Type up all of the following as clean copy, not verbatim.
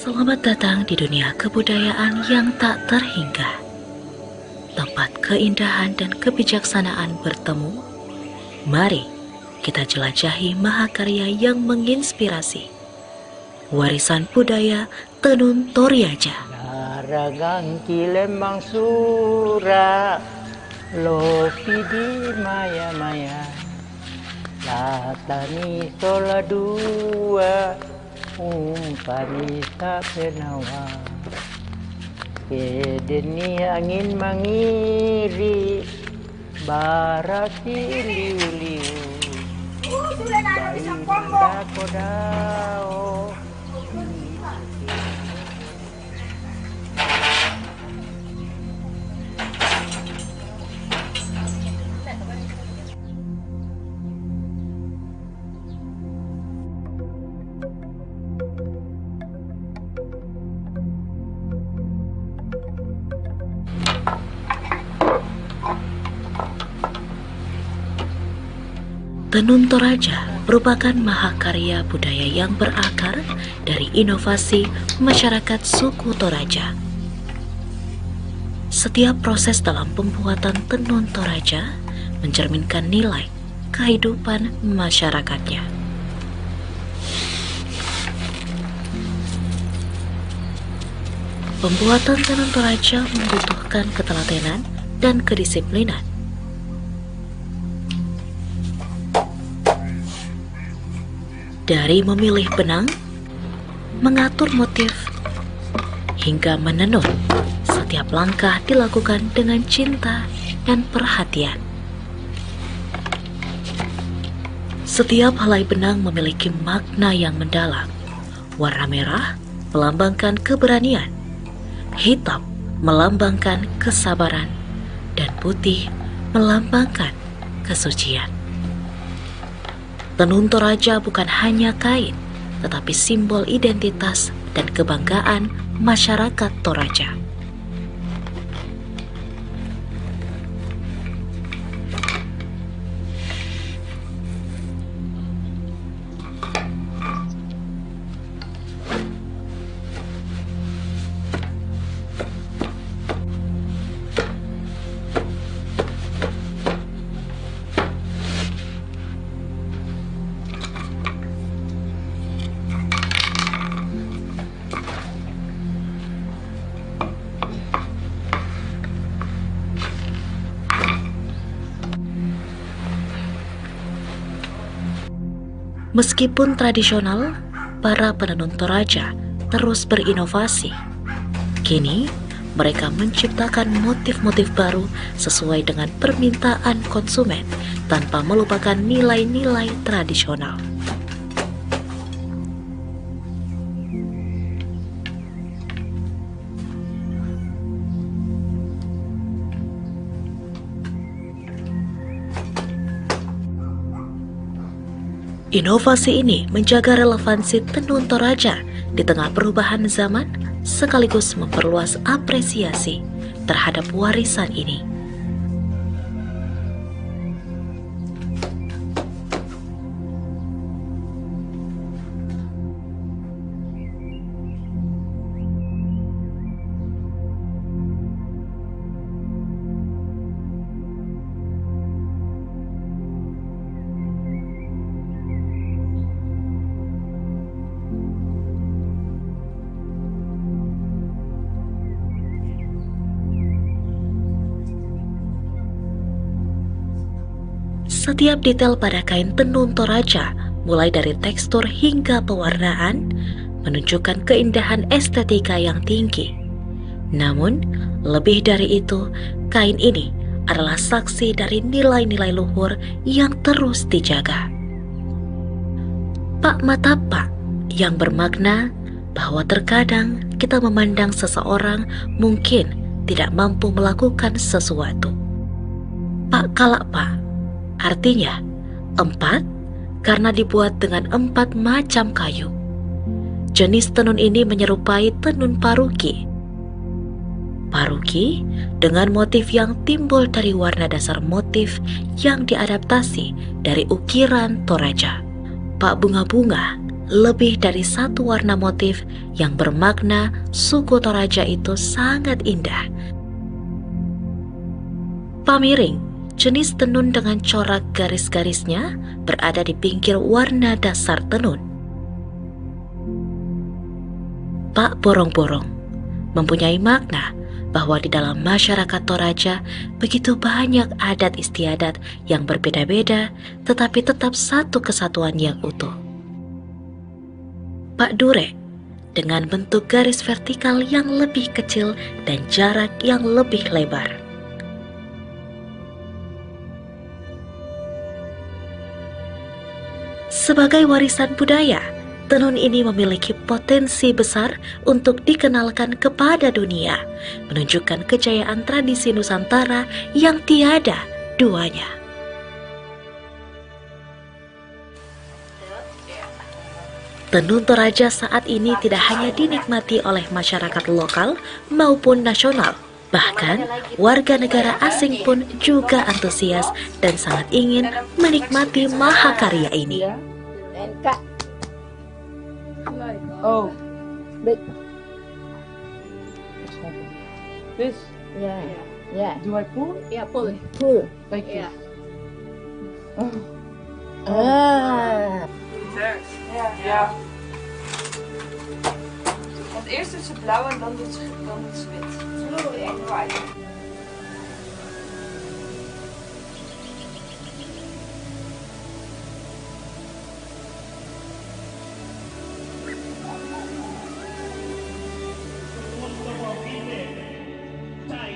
Selamat datang di dunia kebudayaan yang tak terhingga. Tempat keindahan dan kebijaksanaan bertemu. Mari kita jelajahi mahakarya yang menginspirasi. Warisan budaya Tenun Toraja. Daragang kilembang sura, lopi di maya-maya, latani sola dua, umpani sa penawa. Kedeni angin mangiri, barasi liu-liu, bayi nanda kodao. Tenun Toraja merupakan mahakarya budaya yang berakar dari inovasi masyarakat suku Toraja. Setiap proses dalam pembuatan tenun Toraja mencerminkan nilai kehidupan masyarakatnya. Pembuatan tenun Toraja membutuhkan ketelatenan dan kedisiplinan. Dari memilih benang, mengatur motif, hingga menenun, setiap langkah dilakukan dengan cinta dan perhatian. Setiap helai benang memiliki makna yang mendalam. Warna merah melambangkan keberanian, hitam melambangkan kesabaran, dan putih melambangkan kesucian. Tenun Toraja bukan hanya kain, tetapi simbol identitas dan kebanggaan masyarakat Toraja. Meskipun tradisional, para penenun Toraja terus berinovasi. Kini, mereka menciptakan motif-motif baru sesuai dengan permintaan konsumen tanpa melupakan nilai-nilai tradisional. Inovasi ini menjaga relevansi tenun Toraja di tengah perubahan zaman, sekaligus memperluas apresiasi terhadap warisan ini. Setiap detail pada kain tenun Toraja, mulai dari tekstur hingga pewarnaan, menunjukkan keindahan estetika yang tinggi. Namun, lebih dari itu, kain ini adalah saksi dari nilai-nilai luhur yang terus dijaga. Pak Matapa yang bermakna bahwa terkadang kita memandang seseorang mungkin tidak mampu melakukan sesuatu. Pak Kalapa artinya 4 karena dibuat dengan 4 macam kayu. Jenis tenun ini menyerupai tenun paruki. Paruki dengan motif yang timbul dari warna dasar motif yang diadaptasi dari ukiran Toraja. Pak bunga-bunga lebih dari satu warna motif yang bermakna suku Toraja itu sangat indah. Pamiring, jenis tenun dengan corak garis-garisnya, berada di pinggir warna dasar tenun. Pak Borong-Borong mempunyai makna bahwa di dalam masyarakat Toraja begitu banyak adat istiadat yang berbeda-beda tetapi tetap satu kesatuan yang utuh. Pak Durek dengan bentuk garis vertikal yang lebih kecil dan jarak yang lebih lebar. Sebagai warisan budaya, tenun ini memiliki potensi besar untuk dikenalkan kepada dunia, menunjukkan kejayaan tradisi Nusantara yang tiada duanya. Tenun Toraja saat ini tidak hanya dinikmati oleh masyarakat lokal maupun nasional, bahkan warga negara asing pun juga antusias dan sangat ingin menikmati mahakarya ini. Oh, Big. this. Yeah. Yeah. Do I pull? Yeah, pull it. Pull. Like Yeah. this? Ah. Ja. Want eerst doet ze blauw en dan doet ze wit. Blue and white.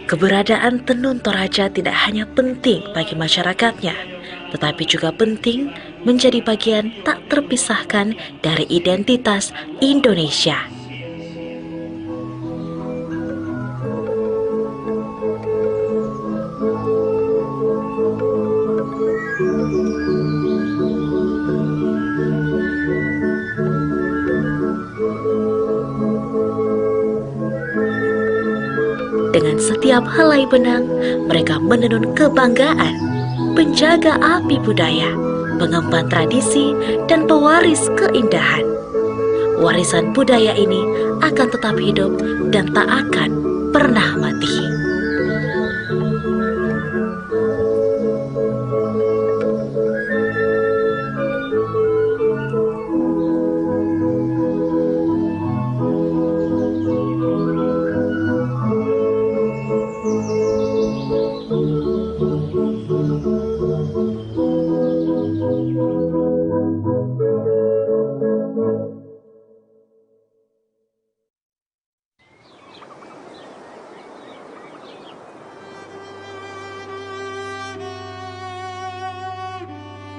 Keberadaan tenun Toraja tidak hanya penting bagi masyarakatnya, tetapi juga penting menjadi bagian tak terpisahkan dari identitas Indonesia. Dengan setiap helai benang, mereka menenun kebanggaan, penjaga api budaya, pengemban tradisi, dan pewaris keindahan. Warisan budaya ini akan tetap hidup dan tak akan pernah mati.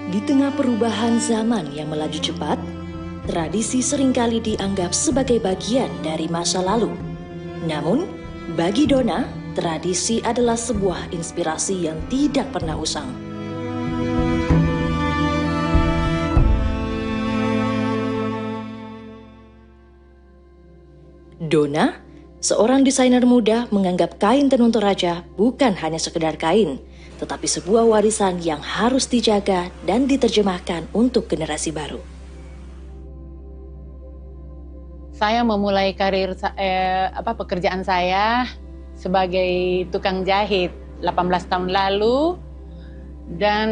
Di tengah perubahan zaman yang melaju cepat, tradisi seringkali dianggap sebagai bagian dari masa lalu. Namun, bagi Dona, tradisi adalah sebuah inspirasi yang tidak pernah usang. Dona, seorang desainer muda, menganggap kain tenun Toraja bukan hanya sekedar kain, tetapi sebuah warisan yang harus dijaga dan diterjemahkan untuk generasi baru. Saya memulai karir pekerjaan saya sebagai tukang jahit 18 tahun lalu, dan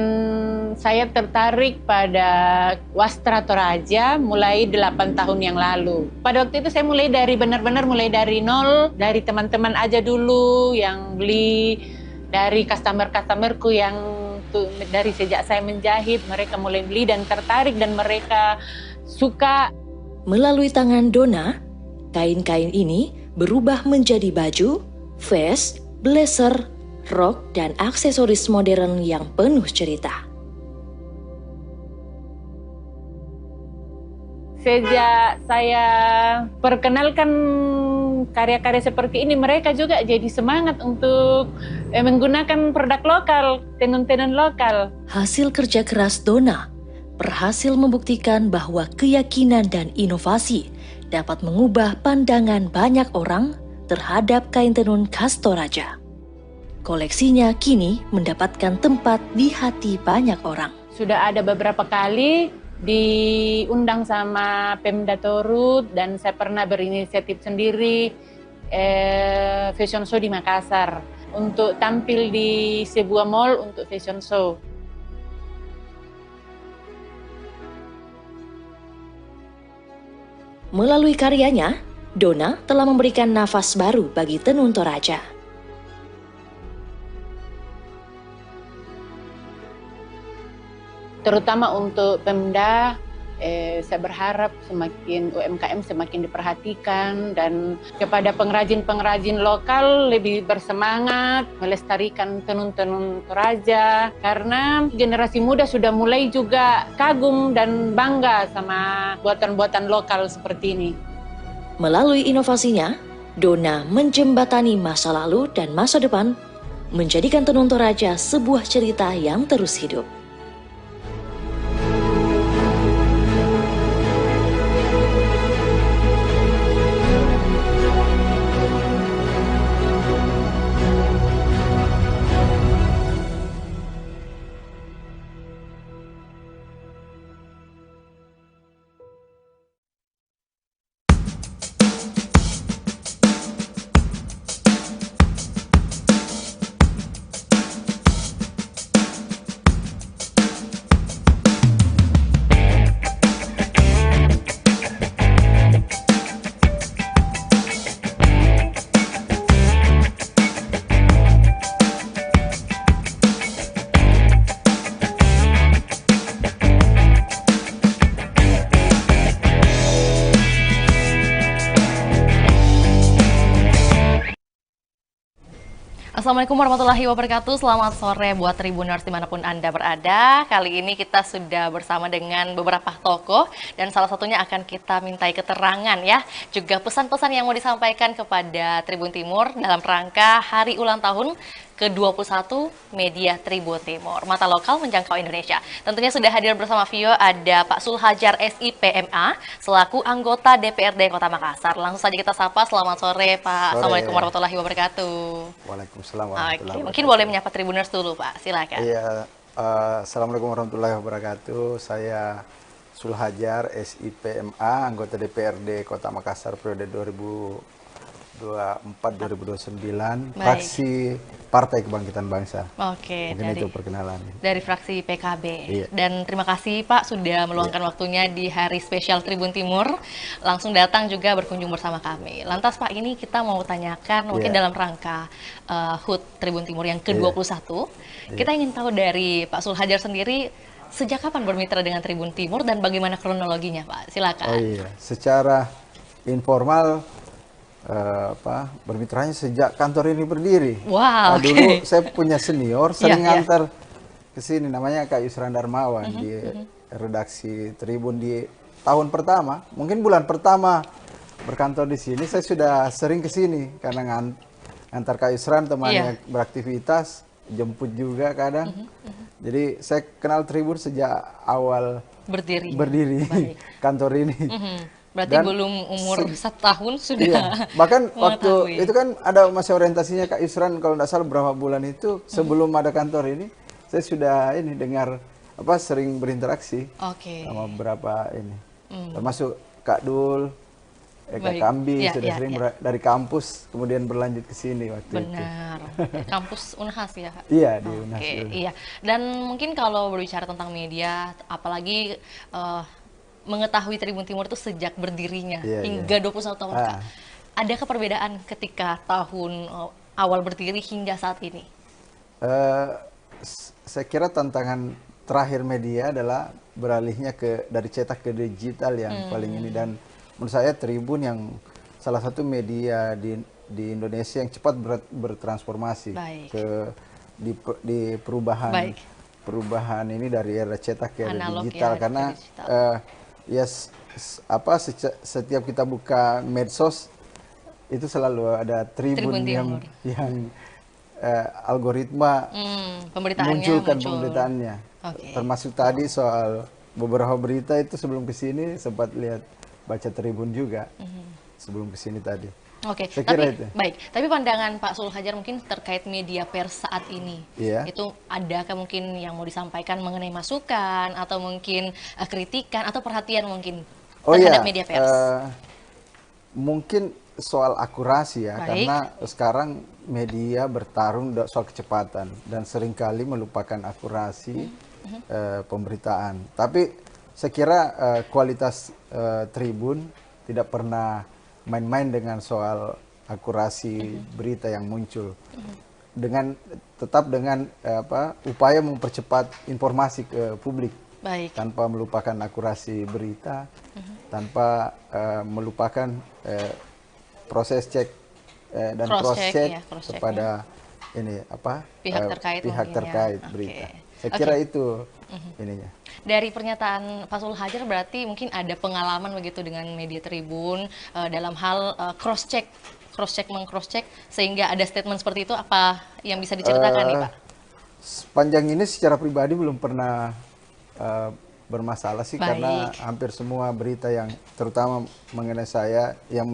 saya tertarik pada wastra Toraja mulai 8 tahun yang lalu. Pada waktu itu saya mulai dari nol, dari teman-teman aja dulu yang beli, dari customer-customerku yang dari sejak saya menjahit, mereka mulai beli dan tertarik dan mereka suka. Melalui tangan Dona, kain-kain ini berubah menjadi baju, vest, blazer, rok, dan aksesoris modern yang penuh cerita. Sejak saya perkenalkan karya-karya seperti ini, mereka juga jadi semangat untuk menggunakan produk lokal, tenun-tenun lokal. Hasil kerja keras Dona berhasil membuktikan bahwa keyakinan dan inovasi dapat mengubah pandangan banyak orang terhadap kain tenun khas Toraja. Koleksinya kini mendapatkan tempat di hati banyak orang. Sudah ada beberapa kali diundang sama Pemda Torut dan saya pernah berinisiatif sendiri fashion show di Makassar untuk tampil di sebuah mall untuk fashion show. Melalui karyanya, Donna telah memberikan nafas baru bagi tenun Toraja. Terutama untuk Pemda, saya berharap semakin UMKM semakin diperhatikan dan kepada pengrajin-pengrajin lokal lebih bersemangat melestarikan tenun-tenun Toraja karena generasi muda sudah mulai juga kagum dan bangga sama buatan-buatan lokal seperti ini. Melalui inovasinya, Donna menjembatani masa lalu dan masa depan, menjadikan tenun Toraja sebuah cerita yang terus hidup. Assalamualaikum warahmatullahi wabarakatuh. Selamat sore buat Tribuners dimanapun Anda berada. Kali ini kita sudah bersama dengan beberapa tokoh dan salah satunya akan kita mintai keterangan ya. Juga pesan-pesan yang mau disampaikan kepada Tribun Timur dalam rangka hari ulang tahun ke-21 Media Tribun Timur. Mata lokal menjangkau Indonesia. Tentunya sudah hadir bersama Vio ada Pak Sulhajar SIPMA selaku anggota DPRD Kota Makassar. Langsung saja kita sapa. Selamat sore Pak. Assalamualaikum warahmatullahi wabarakatuh. Waalaikumsalam warahmatullahi wabarakatuh. Mungkin boleh menyapa Tribuners dulu Pak. Silakan. Iya, Assalamualaikum warahmatullahi wabarakatuh. Saya Sulhajar SIPMA anggota DPRD Kota Makassar periode 2024-2029 fraksi Partai Kebangkitan Bangsa. Oke, mungkin itu perkenalan. Dari fraksi PKB. Iya. Dan terima kasih Pak sudah meluangkan waktunya di hari spesial Tribun Timur. Langsung datang juga berkunjung bersama kami. Lantas Pak, ini kita mau tanyakan mungkin dalam rangka HUT Tribun Timur yang ke-21. Kita ingin tahu dari Pak Sulhajar sendiri sejak kapan bermitra dengan Tribun Timur dan bagaimana kronologinya Pak? Silakan. Oh iya, secara informal bermitranya sejak kantor ini berdiri. Wow. Dulu saya punya senior sering ngantar ke sini, namanya Kak Yusran Darmawan di redaksi Tribun di tahun pertama. Mungkin bulan pertama berkantor di sini saya sudah sering ke sini karena ngantar Kak Yusran temannya beraktivitas, jemput juga kadang. Jadi saya kenal Tribun sejak awal berdiri kantor ini. Berarti belum umur 1 tahun sudah. Iya. Bahkan waktu itu kan ada masa orientasinya Kak Yusran, kalau tidak salah berapa bulan itu sebelum ada kantor ini, saya sudah dengar sering berinteraksi sama beberapa ini, termasuk Kak Dul, Kak Kambi sudah sering dari kampus kemudian berlanjut ke sini waktu itu. Benar, kampus Unhas ya Kak? Iya di Unhas. Iya. Dan mungkin kalau berbicara tentang media, apalagi mengetahui Tribun Timur itu sejak berdirinya hingga 21 tahun Kak. Adakah perbedaan ketika tahun awal berdiri hingga saat ini? Saya kira tantangan terakhir media adalah beralihnya dari cetak ke digital yang paling ini, dan menurut saya Tribun yang salah satu media di Indonesia yang cepat bertransformasi di perubahan ini dari era cetak ke digital karena setiap kita buka medsos itu selalu ada Tribun yang algoritma munculkan pemberitaannya. Termasuk tadi soal beberapa berita itu sebelum kesini sempat baca Tribun juga sebelum kesini tadi. Oke, Saya kira tapi itu. baik. Tapi pandangan Pak Sul Hajar mungkin terkait media pers saat ini, Iya. itu adakah mungkin yang mau disampaikan mengenai masukan atau mungkin kritikan atau perhatian mungkin Oh terhadap iya, media pers? mungkin soal akurasi ya, Baik. karena sekarang media bertarung soal kecepatan dan seringkali melupakan akurasi pemberitaan. Tapi saya kira kualitas Tribun tidak pernah main-main dengan soal akurasi berita yang muncul. Tetap dengan upaya mempercepat informasi ke publik. Baik. Tanpa melupakan akurasi berita, tanpa melupakan proses cek dan cross check kepada pihak terkait berita. Saya kira itu ininya. Dari pernyataan Pak Sul Hajar berarti mungkin ada pengalaman begitu dengan media Tribun dalam hal cross check sehingga ada statement seperti itu, apa yang bisa diceritakan nih Pak? Sepanjang ini secara pribadi belum pernah bermasalah sih. Baik. Karena hampir semua berita yang terutama mengenai saya yang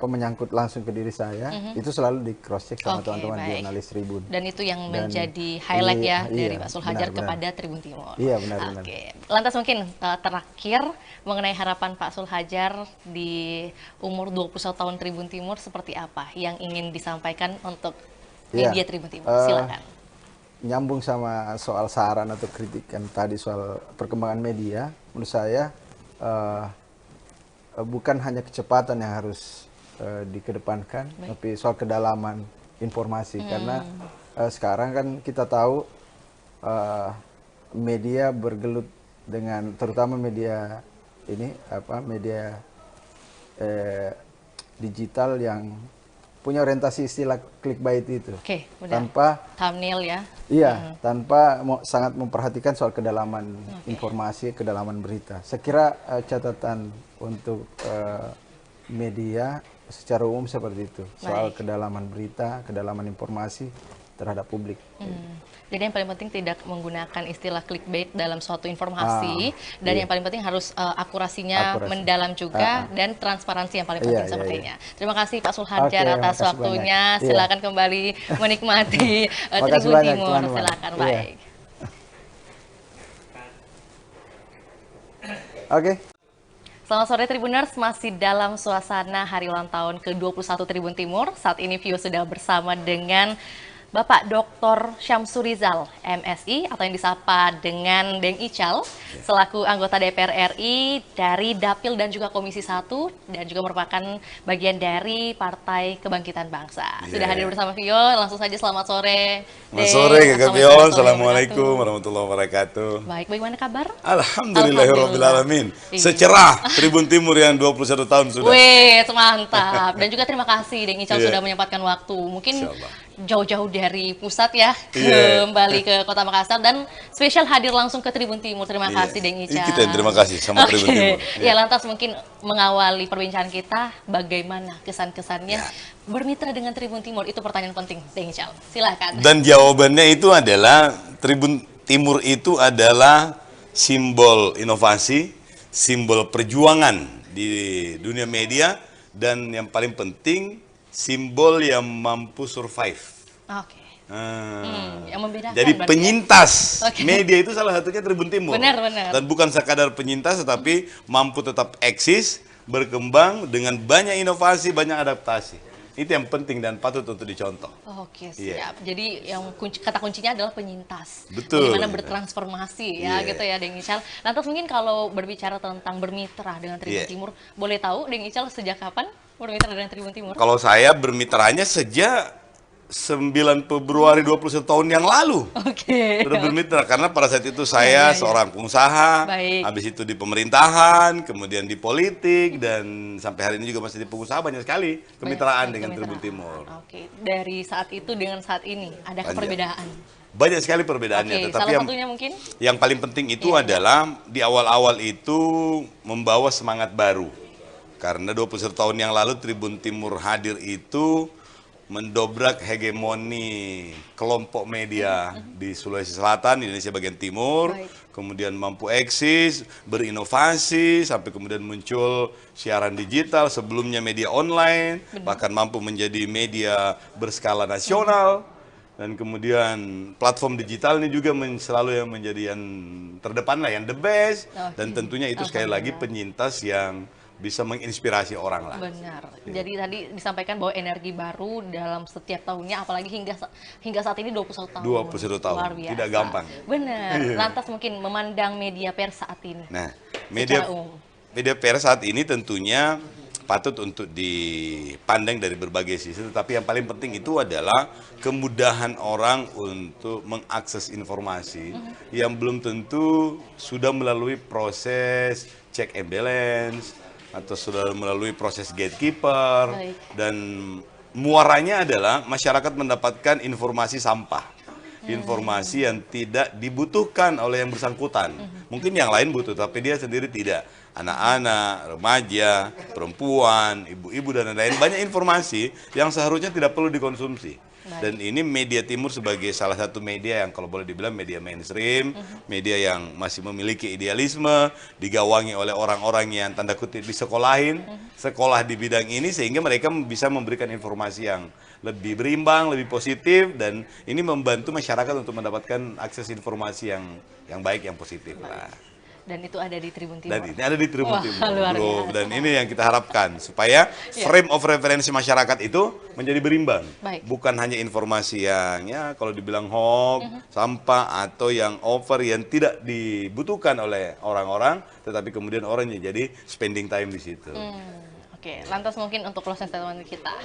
menyangkut langsung ke diri saya itu selalu di cross check sama teman-teman jurnalis Tribun. Dan itu yang menjadi highlight dari Pak Sul Hajar kepada Tribun Timur. Iya, benar-benar. Oke. Lantas mungkin terakhir mengenai harapan Pak Sul Hajar di umur 21 tahun Tribun Timur seperti apa yang ingin disampaikan untuk media Tribun Timur? Silakan. Nyambung sama soal saran atau kritikan tadi soal perkembangan media, menurut saya bukan hanya kecepatan yang harus dikedepankan, tapi soal kedalaman informasi. Karena sekarang kan kita tahu media bergelut dengan, terutama media media digital yang punya orientasi istilah clickbait itu. Oke, tanpa thumbnail ya. Iya, tanpa sangat memperhatikan soal kedalaman informasi, kedalaman berita. Saya kira catatan untuk media secara umum seperti itu, soal kedalaman berita, kedalaman informasi terhadap publik. Jadi yang paling penting tidak menggunakan istilah clickbait dalam suatu informasi, dan yang paling penting harus akurasinya mendalam juga, dan transparansi yang paling penting sepertinya. Terima kasih Pak Sul Hajar atas waktunya. Silakan kembali menikmati Tribun Timur. Silakan, baik. Oke. Selamat sore Tribuners, masih dalam suasana hari ulang tahun ke-21 Tribun Timur. Saat ini Vio sudah bersama dengan Bapak Dr. Syamsurizal, MSI, atau yang disapa dengan Deng Ical, selaku anggota DPR RI dari Dapil dan juga Komisi 1, dan juga merupakan bagian dari Partai Kebangkitan Bangsa. Sudah hadir bersama Vio, langsung saja selamat sore. Selamat sore Kakak Vio, Assalamualaikum warahmatullahi wabarakatuh. Baik, bagaimana kabar? Alhamdulillahirrahmanirrahim. Secerah Tribun Timur yang 21 tahun sudah. Wih, mantap. Dan juga terima kasih Deng Ical sudah menyempatkan waktu. Mungkin jauh-jauh dari pusat ya, kembali ke Kota Makassar dan spesial hadir langsung ke Tribun Timur. Terima kasih Deng Ical. Kita terima kasih sama Tribun Timur. Ya, lantas mungkin mengawali perbincangan kita, bagaimana kesan-kesannya bermitra dengan Tribun Timur? Itu pertanyaan penting, Deng Ical. Silakan. Dan jawabannya itu adalah Tribun Timur itu adalah simbol inovasi, simbol perjuangan di dunia media, dan yang paling penting simbol yang mampu survive. Oke. Yang membedakan. Jadi penyintas media itu salah satunya Tribun Timur. Benar. Dan bukan sekadar penyintas, tetapi mampu tetap eksis, berkembang dengan banyak inovasi, banyak adaptasi. Itu yang penting dan patut untuk dicontoh. Oke, siap. Jadi yang kata kuncinya adalah penyintas. Betul. Bagaimana bertransformasi ya, gitu ya Deng Ical. Lantas mungkin kalau berbicara tentang bermitra dengan Tribun Timur, boleh tahu Deng Ical sejak kapan bermitra dengan Tribun Timur? Kalau saya bermitranya sejak 9 Februari 21 tahun yang lalu. Sudah bermitra karena pada saat itu saya seorang pengusaha, habis itu di pemerintahan, kemudian di politik, dan sampai hari ini juga masih di pengusaha. Banyak sekali kemitraan dengan Tribun Timur. Oke, dari saat itu dengan saat ini ada perbedaan? Banyak sekali perbedaannya, tetapi salah satunya mungkin yang paling penting itu adalah di awal-awal itu membawa semangat baru. Karena 21 tahun yang lalu Tribun Timur hadir itu mendobrak hegemoni kelompok media di Sulawesi Selatan, Indonesia bagian timur, kemudian mampu eksis, berinovasi, sampai kemudian muncul siaran digital, sebelumnya media online, bahkan mampu menjadi media berskala nasional, dan kemudian platform digital ini juga selalu yang menjadi yang terdepan lah, yang the best, dan tentunya itu sekali lagi penyintas yang bisa menginspirasi orang lah. Benar. Jadi tadi disampaikan bahwa energi baru dalam setiap tahunnya, apalagi hingga saat ini 21 tahun. 21 tahun. Luar biasa. Tidak gampang. Benar. Lantas mungkin memandang media pers saat ini. Nah, media pers saat ini tentunya patut untuk dipandang dari berbagai sisi, tetapi yang paling penting itu adalah kemudahan orang untuk mengakses informasi yang belum tentu sudah melalui proses check and balance, atau sudah melalui proses gatekeeper. Dan muaranya adalah masyarakat mendapatkan informasi sampah, informasi yang tidak dibutuhkan oleh yang bersangkutan. Mungkin yang lain butuh, tapi dia sendiri tidak. Anak-anak, remaja, perempuan, ibu-ibu dan lain-lain, banyak informasi yang seharusnya tidak perlu dikonsumsi. Dan ini Media Timur sebagai salah satu media yang kalau boleh dibilang media mainstream, media yang masih memiliki idealisme, digawangi oleh orang-orang yang tanda kutip disekolahin, sekolah di bidang ini, sehingga mereka bisa memberikan informasi yang lebih berimbang, lebih positif, dan ini membantu masyarakat untuk mendapatkan akses informasi yang baik, yang positif lah. Dan itu ada di Tribun Timur. Dan ini ada di Tribun Timur. Luar biasa. Dan ini yang kita harapkan supaya frame of referensi masyarakat itu menjadi berimbang. Bukan hanya informasi yang ya kalau dibilang hoax, sampah, atau yang over yang tidak dibutuhkan oleh orang-orang, tetapi kemudian orang jadi spending time di situ. Oke, lantas mungkin untuk closing statement kita,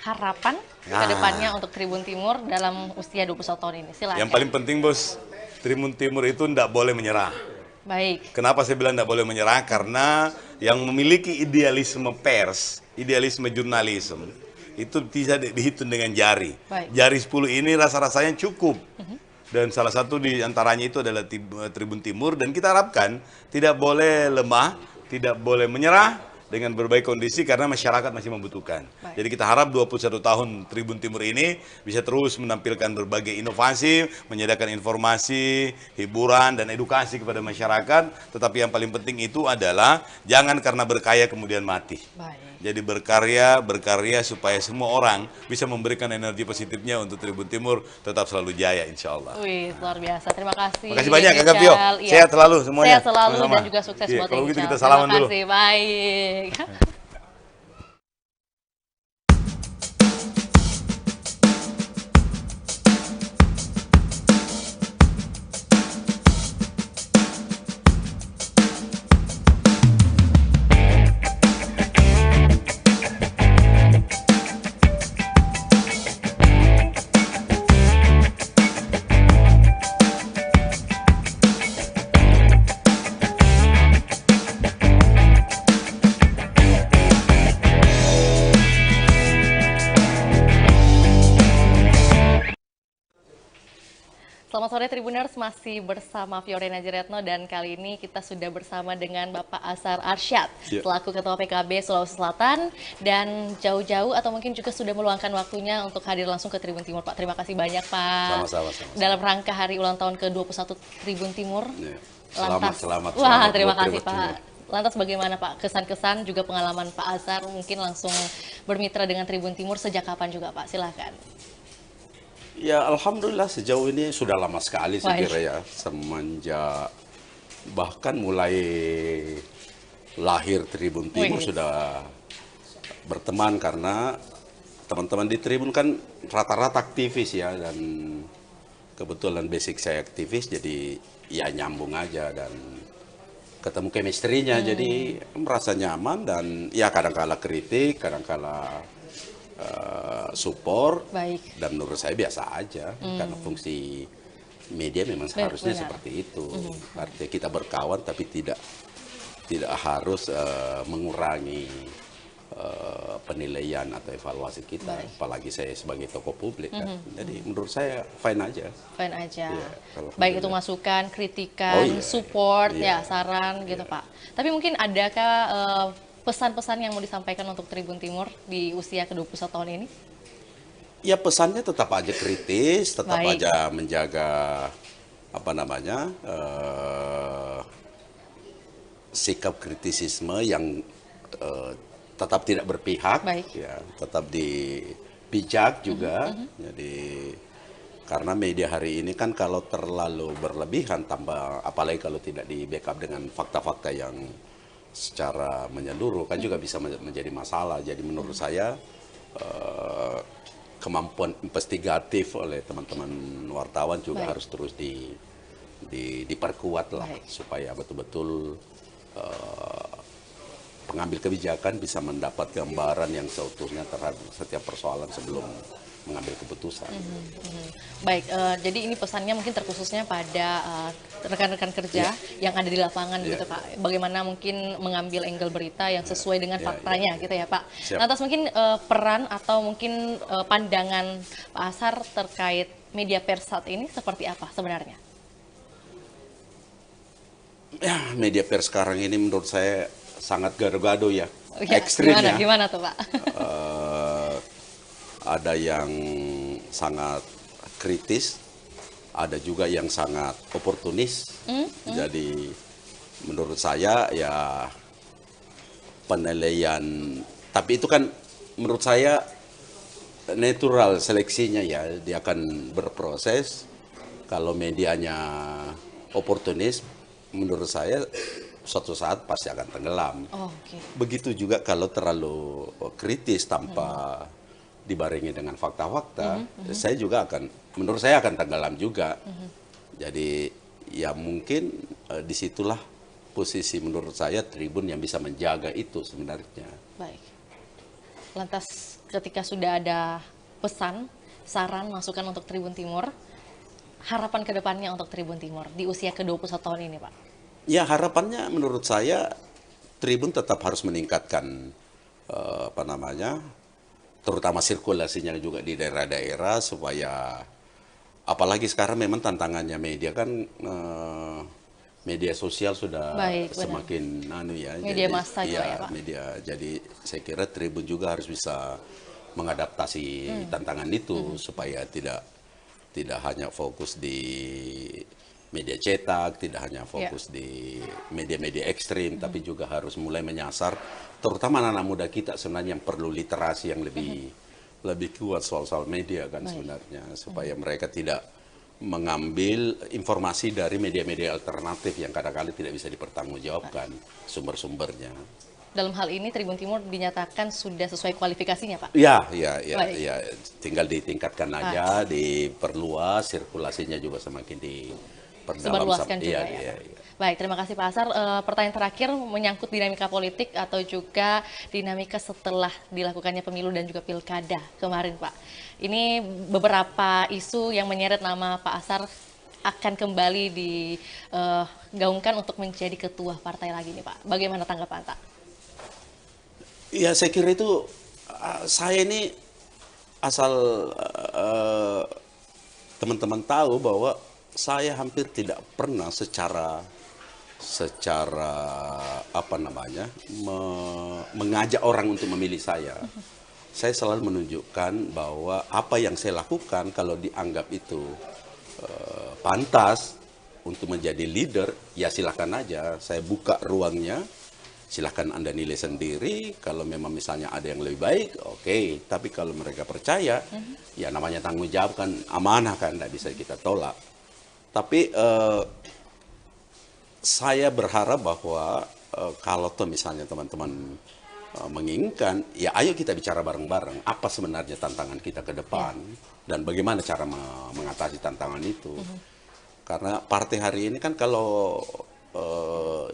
harapan ke depannya untuk Tribun Timur dalam usia 21 tahun ini. Silakan. Yang paling penting, Bos, Tribun Timur itu tidak boleh menyerah. Baik. Kenapa saya bilang tidak boleh menyerah? Karena yang memiliki idealisme pers, idealisme jurnalisme, itu bisa dihitung dengan jari. Jari 10 ini rasa-rasanya cukup. Dan salah satu di antaranya itu adalah Tribun Timur, dan kita harapkan tidak boleh lemah, tidak boleh menyerah dengan berbagai kondisi karena masyarakat masih membutuhkan. Jadi kita harap 21 tahun Tribun Timur ini bisa terus menampilkan berbagai inovasi, menyediakan informasi, hiburan, dan edukasi kepada masyarakat. Tetapi yang paling penting itu adalah jangan karena berkaya kemudian mati. Jadi berkarya supaya semua orang bisa memberikan energi positifnya untuk Tribun Timur tetap selalu jaya, insya Allah. Wih, luar biasa. Terima kasih. Terima kasih banyak, Kak Pio. Sehat selalu semuanya. Sehat selalu dan juga sukses buat kalau begitu kita salaman salaman dulu. Terima kasih. Baik. Selamat sore Tribuners, masih bersama Fiorina Jeretno, dan kali ini kita sudah bersama dengan Bapak Azhar Arsyad selaku Ketua PKB Sulawesi Selatan, dan jauh-jauh atau mungkin juga sudah meluangkan waktunya untuk hadir langsung ke Tribun Timur. Pak, terima kasih banyak Pak. Sama-sama. Dalam rangka hari ulang tahun ke-21 Tribun Timur. Selamat. Wah, terima kasih Pak. Lantas bagaimana Pak kesan-kesan juga pengalaman Pak Azhar mungkin langsung bermitra dengan Tribun Timur sejak kapan juga Pak? Silakan. Ya, alhamdulillah sejauh ini sudah lama sekali saya kira ya, semenjak bahkan mulai lahir Tribun Timur sudah berteman, karena teman-teman di Tribun kan rata-rata aktivis ya, dan kebetulan basic saya aktivis, jadi ya nyambung aja dan ketemu chemistry-nya, jadi merasa nyaman, dan ya kadang-kala kritik, kadang-kala support. Dan menurut saya biasa aja, karena fungsi media memang seharusnya seperti itu. Artinya kita berkawan tapi tidak harus mengurangi penilaian atau evaluasi kita. Apalagi saya sebagai tokoh publik kan. Jadi menurut saya fine aja. Fine aja. Ya, baik itu masukan, kritikan, support, ya saran gitu Pak. Tapi mungkin adakah pesan-pesan yang mau disampaikan untuk Tribun Timur di usia ke-21 tahun ini? Ya pesannya tetap aja kritis, tetap Baik. aja menjaga sikap kritisisme yang tetap tidak berpihak, Baik. ya, tetap bijak juga. Jadi karena media hari ini kan kalau terlalu berlebihan, tambah apalagi kalau tidak di backup dengan fakta-fakta yang secara menyeluruh kan juga bisa menjadi masalah. Jadi menurut saya kemampuan investigatif oleh teman-teman wartawan juga Baik. harus terus diperkuat lah, supaya betul-betul pengambil kebijakan bisa mendapat gambaran yang seutuhnya terhadap setiap persoalan sebelum mengambil keputusan. Baik, jadi ini pesannya mungkin terkhususnya pada rekan-rekan kerja yang ada di lapangan gitu Pak. Bagaimana mungkin mengambil angle berita yang sesuai dengan faktanya gitu ya Pak. Siap. Lantas mungkin peran atau mungkin pandangan Pak Asar terkait media pers saat ini seperti apa sebenarnya? Ya, media pers sekarang ini menurut saya sangat gado-gado ya, ekstrim ya. Gimana tuh Pak? Ada yang sangat kritis, ada juga yang sangat oportunis. Jadi menurut saya ya penilaian, tapi itu kan menurut saya natural seleksinya ya, dia akan berproses. Kalau medianya oportunis, menurut saya suatu saat pasti akan tenggelam. Begitu juga kalau terlalu kritis tanpa dibarengi dengan fakta-fakta, saya juga menurut saya akan tenggelam juga. Jadi ya mungkin disitulah posisi menurut saya Tribun yang bisa menjaga itu sebenarnya. Baik. Lantas ketika sudah ada pesan, saran, masukan untuk Tribun Timur, harapan ke depannya untuk Tribun Timur di usia ke-21 tahun ini Pak? Ya harapannya menurut saya Tribun tetap harus meningkatkan terutama sirkulasinya juga di daerah-daerah, supaya apalagi sekarang memang tantangannya media kan media sosial sudah semakin media massa juga ya Pak. Jadi saya kira Tribun juga harus bisa mengadaptasi tantangan itu, supaya tidak hanya fokus di media cetak, tidak hanya fokus di media-media ekstrim, tapi juga harus mulai menyasar terutama anak-anak muda kita sebenarnya yang perlu literasi yang lebih kuat soal media kan sebenarnya, supaya mereka tidak mengambil informasi dari media-media alternatif yang kadang-kadang tidak bisa dipertanggungjawabkan sumber-sumbernya. Dalam hal ini Tribun Timur dinyatakan sudah sesuai kualifikasinya Pak? Ya, tinggal ditingkatkan aja, diperluas, sirkulasinya juga semakin diperdalam. Sebarluaskan juga ya. Baik, terima kasih Pak Asar. Pertanyaan terakhir menyangkut dinamika politik atau juga dinamika setelah dilakukannya pemilu dan juga pilkada kemarin Pak. Ini beberapa isu yang menyeret nama Pak Asar akan kembali digaungkan untuk menjadi ketua partai lagi nih Pak. Bagaimana tanggapan Pak? Ya saya kira itu, saya ini asal teman-teman tahu bahwa saya hampir tidak pernah secara mengajak orang untuk memilih saya. Saya selalu menunjukkan bahwa apa yang saya lakukan kalau dianggap itu pantas untuk menjadi leader, ya silakan aja. Saya buka ruangnya, silahkan Anda nilai sendiri. Kalau memang misalnya ada yang lebih baik, oke. Tapi kalau mereka percaya, ya namanya tanggung jawab kan, amanah kan, tidak bisa kita tolak. Tapi saya berharap bahwa kalau misalnya teman-teman menginginkan, ya ayo kita bicara bareng-bareng apa sebenarnya tantangan kita ke depan dan bagaimana cara mengatasi tantangan itu. Karena partai hari ini kan kalau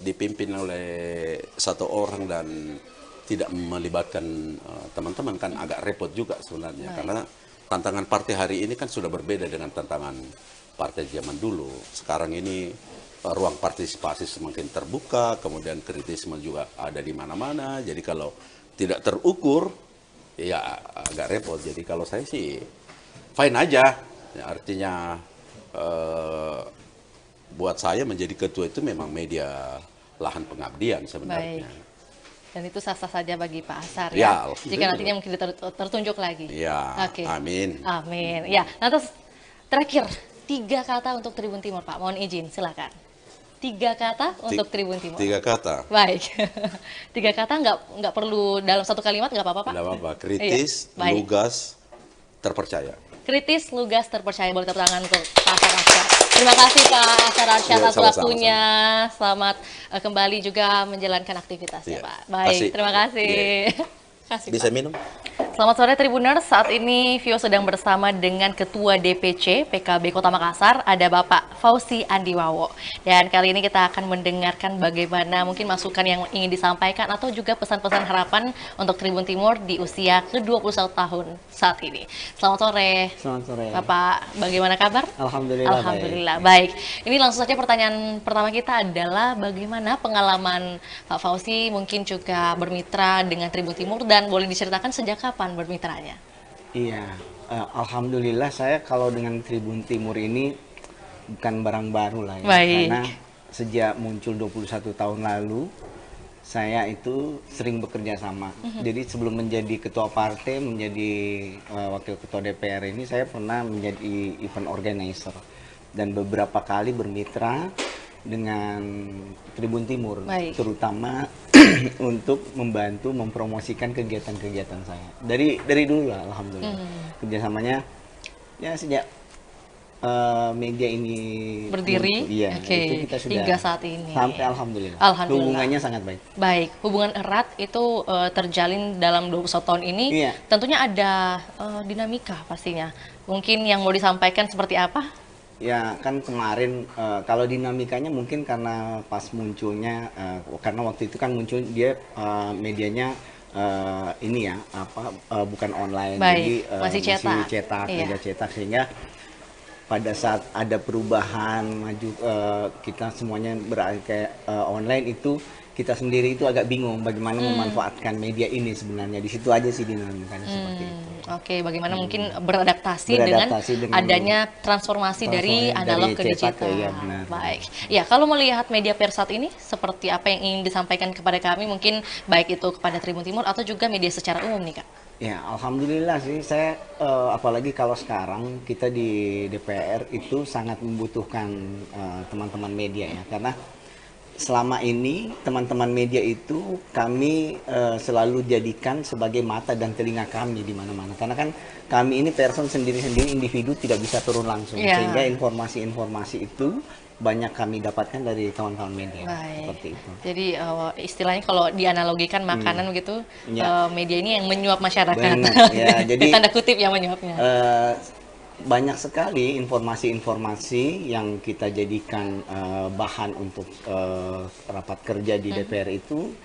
dipimpin oleh satu orang dan tidak melibatkan teman-teman kan agak repot juga sebenarnya. Karena tantangan partai hari ini kan sudah berbeda dengan tantangan partai zaman dulu. Sekarang ini ruang partisipasi semakin terbuka, kemudian kritisme juga ada di mana-mana. Jadi kalau tidak terukur, ya agak repot. Jadi kalau saya sih fine aja. Ya, artinya buat saya menjadi ketua itu memang media lahan pengabdian sebenarnya. Dan itu sah-sah saja bagi Pak Asar Ya, ya. Jika nantinya mungkin tertunjuk lagi. Ya, Oke. amin. Amin. Ya, lantas terakhir 3 kata untuk Tribun Timur, Pak. Mohon izin, silakan. 3 kata untuk Tribun Timur. 3 kata. Baik. 3 kata nggak perlu dalam satu kalimat, nggak apa-apa, Pak? Nggak apa-apa. Kritis, Iya. Baik. lugas, terpercaya. Kritis, lugas, terpercaya. Boleh tepuk tangan untuk Pak Asar Arsyad. Terima kasih Pak Asar Arsyad Ya, atas sama-sama. waktunya. Selamat kembali juga menjalankan aktivitasnya, Ya. Pak. Baik, Kasih. terima kasih. Kasih, Bisa Pak. minum? Selamat sore Tribuners, saat ini Vio sedang bersama dengan Ketua DPC PKB Kota Makassar, ada Bapak Fauzi Andiwawo. Dan kali ini kita akan mendengarkan bagaimana mungkin masukan yang ingin disampaikan atau juga pesan-pesan harapan untuk Tribun Timur di usia ke-21 tahun saat ini. Selamat sore. Selamat sore. Bapak, bagaimana kabar? Alhamdulillah. Alhamdulillah, baik. Ini langsung saja pertanyaan pertama kita adalah bagaimana pengalaman Pak Fauzi mungkin juga bermitra dengan Tribun Timur dan boleh diceritakan sejak kapan bermitranya? Iya, alhamdulillah saya kalau dengan Tribun Timur ini bukan barang baru lah ya. Baik. Karena sejak muncul 21 tahun lalu saya itu sering bekerja sama. Jadi sebelum menjadi ketua partai, menjadi wakil ketua DPR ini saya pernah menjadi event organizer dan beberapa kali bermitra dengan Tribun Timur, Baik. terutama untuk membantu mempromosikan kegiatan-kegiatan saya. Dari dulu lah, alhamdulillah. Kerjasamanya ya sejak media ini Berdiri, muncul, iya, oke, itu kita sudah hingga saat ini. sampai alhamdulillah. Alhamdulillah. Hubungannya sangat baik. Baik, hubungan erat itu terjalin dalam 21 tahun ini. Iya. Tentunya ada dinamika pastinya. Mungkin yang mau disampaikan seperti apa? Ya kan kemarin kalau dinamikanya mungkin karena pas munculnya karena waktu itu kan muncul dia medianya ini ya bukan online. Baik, jadi masih cetak. Iya. media cetak, sehingga pada saat ada perubahan maju kita semuanya beralih ke online, itu kita sendiri itu agak bingung bagaimana memanfaatkan media ini sebenarnya. Di situ aja sih dinamikanya seperti itu. Oke, bagaimana mungkin beradaptasi dengan adanya transformasi dari analog ke cetak digital. ya, benar. Baik. Ya, kalau melihat media pers saat ini seperti apa yang ingin disampaikan kepada kami, mungkin baik itu kepada Tribun Timur atau juga media secara umum nih, Kak? Ya, alhamdulillah sih saya apalagi kalau sekarang kita di DPR itu sangat membutuhkan teman-teman media ya, karena selama ini teman-teman media itu kami selalu jadikan sebagai mata dan telinga kami di mana-mana, karena kan kami ini person sendiri-sendiri, individu tidak bisa turun langsung, sehingga informasi-informasi itu banyak kami dapatkan dari kawan-kawan media. Baik. Seperti itu. Jadi istilahnya kalau dianalogikan makanan begitu, media ini yang menyuap masyarakat. Benar, ya, jadi tanda kutip yang menyuapnya. Banyak sekali informasi-informasi yang kita jadikan bahan untuk rapat kerja di DPR itu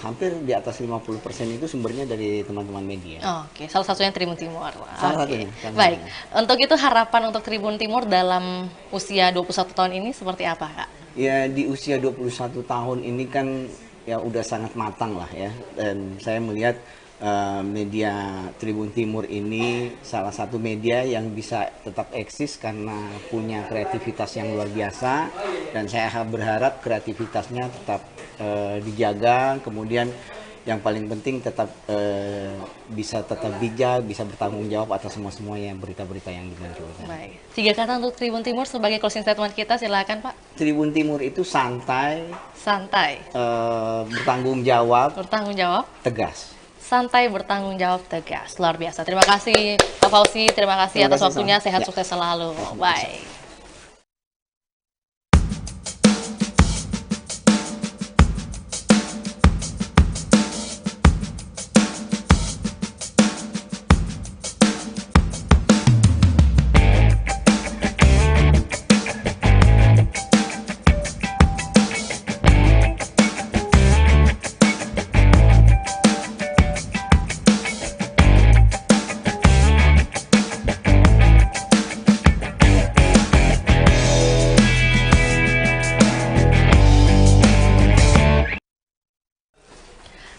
hampir di atas 50% itu sumbernya dari teman-teman media. Oke, salah satunya Tribun Timur. Salah Oke. satunya. Baik, untuk itu harapan untuk Tribun Timur dalam usia 21 tahun ini seperti apa, Kak? Ya, di usia 21 tahun ini kan ya udah sangat matang lah ya, dan saya melihat media Tribun Timur ini salah satu media yang bisa tetap eksis karena punya kreativitas yang luar biasa, dan saya berharap kreativitasnya tetap dijaga, kemudian yang paling penting tetap bisa tetap bijak, bisa bertanggung jawab atas semua yang berita-berita yang dimunculkan. Baik. 3 kata untuk Tribun Timur sebagai closing statement kita, silakan Pak. Tribun Timur itu santai, bertanggung jawab, tegas. Santai, bertanggung jawab, tegas. Luar biasa. Terima kasih Pak Fauzi, terima kasih atas waktunya. Sehat, sukses selalu. Bye.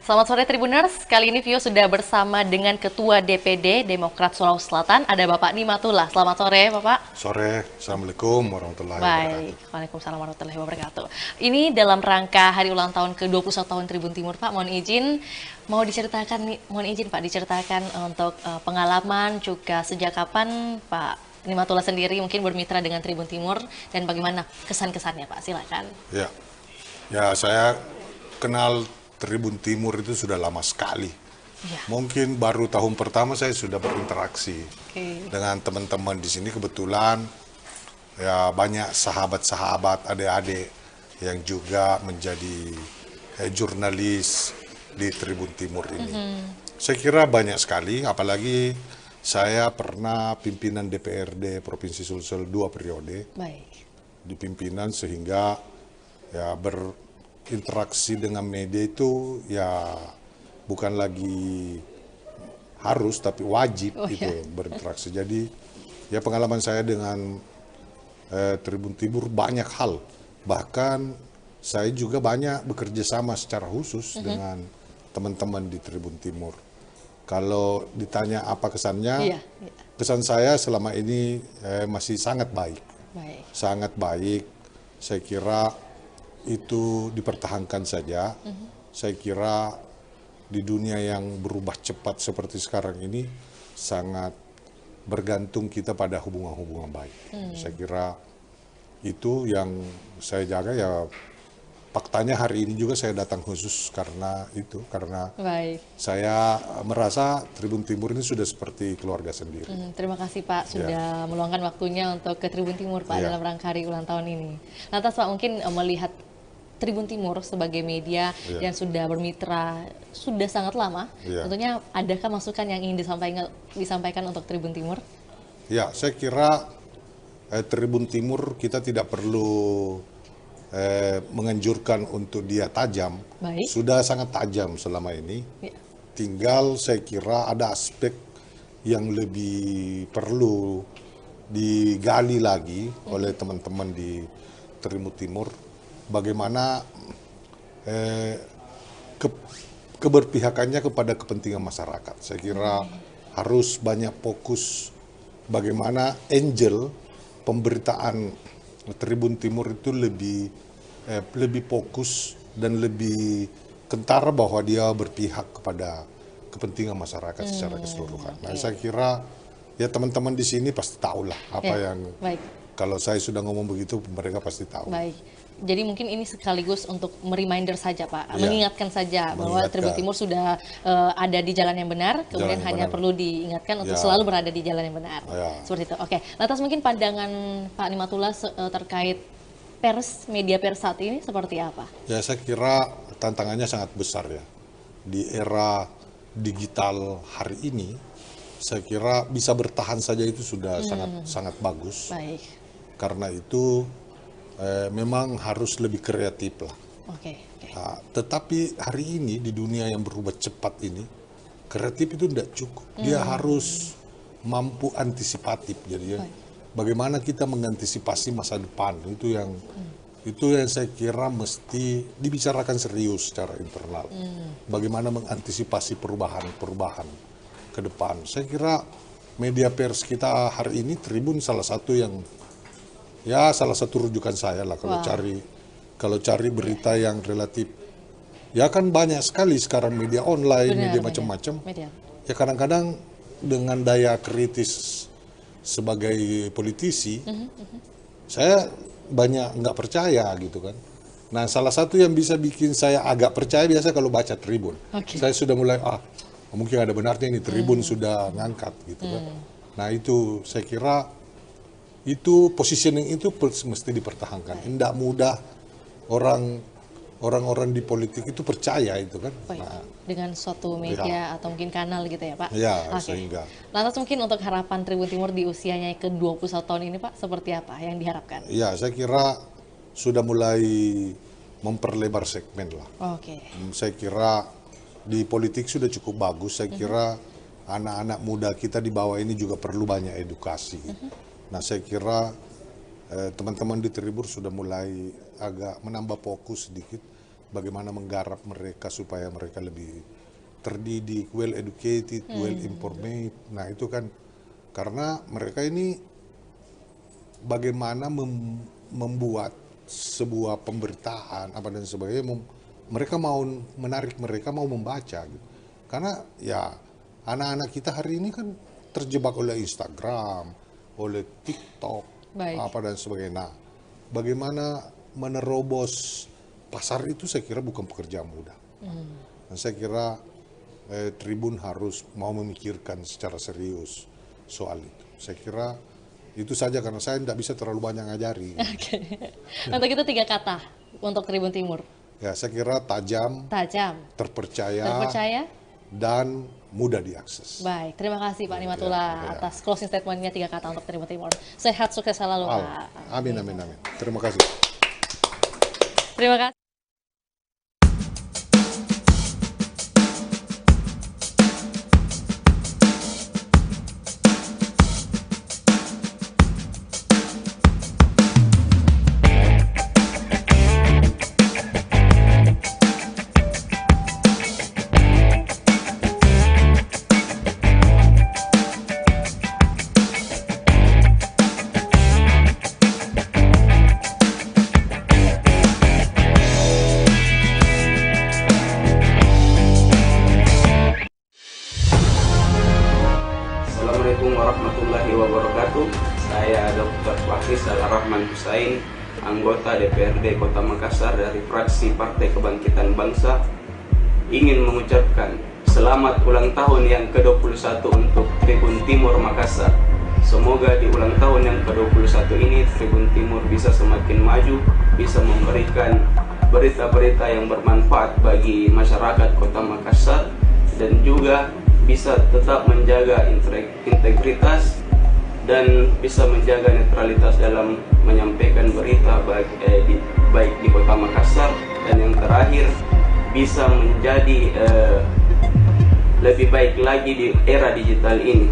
Selamat sore Tribuners, kali ini Vio sudah bersama dengan Ketua DPD Demokrat Sulawesi Selatan, ada Bapak Nimatullah. Selamat sore Bapak. Sore, Assalamualkum warahmatullahi wabarakatuh. Baik, Waalaikumsalam warahmatullahi wabarakatuh. Ini dalam rangka hari ulang tahun ke-21 tahun Tribun Timur Pak, mohon izin Pak diceritakan untuk pengalaman juga sejak kapan Pak Nimatullah sendiri mungkin bermitra dengan Tribun Timur dan bagaimana kesan-kesannya Pak, silakan. Ya saya kenal Tribun Timur itu sudah lama sekali. Ya. Mungkin baru tahun pertama saya sudah berinteraksi dengan teman-teman di sini. Kebetulan ya banyak sahabat-sahabat, adik-adik yang juga menjadi jurnalis di Tribun Timur ini. Saya kira banyak sekali, apalagi saya pernah pimpinan DPRD Provinsi Sulsel 2 periode. Baik. Di pimpinan sehingga ya berinteraksi dengan media itu ya bukan lagi harus tapi wajib berinteraksi. Jadi ya pengalaman saya dengan Tribun Timur banyak hal. Bahkan saya juga banyak bekerja sama secara khusus dengan teman-teman di Tribun Timur. Kalau ditanya apa kesannya, kesan saya selama ini masih sangat baik. Sangat baik. Saya kira itu dipertahankan saja. Saya kira di dunia yang berubah cepat seperti sekarang ini sangat bergantung kita pada hubungan-hubungan baik. Saya kira itu yang saya jaga. Ya faktanya hari ini juga saya datang khusus karena saya merasa Tribun Timur ini sudah seperti keluarga sendiri. Terima kasih Pak sudah meluangkan waktunya untuk ke Tribun Timur Pak dalam rangka hari ulang tahun ini. Lantas Pak mungkin melihat Tribun Timur sebagai media yang sudah bermitra sudah sangat lama, tentunya adakah masukan yang ingin disampaikan untuk Tribun Timur? Ya, saya kira Tribun Timur kita tidak perlu menganjurkan untuk dia tajam. Sudah sangat tajam selama ini. Tinggal saya kira ada aspek yang lebih perlu digali lagi oleh teman-teman di Tribun Timur. Bagaimana keberpihakannya kepada kepentingan masyarakat. Saya kira harus banyak fokus bagaimana angel pemberitaan Tribun Timur itu lebih fokus dan lebih kentara bahwa dia berpihak kepada kepentingan masyarakat secara keseluruhan. Nah, saya kira ya teman-teman di sini pasti tahu lah apa yang kalau saya sudah ngomong begitu mereka pasti tahu. Baik. Jadi mungkin ini sekaligus untuk mereminder saja Pak, mengingatkan saja bahwa Tribun Timur sudah ada di jalan yang benar, kemudian hanya perlu diingatkan untuk selalu berada di jalan yang benar. Seperti itu. Oke, lantas mungkin pandangan Pak Nimatullah terkait media pers saat ini seperti apa? Ya saya kira tantangannya sangat besar ya. Di era digital hari ini, saya kira bisa bertahan saja itu sudah sangat bagus. Baik. Karena itu memang harus lebih kreatif lah. Nah, tetapi hari ini di dunia yang berubah cepat ini, kreatif itu tidak cukup. Dia harus mampu antisipatif. Jadi bagaimana kita mengantisipasi masa depan itu yang saya kira mesti dibicarakan serius secara internal. Bagaimana mengantisipasi perubahan ke depan. Saya kira media pers kita hari ini Tribun salah satu rujukan saya lah kalau cari berita yang relatif. Ya kan banyak sekali sekarang media online, media macam-macam. Ya kadang-kadang dengan daya kritis sebagai politisi, saya banyak nggak percaya gitu kan. Nah salah satu yang bisa bikin saya agak percaya biasa kalau baca Tribun. Saya sudah mulai mungkin ada benarnya ini Tribun sudah ngangkat gitu kan. Nah itu saya kira itu positioning itu mesti dipertahankan. Tidak mudah orang-orang di politik itu percaya itu kan. Dengan suatu media atau mungkin kanal gitu ya Pak? Ya, sehingga. Lantas mungkin untuk harapan Tribun Timur di usianya ke-21 tahun ini Pak, seperti apa yang diharapkan? Ya, saya kira sudah mulai memperlebar segmen lah. Saya kira di politik sudah cukup bagus. Saya kira anak-anak muda kita di bawah ini juga perlu banyak edukasi. Nah, saya kira teman-teman di Tribun sudah mulai agak menambah fokus sedikit bagaimana menggarap mereka supaya mereka lebih terdidik, well educated, well informed. Nah itu kan karena mereka ini bagaimana membuat sebuah pemberitaan apa dan sebagainya, mereka mau menarik, mereka mau membaca gitu. Karena ya anak-anak kita hari ini kan terjebak oleh Instagram, oleh TikTok, apa dan sebagainya. Nah, bagaimana menerobos pasar itu saya kira bukan pekerjaan mudah. Dan saya kira Tribun harus mau memikirkan secara serius soal itu. Saya kira itu saja karena saya tidak bisa terlalu banyak ngajari. Oke. Untuk itu 3 kata untuk Tribun Timur. Ya, saya kira tajam, terpercaya, dan mudah diakses. Baik, terima kasih Pak Nimatullah atas closing statement-nya 3 kata untuk Tribun Timur. Sehat, sukses selalu Pak. Amin, amin, amin. Terima kasih. Terima kasih. Assalamualaikum warahmatullahi wabarakatuh. Saya Dr. Fakis Al-Rahman Husain, anggota DPRD Kota Makassar dari fraksi Partai Kebangkitan Bangsa, ingin mengucapkan selamat ulang tahun yang ke-21 untuk Tribun Timur Makassar. Semoga di ulang tahun yang ke-21 ini Tribun Timur bisa semakin maju, bisa memberikan berita-berita yang bermanfaat bagi masyarakat Kota Makassar, dan juga bisa tetap menjaga integritas dan bisa menjaga netralitas dalam menyampaikan berita baik di Kota Makassar, dan yang terakhir bisa menjadi lebih baik lagi di era digital ini.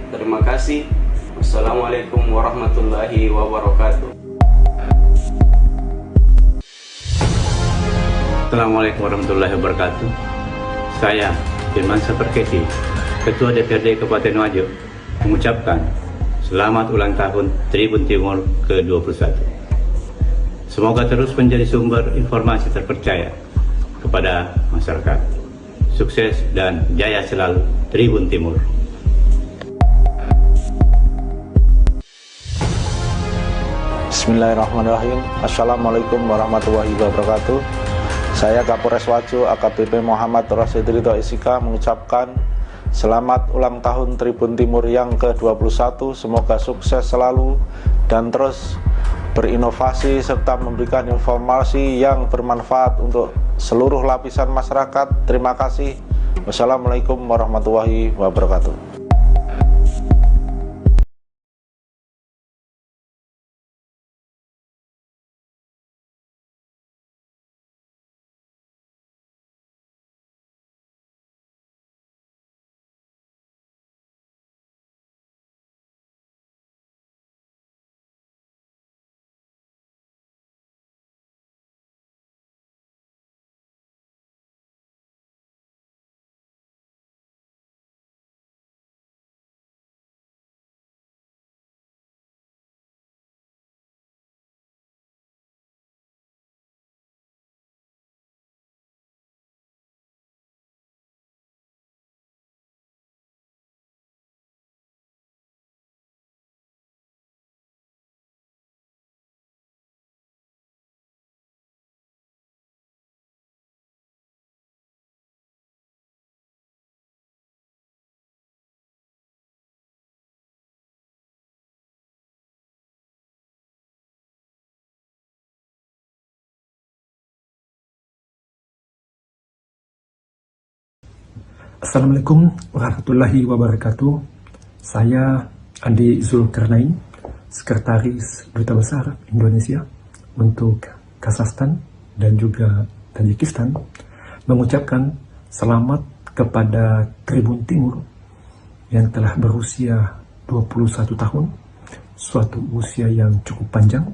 Terima kasih. Wassalamualaikum warahmatullahi wabarakatuh. Assalamualaikum warahmatullahi wabarakatuh. Saya Firman Saperketi, Ketua DPRD Kabupaten Wajo, mengucapkan selamat ulang tahun Tribun Timur ke-21. Semoga terus menjadi sumber informasi terpercaya kepada masyarakat. Sukses dan jaya selalu Tribun Timur. Bismillahirrahmanirrahim. Assalamualaikum warahmatullahi wabarakatuh. Saya Kapolres Wajo AKBP Muhammad Rasid Ridho Isika mengucapkan selamat ulang tahun Tribun Timur yang ke-21. Semoga sukses selalu dan terus berinovasi serta memberikan informasi yang bermanfaat untuk seluruh lapisan masyarakat. Terima kasih. Wassalamualaikum warahmatullahi wabarakatuh. Assalamualaikum warahmatullahi wabarakatuh. Saya Andi Zulkarnain, Sekretaris Duta Besar Indonesia untuk Kazakhstan dan juga Tajikistan, mengucapkan selamat kepada Tribun Timur yang telah berusia 21 tahun, suatu usia yang cukup panjang,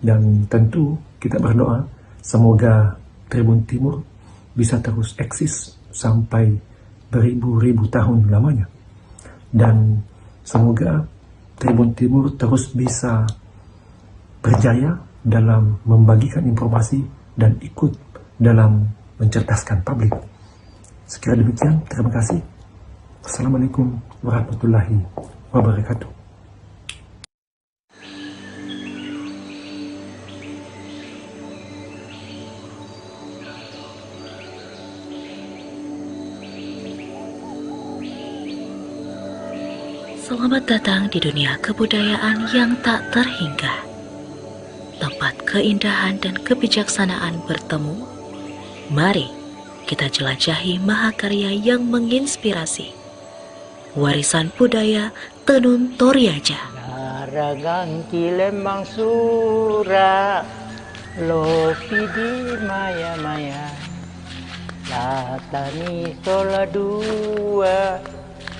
dan tentu kita berdoa semoga Tribun Timur bisa terus eksis sampai beribu-ribu tahun lamanya. Dan semoga Tribun Timur terus bisa berjaya dalam membagikan informasi dan ikut dalam mencerdaskan publik. Sekira demikian, terima kasih. Assalamualaikum warahmatullahi wabarakatuh. Selamat datang di dunia kebudayaan yang tak terhingga. Tempat keindahan dan kebijaksanaan bertemu. Mari kita jelajahi mahakarya yang menginspirasi. Warisan budaya Tenun Toraja. Naragang kilembang sura, lopi di maya-maya, latani sola dua,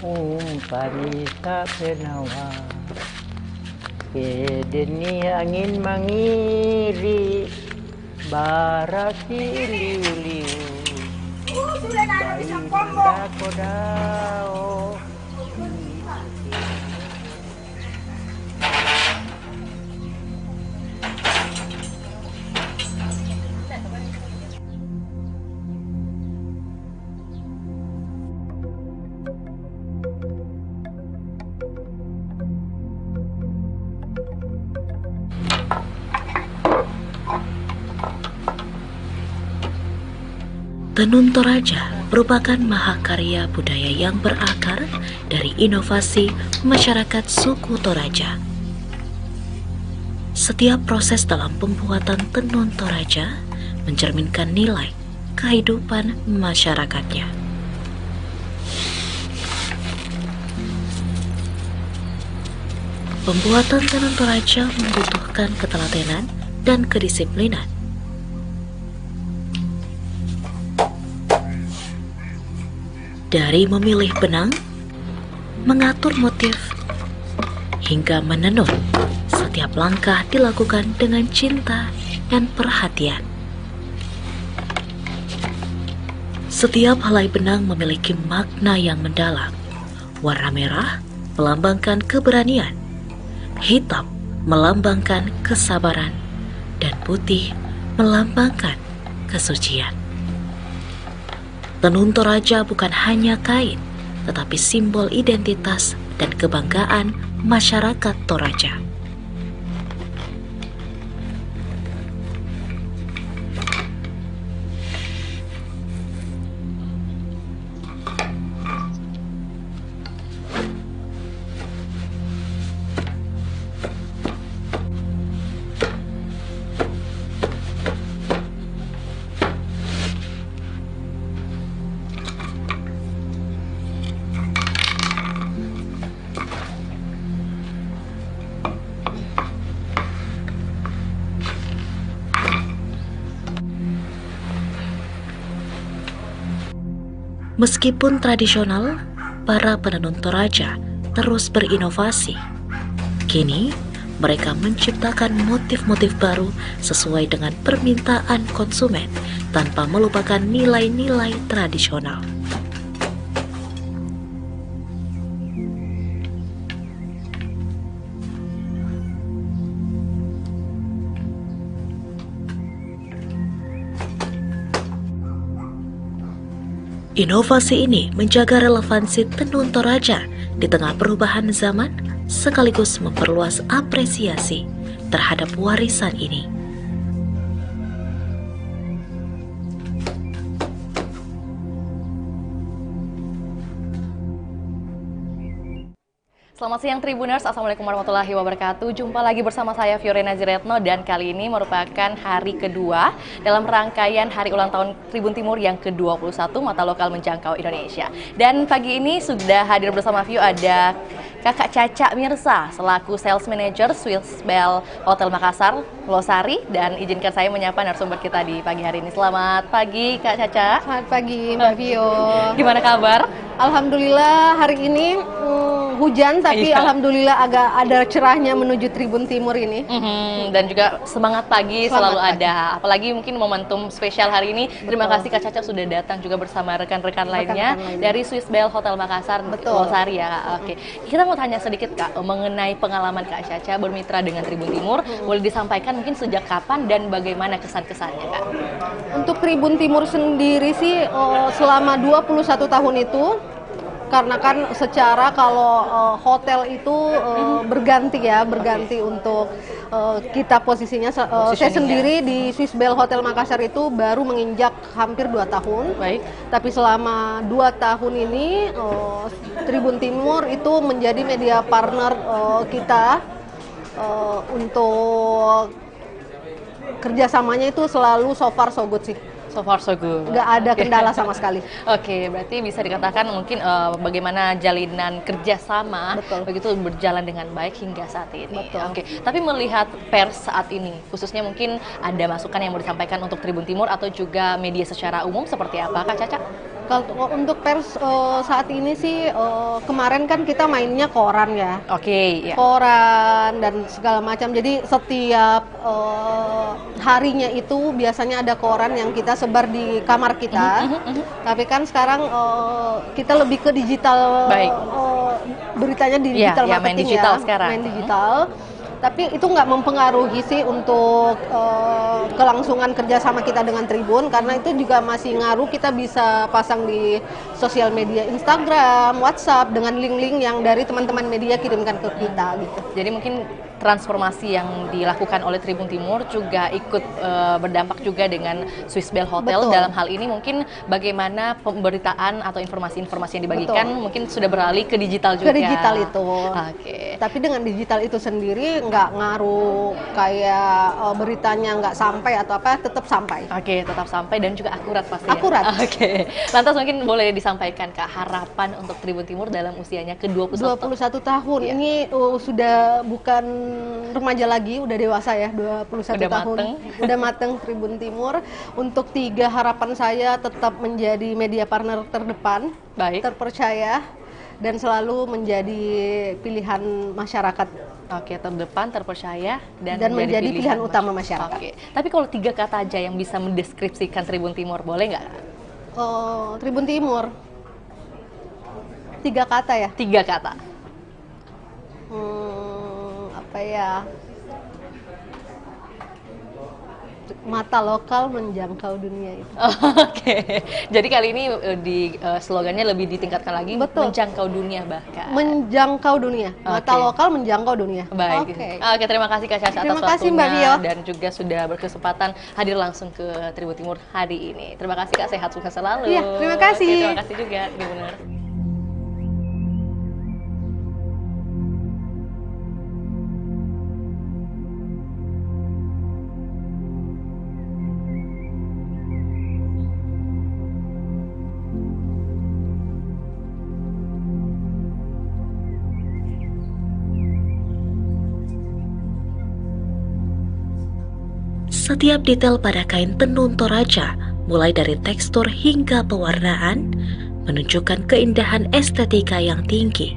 umpani tak penawa. Kedeni angin mangiri, barasi liu-liu, bayi nanda kodao. Tenun Toraja merupakan mahakarya budaya yang berakar dari inovasi masyarakat suku Toraja. Setiap proses dalam pembuatan tenun Toraja mencerminkan nilai kehidupan masyarakatnya. Pembuatan tenun Toraja membutuhkan ketelatenan dan kedisiplinan. Dari memilih benang, mengatur motif, hingga menenun, setiap langkah dilakukan dengan cinta dan perhatian. Setiap helai benang memiliki makna yang mendalam. Warna merah melambangkan keberanian, hitam melambangkan kesabaran, dan putih melambangkan kesucian. Tenun Toraja bukan hanya kain, tetapi simbol identitas dan kebanggaan masyarakat Toraja. Meskipun tradisional, para penenun Toraja terus berinovasi. Kini, mereka menciptakan motif-motif baru sesuai dengan permintaan konsumen tanpa melupakan nilai-nilai tradisional. Inovasi ini menjaga relevansi tenun Toraja di tengah perubahan zaman sekaligus memperluas apresiasi terhadap warisan ini. Selamat siang Tribuners, Assalamualaikum warahmatullahi wabarakatuh. Jumpa lagi bersama saya Fiorena Ziretno dan kali ini merupakan hari kedua dalam rangkaian hari ulang tahun Tribun Timur yang ke-21 Mata Lokal Menjangkau Indonesia. Dan pagi ini sudah hadir bersama View ada Kakak Caca Mirsa selaku Sales Manager Swiss Bell Hotel Makassar, Losari, dan izinkan saya menyapa narasumber kita di pagi hari ini. Selamat pagi Kak Caca. Selamat pagi Mbak Vio. Gimana kabar? Alhamdulillah hari ini hujan, tapi Iya. alhamdulillah agak ada cerahnya menuju Tribun Timur ini. Dan juga semangat pagi Semangat selalu pagi. ada. Apalagi mungkin momentum spesial hari ini. Terima kasih Kak Caca sudah datang juga bersama rekan-rekan lainnya dari Swiss Bell Hotel Makassar, Losari ya Kak. Oke, kita mau tanya sedikit Kak mengenai pengalaman Kak Caca bermitra dengan Tribun Timur. Boleh disampaikan mungkin sejak kapan dan bagaimana kesan-kesannya Kak? Untuk Tribun Timur sendiri sih selama 21 tahun itu, karena kan secara kalau hotel itu berganti untuk kita posisinya. Saya sendiri di Swiss Bell Hotel Makassar itu baru menginjak hampir 2 tahun. Baik. Tapi selama 2 tahun ini Tribun Timur itu menjadi media partner kita untuk kerjasamanya itu selalu so far so good sih. So far so good. Nggak ada kendala sama sekali. Oke, berarti bisa dikatakan mungkin bagaimana jalinan kerjasama begitu berjalan dengan baik hingga saat ini. Oke, tapi melihat pers saat ini, khususnya mungkin ada masukan yang mau disampaikan untuk Tribun Timur atau juga media secara umum seperti apa Kak Caca? Kalau untuk pers saat ini sih kemarin kan kita mainnya koran ya. Oke, ya. Koran dan segala macam. Jadi setiap harinya itu biasanya ada koran yang kita sebar di kamar kita. Tapi kan sekarang kita lebih ke digital. Baik. Beritanya di digital main marketing digital ya. sekarang. Main digital. Tapi itu nggak mempengaruhi sih untuk kelangsungan kerjasama kita dengan Tribun, karena itu juga masih ngaruh. Kita bisa pasang di sosial media Instagram, WhatsApp dengan link-link yang dari teman-teman media kirimkan ke kita gitu. Jadi mungkin transformasi yang dilakukan oleh Tribun Timur juga ikut berdampak juga dengan Swiss Bell Hotel. Betul. Dalam hal ini mungkin bagaimana pemberitaan atau informasi-informasi yang dibagikan mungkin sudah beralih ke digital juga. Ke digital itu. Oke. Tapi dengan digital itu sendiri nggak ngaruh kayak beritanya nggak sampai atau apa, tetap sampai. Oke, tetap sampai dan juga akurat pastinya. Akurat. Oke. Lantas mungkin boleh disampaikan Kak harapan untuk Tribun Timur dalam usianya ke-21 tahun. Ini sudah bukan remaja lagi, udah dewasa ya, 21 Udah tahun. mateng. Udah mateng Tribun Timur. Untuk 3 harapan saya tetap menjadi media partner terdepan, terpercaya, dan selalu menjadi pilihan masyarakat. Oke, terdepan, terpercaya, dan menjadi pilihan utama masyarakat. Oke. Tapi kalau 3 kata aja yang bisa mendeskripsikan Tribun Timur, boleh nggak? Tribun Timur. 3 kata ya? 3 kata. Apa ya? Mata lokal menjangkau dunia itu. Oke. Jadi kali ini di slogannya lebih ditingkatkan lagi. Betul. Menjangkau dunia bahkan. Menjangkau dunia. Mata Oke. lokal menjangkau dunia. Baik. Oke, terima kasih Kak Caca atas Terima kasih, waktunya Mbak Vio. dan juga sudah berkesempatan hadir langsung ke Tribun Timur hari ini. Terima kasih Kak, sehat sukses selalu. Iya, terima kasih. Oke, terima kasih juga, Tribuners. Setiap detail pada kain tenun Toraja, mulai dari tekstur hingga pewarnaan, menunjukkan keindahan estetika yang tinggi.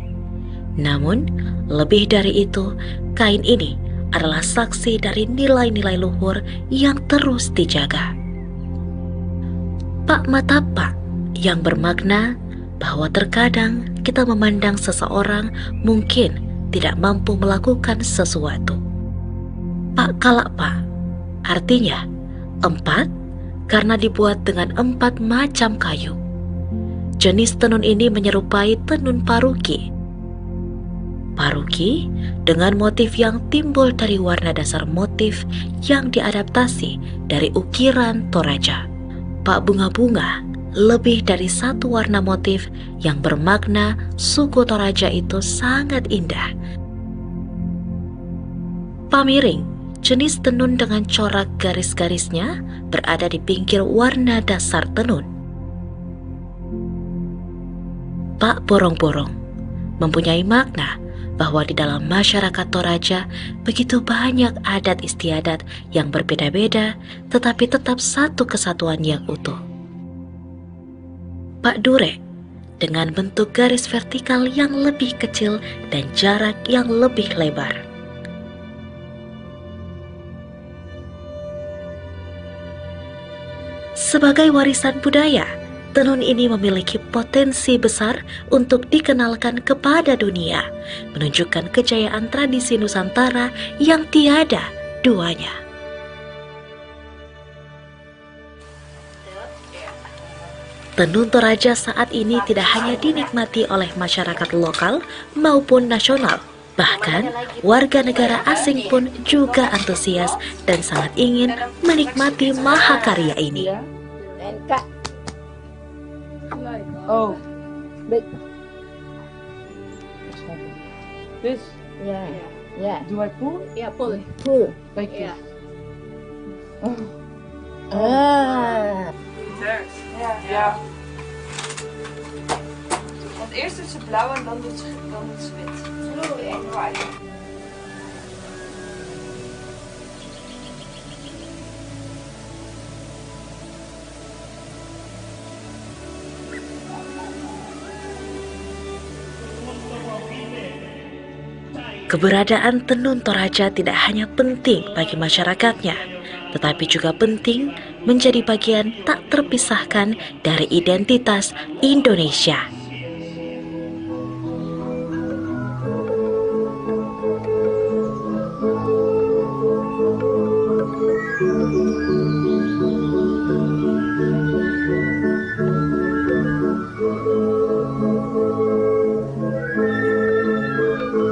Namun, lebih dari itu, kain ini adalah saksi dari nilai-nilai luhur yang terus dijaga. Pak Matapa yang bermakna bahwa terkadang kita memandang seseorang mungkin tidak mampu melakukan sesuatu. Pak Kalakpa artinya 4 karena dibuat dengan 4 macam kayu. Jenis tenun ini menyerupai tenun paruki. Paruki dengan motif yang timbul dari warna dasar motif yang diadaptasi dari ukiran Toraja. Pak bunga-bunga lebih dari 1 warna motif yang bermakna suku Toraja itu sangat indah. Pamiring, jenis tenun dengan corak garis-garisnya berada di pinggir warna dasar tenun. Pak Borong-borong mempunyai makna bahwa di dalam masyarakat Toraja begitu banyak adat istiadat yang berbeda-beda tetapi tetap satu kesatuan yang utuh. Pak Durek dengan bentuk garis vertikal yang lebih kecil dan jarak yang lebih lebar. Sebagai warisan budaya, tenun ini memiliki potensi besar untuk dikenalkan kepada dunia, menunjukkan kejayaan tradisi Nusantara yang tiada duanya. Tenun Toraja saat ini tidak hanya dinikmati oleh masyarakat lokal maupun nasional, bahkan warga negara asing pun juga antusias dan sangat ingin menikmati mahakarya ini. Oh, big. This? Yeah, yeah. Do I pull? Yeah, pull. Pull. Like this. Ah. Ja. Want eerst doet ze blauw en dan doet ze wit. Blue and white. Keberadaan tenun Toraja tidak hanya penting bagi masyarakatnya, tetapi juga penting menjadi bagian tak terpisahkan dari identitas Indonesia.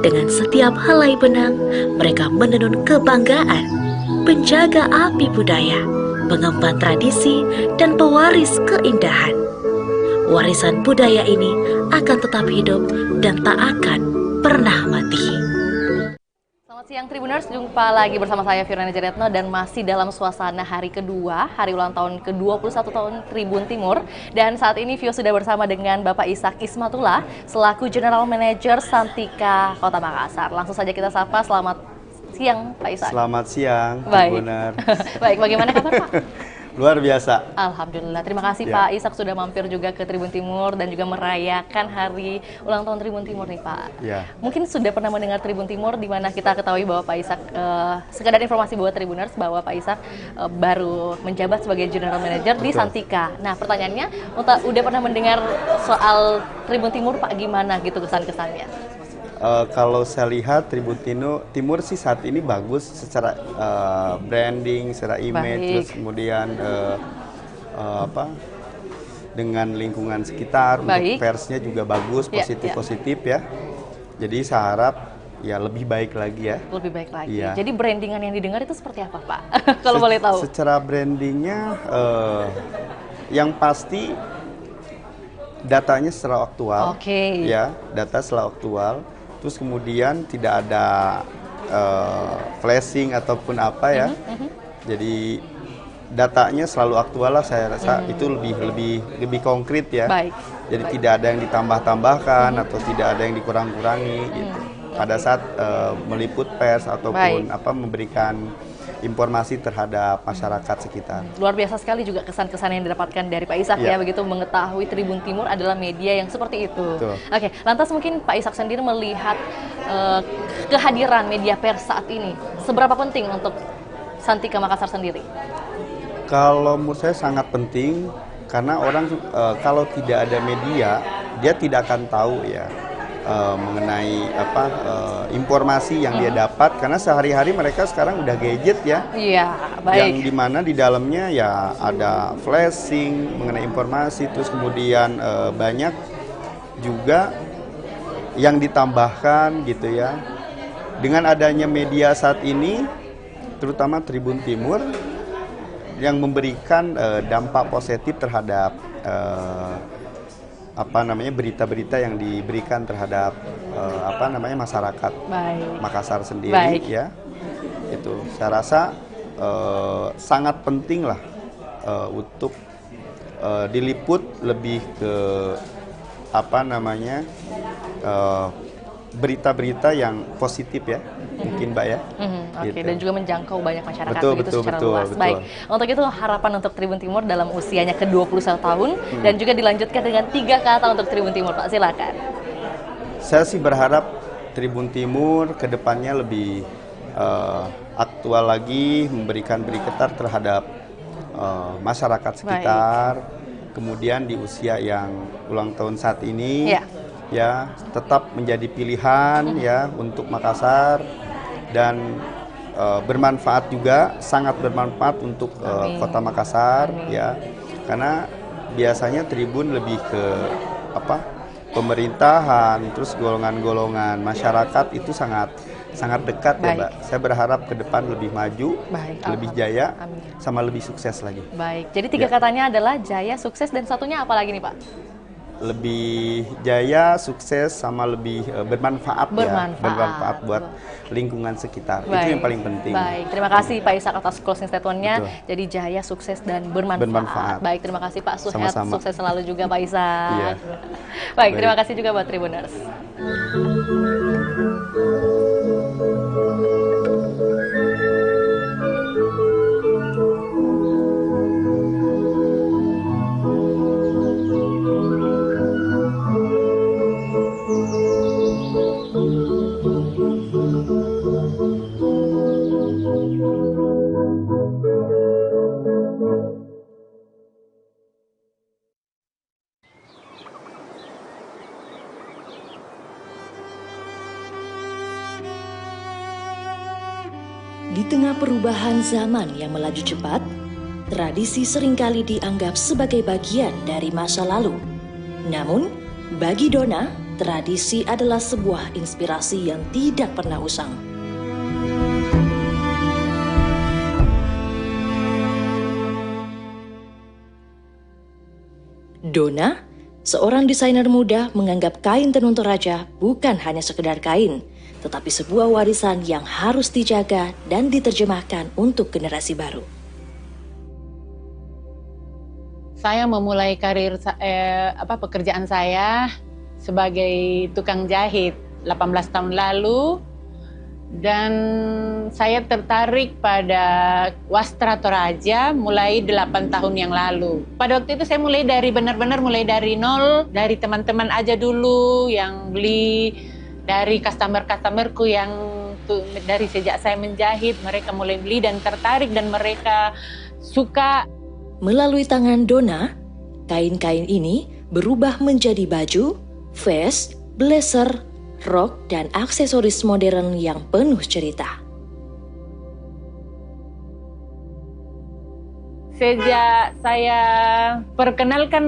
Dengan setiap helai benang, mereka menenun kebanggaan, penjaga api budaya, pengemban tradisi, dan pewaris keindahan. Warisan budaya ini akan tetap hidup dan tak akan pernah mati. Selamat siang Tribuners, jumpa lagi bersama saya Fiona Jaretno dan masih dalam suasana hari kedua, hari ulang tahun ke-21 tahun Tribun Timur. Dan saat ini Vio sudah bersama dengan Bapak Ishak Ismatullah selaku General Manager Santika Kota Makassar. Langsung saja kita sapa, selamat siang Pak Ishak. Selamat siang, baik. Tribuner. Baik, bagaimana kabar Pak? Luar biasa. Alhamdulillah, terima kasih Ya. Pak Ishak sudah mampir juga ke Tribun Timur dan juga merayakan hari ulang tahun Tribun Timur nih Pak. Ya. Mungkin sudah pernah mendengar Tribun Timur, di mana kita ketahui bahwa Pak Ishak, sekedar informasi buat Tribuners bahwa Pak Ishak baru menjabat sebagai General Manager di Santika. Nah pertanyaannya, udah pernah mendengar soal Tribun Timur Pak, gimana gitu kesan-kesannya? Kalau saya lihat Tribun Timur sih saat ini bagus secara branding, secara image, terus kemudian dengan lingkungan sekitar, untuk persnya juga bagus, positif-positif ya. Jadi saya harap ya lebih baik lagi ya. Lebih baik lagi. Ya. Jadi brandingan yang didengar itu seperti apa Pak? Kalau boleh tahu. Secara brandingnya, yang pasti datanya secara aktual. Oke. Ya, data secara aktual. Terus kemudian tidak ada flashing ataupun apa ya. Jadi datanya selalu aktual lah, saya rasa itu lebih konkret ya. Baik. Jadi tidak ada yang ditambah-tambahkan atau tidak ada yang dikurang-kurangi gitu. Pada saat meliput pers ataupun memberikan informasi terhadap masyarakat sekitar. Luar biasa sekali juga kesan-kesan yang didapatkan dari Pak Ishak ya, begitu mengetahui Tribun Timur adalah media yang seperti itu. Betul. Oke, lantas mungkin Pak Ishak sendiri melihat kehadiran media pers saat ini seberapa penting untuk Santika Makassar sendiri? Kalau menurut saya sangat penting, karena orang kalau tidak ada media, dia tidak akan tahu ya mengenai informasi yang dia dapat, karena sehari-hari mereka sekarang udah gadget ya. Iya, baik. Yang dimana di dalamnya ya ada flashing mengenai informasi, terus kemudian banyak juga yang ditambahkan gitu ya. Dengan adanya media saat ini, terutama Tribun Timur, yang memberikan dampak positif terhadap berita-berita yang diberikan terhadap masyarakat Makassar sendiri ya. Itu saya rasa sangat penting lah untuk diliput lebih ke berita-berita yang positif ya, mungkin Mbak ya. Oke, Gitu. dan juga menjangkau banyak masyarakat Betul, begitu betul, secara betul, luas. betul. Baik, untuk itu harapan untuk Tribun Timur dalam usianya ke-21 tahun dan juga dilanjutkan dengan 3 kata untuk Tribun Timur, Pak. Silakan. Saya sih berharap Tribun Timur ke depannya lebih aktual lagi, memberikan berita terhadap masyarakat sekitar. Kemudian di usia yang ulang tahun saat ini, ya tetap menjadi pilihan ya untuk Makassar dan bermanfaat juga, sangat bermanfaat untuk Kota Makassar ya, karena biasanya Tribun lebih ke pemerintahan, terus golongan-golongan masyarakat itu sangat dekat ya Mbak. Saya berharap ke depan lebih maju, lebih jaya, sama lebih sukses lagi. Baik, jadi 3 katanya adalah jaya, sukses, dan satunya apa lagi nih Pak? Lebih jaya, sukses, sama lebih bermanfaat ya, bermanfaat buat lingkungan sekitar. Itu yang paling penting. Baik, terima kasih Pak Ishak atas closing statement-nya. Jadi jaya, sukses, dan bermanfaat. Baik, terima kasih Pak Suhet, sukses selalu juga Pak Ishak. Iya. Baik, terima kasih juga buat Tribuners. Di tengah perubahan zaman yang melaju cepat, tradisi seringkali dianggap sebagai bagian dari masa lalu. Namun, bagi Dona, tradisi adalah sebuah inspirasi yang tidak pernah usang. Dona, seorang desainer muda, menganggap kain tenun Toraja bukan hanya sekedar kain, tetapi sebuah warisan yang harus dijaga dan diterjemahkan untuk generasi baru. Saya memulai karir pekerjaan saya sebagai tukang jahit 18 tahun lalu, dan saya tertarik pada wastra Toraja mulai 8 tahun yang lalu. Pada waktu itu saya mulai dari benar-benar mulai dari nol, dari teman-teman aja dulu yang beli, dari customer-customerku yang dari sejak saya menjahit, mereka mulai beli dan tertarik dan mereka suka. Melalui tangan Dona, kain-kain ini berubah menjadi baju, vest, blazer, rok, dan aksesoris modern yang penuh cerita. Sejak saya perkenalkan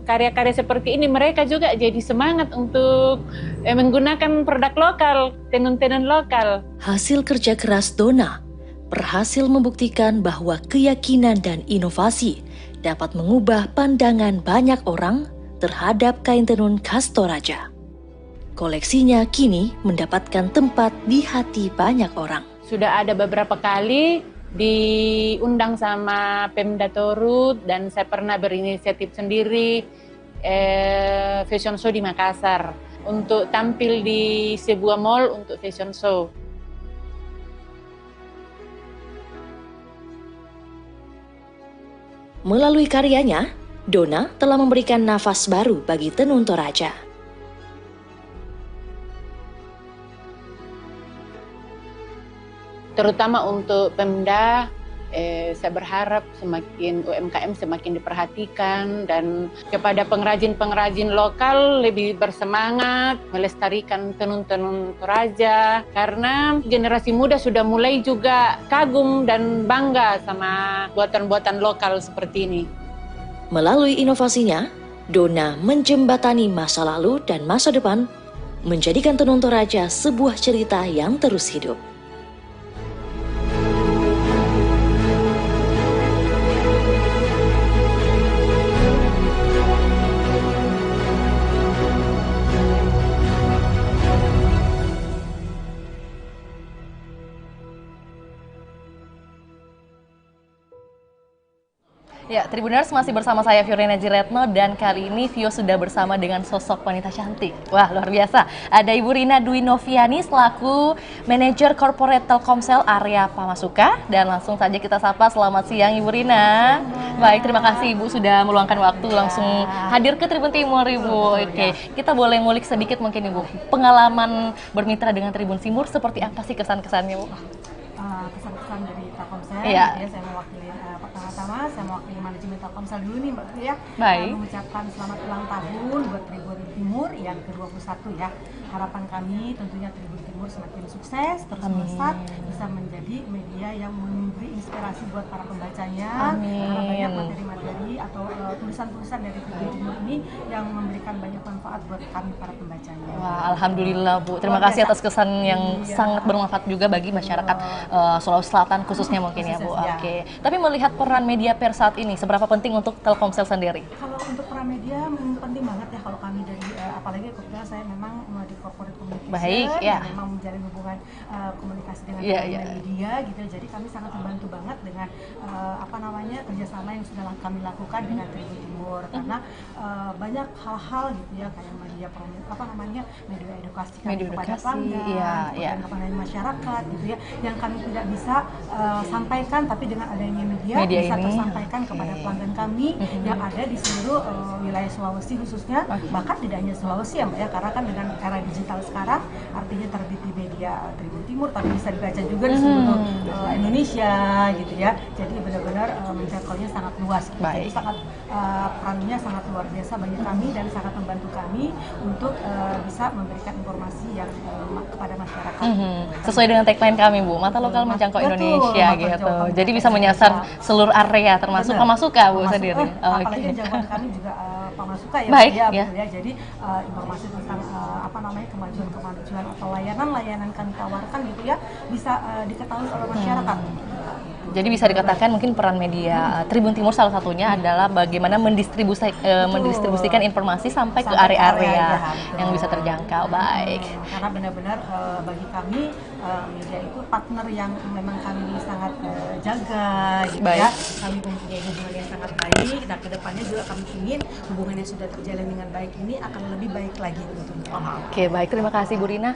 karya-karya seperti ini, mereka juga jadi semangat untuk menggunakan produk lokal, tenun-tenun lokal. Hasil kerja keras Dona berhasil membuktikan bahwa keyakinan dan inovasi dapat mengubah pandangan banyak orang terhadap kain tenun khas Toraja. Koleksinya kini mendapatkan tempat di hati banyak orang. Sudah ada beberapa kali diundang sama Pemda Torut, dan saya pernah berinisiatif sendiri fashion show di Makassar untuk tampil di sebuah mall untuk fashion show. Melalui karyanya, Dona telah memberikan nafas baru bagi tenun Toraja. Terutama untuk Pemda, saya berharap semakin UMKM semakin diperhatikan, dan kepada pengrajin-pengrajin lokal lebih bersemangat melestarikan tenun-tenun Toraja, karena generasi muda sudah mulai juga kagum dan bangga sama buatan-buatan lokal seperti ini. Melalui inovasinya, Dona menjembatani masa lalu dan masa depan, menjadikan tenun Toraja sebuah cerita yang terus hidup. Ya, Tribuners masih bersama saya Fiorina Jiretno dan kali ini Vio sudah bersama dengan sosok wanita cantik. Wah, luar biasa. Ada Ibu Rina Dwi Noviani selaku Manajer Corporate Telkomsel area Pamasuka dan langsung saja kita sapa. Selamat siang Ibu Rina. Baik, terima kasih Ibu sudah meluangkan waktu langsung hadir ke Tribun Timur Ibu. Oke, kita boleh ngulik sedikit mungkin Ibu. Pengalaman bermitra dengan Tribun Timur seperti apa sih kesan-kesannya Bu? Kesan-kesan dari Telkomsel, Iya. gitu ya, saya mewakili pertama-tama saya mewakili manajemen Telkomsel dulu nih Mbak ya. Baik. Mengucapkan selamat ulang tahun buat Tribun Timur yang ke-21 ya. Harapan kami tentunya Tribun Timur semakin sukses, terus melesat, bisa menjadi media yang memberi inspirasi buat para pembacanya. Amin. Karena banyak materi-materi atau tulisan-tulisan dari Tribun Timur ini yang memberikan banyak manfaat buat kami para pembacanya. Wah, alhamdulillah Bu. Terima kasih atas kesan yang sangat bermanfaat juga bagi masyarakat Sulawesi Selatan khususnya mungkin ya Bu. Oke. Tapi melihat peran media pers saat ini, seberapa penting untuk Telkomsel sendiri? Kalau untuk peran media penting banget ya kalau kami dari apalagi kebetulan saya memang di corporate communication. Baik, ya. Memang menjalin hubungan komunikasi dengan media gitu. Jadi kami sangat terbantu banget dengan kerjasama yang sudah kami lakukan dengan Tribun Timur karena banyak hal-hal gitu ya kayak media media edukasi kami kepada pelanggan, kepada masyarakat gitu ya yang kami tidak bisa sampaikan tapi dengan adanya media bisa ini tersampaikan kepada pelanggan kami yang ada di seluruh wilayah Sulawesi khususnya bahkan tidak hanya Sulawesi ya Mbak ya karena kan dengan era digital sekarang artinya terbit di media Tribun Timur tapi bisa dibaca juga di seluruh Indonesia gitu ya jadi benar-benar menjangkaunya sangat luas gitu. Jadi sangat perannya sangat luar biasa bagi kami dan sangat membantu kami untuk bisa memberikan informasi yang kepada masyarakat. Sesuai dengan tagline kami Bu, mata lokal menjangkau Indonesia gitu. Jadi bisa menyasar seluruh area termasuk Pamasuka Bu sendiri. Apalagi jangkauan kami juga Pamasuka ya. Baik, ya. Jadi informasi tentang kemajuan atau layanan kami tawarkan gitu ya bisa diketahui oleh masyarakat. Jadi bisa dikatakan mungkin peran media Tribun Timur salah satunya adalah bagaimana mendistribusikan informasi sampai ke area-area yang bisa terjangkau. Baik. Karena benar-benar bagi kami media itu partner yang memang kami sangat jaga gitu ya. Kami mempunyai hubungan yang sangat baik dan kedepannya juga kami ingin hubungan yang sudah terjalin dengan baik ini akan lebih baik lagi tentunya. Oke, baik, terima kasih Bu Rina.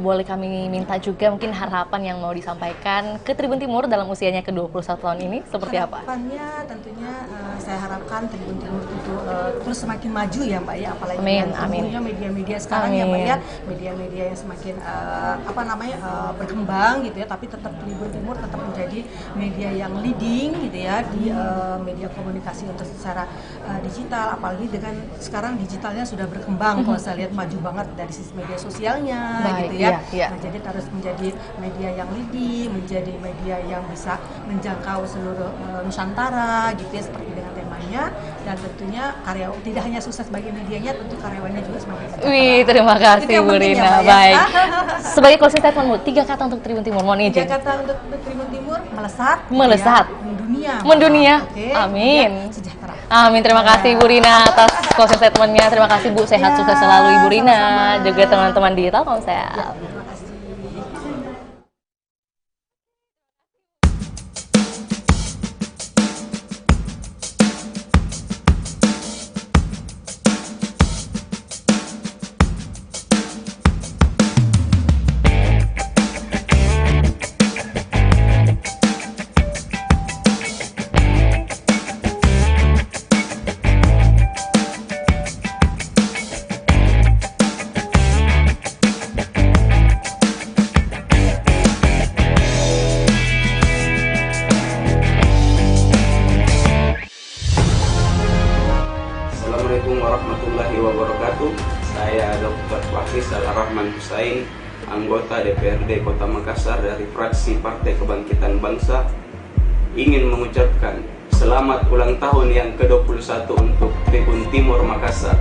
Boleh kami minta juga mungkin harapan yang mau disampaikan ke Tribun Timur dalam usianya ke-21 tahun ini seperti apa? Harapannya tentunya saya harapkan Tribun Timur itu terus semakin maju ya Mbak ya, apalagi dengan media-media sekarang ya Mbak ya, media-media yang semakin berkembang gitu ya, tapi tetap Tribun Timur tetap menjadi media yang leading gitu ya di media komunikasi untuk secara digital, apalagi dengan sekarang digitalnya sudah berkembang. Kalau saya lihat maju banget dari sisi media sosialnya gitu ya. Nah, jadi harus menjadi media yang leading, menjadi media yang bisa menjangkau seluruh Nusantara gitu ya seperti dengan temanya dan tentunya tidak hanya sukses bagi medianya, tentu karyawannya juga semakin sejahtera. Wih, terima kasih Bu Rina. Baik. Sebagai closing statement Bu, 3 kata untuk Tribun Timur, mohon izin. 3 kata untuk Tribun Timur, melesat. Ya, mendunia. Okay. Amin. Ya, sejahtera. Amin, terima kasih Bu Rina atas closing statementnya. Terima kasih Bu, sehat sukses selalu Ibu Rina, juga teman-teman di Telkomsel. Terima kasih. Assalamualaikum warahmatullahi wabarakatuh. Saya Dr. Wakis Rahman Husain, anggota DPRD Kota Makassar dari fraksi Partai Kebangkitan Bangsa, ingin mengucapkan selamat ulang tahun yang ke-21 untuk Tribun Timur Makassar.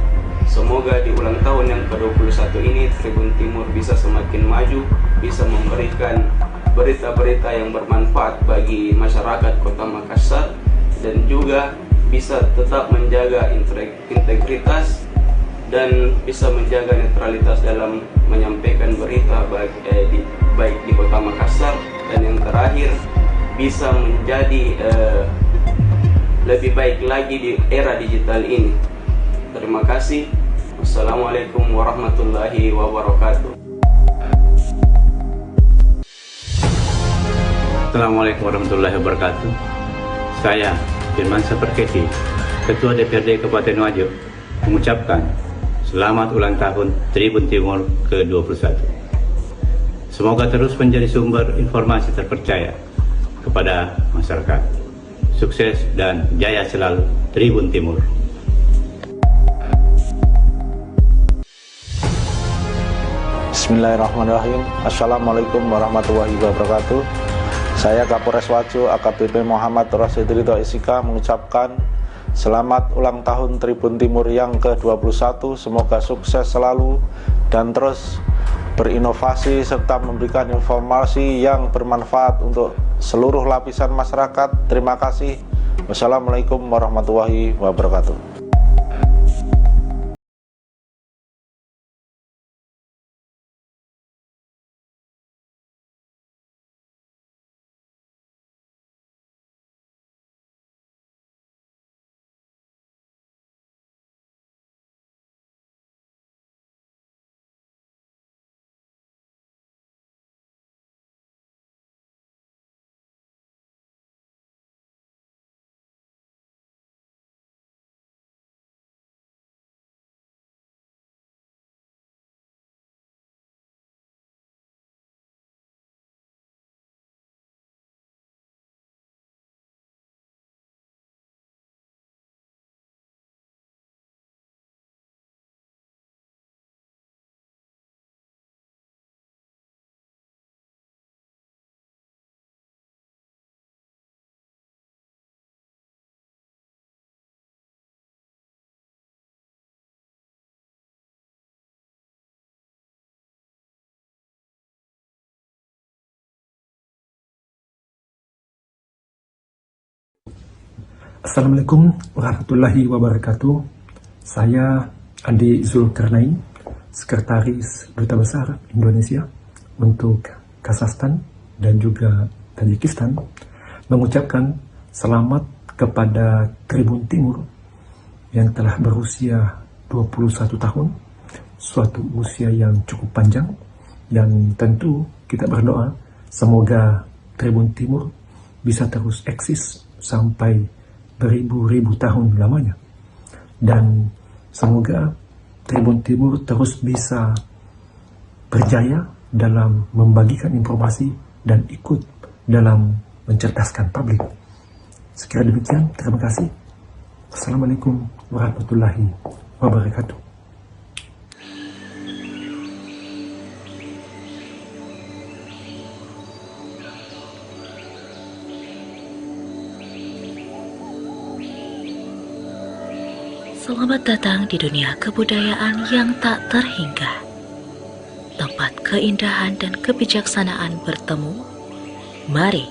Semoga di ulang tahun yang ke-21 ini Tribun Timur bisa semakin maju, bisa memberikan berita-berita yang bermanfaat bagi masyarakat Kota Makassar dan juga bisa tetap menjaga integritas dan bisa menjaga netralitas dalam menyampaikan berita baik di Kota Makassar, dan yang terakhir bisa menjadi lebih baik lagi di era digital ini. Terima kasih. Wassalamualaikum warahmatullahi wabarakatuh. Assalamualaikum warahmatullahi wabarakatuh. Saya Firman Saperketi, Ketua DPRD Kabupaten Wajo, mengucapkan selamat ulang tahun Tribun Timur ke-21. Semoga terus menjadi sumber informasi terpercaya kepada masyarakat. Sukses dan jaya selalu Tribun Timur. Bismillahirrahmanirrahim. Assalamualaikum warahmatullahi wabarakatuh. Saya Kapolres Wajo AKBP Muhammad Rasidrito SIK mengucapkan selamat ulang tahun Tribun Timur yang ke-21. Semoga sukses selalu dan terus berinovasi serta memberikan informasi yang bermanfaat untuk seluruh lapisan masyarakat. Terima kasih. Wassalamualaikum warahmatullahi wabarakatuh. Assalamualaikum warahmatullahi wabarakatuh. Saya Andi Zulkarnain, Sekretaris Duta Besar Indonesia untuk Kazakhstan dan juga Tajikistan, mengucapkan selamat kepada Tribun Timur yang telah berusia 21 tahun, suatu usia yang cukup panjang, yang tentu kita berdoa semoga Tribun Timur bisa terus eksis sampai beribu-ribu tahun lamanya, dan semoga Tribun Timur terus bisa berjaya dalam membagikan informasi dan ikut dalam mencerdaskan publik. Sekira demikian, terima kasih. Assalamualaikum warahmatullahi wabarakatuh. Selamat datang di dunia kebudayaan yang tak terhingga. Tempat keindahan dan kebijaksanaan bertemu. Mari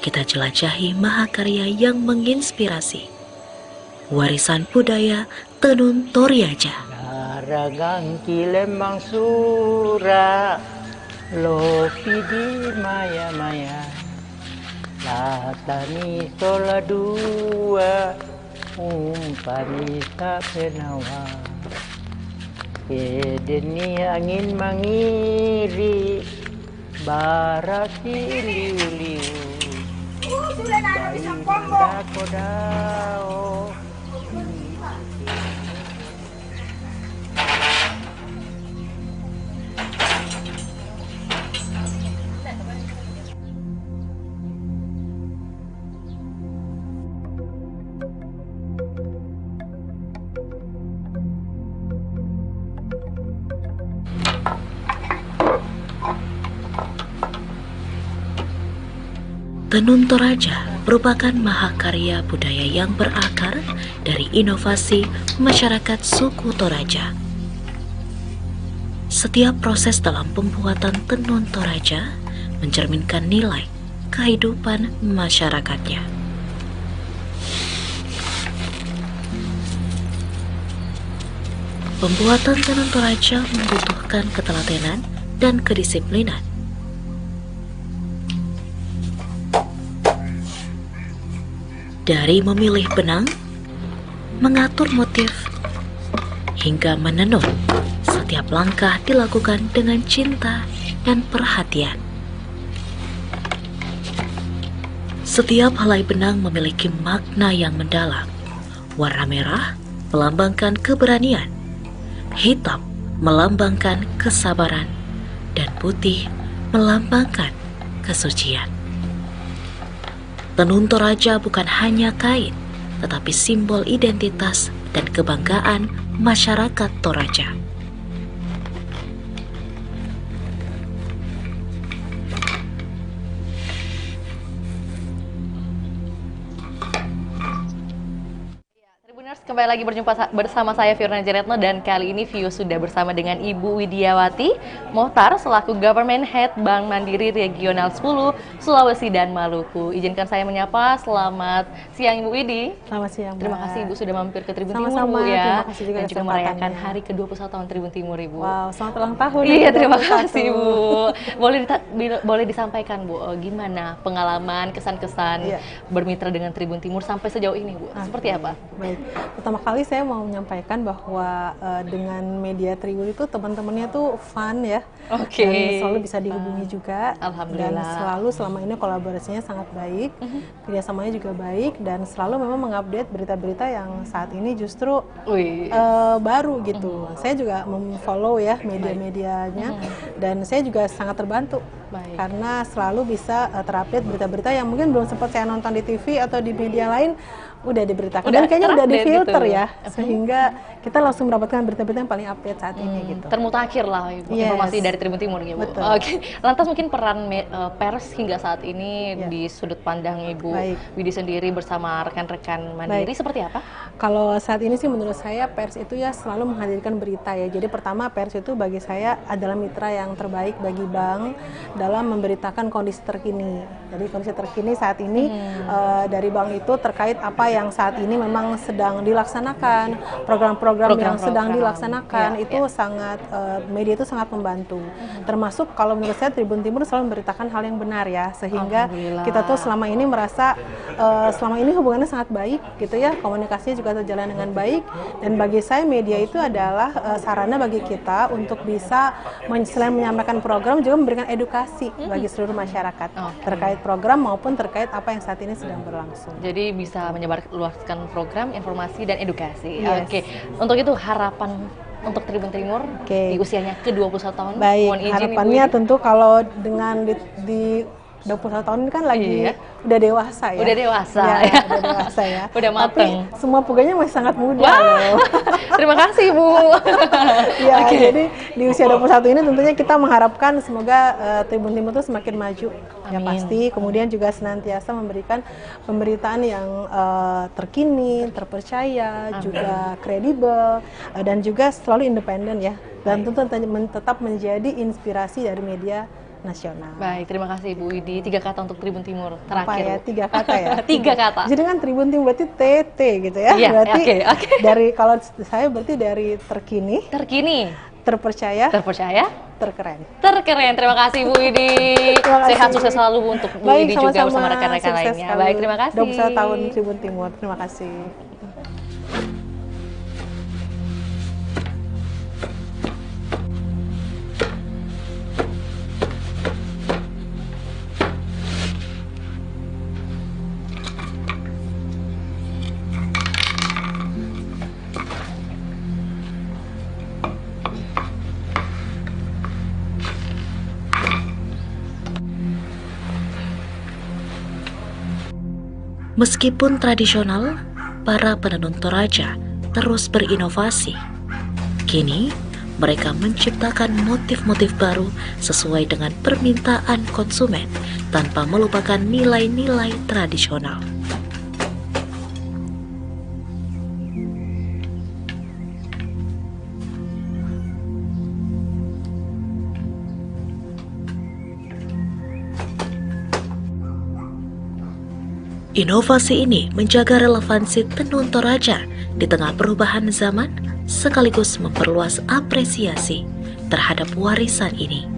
kita jelajahi mahakarya yang menginspirasi. Warisan budaya Tenun Toraja. Naragang kilembang sura, lopi di maya-maya, latani sola dua, umpanita penawa. Kedeni angin mangiri, baraki liu-liu, bayi kodao. Tenun Toraja merupakan mahakarya budaya yang berakar dari inovasi masyarakat suku Toraja. Setiap proses dalam pembuatan tenun Toraja mencerminkan nilai kehidupan masyarakatnya. Pembuatan tenun Toraja membutuhkan ketelatenan dan kedisiplinan. Dari memilih benang, mengatur motif, hingga menenun, setiap langkah dilakukan dengan cinta dan perhatian. Setiap helai benang memiliki makna yang mendalam. Warna merah melambangkan keberanian, hitam melambangkan kesabaran, dan putih melambangkan kesucian. Tenun Toraja bukan hanya kain, tetapi simbol identitas dan kebanggaan masyarakat Toraja. Kembali lagi berjumpa bersama saya Fiona Jaretno, dan kali ini Vio sudah bersama dengan Ibu Widiawati Mohtar selaku Government Head Bank Mandiri Regional 10 Sulawesi dan Maluku. Izinkan saya menyapa, selamat siang Ibu Widi. Selamat siang, Terima kasih Ibu sudah mampir ke Tribun Timur Sama-sama, Bu ya. terima kasih juga dan juga merayakan hari ke-21 tahun Tribun Timur Ibu. Wow, selamat ulang tahun. Iya, terima kasih Bu. Boleh disampaikan Bu, gimana pengalaman, kesan-kesan bermitra dengan Tribun Timur sampai sejauh ini Bu? Seperti apa? Baik. Pertama kali saya mau menyampaikan bahwa dengan media Tribun itu teman-temannya tuh fun ya. Oke. Dan selalu bisa dihubungi juga. Alhamdulillah. Dan selalu selama ini kolaborasinya sangat baik, kerjasamanya juga baik, dan selalu memang mengupdate berita-berita yang saat ini justru baru gitu. Saya juga memfollow ya media-medianya, dan saya juga sangat terbantu karena selalu bisa terupdate berita-berita yang mungkin belum sempat saya nonton di TV atau di media lain, udah diberitakan. Dan kayaknya udah difilter gitu ya, sehingga kita langsung mendapatkan berita-berita yang paling update saat ini gitu. Termutakhir lah informasi dari Tribun Timur gitu. Oke. Lantas mungkin peran pers hingga saat ini di sudut pandang Ibu Widi sendiri bersama rekan-rekan Mandiri seperti apa? Kalau saat ini sih menurut saya pers itu ya selalu menghadirkan berita ya. Jadi pertama, pers itu bagi saya adalah mitra yang terbaik bagi bank dalam memberitakan kondisi terkini. Jadi kondisi terkini saat ini dari bank itu terkait apa yang saat ini memang sedang dilaksanakan, program-program yang sedang dilaksanakan itu sangat media itu sangat membantu. Termasuk kalau menurut saya Tribun Timur selalu memberitakan hal yang benar ya, sehingga kita tuh selama ini merasa selama ini hubungannya sangat baik gitu ya, komunikasinya juga terjalan dengan baik, dan bagi saya media itu adalah sarana bagi kita untuk bisa selain menyampaikan program juga memberikan edukasi bagi seluruh masyarakat terkait program maupun terkait apa yang saat ini sedang berlangsung. Jadi bisa menyebarluaskan program, informasi, dan edukasi. Oke. Untuk itu harapan untuk Tribun Timur di usianya ke-21 tahun. Baik, mohon izin harapannya tentu kalau dengan di 21 tahun ini kan lagi udah dewasa ya. Udah dewasa. Ya, udah dewasa ya. Udah mateng. Tapi semua pegawainya masih sangat muda loh. Terima kasih Bu. Ya, jadi di usia 21 ini tentunya kita mengharapkan semoga Tribun Timur itu semakin maju. Ya pasti. Kemudian juga senantiasa memberikan pemberitaan yang terkini, terpercaya, juga kredibel, dan juga selalu independen ya. Dan tentu tetap menjadi inspirasi dari media nasional. Baik, terima kasih Bu Widi. 3 kata untuk Tribun Timur terakhir. Apa ya? 3 kata ya? 3 kata. Jadi kan Tribun Timur berarti TT gitu ya. Iya, berarti dari kalau saya berarti dari terkini, terpercaya, terkeren. Terima kasih Bu Widi. Sehat sukses selalu untuk Bu Widi juga bersama rekan-rekan lainnya. Baik, terima kasih. 21 tahun Tribun Timur. Terima kasih. Meskipun tradisional, para penenun Toraja terus berinovasi. Kini, mereka menciptakan motif-motif baru sesuai dengan permintaan konsumen tanpa melupakan nilai-nilai tradisional. Inovasi ini menjaga relevansi tenun Toraja di tengah perubahan zaman, sekaligus memperluas apresiasi terhadap warisan ini.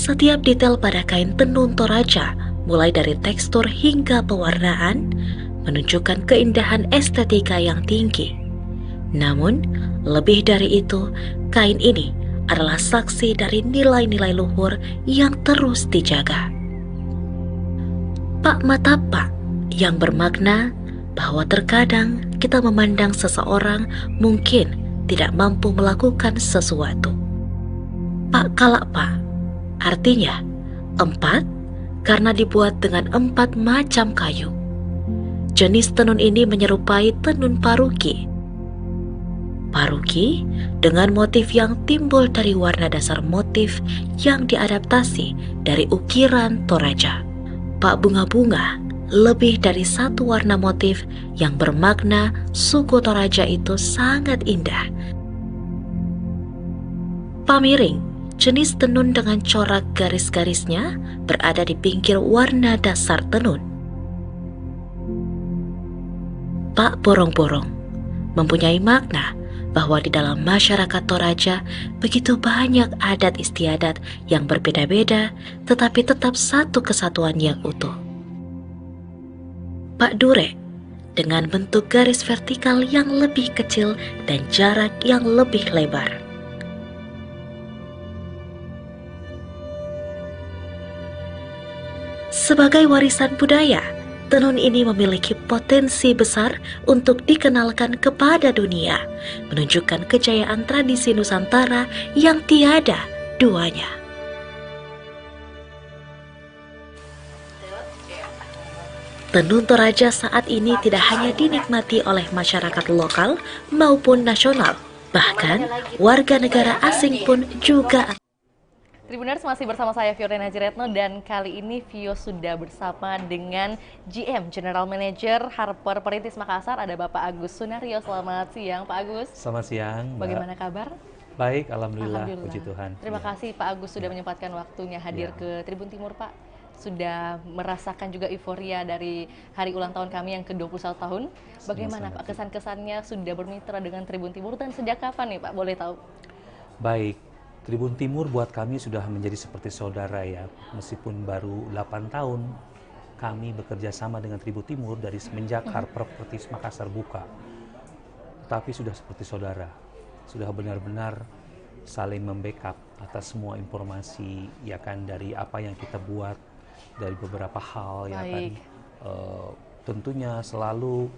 Setiap detail pada kain tenun Toraja, mulai dari tekstur hingga pewarnaan, menunjukkan keindahan estetika yang tinggi. Namun, lebih dari itu, kain ini adalah saksi dari nilai-nilai luhur yang terus dijaga. Pak Matapa yang bermakna bahwa terkadang kita memandang seseorang mungkin tidak mampu melakukan sesuatu. Pak Kalapa artinya 4 karena dibuat dengan 4 macam kayu. Jenis tenun ini menyerupai tenun paruki. Paruki dengan motif yang timbul dari warna dasar motif yang diadaptasi dari ukiran Toraja. Pak bunga-bunga lebih dari 1 warna motif yang bermakna suku Toraja itu sangat indah. Pamiring, jenis tenun dengan corak garis-garisnya berada di pinggir warna dasar tenun. Pak Borong-borong mempunyai makna bahwa di dalam masyarakat Toraja begitu banyak adat istiadat yang berbeda-beda tetapi tetap satu kesatuan yang utuh. Pak Dure dengan bentuk garis vertikal yang lebih kecil dan jarak yang lebih lebar. Sebagai warisan budaya, tenun ini memiliki potensi besar untuk dikenalkan kepada dunia, menunjukkan kejayaan tradisi Nusantara yang tiada duanya. Tenun Toraja saat ini tidak hanya dinikmati oleh masyarakat lokal maupun nasional, bahkan warga negara asing pun juga. Tribuners, masih bersama saya Fiorina Jiretno dan kali ini Vio sudah bersama dengan GM General Manager Harper Perintis Makassar, ada Bapak Agus Sunario. Selamat siang Pak Agus. Selamat siang Mbak. Bagaimana kabar? Baik, Alhamdulillah. Puji Tuhan. Terima kasih Pak Agus sudah menyempatkan waktunya hadir ke Tribun Timur Pak. Sudah merasakan juga euforia dari hari ulang tahun kami yang ke-21 tahun. Bagaimana Pak kesan-kesannya sudah bermitra dengan Tribun Timur dan sejak kapan nih Pak, boleh tahu? Baik. Tribun Timur buat kami sudah menjadi seperti saudara ya, meskipun baru 8 tahun kami bekerja sama dengan Tribun Timur dari semenjak Harper Perintis Makassar buka. Tapi sudah seperti saudara, sudah benar-benar saling membackup atas semua informasi ya kan, dari apa yang kita buat, dari beberapa hal ya kan. Tentunya selalu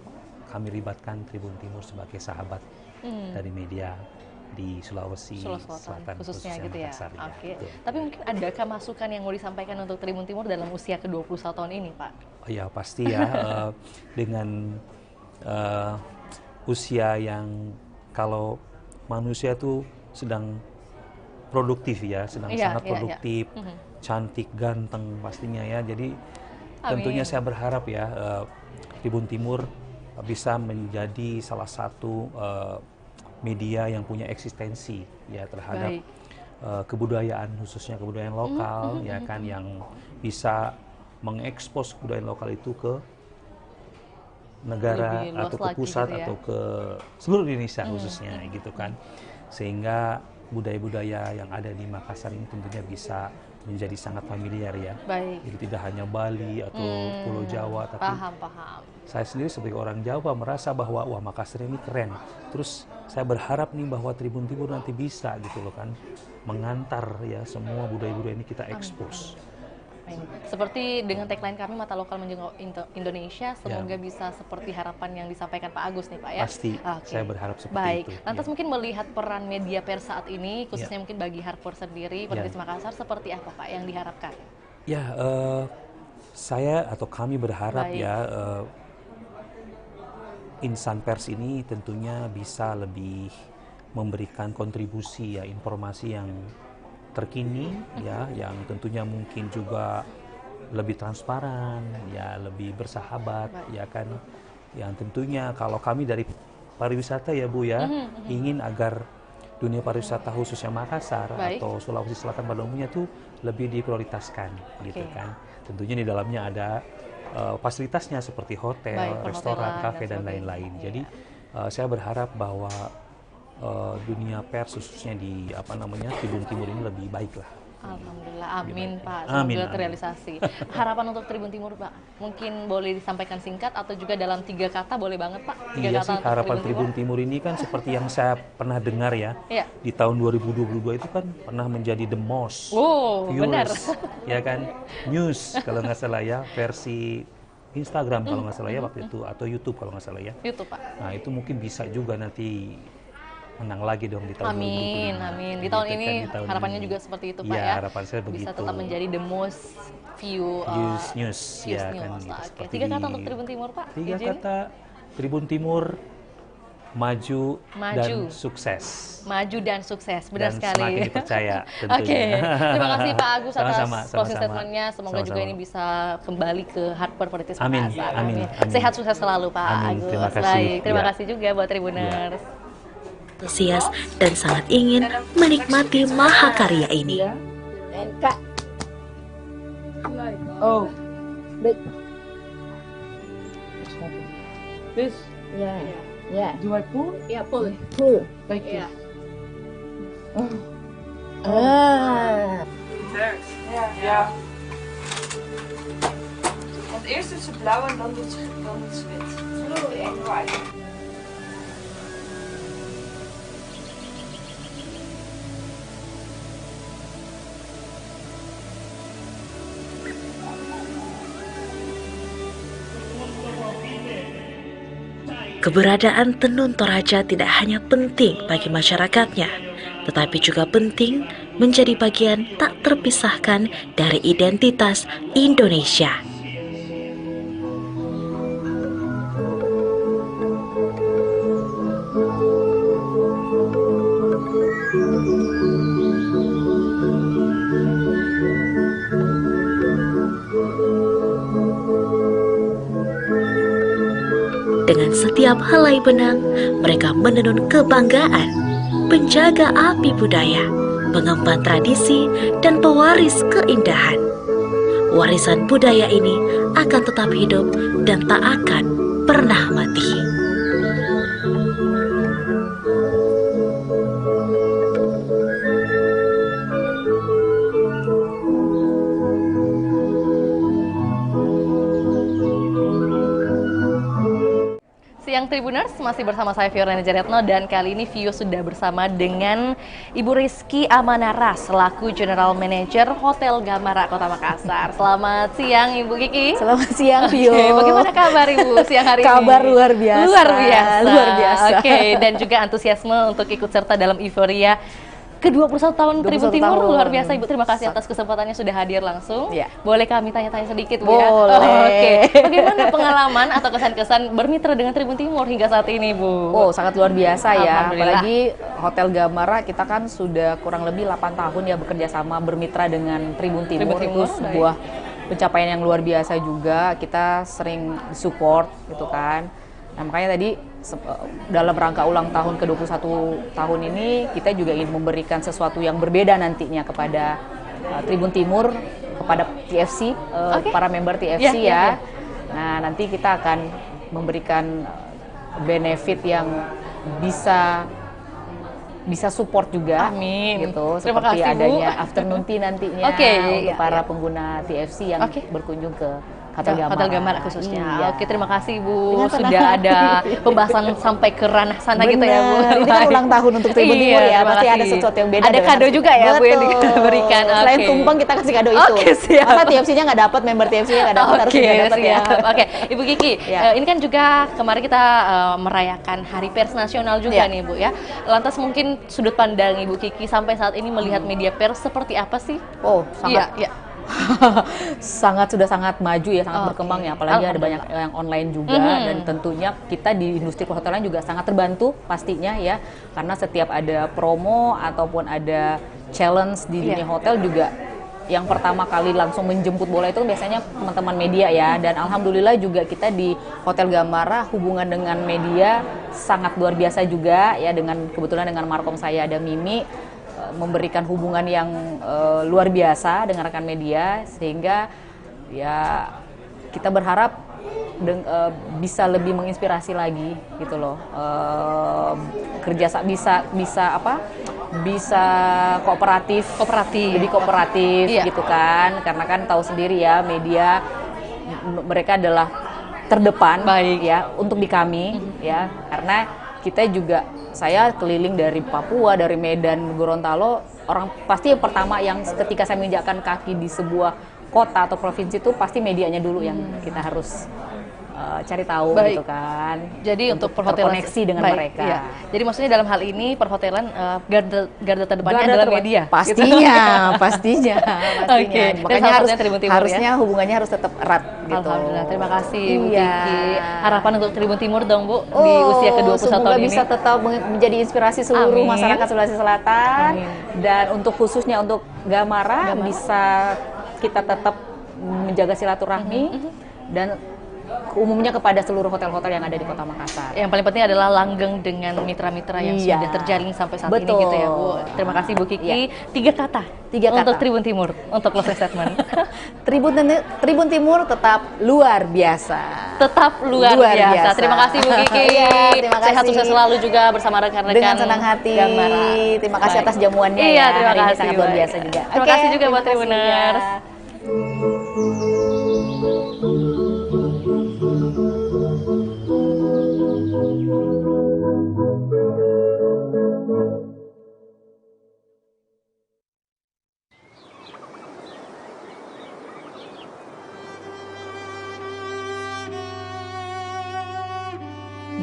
kami libatkan Tribun Timur sebagai sahabat dari media di Sulawesi Selatan khususnya gitu ya. Makassar, Oke. Tapi mungkin adakah masukan yang mau disampaikan untuk Tribun Timur dalam usia ke-21 tahun ini, Pak? Oh ya pasti ya, dengan usia yang kalau manusia itu sedang produktif ya, sedang sangat produktif, cantik, ganteng pastinya ya. Jadi tentunya saya berharap ya Tribun Timur bisa menjadi salah satu media yang punya eksistensi ya terhadap kebudayaan, khususnya kebudayaan lokal ya kan, yang bisa mengekspos kebudayaan lokal itu ke negara atau ke pusat gitu ya, atau ke seluruh Indonesia khususnya gitu kan, sehingga budaya-budaya yang ada di Makassar ini tentunya bisa menjadi sangat familiar ya. Jadi tidak hanya Bali atau Pulau Jawa, tapi saya sendiri sebagai orang Jawa merasa bahwa wah Makassar ini keren. Terus saya berharap nih bahwa Tribun Timur nanti bisa gitu loh kan, mengantar ya semua budaya-budaya ini kita ekspos. Seperti dengan tagline kami, mata lokal menjenguk Indonesia, semoga bisa seperti harapan yang disampaikan Pak Agus nih Pak ya. Pasti, saya berharap seperti itu. Lantas mungkin melihat peran media pers saat ini, khususnya mungkin bagi Harper sendiri, Perintis Makassar, seperti apa Pak yang diharapkan? Ya, saya atau kami berharap ya insan pers ini tentunya bisa lebih memberikan kontribusi ya, informasi yang terkini ya, yang tentunya mungkin juga lebih transparan ya, lebih bersahabat ya kan, yang tentunya kalau kami dari pariwisata ya Bu ya, ingin agar dunia pariwisata khususnya Makassar atau Sulawesi Selatan pada umumnya tuh lebih diprioritaskan gitu kan. Tentunya di dalamnya ada fasilitasnya seperti hotel, restoran, kafe dan lain-lain. Jadi saya berharap bahwa dunia pers khususnya di Tribun Timur ini lebih baik lah. Alhamdulillah, amin Pak, Amin, semoga amin. terrealisasi. Harapan untuk Tribun Timur Pak, mungkin boleh disampaikan singkat atau juga dalam 3 kata boleh banget Pak? 3 Iya kata sih, untuk harapan Tribun Timur ini kan seperti yang saya pernah dengar ya. Iya. Di tahun 2022 itu kan pernah menjadi the most Oh, benar. ya kan, news kalau nggak salah ya, versi Instagram kalau nggak salah ya waktu itu, atau YouTube kalau nggak salah ya. YouTube Pak. Nah itu mungkin bisa juga nanti menang lagi dong di tahun 2025. Amin, amin. Di tahun Gitu ini kan, di tahun harapannya ini. juga seperti itu Pak Iya, ya. harapan saya begitu. Bisa tetap menjadi the most view news ya kan. news. Gitu, Oke, seperti 3 kata di- untuk Tribun Timur Pak. 3 Izin. kata, Tribun Timur maju, Maju. dan sukses. Maju dan sukses, benar Dan sekali. semakin dipercaya tentunya. Oke, terima kasih Pak Agus atas Sama-sama, closing sama-sama. statement-nya. Semoga juga Sama-sama. ini bisa kembali ke hardcore politis Amin, Makassar. amin, amin. Sehat sukses selalu Pak Amin, Agus. terima kasih. Baik, terima Ya. kasih juga buat Tribuners. Antusias dan sangat ingin menikmati mahakarya ini. And cut. Oh. Big. This? Yeah. Yeah. Do I pull? Yeah, pull. Pull. Like this? Ah. Ja. Ja. Want eerst doet ze blauw en dan doet ze wit. Blue and white. Keberadaan Tenun Toraja tidak hanya penting bagi masyarakatnya, tetapi juga penting menjadi bagian tak terpisahkan dari identitas Indonesia. Dengan setiap helai benang, mereka menenun kebanggaan, penjaga api budaya, pengemban tradisi, dan pewaris keindahan. Warisan budaya ini akan tetap hidup dan tak akan pernah mati. Siang Tribuners, masih bersama saya Fiorana Jaretno dan kali ini Vio sudah bersama dengan Ibu Rizky Amanara selaku General Manager Hotel Gamara Kota Makassar. Selamat siang Ibu Kiki. Selamat siang Vio. Oke, bagaimana kabar Ibu siang hari Kabar ini? luar biasa. Luar biasa. Luar biasa. Oke, dan juga antusiasme untuk ikut serta dalam euforia ke-21 tahun Tribun 21 Timur. tahun. Luar biasa Ibu, terima kasih atas kesempatannya sudah hadir langsung. Ya. Boleh kami tanya-tanya sedikit Bu ya? Boleh. Oke, bagaimana pengalaman atau kesan-kesan bermitra dengan Tribun Timur hingga saat ini Bu? Oh, sangat luar biasa ya. Alhamdulillah. Apalagi Hotel Gamara kita kan sudah kurang lebih 8 tahun ya bekerja sama bermitra dengan Tribun Timur. Timur, Itu sebuah pencapaian yang luar biasa juga. Kita sering support gitu kan. Nah, makanya tadi dalam rangka ulang tahun ke-21 tahun ini kita juga ingin memberikan sesuatu yang berbeda nantinya kepada Tribun Timur, kepada TFC, para member TFC ya. Nah, nanti kita akan memberikan benefit yang bisa support juga. Amin. Gitu, Terima seperti kasih, Bu. adanya afternoon tea nantinya Oke, untuk iya, para iya. pengguna TFC yang berkunjung ke Hotel Gamara. Hotel Gamara khususnya. Iya. Oke, terima kasih Bu. Dengan Sudah senang ada hati. pembahasan sampai ke ranah sana gitu ya Bu. Benar. Ini kan ulang tahun untuk Tribun Timur ya. terima Pasti ada kasih. sesuatu yang beda. Ada dengan kado juga ya Bu yang Betul. diberikan. Selain Oke. tumpeng kita kasih kado itu. Oke, siap. Masa TFC-nya nggak dapat, member TFC-nya nggak dapat, harus Oke, juga dapat ya. siap. Oke, Ibu Kiki, Ya. ini kan juga kemarin kita merayakan Hari Pers Nasional juga Ya. nih Bu ya. Lantas mungkin sudut pandang Ibu Kiki sampai saat ini melihat media pers seperti apa sih? Oh, sangat Iya. sudah sangat maju ya, sangat Oke. berkembang ya, apalagi ada banyak Alhamdulillah. yang online juga Mhm. dan tentunya kita di industri perhotelan juga sangat terbantu pastinya ya, karena setiap ada promo ataupun ada challenge di dunia Iya. hotel juga yang pertama kali langsung menjemput bola itu biasanya teman-teman media ya, dan alhamdulillah juga kita di Hotel Gamara hubungan dengan media sangat luar biasa juga ya, dengan kebetulan dengan markom saya ada Mimi memberikan hubungan yang luar biasa dengan rekan media, sehingga ya kita berharap bisa lebih menginspirasi lagi gitu loh. Bisa kooperatif, lebih kooperatif gitu kan, karena kan tahu sendiri ya, media mereka adalah terdepan ya untuk di kami ya, karena kita juga, saya keliling dari Papua, dari Medan, Gorontalo, orang pasti yang pertama yang ketika saya menginjakkan kaki di sebuah kota atau provinsi itu pasti medianya dulu yang kita harus cari tahu gitu kan. Jadi untuk perhotelan terkoneksi dengan mereka. Iya. Jadi maksudnya dalam hal ini perhotelan garda terdepannya adalah media. Pastinya, pastinya. Oke. Makanya harusnya hubungannya harus tetap erat gitu. Alhamdulillah. Terima kasih Bu Kiki. Harapan untuk Tribun Timur dong Bu di usia ke-21 tahun ini. Bisa tetap menjadi inspirasi seluruh masyarakat Sulawesi Selatan. Dan untuk khususnya untuk Gamara bisa kita tetap menjaga silaturahmi dan umumnya kepada seluruh hotel-hotel yang ada di Kota Makassar. Yang paling penting adalah langgeng dengan mitra-mitra yang sudah terjalin sampai saat ini gitu ya Bu. Terima kasih Bu Kiki. 3 kata untuk Tribun Timur, untuk closing statement. Tribun Timur tetap luar biasa. Tetap luar biasa. Terima kasih Bu Kiki. Terima kasih. Sehat sukses selalu juga bersama rekan-rekan. Dengan senang hati. Terima kasih atas jamuannya ya. Terima Hari kasih. ini sangat luar biasa juga. Terima kasih juga buat Tribuners.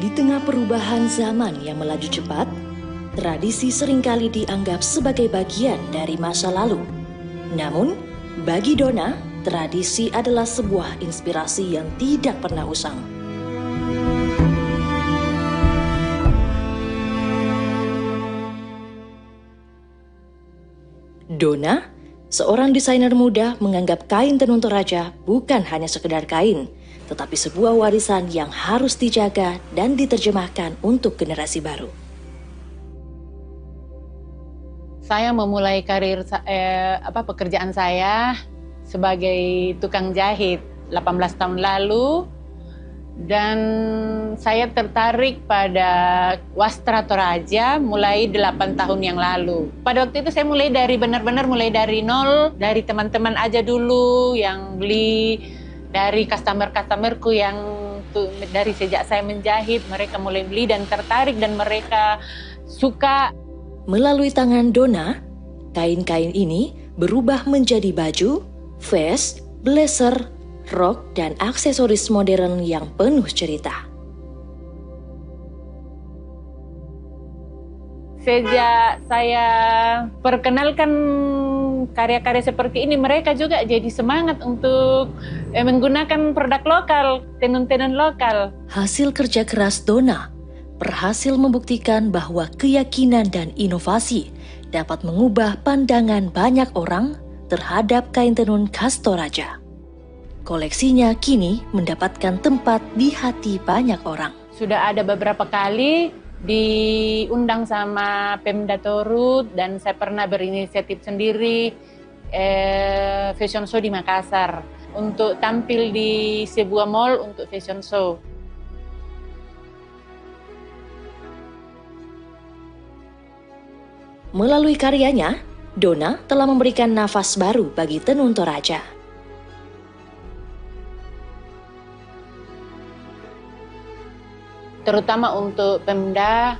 Di tengah perubahan zaman yang melaju cepat, tradisi seringkali dianggap sebagai bagian dari masa lalu. Namun, bagi Dona, tradisi adalah sebuah inspirasi yang tidak pernah usang. Dona, seorang desainer muda, menganggap kain tenun Toraja bukan hanya sekedar kain, tetapi sebuah warisan yang harus dijaga dan diterjemahkan untuk generasi baru. Saya memulai karir pekerjaan saya sebagai tukang jahit 18 tahun lalu, dan saya tertarik pada wastra Toraja mulai 8 tahun yang lalu. Pada waktu itu saya mulai dari benar-benar mulai dari nol, dari teman-teman aja dulu yang beli, dari customer-customerku yang dari sejak saya menjahit, mereka mulai beli dan tertarik dan mereka suka. Melalui tangan Dona, kain-kain ini berubah menjadi baju, vest, blazer, rok, dan aksesoris modern yang penuh cerita. Sejak saya perkenalkan karya-karya seperti ini, mereka juga jadi semangat untuk menggunakan produk lokal, tenun-tenun lokal. Hasil kerja keras Dona berhasil membuktikan bahwa keyakinan dan inovasi dapat mengubah pandangan banyak orang terhadap kain tenun khas Toraja. Koleksinya kini mendapatkan tempat di hati banyak orang. Sudah ada beberapa kali diundang sama Pemda Torut, dan saya pernah berinisiatif sendiri fashion show di Makassar untuk tampil di sebuah mall untuk fashion show. Melalui karyanya, Dona telah memberikan nafas baru bagi tenun Toraja. Terutama untuk Pemda,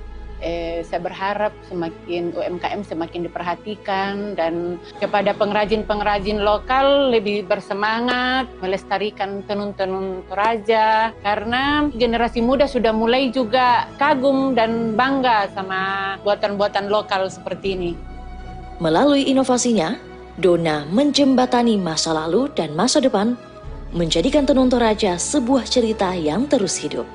saya berharap semakin UMKM semakin diperhatikan, dan kepada pengrajin-pengrajin lokal lebih bersemangat melestarikan tenun-tenun Toraja, karena generasi muda sudah mulai juga kagum dan bangga sama buatan-buatan lokal seperti ini. Melalui inovasinya, Dona menjembatani masa lalu dan masa depan, menjadikan tenun Toraja sebuah cerita yang terus hidup.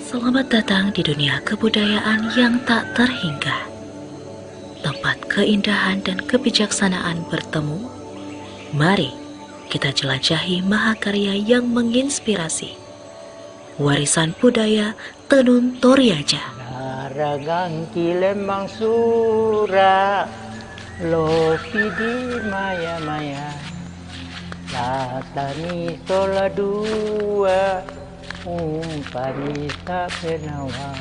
Selamat datang di dunia kebudayaan yang tak terhingga. Tempat keindahan dan kebijaksanaan bertemu. Mari kita jelajahi mahakarya yang menginspirasi. Warisan budaya Tenun Toraja. Naragang kilembang sura, lopi di maya-maya, latani sola dua, umpani tak penawa.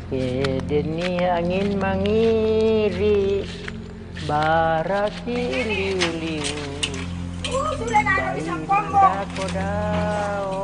Kedeni angin mangiri, baraki liu-liu, bayi manda kodao.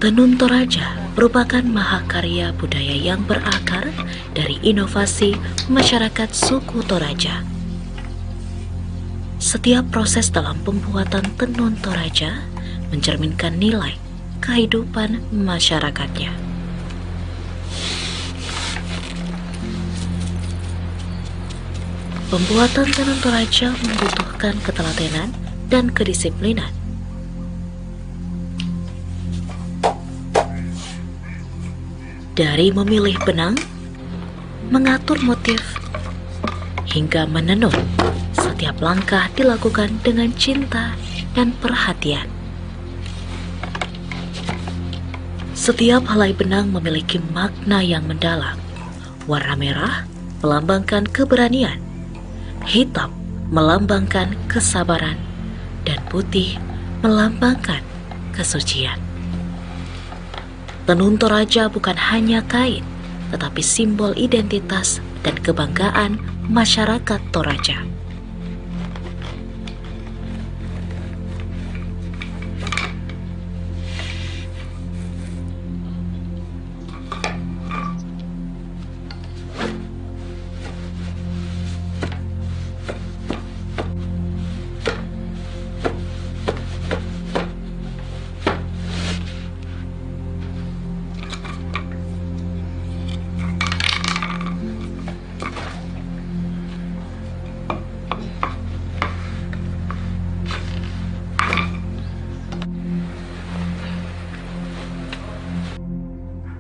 Tenun Toraja merupakan mahakarya budaya yang berakar dari inovasi masyarakat suku Toraja. Setiap proses dalam pembuatan tenun Toraja mencerminkan nilai kehidupan masyarakatnya. Pembuatan tenun Toraja membutuhkan ketelatenan dan kedisiplinan. Dari memilih benang, mengatur motif, hingga menenun, setiap langkah dilakukan dengan cinta dan perhatian. Setiap helai benang memiliki makna yang mendalam. Warna merah melambangkan keberanian, hitam melambangkan kesabaran, dan putih melambangkan kesucian. Tenun Toraja bukan hanya kain, tetapi simbol identitas dan kebanggaan masyarakat Toraja.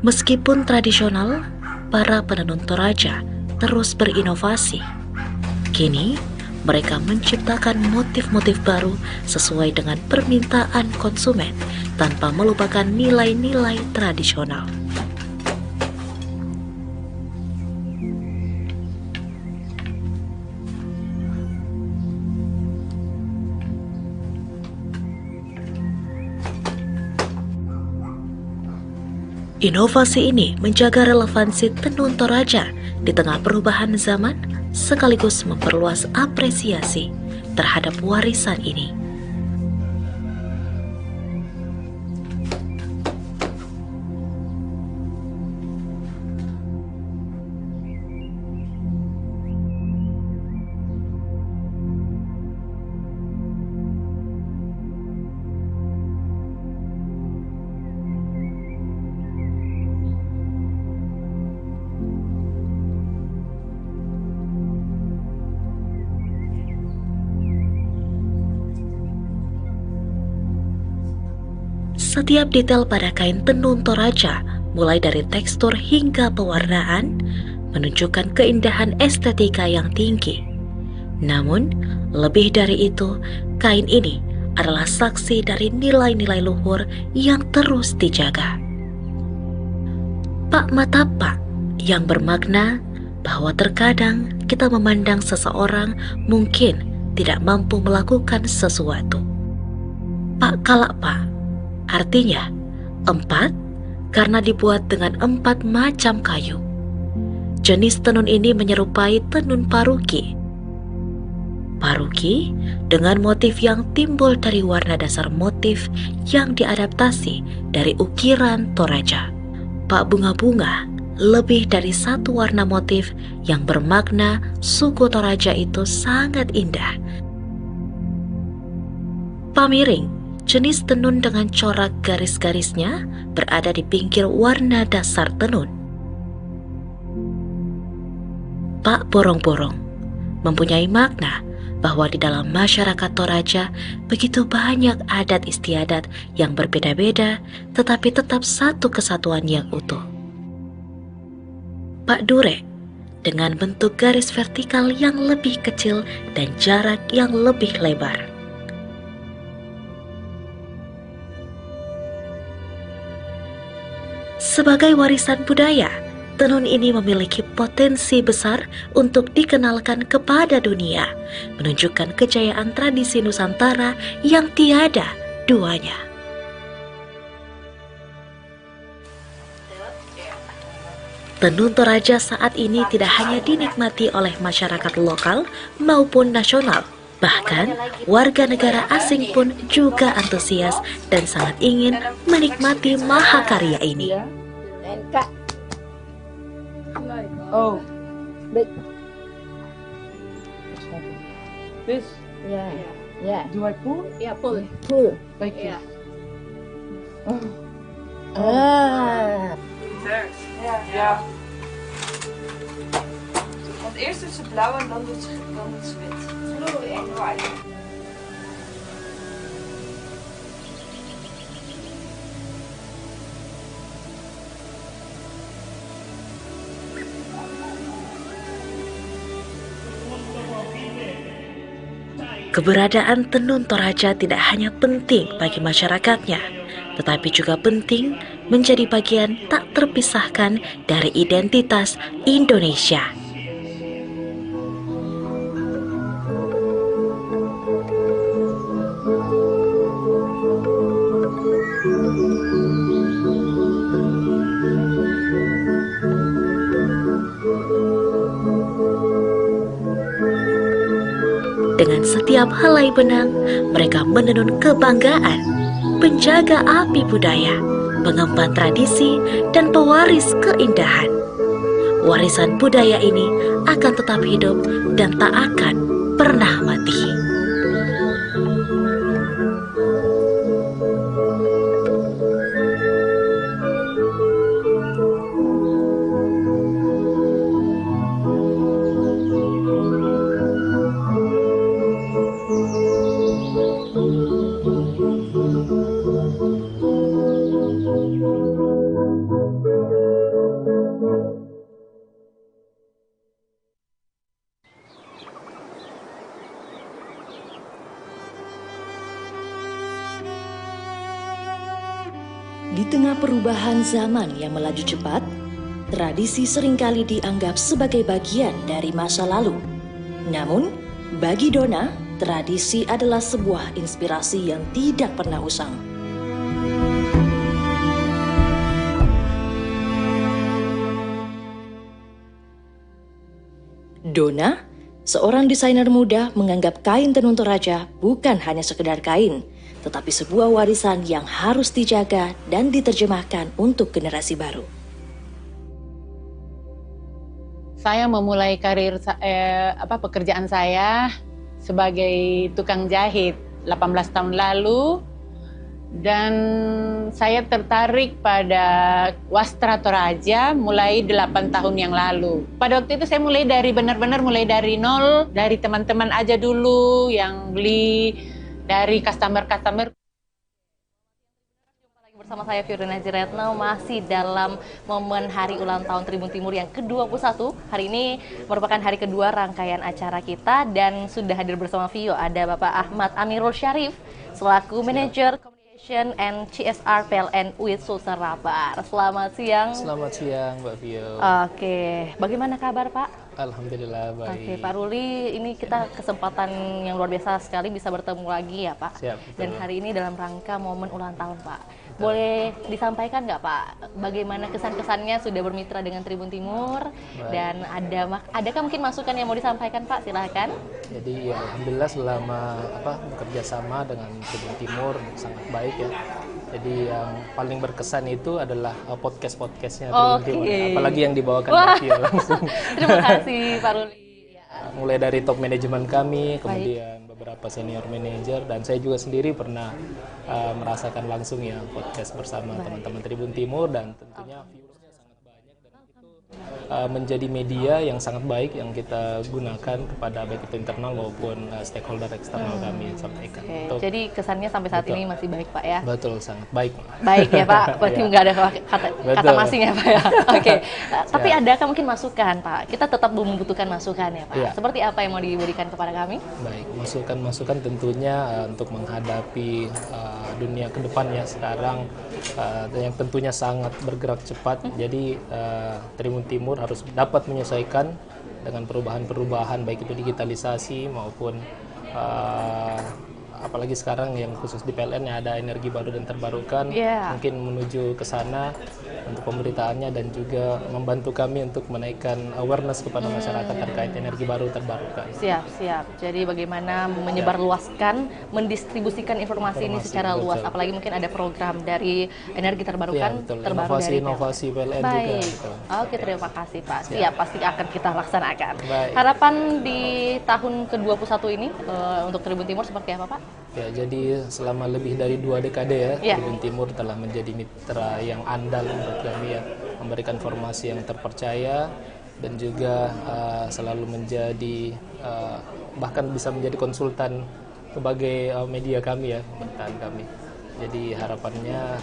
Meskipun tradisional, para penenun Toraja terus berinovasi. Kini, mereka menciptakan motif-motif baru sesuai dengan permintaan konsumen tanpa melupakan nilai-nilai tradisional. Inovasi ini menjaga relevansi tenun Toraja di tengah perubahan zaman, sekaligus memperluas apresiasi terhadap warisan ini. Setiap detail pada kain tenun Toraja, mulai dari tekstur hingga pewarnaan, menunjukkan keindahan estetika yang tinggi. Namun, lebih dari itu, kain ini adalah saksi dari nilai-nilai luhur yang terus dijaga. Pak Matapak yang bermakna bahwa terkadang kita memandang seseorang mungkin tidak mampu melakukan sesuatu. Pak Kalakpa artinya 4 karena dibuat dengan 4 macam kayu. Jenis tenun ini menyerupai tenun paruki. Paruki dengan motif yang timbul dari warna dasar motif yang diadaptasi dari ukiran Toraja. Pak Bunga-bunga lebih dari satu warna motif yang bermakna suku Toraja itu sangat indah. Pamiring, jenis tenun dengan corak garis-garisnya, berada di pinggir warna dasar tenun. Pak Borong-borong mempunyai makna bahwa di dalam masyarakat Toraja begitu banyak adat istiadat yang berbeda-beda tetapi tetap satu kesatuan yang utuh. Pak Durek dengan bentuk garis vertikal yang lebih kecil dan jarak yang lebih lebar. Sebagai warisan budaya, tenun ini memiliki potensi besar untuk dikenalkan kepada dunia, menunjukkan kejayaan tradisi Nusantara yang tiada duanya. Tenun Toraja saat ini tidak hanya dinikmati oleh masyarakat lokal maupun nasional, bahkan warga negara asing pun juga antusias dan sangat ingin menikmati mahakarya ini. Oh, but This? yeah, yeah. Do I pull? Yeah, pull. Pull. Thank you. Ah. Ja. Want eerst doet ze blauw en dan doet ze wit. Blue en white. Keberadaan tenun Toraja tidak hanya penting bagi masyarakatnya, tetapi juga penting menjadi bagian tak terpisahkan dari identitas Indonesia. Dengan setiap helai benang, mereka menenun kebanggaan, penjaga api budaya, pengemban tradisi, dan pewaris keindahan. Warisan budaya ini akan tetap hidup dan tak akan pernah mati. Di tengah perubahan zaman yang melaju cepat, tradisi seringkali dianggap sebagai bagian dari masa lalu. Namun, bagi Dona, tradisi adalah sebuah inspirasi yang tidak pernah usang. Dona, seorang desainer muda, menganggap kain tenun Toraja bukan hanya sekedar kain, tetapi sebuah warisan yang harus dijaga dan diterjemahkan untuk generasi baru. Saya memulai karir pekerjaan saya sebagai tukang jahit 18 tahun lalu, dan saya tertarik pada wastra Toraja mulai 8 tahun yang lalu. Pada waktu itu saya mulai dari benar-benar mulai dari nol, dari teman-teman aja dulu yang beli, dari customer-customer. Bersama saya Fiorina Jiretno masih dalam momen hari ulang tahun Tribun Timur yang ke-21. Hari ini merupakan hari kedua rangkaian acara kita dan sudah hadir bersama Vio ada Bapak Ahmad Amirul Syarif selaku Manajer Communication and CSR PLN UIT Sultan Rabar. Selamat siang. Selamat siang Mbak Vio. Oke, bagaimana kabar Pak? Alhamdulillah baik. Oke, Pak Ruli, ini kita kesempatan yang luar biasa sekali bisa bertemu lagi ya Pak. Siap, dan hari ini dalam rangka momen ulang tahun Pak. Boleh disampaikan nggak Pak, bagaimana kesan-kesannya sudah bermitra dengan Tribun Timur? Baik. Dan adakah mungkin masukan yang mau disampaikan Pak? Silahkan. Jadi ya, alhamdulillah selama bekerja sama dengan Tribun Timur sangat baik ya. Jadi yang paling berkesan itu adalah podcast-podcastnya Oke. Tribun Timur, apalagi yang dibawakan Wah. Mbak Vio langsung. Terima kasih Pak Ruli. Mulai dari top manajemen kami, kemudian beberapa senior manajer, dan saya juga sendiri pernah merasakan langsung ya podcast bersama teman-teman Tribun Timur, dan tentunya viewersnya sangat banyak, dan itu menjadi media yang sangat baik yang kita gunakan kepada baik itu internal maupun stakeholder eksternal kami sampaikan. Jadi kesannya sampai saat ini masih baik Pak ya? Betul, sangat baik. Baik ya Pak, berarti nggak ada kata masing ya Pak ya? Oke. Tapi adakah mungkin masukan Pak? Kita tetap membutuhkan masukan ya Pak? Seperti apa yang mau diberikan kepada kami? Baik, masukan-masukan tentunya untuk menghadapi dunia ke depan ya sekarang yang tentunya sangat bergerak cepat. Jadi Tribun Timur harus dapat menyesuaikan dengan perubahan-perubahan baik itu digitalisasi maupun apalagi sekarang yang khusus di PLN yang ada energi baru dan terbarukan, mungkin menuju ke sana untuk pemberitaannya dan juga membantu kami untuk menaikkan awareness kepada masyarakat terkait energi baru terbarukan. Siap. Jadi bagaimana menyebarluaskan, mendistribusikan informasi ini secara luas, apalagi mungkin ada program dari energi terbarukan, terbaru dari inovasi PLN baik. juga. Gitu. Oke, terima kasih Pak. Siap, pasti akan kita laksanakan. Baik. Harapan di tahun ke-21 ini untuk Tribun Timur seperti apa Pak? Ya, jadi selama lebih dari 2 dekade ya, Tribun Timur telah menjadi mitra yang andal menurut kami ya, memberikan informasi yang terpercaya dan juga selalu menjadi bahkan bisa menjadi konsultan sebagai media kami ya, pemberitaan kami. Jadi harapannya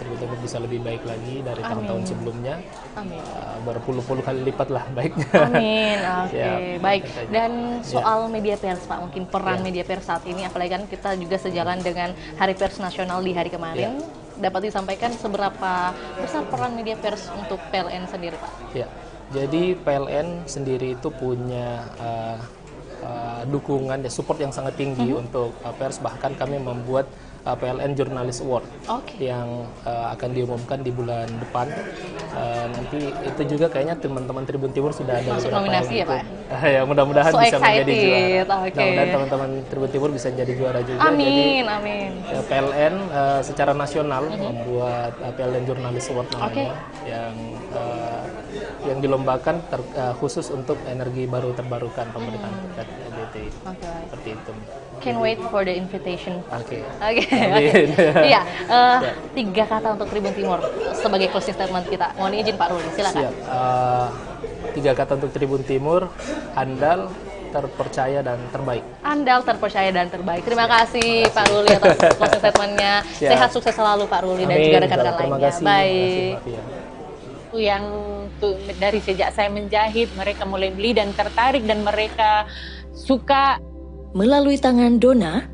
Tribun Timur bisa lebih baik lagi dari tahun-tahun sebelumnya. Amin. Berpuluh-puluh kali lipat lah baiknya. Amin. Oke, baik. Dan soal media pers Pak, mungkin peran media pers saat ini, apalagi kan kita juga sejalan dengan Hari Pers Nasional di hari kemarin. Dapat disampaikan seberapa besar peran media pers untuk PLN sendiri Pak? Ya, jadi PLN sendiri itu punya dukungan, support yang sangat tinggi untuk pers. Bahkan kami membuat PLN Journalist Award yang akan diumumkan di bulan depan. Nanti itu juga kayaknya teman-teman Tribun Timur sudah ada masuk nominasi ya Pak? Ya mudah-mudahan bisa menjadi juara. Dan teman-teman Tribun Timur bisa jadi juara juga. Amin, jadi, amin. PLN secara nasional membuat PLN Journalist Award namanya yang dilombakan khusus untuk energi baru terbarukan pemerintahan DT. Seperti itu. Can't wait for the invitation. Oke. Iya, 3 kata untuk Tribun Timur sebagai closing statement kita. Mohon izin Pak Ruli, silakan. Siap. 3 kata untuk Tribun Timur: andal, terpercaya, dan terbaik. Andal, terpercaya, dan terbaik. Terima kasih Pak Ruli atas closing statementnya. Sehat, sukses selalu Pak Ruli dan juga rekan-rekan lainnya. Baik. Yang dari sejak saya menjahit, mereka mulai beli dan tertarik dan mereka suka. Melalui tangan Dona,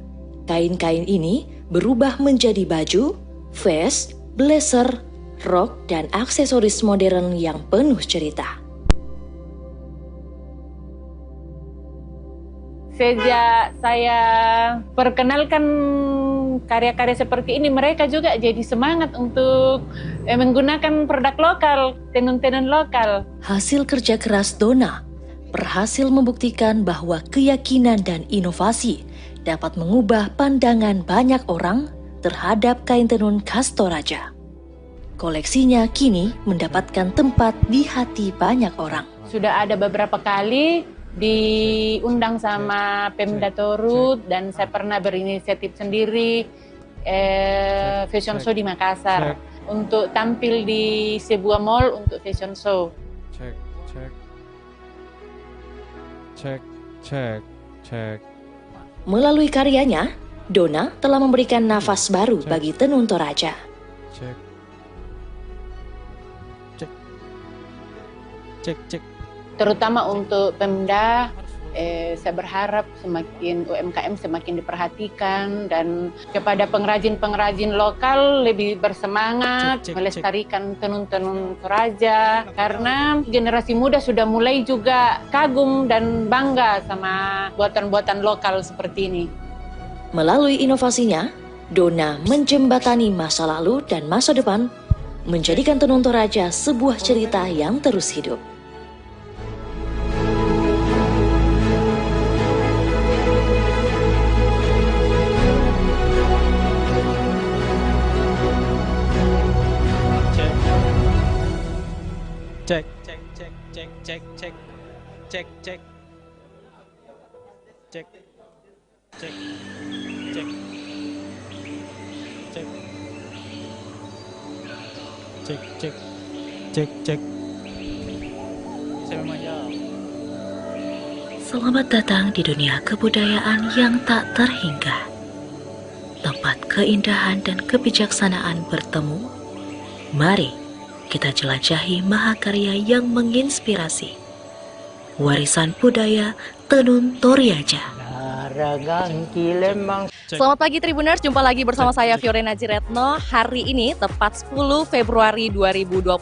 kain-kain ini berubah menjadi baju, vest, blazer, rok, dan aksesoris modern yang penuh cerita. Sejak saya perkenalkan karya-karya seperti ini, mereka juga jadi semangat untuk menggunakan produk lokal, tenun-tenun lokal. Hasil kerja keras Dona berhasil membuktikan bahwa keyakinan dan inovasi dapat mengubah pandangan banyak orang terhadap kain tenun khas Toraja. Koleksinya kini mendapatkan tempat di hati banyak orang. Sudah ada beberapa kali diundang sama Pemda Torut dan saya pernah berinisiatif sendiri fashion show di Makassar untuk tampil di sebuah mall untuk fashion show. Cek. Melalui karyanya, Dona telah memberikan nafas baru bagi tenun Toraja. Cek. Terutama untuk Pemda, saya berharap semakin UMKM semakin diperhatikan dan kepada pengrajin-pengrajin lokal lebih bersemangat melestarikan tenun-tenun Toraja karena generasi muda sudah mulai juga kagum dan bangga sama buatan-buatan lokal seperti ini. Melalui inovasinya, Dona menjembatani masa lalu dan masa depan, menjadikan tenun Toraja sebuah cerita yang terus hidup. cek cek cek cek cek cek cek cek cek cek. Saya memang. Selamat datang di dunia kebudayaan yang tak terhingga. Tempat keindahan dan kebijaksanaan bertemu. Mari kita jelajahi mahakarya yang menginspirasi. Warisan budaya Tenun Toraja. Selamat pagi Tribuners, jumpa lagi bersama saya Fiorena Jiretno. Hari ini tepat 10 Februari 2025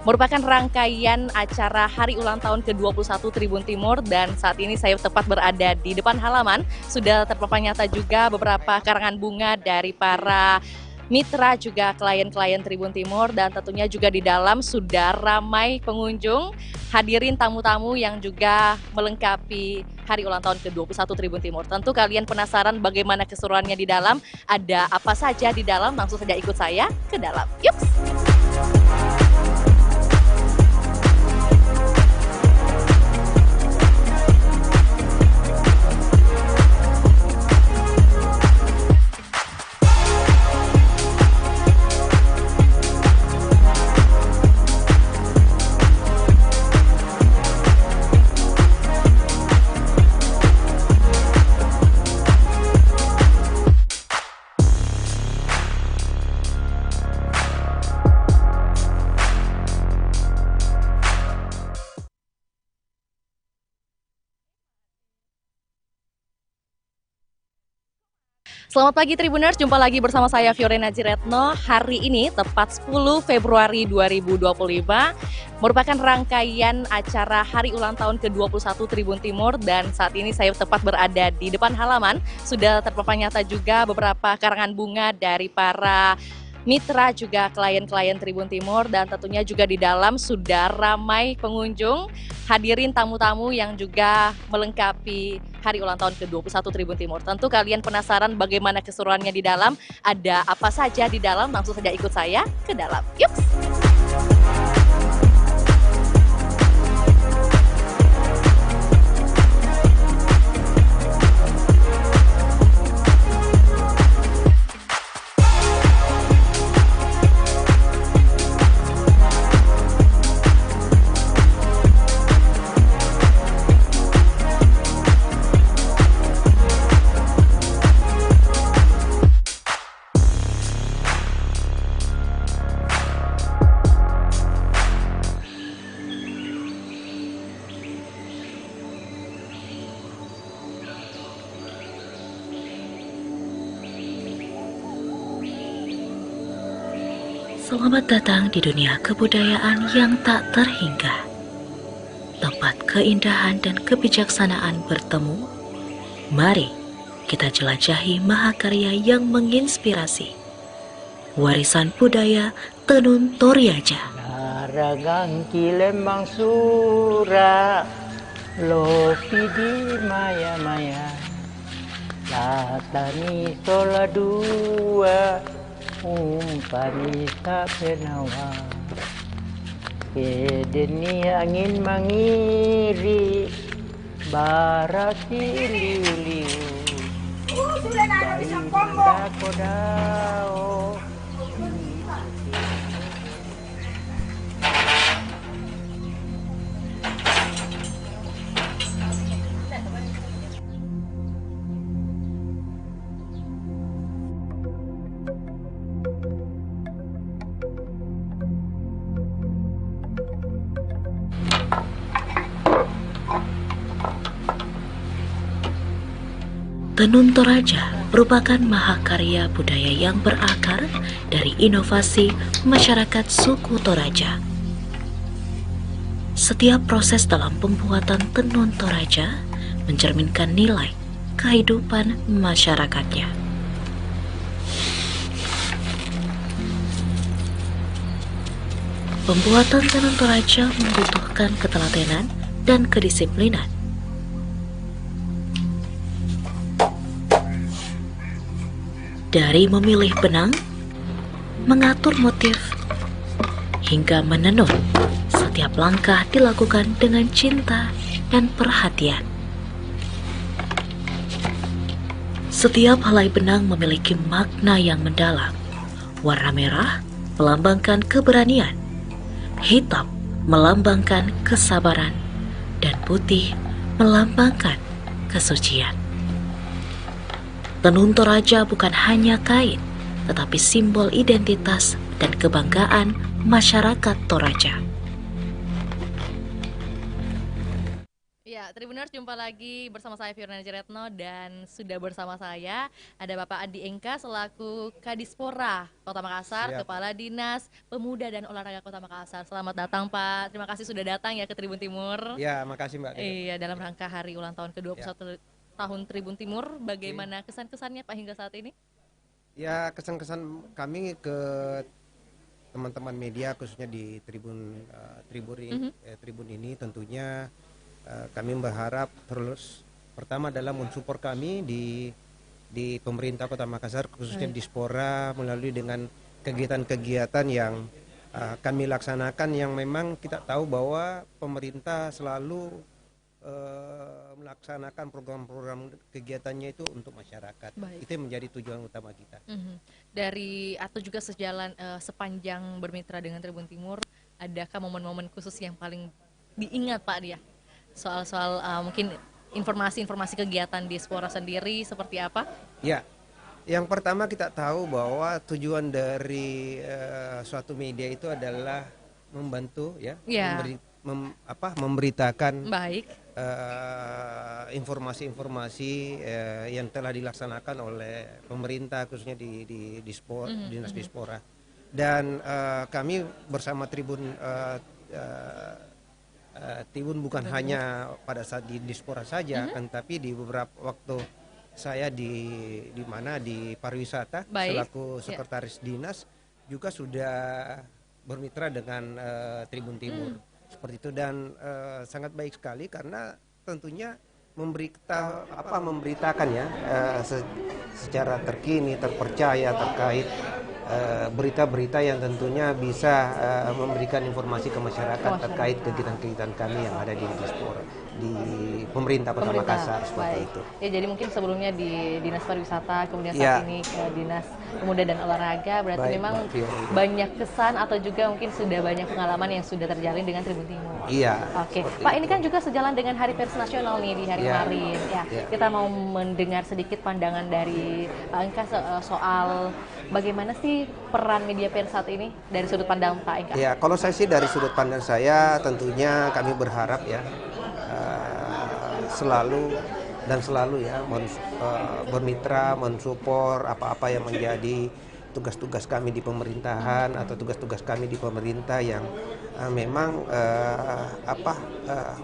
merupakan rangkaian acara hari ulang tahun ke-21 Tribun Timur, dan saat ini saya tepat berada di depan halaman. Sudah terpampang nyata juga beberapa karangan bunga dari para mitra juga klien-klien Tribun Timur, dan tentunya juga di dalam sudah ramai pengunjung, hadirin tamu-tamu yang juga melengkapi hari ulang tahun ke-21 Tribun Timur. Tentu kalian penasaran bagaimana keseruannya di dalam, ada apa saja di dalam, langsung saja ikut saya ke dalam. Yuk! Selamat pagi Tribuners, jumpa lagi bersama saya Fiorena Jiretno. Hari ini tepat 10 Februari 2025 merupakan rangkaian acara hari ulang tahun ke-21 Tribun Timur, dan saat ini saya tepat berada di depan halaman. Sudah terpampang nyata juga beberapa karangan bunga dari para mitra juga klien-klien Tribun Timur, dan tentunya juga di dalam sudah ramai pengunjung, hadirin tamu-tamu yang juga melengkapi hari ulang tahun ke-21 Tribun Timur. Tentu kalian penasaran bagaimana keseruannya di dalam, ada apa saja di dalam, langsung saja ikut saya ke dalam. Yuk! Selamat datang di dunia kebudayaan yang tak terhingga. Tempat keindahan dan kebijaksanaan bertemu. Mari kita jelajahi mahakarya yang menginspirasi. Warisan budaya Tenun Toraja. Naragang kilembang sura, lopi di maya-maya, latani sola dua, umpani tak penawa. Kedeni angin mangiri, baraki liu-liu, bayi kodao. Tenun Toraja merupakan mahakarya budaya yang berakar dari inovasi masyarakat suku Toraja. Setiap proses dalam pembuatan tenun Toraja mencerminkan nilai kehidupan masyarakatnya. Pembuatan tenun Toraja membutuhkan ketelatenan dan kedisiplinan. Dari memilih benang, mengatur motif, hingga menenun, setiap Setiap langkah dilakukan dengan cinta dan perhatian. Setiap helai benang memiliki makna yang mendalam. Warna merah melambangkan keberanian, hitam melambangkan kesabaran, dan putih melambangkan kesucian. Tenun Toraja bukan hanya kain, tetapi simbol identitas dan kebanggaan masyarakat Toraja. Ya, Tribuners, jumpa lagi bersama saya Fiona Ciretno dan sudah bersama saya ada Bapak Andi Engka selaku Kadispora Kota Makassar, Siap. Kepala Dinas Pemuda dan Olahraga Kota Makassar. Selamat datang Pak, terima kasih sudah datang ya ke Tribun Timur. Ya, makasih Mbak. Iya, dalam rangka hari ulang tahun ke-21 tahun Tribun Timur, bagaimana kesan-kesannya Pak hingga saat ini? Ya, kesan-kesan kami ke teman-teman media khususnya di Tribun ini tentunya kami berharap terus pertama adalah mensupport kami di pemerintah Kota Makassar khususnya Dispora melalui dengan kegiatan-kegiatan yang kami laksanakan yang memang kita tahu bahwa pemerintah selalu melaksanakan program-program kegiatannya itu untuk masyarakat. Baik. Itu yang menjadi tujuan utama kita. Dari atau juga sepanjang bermitra dengan Tribun Timur, adakah momen-momen khusus yang paling diingat Pak dia? Soal-soal mungkin informasi-informasi kegiatan Dispora sendiri seperti apa? Ya, yang pertama kita tahu bahwa tujuan dari suatu media itu adalah membantu ya, memberitakan informasi-informasi yang telah dilaksanakan oleh pemerintah khususnya di Dinas Dispora. Dan kami bersama Tribun bukan hanya pada saat di Dispora saja, kan, tapi di beberapa waktu saya di pariwisata selaku sekretaris dinas juga sudah bermitra dengan Tribun Timur seperti itu, dan sangat baik sekali karena tentunya memberitakan ya secara terkini, terpercaya terkait berita-berita yang tentunya bisa memberikan informasi ke masyarakat terkait kegiatan-kegiatan kami yang ada di Dispora, di pemerintah Kota Makassar seperti itu. Ya, jadi mungkin sebelumnya di Dinas Pariwisata, kemudian saat ini ke Dinas Pemuda dan Olahraga, berarti memang banyak kesan atau juga mungkin sudah banyak pengalaman yang sudah terjalin dengan Tribun Timur. Iya. Oke, Pak, ini kan juga sejalan dengan Hari Pers Nasional nih di hari kemarin. Kita mau mendengar sedikit pandangan dari Pak Engka soal bagaimana sih peran media pers saat ini dari sudut pandang Pak Engka? Ya, kalau saya sih dari sudut pandang saya tentunya kami berharap ya selalu ya bermitra, mensupport apa-apa yang menjadi tugas-tugas kami di pemerintahan atau tugas-tugas kami di pemerintah yang memang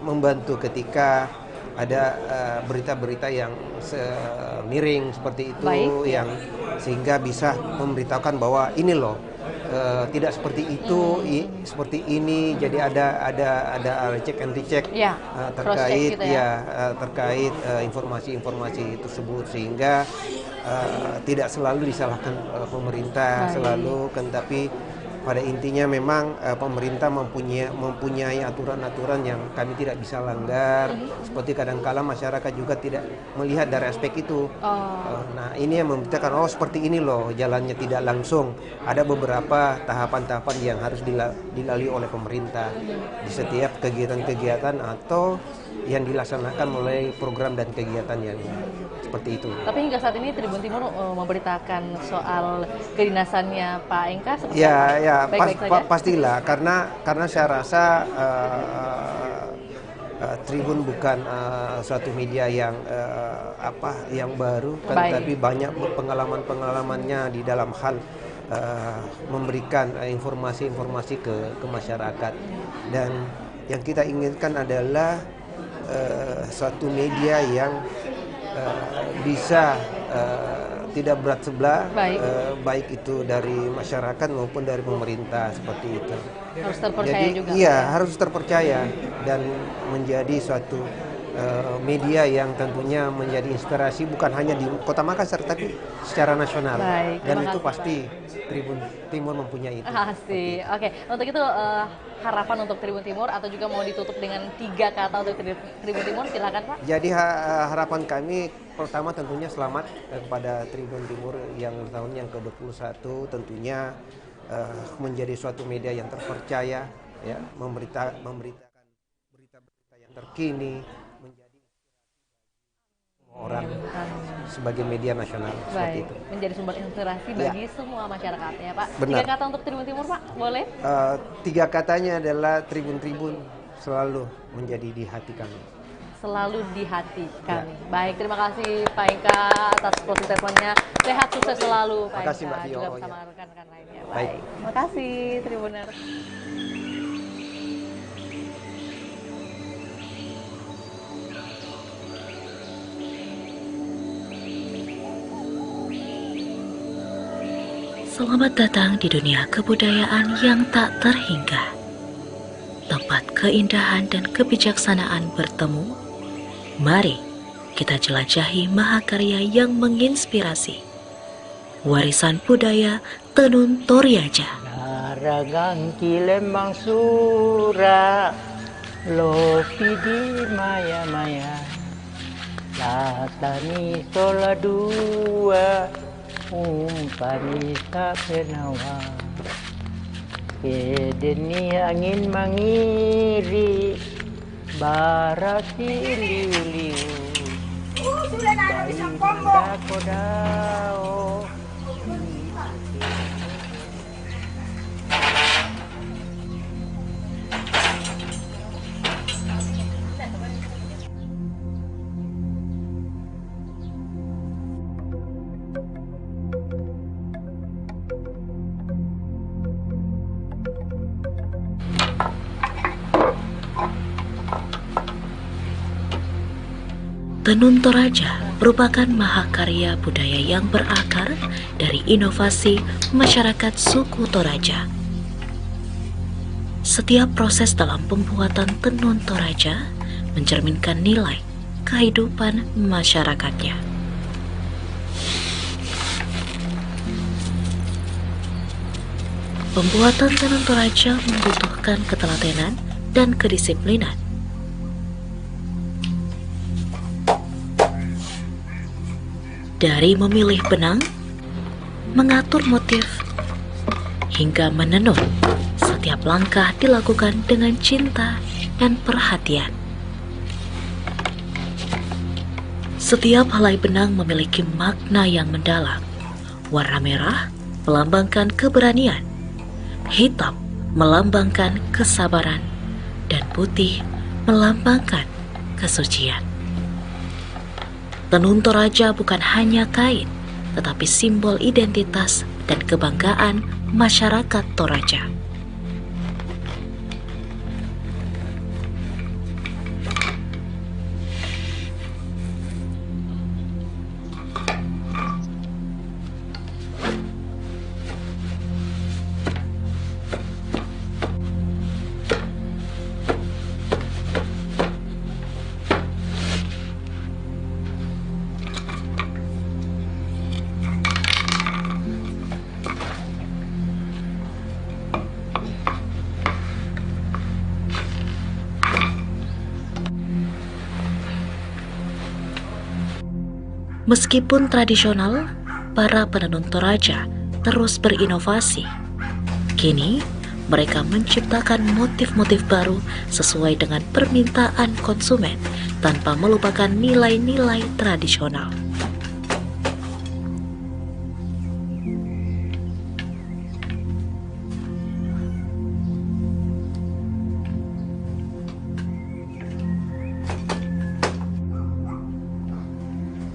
membantu ketika ada berita-berita yang miring seperti itu, yang sehingga bisa memberitakan bahwa ini loh tidak seperti itu, seperti ini. Jadi ada cek and recheck terkait gitu terkait informasi-informasi tersebut, sehingga tidak selalu disalahkan pemerintah selalu, kan, tapi pada intinya memang pemerintah mempunyai aturan-aturan yang kami tidak bisa langgar. Seperti kadang-kala masyarakat juga tidak melihat dari aspek itu. Nah, ini yang memberitakan, seperti ini loh jalannya tidak langsung. Ada beberapa tahapan-tahapan yang harus dilalui oleh pemerintah di setiap kegiatan-kegiatan atau yang dilaksanakan oleh program dan kegiatan yang seperti itu. Tapi hingga saat ini Tribun Timur memberitakan soal kedinasannya Pak Engka seperti pastilah, karena saya rasa Tribun bukan suatu media yang baru, kan, tapi banyak pengalaman-pengalamannya di dalam hal memberikan informasi-informasi ke masyarakat. Dan yang kita inginkan adalah suatu media yang bisa tidak berat sebelah, baik itu dari masyarakat maupun dari pemerintah, seperti itu. Harus terpercaya juga. Iya, harus terpercaya dan menjadi suatu media yang tentunya menjadi inspirasi bukan hanya di Kota Makassar tapi secara nasional. Baik, Dan terima itu kasih, pasti Tribun Timur mempunyai itu. Pasti. Oke, untuk itu harapan untuk Tribun Timur atau juga mau ditutup dengan 3 kata untuk Tribun Timur, silakan Pak. Jadi harapan kami pertama tentunya selamat kepada Tribun Timur yang tahun yang ke-21 tentunya menjadi suatu media yang terpercaya, ya, memberitakan berita-berita yang terkini, menjadi orang sebagai media nasional. Seperti Baik, itu. menjadi sumber inspirasi bagi semua masyarakat ya Pak. Benar. 3 kata untuk Tribun Timur Pak, boleh? 3 katanya adalah Tribun-Tribun selalu menjadi di hati kami. Selalu di hati kami. Baik, terima kasih Pak Ika atas closing statement-nya. Sehat, sukses selalu Pak Terima kasih, Ika, Mbak Vio. juga bersama rekan-rekan lainnya. Baik. Baik, terima kasih Tribuner. Selamat datang di dunia kebudayaan yang tak terhingga. Tempat keindahan dan kebijaksanaan bertemu. Mari kita jelajahi mahakarya yang menginspirasi. Warisan budaya Tenun Toraja. Naragang kilembang sura, lopi di maya-maya, latani sola dua, umpani sa penawa. Kedeni angin mangiri, barasi liu-liu, bayi nanda kodao. Tenun Toraja merupakan mahakarya budaya yang berakar dari inovasi masyarakat suku Toraja. Setiap proses dalam pembuatan tenun Toraja mencerminkan nilai kehidupan masyarakatnya. Pembuatan tenun Toraja membutuhkan ketelatenan dan kedisiplinan. Dari memilih benang, mengatur motif, hingga menenun, setiap langkah dilakukan dengan cinta dan perhatian. Setiap helai benang memiliki makna yang mendalam. Warna merah melambangkan keberanian, hitam melambangkan kesabaran, dan putih melambangkan kesucian. Tenun Toraja bukan hanya kain, tetapi simbol identitas dan kebanggaan masyarakat Toraja. Meskipun tradisional, para penenun Toraja terus berinovasi. Kini, mereka menciptakan motif-motif baru sesuai dengan permintaan konsumen tanpa melupakan nilai-nilai tradisional.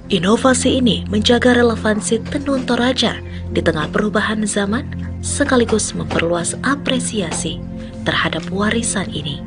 Inovasi ini menjaga relevansi tenun Toraja di tengah perubahan zaman sekaligus memperluas apresiasi terhadap warisan ini.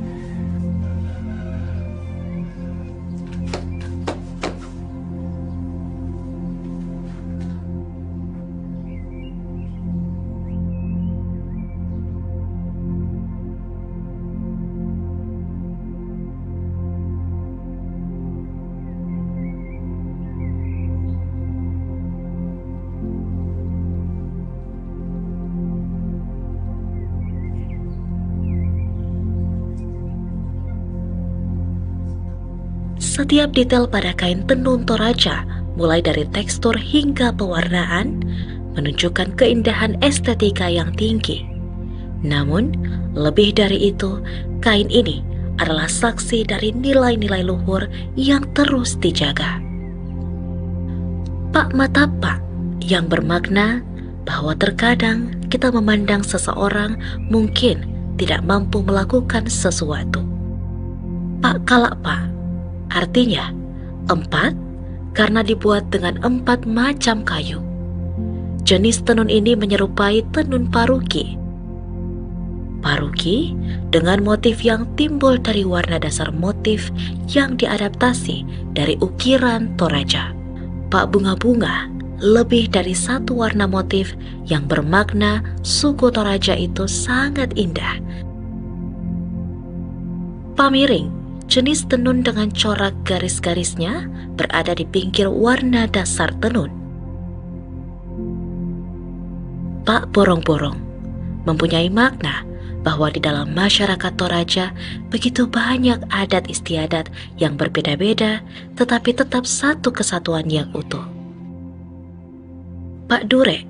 Setiap detail pada kain tenun Toraja, mulai dari tekstur hingga pewarnaan, menunjukkan keindahan estetika yang tinggi. Namun, lebih dari itu, kain ini adalah saksi dari nilai-nilai luhur yang terus dijaga. Pak Matapa yang bermakna bahwa terkadang kita memandang seseorang mungkin tidak mampu melakukan sesuatu. Pak Kalapa artinya 4 karena dibuat dengan 4 macam kayu. Jenis tenun ini menyerupai tenun paruki. Paruki dengan motif yang timbul dari warna dasar motif yang diadaptasi dari ukiran Toraja. Pak bunga-bunga lebih dari satu warna motif yang bermakna suku Toraja itu sangat indah. Pamiring, jenis tenun dengan corak garis-garisnya berada di pinggir warna dasar tenun. Pak borong-borong mempunyai makna bahwa di dalam masyarakat Toraja begitu banyak adat istiadat yang berbeda-beda tetapi tetap satu kesatuan yang utuh. Pak Dure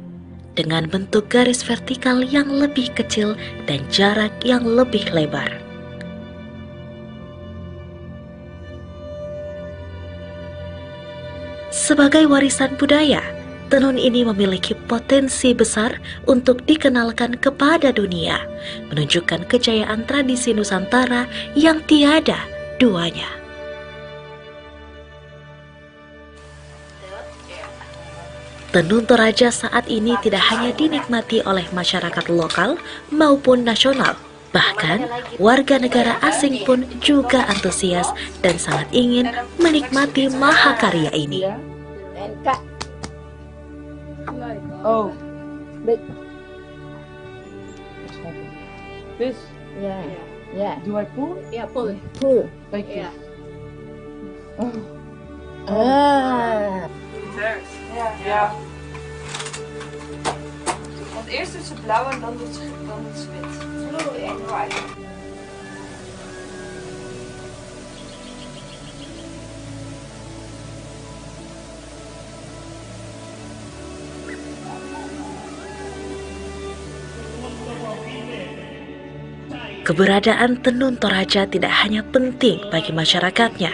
dengan bentuk garis vertikal yang lebih kecil dan jarak yang lebih lebar. Sebagai warisan budaya, tenun ini memiliki potensi besar untuk dikenalkan kepada dunia, menunjukkan kejayaan tradisi Nusantara yang tiada duanya. Tenun Toraja saat ini tidak hanya dinikmati oleh masyarakat lokal maupun nasional, bahkan warga negara asing pun juga antusias dan sangat ingin menikmati mahakarya ini. Oh, big. This? Yeah, yeah. Do I pull? Yeah, pull. Pull. Like this. Ah. Ja. Want eerst doet ze blauw en dan doet ze wit. Blue and white. Keberadaan tenun Toraja tidak hanya penting bagi masyarakatnya,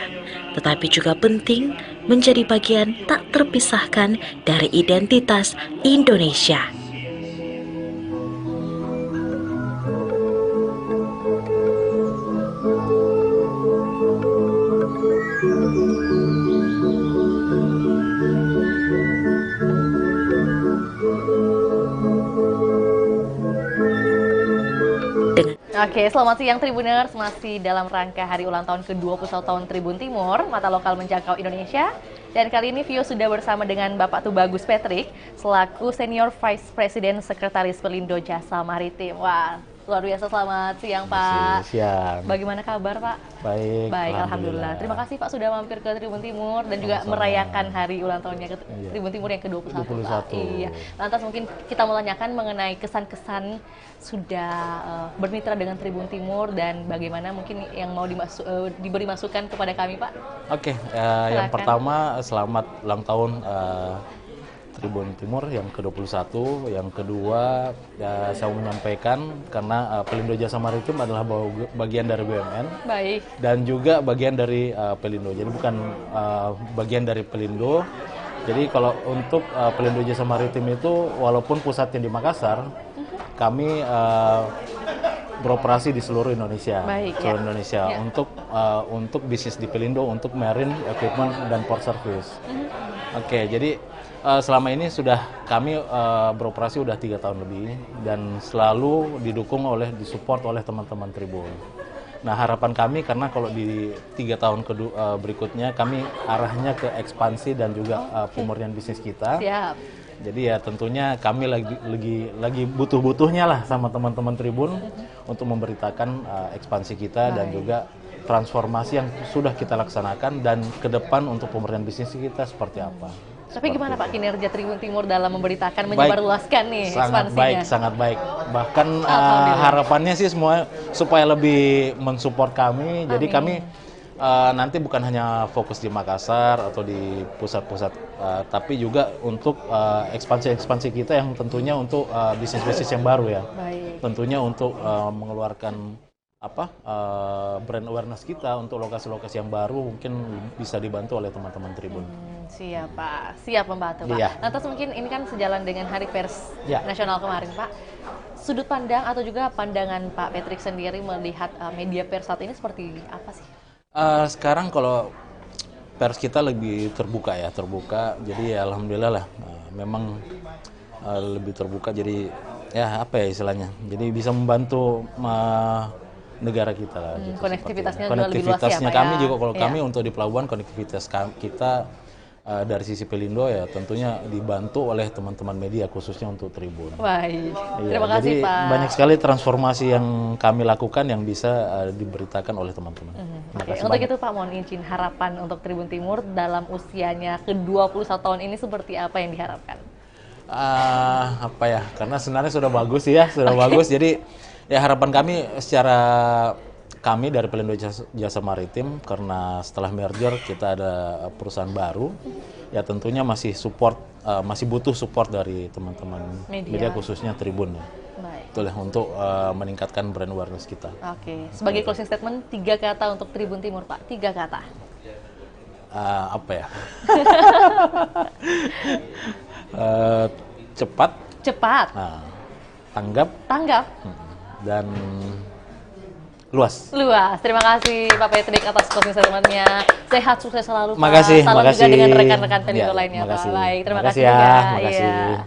tetapi juga penting menjadi bagian tak terpisahkan dari identitas Indonesia. Oke, selamat siang Tribuners. Masih dalam rangka hari ulang tahun ke-21 tahun Tribun Timur, mata lokal menjangkau Indonesia. Dan kali ini Vio sudah bersama dengan Bapak Tubagus Patrick, selaku Senior Vice President Sekretaris Pelindo Jasa Maritim. Wah, luar biasa. Selamat siang Pak. Siang. Bagaimana kabar Pak? Baik. Baik, Alhamdulillah. Terima kasih Pak sudah mampir ke Tribun Timur dan juga merayakan hari ulang tahunnya ke Tribun Timur yang ke-21. Iya. Lantas mungkin kita mau tanyakan mengenai kesan-kesan sudah bermitra dengan Tribun Timur dan bagaimana mungkin yang mau diberi masukan kepada kami Pak? Oke, yang pertama selamat ulang tahun Tribun Timur yang ke-21. Yang kedua, saya mau menyampaikan karena Pelindo Jasa Maritim adalah bagian dari BUMN. Baik. Dan juga bagian dari Pelindo. Jadi bukan bagian dari Pelindo. Jadi kalau untuk Pelindo Jasa Maritim itu walaupun pusatnya di Makassar, kami beroperasi di seluruh Indonesia. Baik, seluruh Indonesia untuk bisnis di Pelindo, untuk marine equipment dan port service. Oke, jadi selama ini kami beroperasi udah 3 tahun lebih dan selalu disupport oleh teman-teman Tribun. Nah, harapan kami karena kalau di 3 tahun berikutnya kami arahnya ke ekspansi dan juga pemurnian bisnis kita. Siap. Jadi ya tentunya kami lagi butuh-butuhnya lah sama teman-teman Tribun untuk memberitakan ekspansi kita dan juga transformasi yang sudah kita laksanakan dan ke depan untuk pemurnian bisnis kita seperti apa. Tapi gimana Pak kinerja Tribun Timur dalam memberitakan, menyebarluaskan nih sangat ekspansinya? Sangat baik. Bahkan harapannya sih semua supaya lebih mensupport kami. Jadi kami nanti bukan hanya fokus di Makassar atau di pusat-pusat, tapi juga untuk ekspansi-ekspansi kita yang tentunya untuk bisnis-bisnis yang baru ya. Baik. Tentunya untuk mengeluarkan brand awareness kita untuk lokasi-lokasi yang baru mungkin bisa dibantu oleh teman-teman Tribun. Siap Pak, siap membantu Pak. Iya. Lantas mungkin ini kan sejalan dengan Hari Pers Ya. Nasional kemarin Pak. Sudut pandang atau juga pandangan Pak Patrick sendiri melihat media pers saat ini seperti apa sih? Sekarang kalau pers kita lebih terbuka ya, jadi ya alhamdulillah lah, memang lebih terbuka, jadi ya apa ya istilahnya, jadi bisa membantu negara kita lah. Gitu, konektivitasnya juga lebih luas ya Pak kami ya? juga kalau kami untuk di pelabuhan konektivitas kita dari sisi Pelindo ya tentunya dibantu oleh teman-teman media khususnya untuk Tribun. Baik, Iya, terima kasih jadi Pak. banyak sekali transformasi yang kami lakukan yang bisa diberitakan oleh teman-teman. Terima Oke, kasih untuk banyak. itu Pak mohon izin harapan untuk Tribun Timur dalam usianya ke-21 tahun ini seperti apa yang diharapkan? Apa ya? Karena sebenarnya sudah bagus ya, bagus. Jadi ya harapan kami secara kami dari Pelindo Jasa Maritim, karena setelah merger kita ada perusahaan baru, ya tentunya masih butuh support dari teman-teman media khususnya Tribun ya. Baik. Itulah untuk meningkatkan brand awareness kita. Oke, sebagai closing statement 3 kata untuk Tribun Timur Pak, 3 kata. Apa ya? Cepat. Tanggap. Dan luas. Terima kasih Pak Patrick atas closing statement-nya. Sehat, sukses selalu Pak. Makasih, Salam makasih. juga dengan rekan-rekan Pelindo Ya, lainnya Pak. makasih. Baik, terima Makasih kasih ya, juga. makasih. Iya.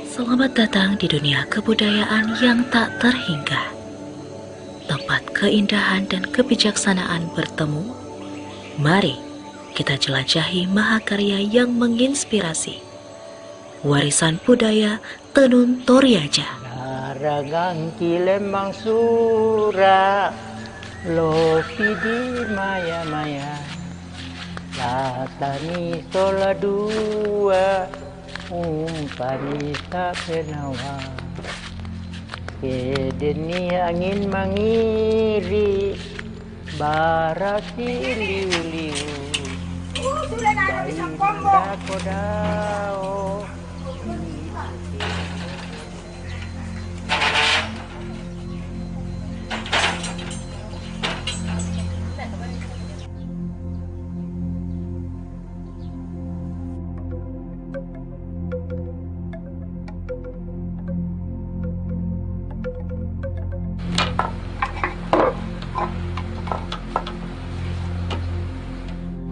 Selamat datang di dunia kebudayaan yang tak terhingga. Tempat keindahan dan kebijaksanaan bertemu. Mari kita jelajahi mahakarya yang menginspirasi. Warisan budaya Tenun Toraja. Naragang kilembang sura, lopi di maya-maya, latani sola dua, umpani sa penawa. Kedeni angin mangiri, barasi liu-liu, bayi kodao.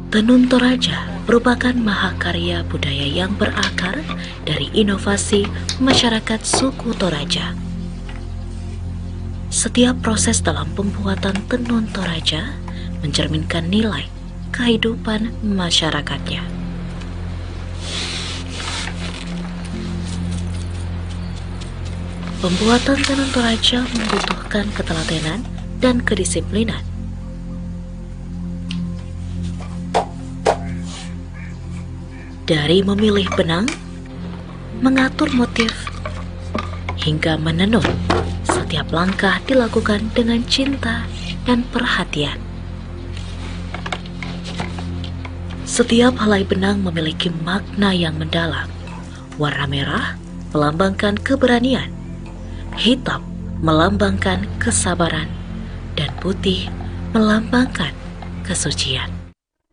Tenun Toraja merupakan mahakarya budaya yang berakar dari inovasi masyarakat suku Toraja. Setiap proses dalam pembuatan tenun Toraja mencerminkan nilai kehidupan masyarakatnya. Pembuatan tenun Toraja membutuhkan ketelatenan dan kedisiplinan. Dari memilih benang, mengatur motif, hingga menenun, setiap langkah dilakukan dengan cinta dan perhatian. Setiap helai benang memiliki makna yang mendalam. Warna merah melambangkan keberanian, hitam melambangkan kesabaran, dan putih melambangkan kesucian.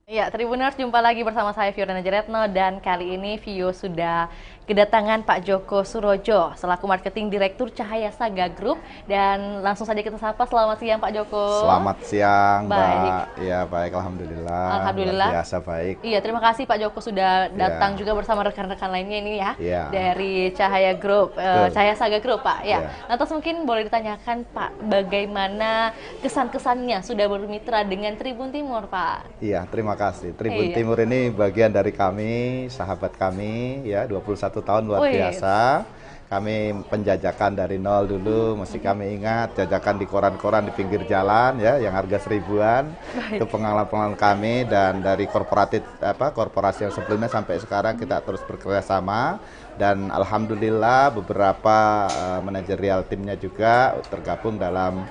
Ya, Tribuners, jumpa lagi bersama saya Fiorana Jeretno, dan kali ini Vio sudah kedatangan Pak Joko Surojo selaku Marketing Direktur Cahaya Saga Group, dan langsung saja kita sapa. Selamat siang Pak Joko. Selamat siang baik. Mbak. Ya baik, alhamdulillah. Alhamdulillah. Luar biasa baik. Iya, terima kasih Pak Joko sudah datang juga bersama rekan-rekan lainnya ini ya, dari Cahaya Group, Cahaya Saga Group Pak. Ya, lantas mungkin boleh ditanyakan Pak, bagaimana kesan-kesannya sudah bermitra dengan Tribun Timur Pak? Iya, terima kasih. Tribun Timur ini bagian dari kami, sahabat kami ya, 21 tahun luar biasa. Kami penjajakan dari nol dulu, mesti kami ingat jajakan di koran-koran di pinggir jalan ya, yang harga 1000-an. Itu pengalaman kami, dan dari korporasi yang sebelumnya sampai sekarang kita terus bekerjasama, dan alhamdulillah beberapa manajerial timnya juga tergabung dalam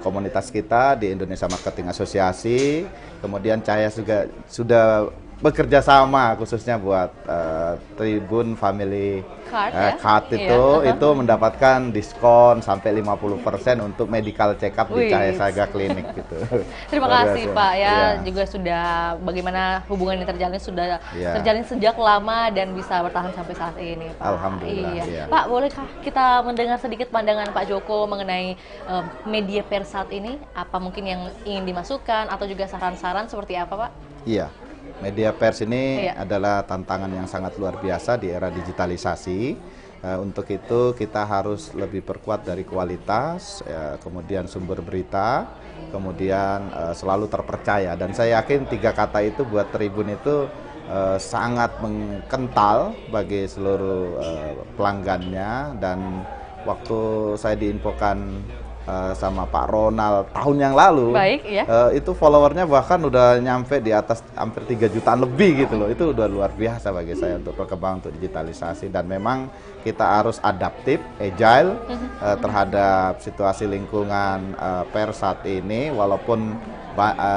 komunitas kita di Indonesia Marketing Associasi. Kemudian saya juga sudah bekerja sama khususnya buat Tribun Family Card itu mendapatkan diskon sampai 50% untuk medical check up di Cahaya Saga Klinik gitu. Terima kasih Pak ya, juga sudah bagaimana hubungan yang terjalin sudah terjalin sejak lama dan bisa bertahan sampai saat ini Pak. Alhamdulillah. Iya. Pak, bolehkah kita mendengar sedikit pandangan Pak Joko mengenai media pers saat ini? Apa mungkin yang ingin dimasukkan atau juga saran-saran seperti apa Pak? Iya. Media pers ini adalah tantangan yang sangat luar biasa di era digitalisasi. Untuk itu kita harus lebih perkuat dari kualitas, kemudian sumber berita, kemudian selalu terpercaya. Dan saya yakin 3 kata itu buat Tribun itu sangat kental bagi seluruh pelanggannya. Dan waktu saya diinfokan sama Pak Ronald tahun yang lalu, itu followernya bahkan udah nyampe di atas hampir 3 jutaan lebih gitu loh. Itu udah luar biasa bagi saya untuk perkembangan untuk digitalisasi, dan memang kita harus adaptif, agile terhadap situasi lingkungan pers saat ini. Walaupun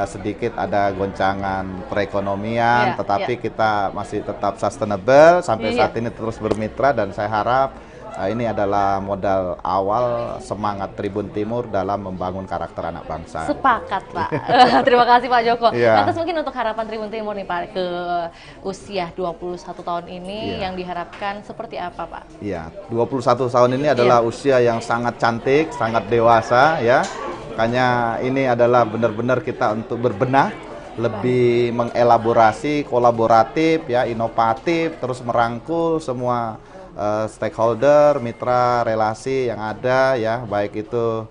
sedikit ada goncangan perekonomian, tetapi kita masih tetap sustainable sampai saat ini, terus bermitra, dan saya harap ini adalah modal awal semangat Tribun Timur dalam membangun karakter anak bangsa. Sepakat Pak. Terima kasih Pak Joko. Lantas mungkin untuk harapan Tribun Timur nih Pak ke usia 21 tahun ini yang diharapkan seperti apa Pak? Iya, 21 tahun ini adalah usia yang sangat cantik, sangat dewasa ya. Makanya ini adalah benar-benar kita untuk berbenah, lebih mengelaborasi, kolaboratif ya, inovatif, terus merangkul semua stakeholder, mitra, relasi yang ada ya, baik itu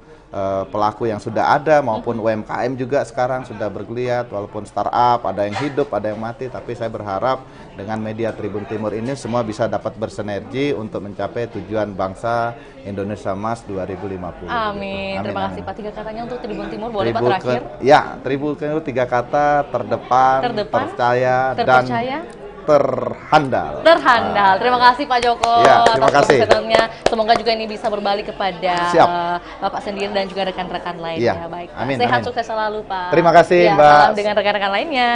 pelaku yang sudah ada maupun UMKM juga sekarang sudah bergeliat, walaupun startup ada yang hidup, ada yang mati, tapi saya berharap dengan media Tribun Timur ini semua bisa dapat bersinergi untuk mencapai tujuan bangsa Indonesia Emas 2050. Amin. Terima kasih Pak. 3 katanya untuk Tribun Timur boleh Pak terakhir? Ya, Tribun Timur 3 kata: terdepan, percaya, dan terhandal. Terima kasih Pak Joko terima atas kasih. kesempatannya. Semoga juga ini bisa berbalik kepada Bapak sendiri dan juga rekan-rekan lainnya. Baik, Pak. Sehat, sukses selalu Pak. Terima kasih Mbak. Salam dengan rekan-rekan lainnya.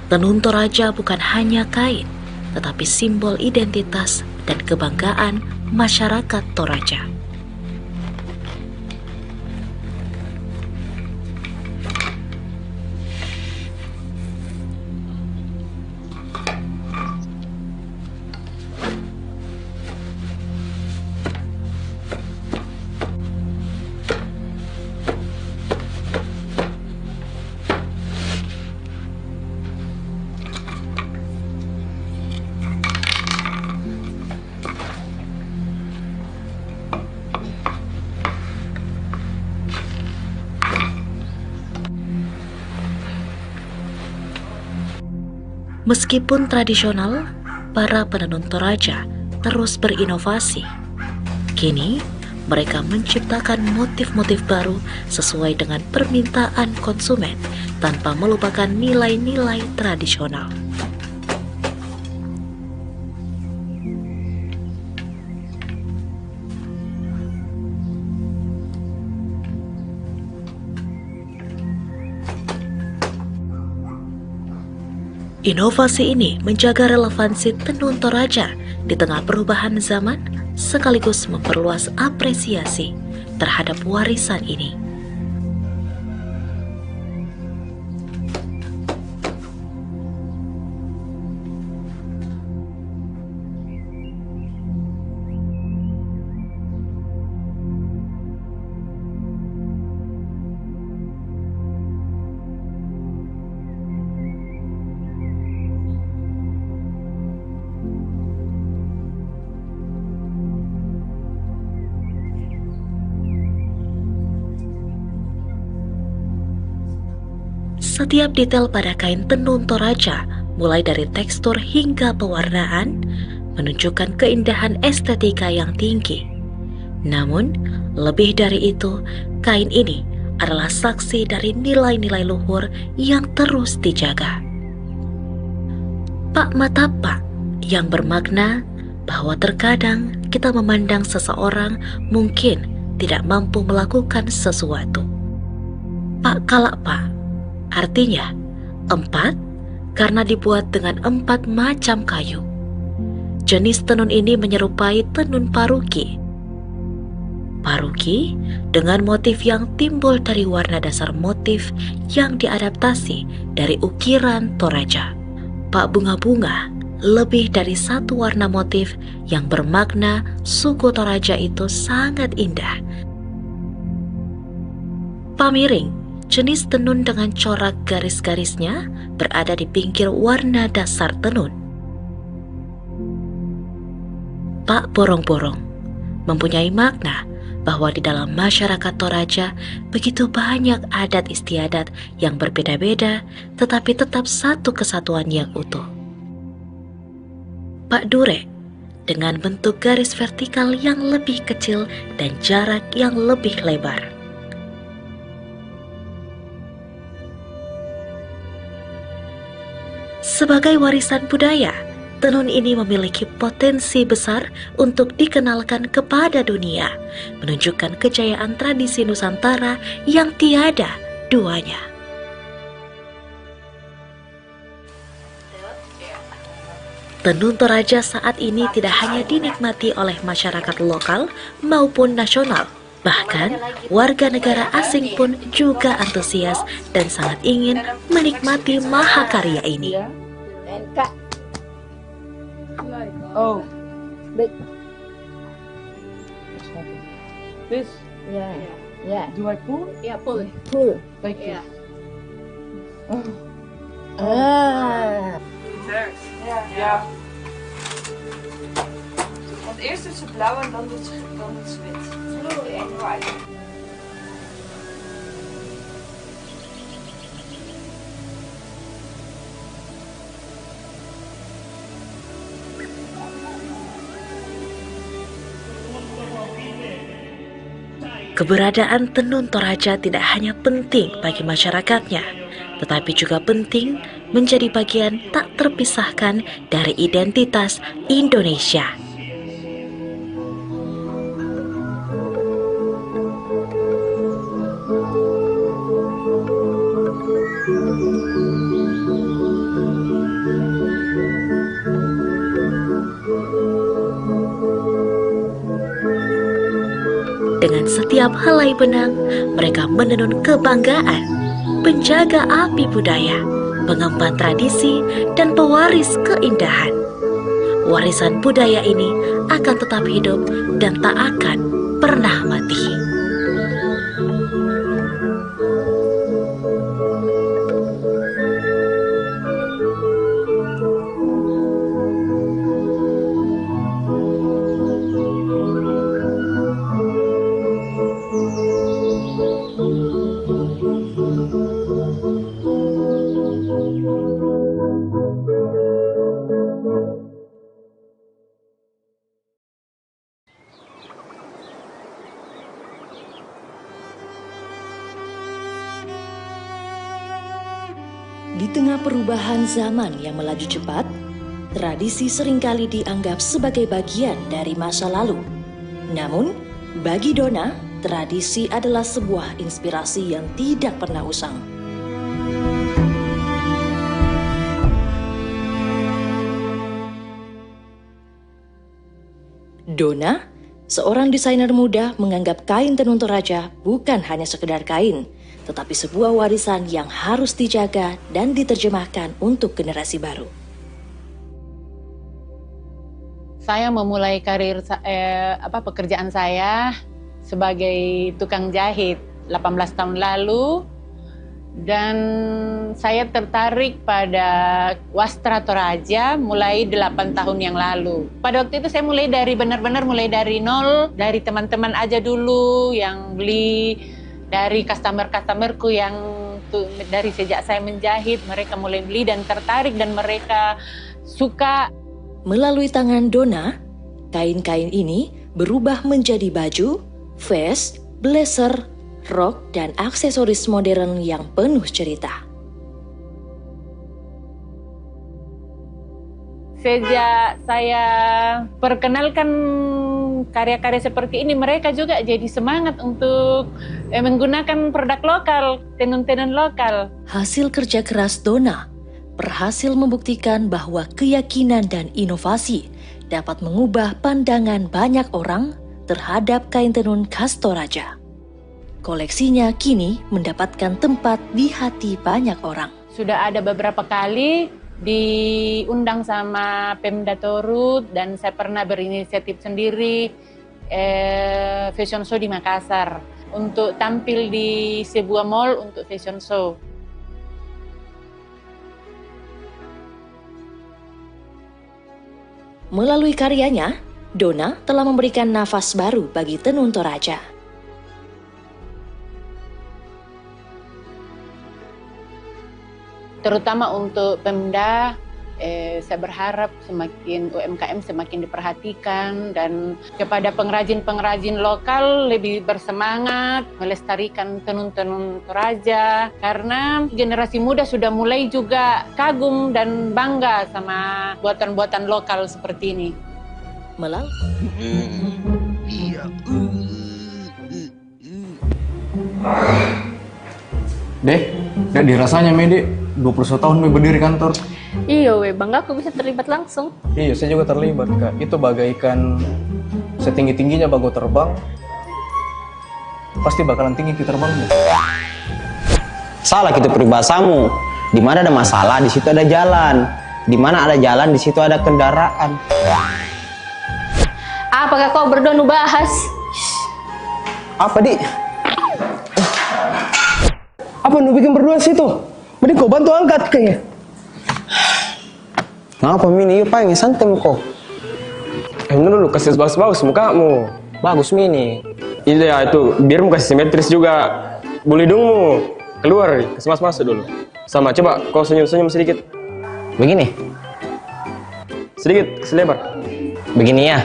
Tenun Toraja bukan hanya kain, tetapi simbol identitas dan kebanggaan masyarakat Toraja. Meskipun tradisional, para penenun Toraja terus berinovasi. Kini, mereka menciptakan motif-motif baru sesuai dengan permintaan konsumen tanpa melupakan nilai-nilai tradisional. Inovasi ini menjaga relevansi tenun Toraja di tengah perubahan zaman, sekaligus memperluas apresiasi terhadap warisan ini. Setiap detail pada kain tenun Toraja mulai dari tekstur hingga pewarnaan, menunjukkan keindahan estetika yang tinggi. Namun, lebih dari itu, kain ini adalah saksi dari nilai-nilai luhur yang terus dijaga. Pak Matapa yang bermakna bahwa terkadang kita memandang seseorang mungkin tidak mampu melakukan sesuatu. Pak Kalapa artinya 4 karena dibuat dengan 4 macam kayu. Jenis tenun ini menyerupai tenun paruki. Paruki dengan motif yang timbul dari warna dasar motif yang diadaptasi dari ukiran Toraja. Pak bunga-bunga lebih dari satu warna motif yang bermakna suku Toraja itu sangat indah. Pamiring, jenis tenun dengan corak garis-garisnya berada di pinggir warna dasar tenun. Pak borong-borong mempunyai makna bahwa di dalam masyarakat Toraja begitu banyak adat istiadat yang berbeda-beda tetapi tetap satu kesatuan yang utuh. Pak Dure dengan bentuk garis vertikal yang lebih kecil dan jarak yang lebih lebar. Sebagai warisan budaya, tenun ini memiliki potensi besar untuk dikenalkan kepada dunia, menunjukkan kejayaan tradisi Nusantara yang tiada duanya. Tenun Toraja saat ini tidak hanya dinikmati oleh masyarakat lokal maupun nasional, bahkan warga negara asing pun juga antusias dan sangat ingin menikmati mahakarya ini. Oh, big. This? Yeah, yeah. Do I pull? Yeah, pull. Pull. Like this. Ja. Want eerst doet ze blauw en dan doet ze wit. Blue and white. Keberadaan tenun Toraja tidak hanya penting bagi masyarakatnya, tetapi juga penting menjadi bagian tak terpisahkan dari identitas Indonesia. Dengan setiap helai benang, mereka menenun kebanggaan, penjaga api budaya, pengemban tradisi, dan pewaris keindahan. Warisan budaya ini akan tetap hidup dan tak akan pernah mati. Di tengah perubahan zaman yang melaju cepat, tradisi seringkali dianggap sebagai bagian dari masa lalu. Namun, bagi Dona, tradisi adalah sebuah inspirasi yang tidak pernah usang. Dona, seorang desainer muda, menganggap kain tenun Toraja bukan hanya sekedar kain, tetapi sebuah warisan yang harus dijaga dan diterjemahkan untuk generasi baru. Saya memulai karir pekerjaan saya sebagai tukang jahit 18 tahun lalu, dan saya tertarik pada wastra Toraja mulai 8 tahun yang lalu. Pada waktu itu saya mulai dari benar-benar mulai dari nol, dari teman-teman aja dulu yang beli, dari customer-customerku yang untuk dari sejak saya menjahit, mereka mulai beli dan tertarik dan mereka suka. Melalui tangan Dona, kain-kain ini berubah menjadi baju, vest, blazer, rok, dan aksesoris modern yang penuh cerita. Sejak saya perkenalkan karya-karya seperti ini, mereka juga jadi semangat untuk menggunakan produk lokal, tenun-tenun lokal. Hasil kerja keras Dona berhasil membuktikan bahwa keyakinan dan inovasi dapat mengubah pandangan banyak orang terhadap kain tenun khas Toraja. Koleksinya kini mendapatkan tempat di hati banyak orang. Sudah ada beberapa kali diundang sama Pemda Torut dan saya pernah berinisiatif sendiri fashion show di Makassar untuk tampil di sebuah mall untuk fashion show. Melalui karyanya, Dona telah memberikan nafas baru bagi tenun Toraja. Terutama untuk Pemda, saya berharap semakin UMKM semakin diperhatikan dan kepada pengrajin-pengrajin lokal lebih bersemangat melestarikan tenun-tenun Toraja karena generasi muda sudah mulai juga kagum dan bangga sama buatan-buatan lokal seperti ini. Deh, gak dirasanya Mede, 21 tahun berdiri kantor. Iya we, bangga aku bisa terlibat langsung. Iya, saya juga terlibat Kak. Itu bagaikan setinggi-tingginya bago terbang, pasti bakalan tinggi kita terbangnya. Salah gitu peribahasamu. Di mana ada masalah, di situ ada jalan. Di mana ada jalan, di situ ada kendaraan. Apakah kau berdua nu bahas? Apa, Dik? Apa nu bikin berdua situ? Mending kau bantu angkat kayaknya. Ngapa Mini? Yuk pengen santem kok. Dulu kasih bagus-bagus mukamu. Bagus Mini. Iya itu, biar muka simetris juga. Bulidungmu keluar, kasih masuk dulu. Sama, coba kau senyum-senyum sedikit. Begini? Sedikit, selebar. Begini ya?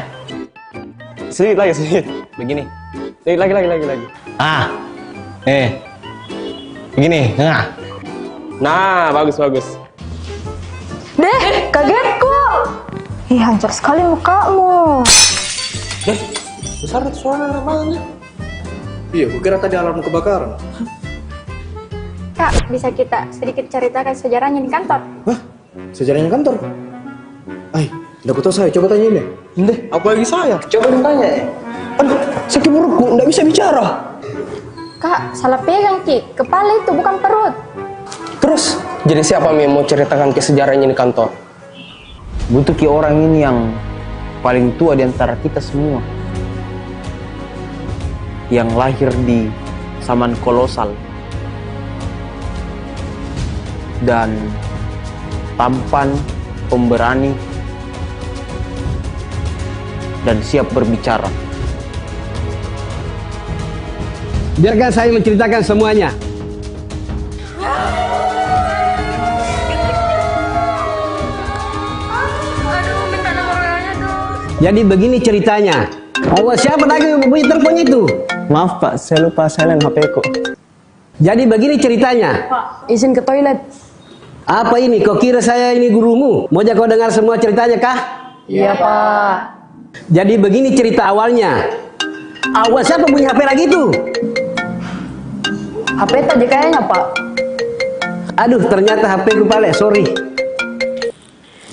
Sedikit lagi, sedikit. Begini. Lagi. Ah. Begini. Nah, bagus. Deh, kagetku. Ih, hancur sekali mukamu. Deh, besar itu suara namanya. Iya, kukira tadi alarm kebakaran. Kak, bisa kita sedikit ceritakan sejarahnya di kantor? Hah? Sejarahnya kantor? Tidak tahu saya, coba tanya ini. Deh, apalagi saya? Coba ditanya. Aduh, sakit perutku, nggak bisa bicara. Kak, salah pegang Ki, kepala itu bukan perut. Terus, jadi siapa yang mau ceritakan ke sejarahnya di kantor? Butuh ki orang ini yang paling tua di antara kita semua. Yang lahir di zaman kolosal. Dan tampan, pemberani, dan siap berbicara. Biarkan saya menceritakan semuanya. Jadi begini ceritanya. Siapa lagi yang mempunyai telepon itu? Maaf Pak, saya lupa silent HP ku. Jadi begini ceritanya. Pak, izin ke toilet. Apa ini? Kau kira saya ini gurumu? Mau kau dengar semua ceritanya kah? Iya Pak. Jadi begini cerita awalnya. Siapa punya HP lagi itu? HP tadi kayaknya Pak. Aduh, ternyata HP ku pale, sorry.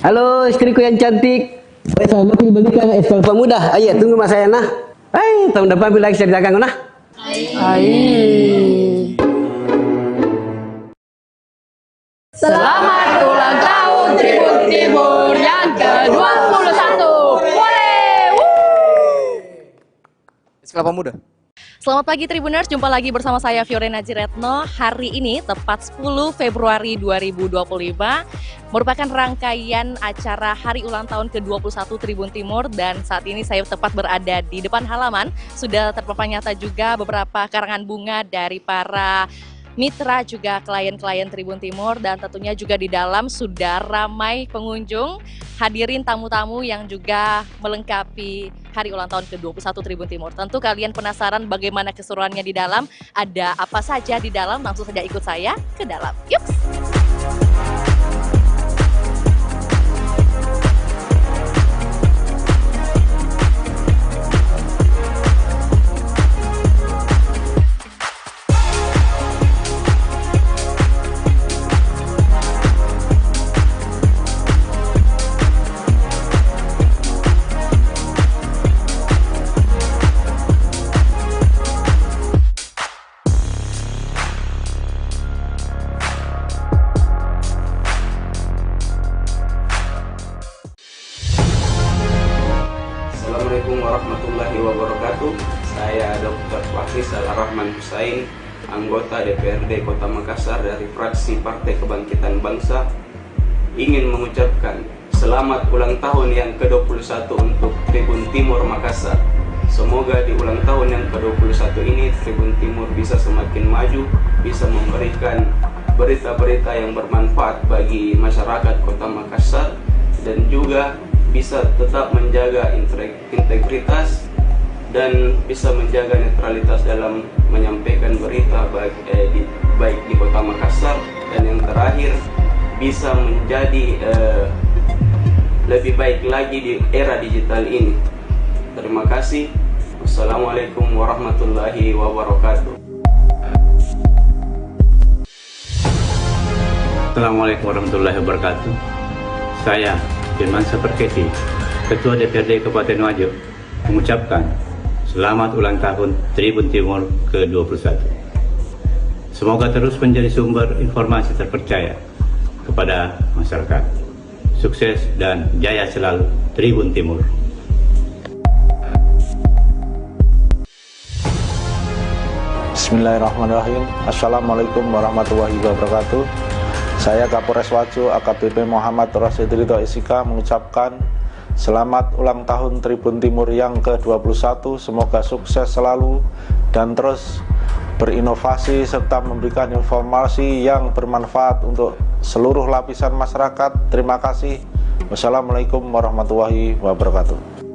Halo istriku yang cantik. Selamat belikan es pemuda. Ayo tunggu Mas Ayana. Tahun depan bila lagi ceritakan nah. Selamat ulang tahun Tribun Timur yang ke-21. Kelapa Muda. Selamat pagi Tribuners, jumpa lagi bersama saya Fiorena Jiretno. Hari ini tepat 10 Februari 2025 merupakan rangkaian acara hari ulang tahun ke-21 Tribun Timur dan saat ini saya tepat berada di depan halaman. Sudah terpampang nyata juga beberapa karangan bunga dari para mitra juga klien-klien Tribun Timur, dan tentunya juga di dalam sudah ramai pengunjung, hadirin tamu-tamu yang juga melengkapi hari ulang tahun ke-21 Tribun Timur. Tentu kalian penasaran bagaimana keseruannya di dalam, ada apa saja di dalam, langsung saja ikut saya ke dalam. Yuk! Assalamualaikum warahmatullahi wabarakatuh. Saya Dr. Fahriz Al-Rahman Husain, anggota DPRD Kota Makassar dari fraksi Partai Kebangkitan Bangsa, ingin mengucapkan selamat ulang tahun yang ke-21 untuk Tribun Timur Makassar. Semoga di ulang tahun yang ke-21 ini Tribun Timur bisa semakin maju, bisa memberikan berita-berita yang bermanfaat bagi masyarakat Kota Makassar, dan juga bisa tetap menjaga integritas dan bisa menjaga netralitas dalam menyampaikan berita baik di Kota Makassar, dan yang terakhir bisa menjadi lebih baik lagi di era digital ini. Terima kasih. Wassalamualaikum warahmatullahi wabarakatuh. Assalamualaikum warahmatullahi wabarakatuh. Saya Firman Saperketi, Ketua DPRD Kabupaten Wajo, mengucapkan selamat ulang tahun Tribun Timur ke-21. Semoga terus menjadi sumber informasi terpercaya kepada masyarakat. Sukses dan jaya selalu Tribun Timur. Bismillahirrahmanirrahim. Assalamualaikum warahmatullahi wabarakatuh. Saya Kapolres Wajo AKBP Muhammad Rasid Ridho Isika mengucapkan selamat ulang tahun Tribun Timur yang ke-21. Semoga sukses selalu dan terus berinovasi serta memberikan informasi yang bermanfaat untuk seluruh lapisan masyarakat. Terima kasih. Wassalamualaikum warahmatullahi wabarakatuh.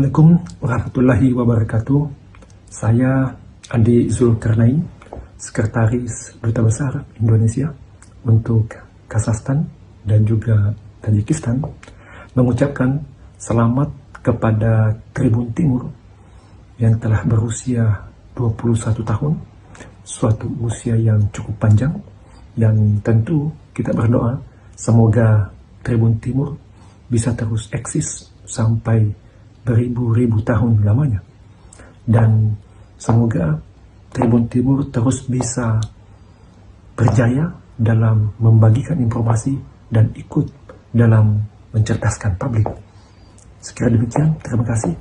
Assalamualaikum warahmatullahi wabarakatuh. Saya Andi Zulkarnain, Sekretaris Duta Besar Indonesia untuk Kazakhstan dan juga Tajikistan, mengucapkan selamat kepada Tribun Timur yang telah berusia 21 tahun, suatu usia yang cukup panjang, yang tentu kita berdoa semoga Tribun Timur bisa terus eksis sampai beribu-ribu tahun lamanya, dan semoga Tribun Timur terus bisa berjaya dalam membagikan informasi dan ikut dalam mencerdaskan publik. Sekira demikian, terima kasih.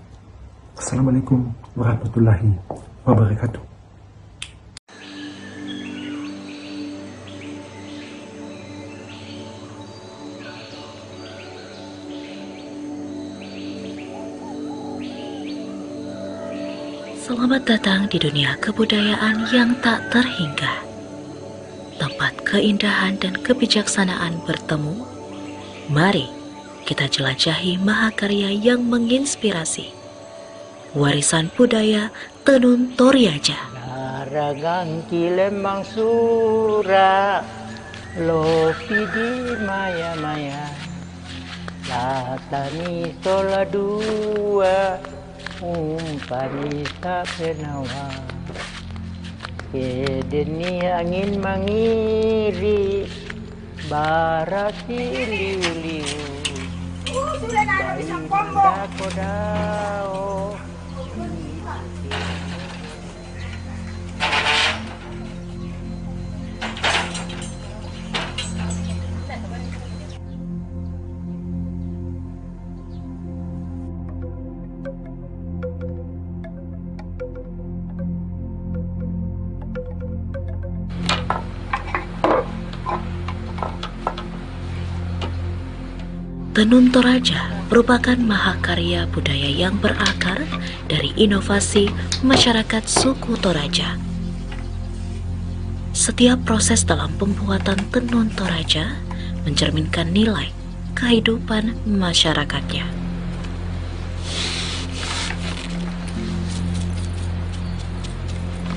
Assalamualaikum warahmatullahi wabarakatuh. Selamat datang di dunia kebudayaan yang tak terhingga. Tempat keindahan dan kebijaksanaan bertemu. Mari kita jelajahi mahakarya yang menginspirasi. Warisan budaya Tenun Toraja. Naragang kilembang sura, lopi di maya-maya, latani tola dua, umpani tak penawa. Kedeni angin mangiri, baraki liu-liu, bayi manda kodao. Tenun Toraja merupakan mahakarya budaya yang berakar dari inovasi masyarakat suku Toraja. Setiap proses dalam pembuatan tenun Toraja mencerminkan nilai kehidupan masyarakatnya.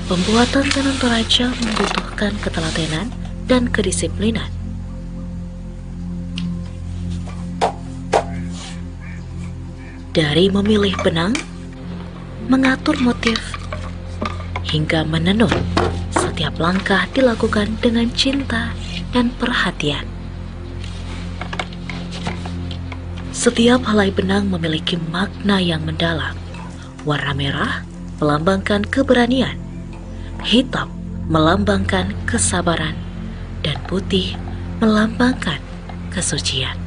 Pembuatan tenun Toraja membutuhkan ketelatenan dan kedisiplinan. Dari memilih benang, mengatur motif, hingga menenun, setiap langkah dilakukan dengan cinta dan perhatian. Setiap helai benang memiliki makna yang mendalam. Warna merah melambangkan keberanian, hitam melambangkan kesabaran, dan putih melambangkan kesucian.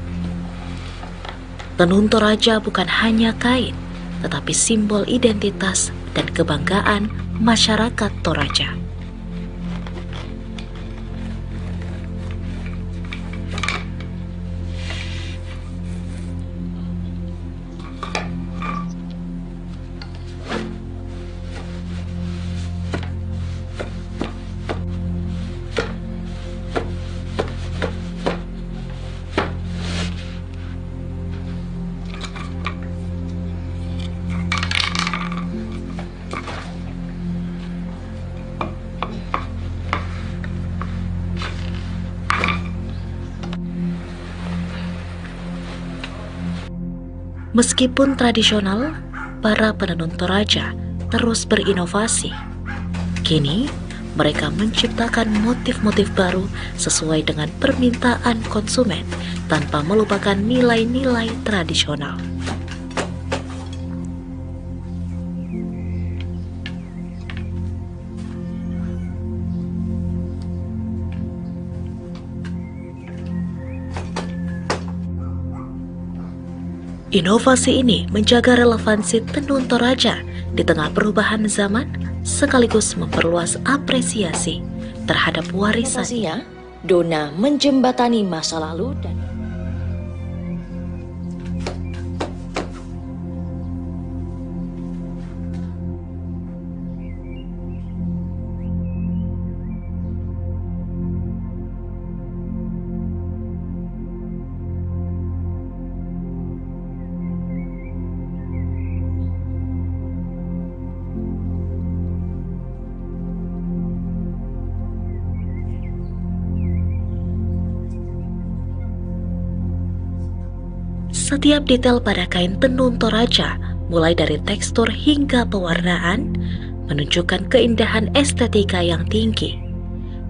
Tenun Toraja bukan hanya kain, tetapi simbol identitas dan kebanggaan masyarakat Toraja. Meskipun tradisional, para penenun Toraja terus berinovasi. Kini, mereka menciptakan motif-motif baru sesuai dengan permintaan konsumen tanpa melupakan nilai-nilai tradisional. Inovasi ini menjaga relevansi tenun Toraja di tengah perubahan zaman, sekaligus memperluas apresiasi terhadap warisan. Inovasinya, Dona menjembatani masa lalu dan Setiap detail pada kain tenun Toraja, mulai dari tekstur hingga pewarnaan, menunjukkan keindahan estetika yang tinggi.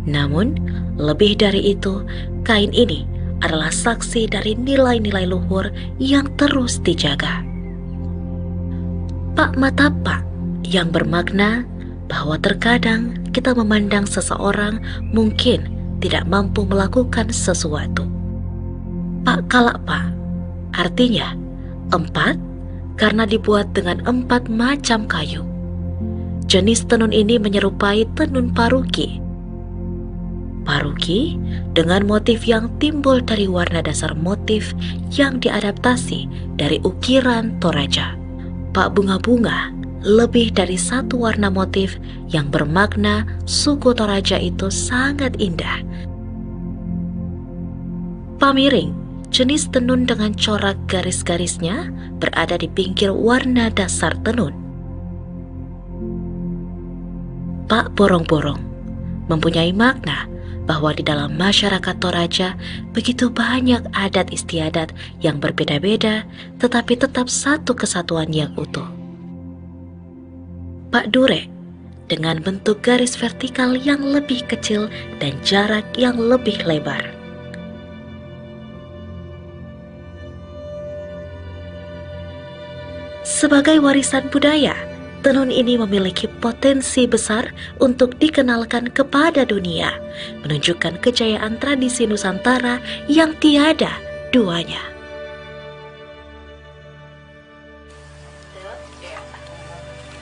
Namun, lebih dari itu, kain ini adalah saksi dari nilai-nilai luhur yang terus dijaga. Pak Matapa yang bermakna bahwa terkadang kita memandang seseorang mungkin tidak mampu melakukan sesuatu. Pak Kalapa artinya 4 karena dibuat dengan 4 macam kayu. Jenis tenun ini menyerupai tenun paruki. Paruki dengan motif yang timbul dari warna dasar motif yang diadaptasi dari ukiran Toraja. Pak bunga-bunga lebih dari satu warna motif yang bermakna suku Toraja itu sangat indah. Pamiring, jenis tenun dengan corak garis-garisnya berada di pinggir warna dasar tenun. Pak borong-borong mempunyai makna bahwa di dalam masyarakat Toraja begitu banyak adat istiadat yang berbeda-beda tetapi tetap satu kesatuan yang utuh. Pak Dure dengan bentuk garis vertikal yang lebih kecil dan jarak yang lebih lebar. Sebagai warisan budaya, tenun ini memiliki potensi besar untuk dikenalkan kepada dunia, menunjukkan kejayaan tradisi Nusantara yang tiada duanya.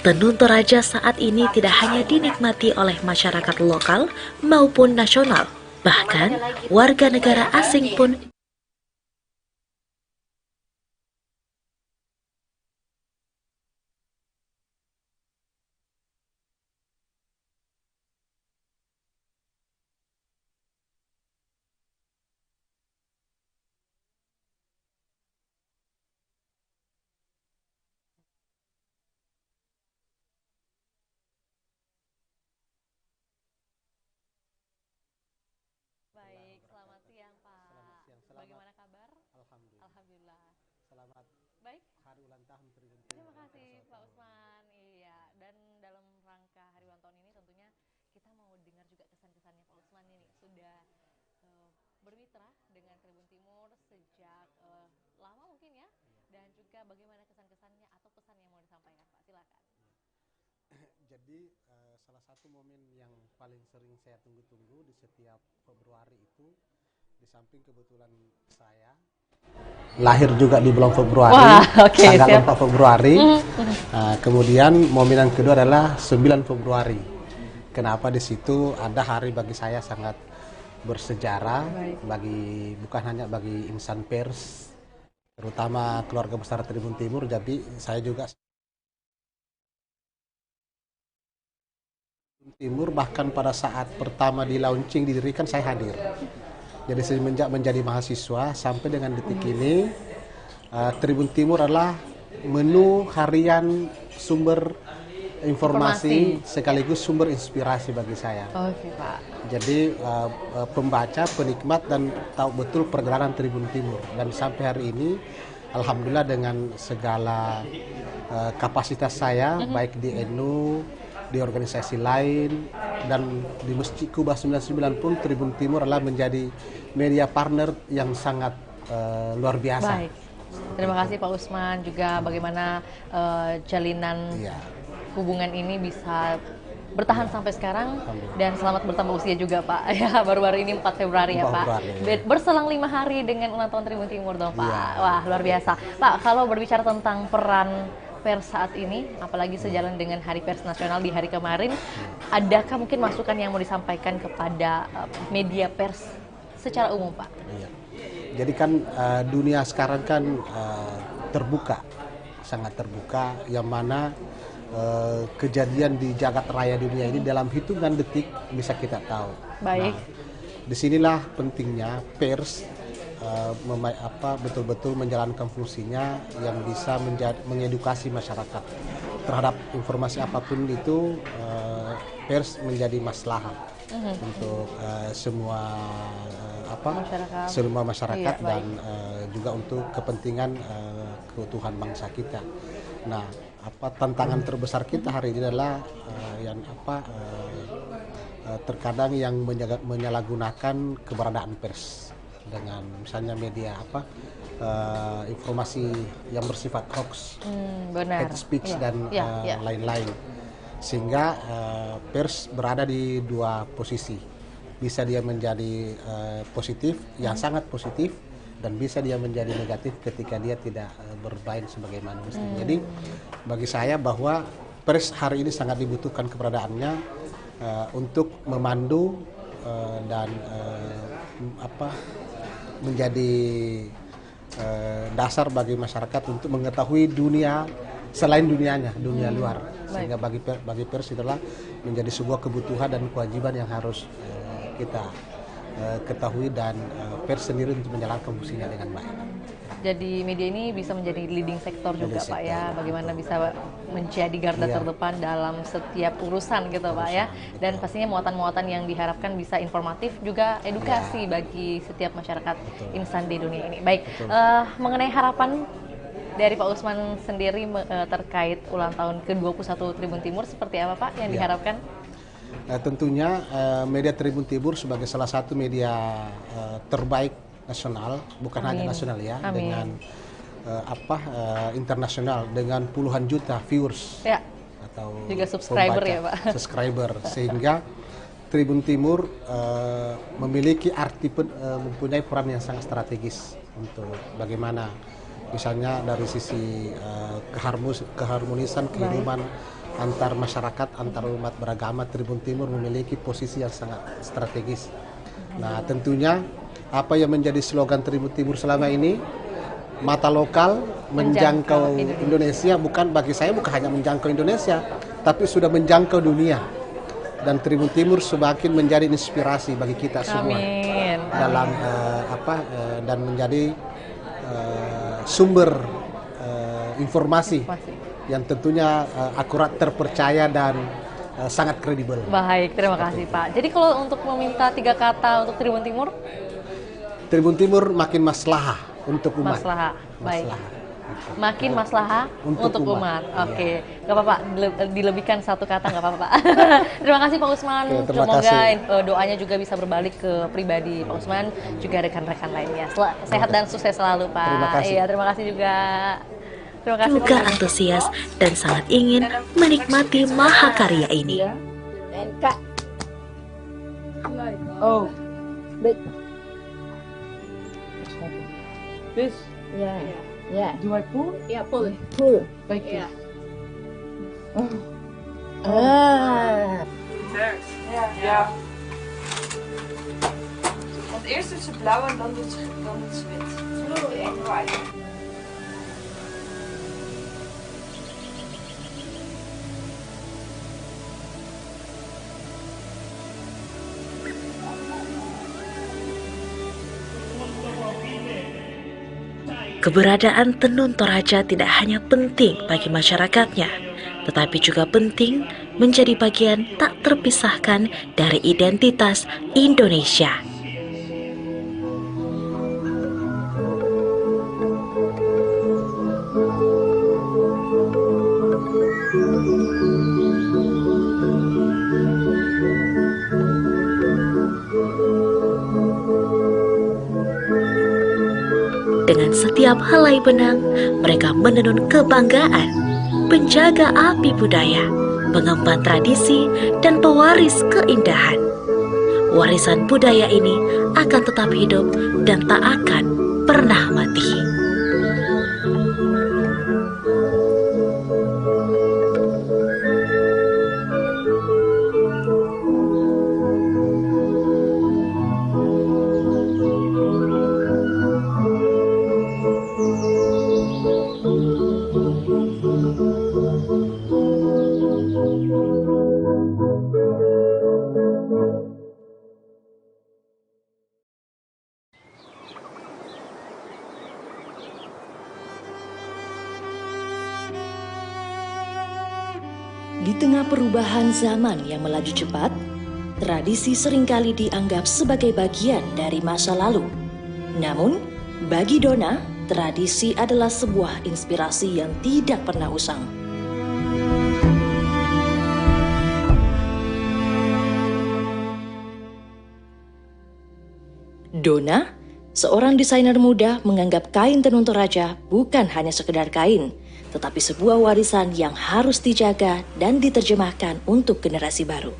Tenun Toraja saat ini tidak hanya dinikmati oleh masyarakat lokal maupun nasional, bahkan warga negara asing pun bagaimana kabar? Alhamdulillah. Selamat baik. Hari ulang tahun Tribun Timur. Terima kasih Pak Usman. Iya, dan dalam rangka hari ulang tahun ini tentunya kita mau dengar juga kesan-kesannya Pak Usman ini sudah bermitra dengan Tribun Timur sejak lama mungkin ya. Dan juga bagaimana kesan-kesannya atau pesan yang mau disampaikan Pak, silakan. Jadi salah satu momen yang paling sering saya tunggu-tunggu di setiap Februari itu, di samping kebetulan saya lahir juga di bulan Februari, tanggal 4 Februari. Kemudian momen yang kedua adalah 9 Februari. Kenapa di situ ada hari bagi saya sangat bersejarah, bukan hanya bagi insan pers, terutama keluarga besar Tribun Timur. Jadi saya juga Timur, bahkan pada saat pertama di launching didirikan saya hadir. Jadi semenjak menjadi mahasiswa sampai dengan detik ini, Tribun Timur adalah menu harian sumber informasi sekaligus sumber inspirasi bagi saya. Oke, Pak. Jadi pembaca, penikmat dan tahu betul perjalanan Tribun Timur. Dan sampai hari ini, alhamdulillah dengan segala kapasitas saya, baik di NU, di organisasi lain, dan di Masjid Kubah 99 pun Tribun Timur adalah menjadi media partner yang sangat luar biasa. Baik. Terima kasih Pak Usman, juga bagaimana jalinan hubungan ini bisa bertahan sampai sekarang, dan selamat bertambah usia juga Pak. Ya, baru-baru ini 4 Februari ya Pak. Berselang 5 hari dengan ulang tahun Tribun Timur dong Pak. Wah, luar biasa. Pak, kalau berbicara tentang peran pers saat ini, apalagi sejalan dengan Hari Pers Nasional di hari kemarin, adakah mungkin masukan yang mau disampaikan kepada media pers secara umum, Pak? Iya. Jadi kan dunia sekarang kan terbuka, sangat terbuka, yang mana kejadian di jagat raya dunia ini dalam hitungan detik bisa kita tahu. Baik. Nah, disinilah pentingnya pers betul-betul menjalankan fungsinya yang bisa mengedukasi masyarakat terhadap informasi apapun itu. Pers menjadi maslahat. untuk semua masyarakat. semua masyarakat Iya, dan juga untuk kepentingan keutuhan bangsa kita. Nah, tantangan terbesar kita hari ini adalah terkadang yang menyalahgunakan keberadaan pers dengan misalnya media informasi yang bersifat hoax, hate speech dan lain-lain, sehingga pers berada di dua posisi. Bisa dia menjadi positif, yang sangat positif, dan bisa dia menjadi negatif ketika dia tidak bermain sebagaimana mestinya. Jadi bagi saya bahwa pers hari ini sangat dibutuhkan keberadaannya untuk memandu dan menjadi dasar bagi masyarakat untuk mengetahui dunia selain dunianya, dunia luar. Sehingga bagi pers itulah menjadi sebuah kebutuhan dan kewajiban yang harus kita ketahui, dan pers sendiri untuk menjalankan fungsinya dengan baik. Jadi media ini bisa menjadi leading sektor juga Pak ya, bagaimana bisa menjadi garda terdepan dalam setiap urusan gitu Pak ya, dan pastinya muatan-muatan yang diharapkan bisa informatif juga edukasi bagi setiap masyarakat insan di dunia ini. Baik, mengenai harapan dari Pak Usman sendiri terkait ulang tahun ke-21 Tribun Timur, seperti apa Pak yang diharapkan? Tentunya media Tribun Timur sebagai salah satu media terbaik nasional, bukan hanya nasional ya, dengan internasional, dengan puluhan juta viewers atau juga subscriber pembaca, ya Pak. Subscriber, sehingga Tribun Timur memiliki mempunyai peran yang sangat strategis untuk bagaimana misalnya dari sisi keharmonisan kehidupan antar masyarakat, antar umat beragama. Tribun Timur memiliki posisi yang sangat strategis. Nah, tentunya apa yang menjadi slogan Tribun Timur selama ini, mata lokal menjangkau Indonesia, bagi saya bukan hanya menjangkau Indonesia, tapi sudah menjangkau dunia. Dan Tribun Timur semakin menjadi inspirasi bagi kita semua dalam dan menjadi sumber informasi yang tentunya akurat, terpercaya, dan sangat kredibel. Baik, terima kasih Pak. Jadi kalau untuk meminta 3 kata untuk Tribun Timur? Tribun Timur makin maslahah untuk umat. Maslahah, baik. Makin maslahah untuk umat. Oke, nggak apa-apa, dilebihkan 1 kata nggak apa-apa Pak. Terima kasih Pak Usman. Semoga doanya juga bisa berbalik ke pribadi Pak Usman, juga rekan-rekan lainnya. Sehat dan sukses selalu Pak. Terima kasih. Iya, terima kasih juga. Terima kasih. Juga antusias dan sangat ingin menikmati mahakarya ini. Kak. Oh. Big. This? Yeah. Yeah. Do I pull? Yeah, pull. Pull. Thank you. Yeah. Ah. Ja. Want eerst doet ze blauw en dan doet ze wit. Blue and white. Keberadaan Tenun Toraja tidak hanya penting bagi masyarakatnya, tetapi juga penting menjadi bagian tak terpisahkan dari identitas Indonesia. Dengan setiap helai benang, mereka menenun kebanggaan, penjaga api budaya, pengemban tradisi, dan pewaris keindahan. Warisan budaya ini akan tetap hidup dan tak akan pernah mati. Di tengah perubahan zaman yang melaju cepat, tradisi seringkali dianggap sebagai bagian dari masa lalu. Namun, bagi Dona, tradisi adalah sebuah inspirasi yang tidak pernah usang. Dona, seorang desainer muda, menganggap kain tenun Toraja bukan hanya sekedar kain, tetapi sebuah warisan yang harus dijaga dan diterjemahkan untuk generasi baru.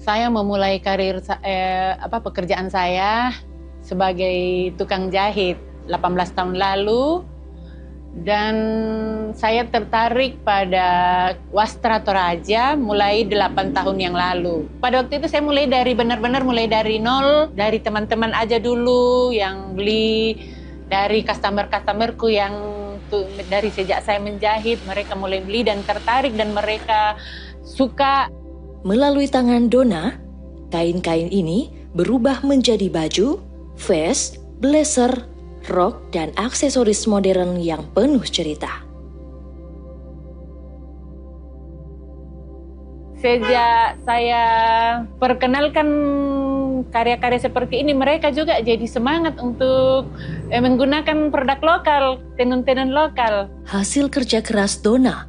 Saya memulai karir pekerjaan saya sebagai tukang jahit 18 tahun lalu, dan saya tertarik pada wastra Toraja mulai 8 tahun yang lalu. Pada waktu itu saya mulai dari benar-benar mulai dari nol, dari teman-teman aja dulu yang beli, dari customer-customerku yang dari sejak saya menjahit, mereka mulai beli dan tertarik dan mereka suka. Melalui tangan Dona, kain-kain ini berubah menjadi baju, vest, blazer, rok, dan aksesoris modern yang penuh cerita. Sejak saya perkenalkan karya-karya seperti ini, mereka juga jadi semangat untuk menggunakan produk lokal, tenun-tenun lokal. Hasil kerja keras Dona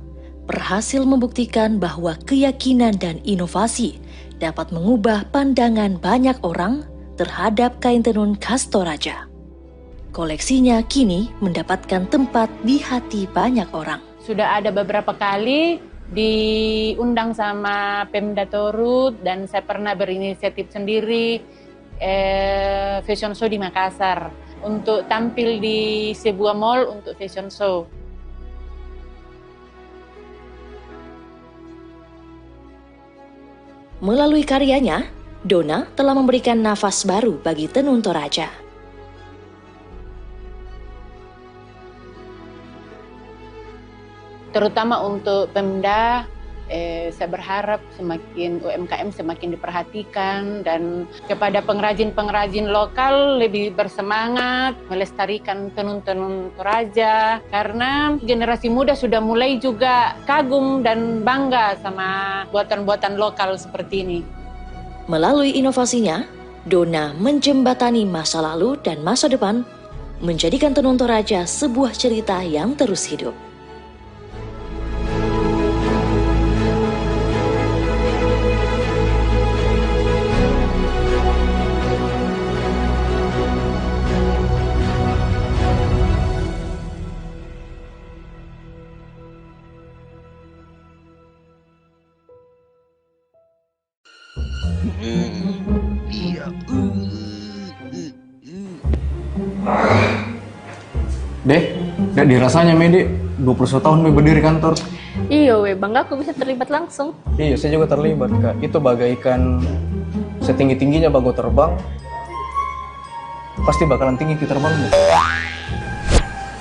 berhasil membuktikan bahwa keyakinan dan inovasi dapat mengubah pandangan banyak orang terhadap kain tenun khas Toraja. Koleksinya kini mendapatkan tempat di hati banyak orang. Sudah ada beberapa kali diundang sama Pemda Torut, dan saya pernah berinisiatif sendiri fashion show di Makassar untuk tampil di sebuah mall untuk fashion show. Melalui karyanya, Dona telah memberikan nafas baru bagi tenun Toraja. Terutama untuk Pemda, saya berharap semakin UMKM semakin diperhatikan, dan kepada pengrajin-pengrajin lokal lebih bersemangat melestarikan tenun-tenun Toraja, karena generasi muda sudah mulai juga kagum dan bangga sama buatan-buatan lokal seperti ini. Melalui inovasinya, Dona menjembatani masa lalu dan masa depan, menjadikan tenun Toraja sebuah cerita yang terus hidup. Deh, gak dirasanya Mede, 21 tahun berdiri kantor. Iya weh, bangga aku bisa terlibat langsung. Iya, saya juga terlibat Kak. Itu bagaikan setinggi-tingginya bago terbang, pasti bakalan tinggi kita terbang.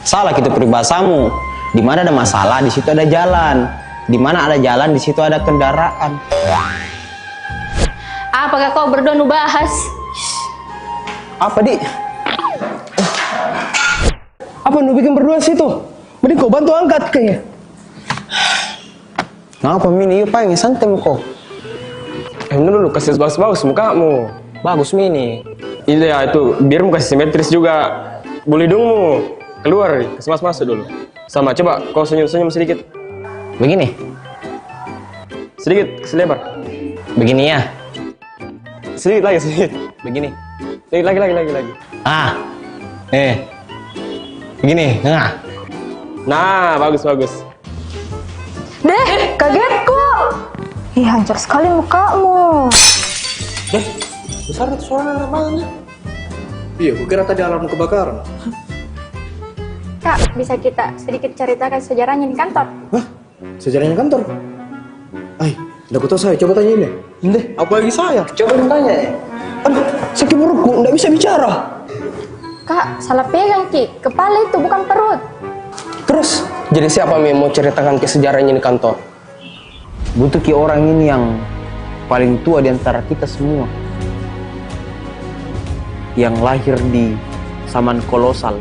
Salah gitu peribahasamu. Di mana ada masalah, di situ ada jalan. Di mana ada jalan, di situ ada kendaraan. Apakah kau berdua nu bahas? Apa Di? Apa nu bikin berdua situ? Mending kau bantu angkat kayaknya. Ngapa Mini? Yuk pengen santai kok. Ini dulu kasih bagus-bagus mukamu. Bagus Mini. Iya itu, biar muka simetris juga. Boleh dongmu keluar, kasih masuk dulu. Sama, coba kau senyum-senyum sedikit. Begini? Sedikit, selebar. Begini ya? Sedikit lagi, sedikit. Begini? Lagi. Ah, begini, Nah, bagus. Deh, kagetku. Ih, hancur sekali mukamu. Besar itu suara namanya. Iya, kukira tadi alarm kebakaran. Kak, bisa kita sedikit ceritakan sejarahnya di kantor? Hah? Sejarahnya kantor? Udah aku tahu saya, coba tanya ini. Deh, apa lagi saya? Coba tanya ya. Aduh, sakit perutku, nggak bisa bicara. Kak, salah pegang Ki, kepala itu bukan perut. Terus, jadi siapa yang mau ceritakan ke sejarahnya di kantor? butuh ki orang ini yang paling tua di antara kita semua, yang lahir di zaman kolosal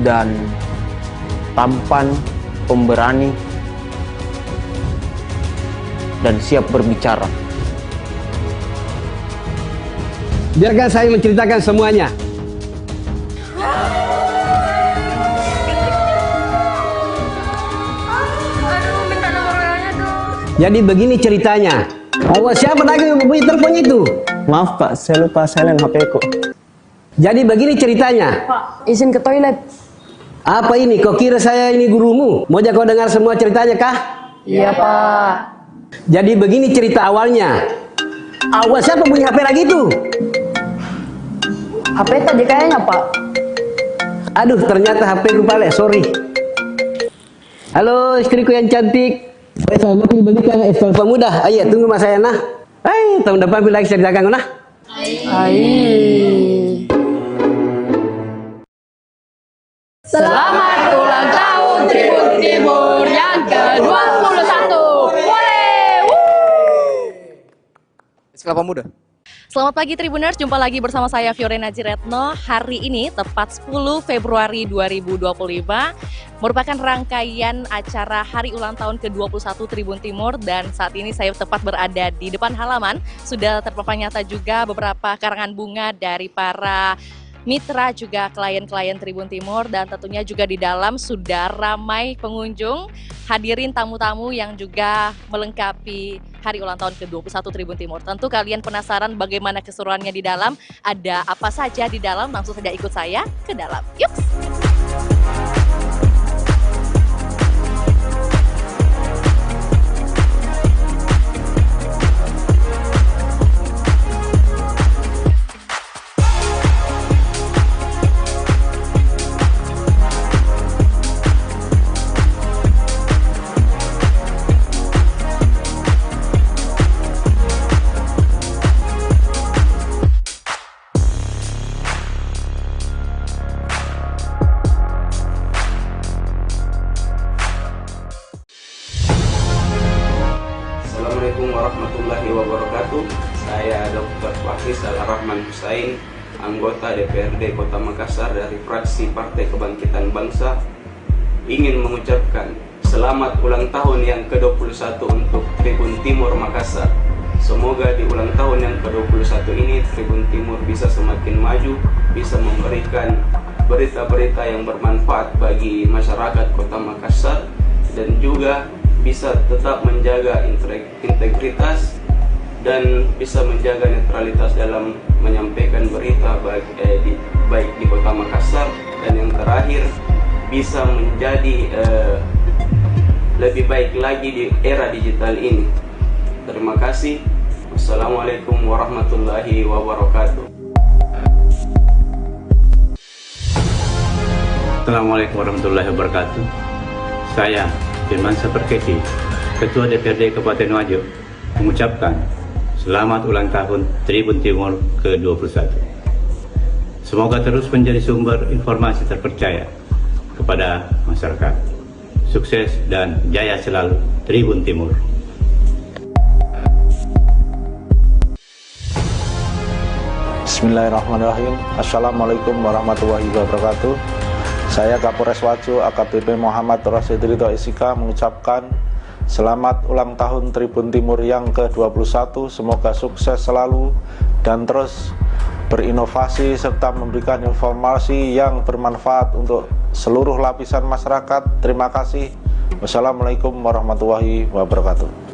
dan tampan, pemberani, dan siap berbicara. Biarkan saya menceritakan semuanya. Jadi begini ceritanya. Awas, siapa lagi yang bunyi teleponnya itu? Maaf Pak, saya lupa silent HP-ku. Jadi begini ceritanya. Pak, izin ke toilet. Apa ini? Kau kira saya ini gurumu? Mau kau dengar semua ceritanya kah? Iya Pak. Jadi begini cerita awalnya. Awas, siapa punya HP lagi itu? HP tadi kayaknya Pak. Aduh, ternyata HP ku pale, sorry. Halo istriku yang cantik. Selamat berikan Estel Pemuda. Ayo tunggu Mas Ayana. Tahun depan bila ceritakan nah. Selamat ulang tahun Tribun Timur yang ke-21. Estel Pemuda. Selamat pagi Tribuners, jumpa lagi bersama saya Fiorena Jiretno. Hari ini tepat 10 Februari 2025 merupakan rangkaian acara hari ulang tahun ke-21 Tribun Timur, dan saat ini saya tepat berada di depan halaman. Sudah terpampang nyata juga beberapa karangan bunga dari para mitra juga klien-klien Tribun Timur, dan tentunya juga di dalam sudah ramai pengunjung, hadirin tamu-tamu yang juga melengkapi hari ulang tahun ke-21 Tribun Timur. Tentu kalian penasaran bagaimana keseruannya di dalam, ada apa saja di dalam, langsung saja ikut saya ke dalam. Yuk! Assalamualaikum warahmatullahi wabarakatuh. Saya Dr. Hafiz Al-Rahman Husain, anggota DPRD Kota Makassar dari fraksi Partai Kebangkitan Bangsa, ingin mengucapkan selamat ulang tahun yang ke-21 untuk Tribun Timur Makassar. Semoga di ulang tahun yang ke-21 ini Tribun Timur bisa semakin maju, bisa memberikan berita-berita yang bermanfaat bagi masyarakat Kota Makassar, dan juga bisa tetap menjaga integritas dan bisa menjaga netralitas dalam menyampaikan berita baik di Kota Makassar, dan yang terakhir bisa menjadi lebih baik lagi di era digital ini. Terima kasih. Wassalamualaikum warahmatullahi wabarakatuh. Assalamualaikum warahmatullahi wabarakatuh. Saya Firman Saperketi, Ketua DPRD Kabupaten Wajo, mengucapkan selamat ulang tahun Tribun Timur ke-21. Semoga terus menjadi sumber informasi terpercaya kepada masyarakat. Sukses dan jaya selalu Tribun Timur. Bismillahirrahmanirrahim. Assalamualaikum warahmatullahi wabarakatuh. Saya Kapolres Wajo AKBP Muhammad Rasid Ridho Isika mengucapkan selamat ulang tahun Tribun Timur yang ke-21. Semoga sukses selalu dan terus berinovasi serta memberikan informasi yang bermanfaat untuk seluruh lapisan masyarakat. Terima kasih. Wassalamualaikum warahmatullahi wabarakatuh.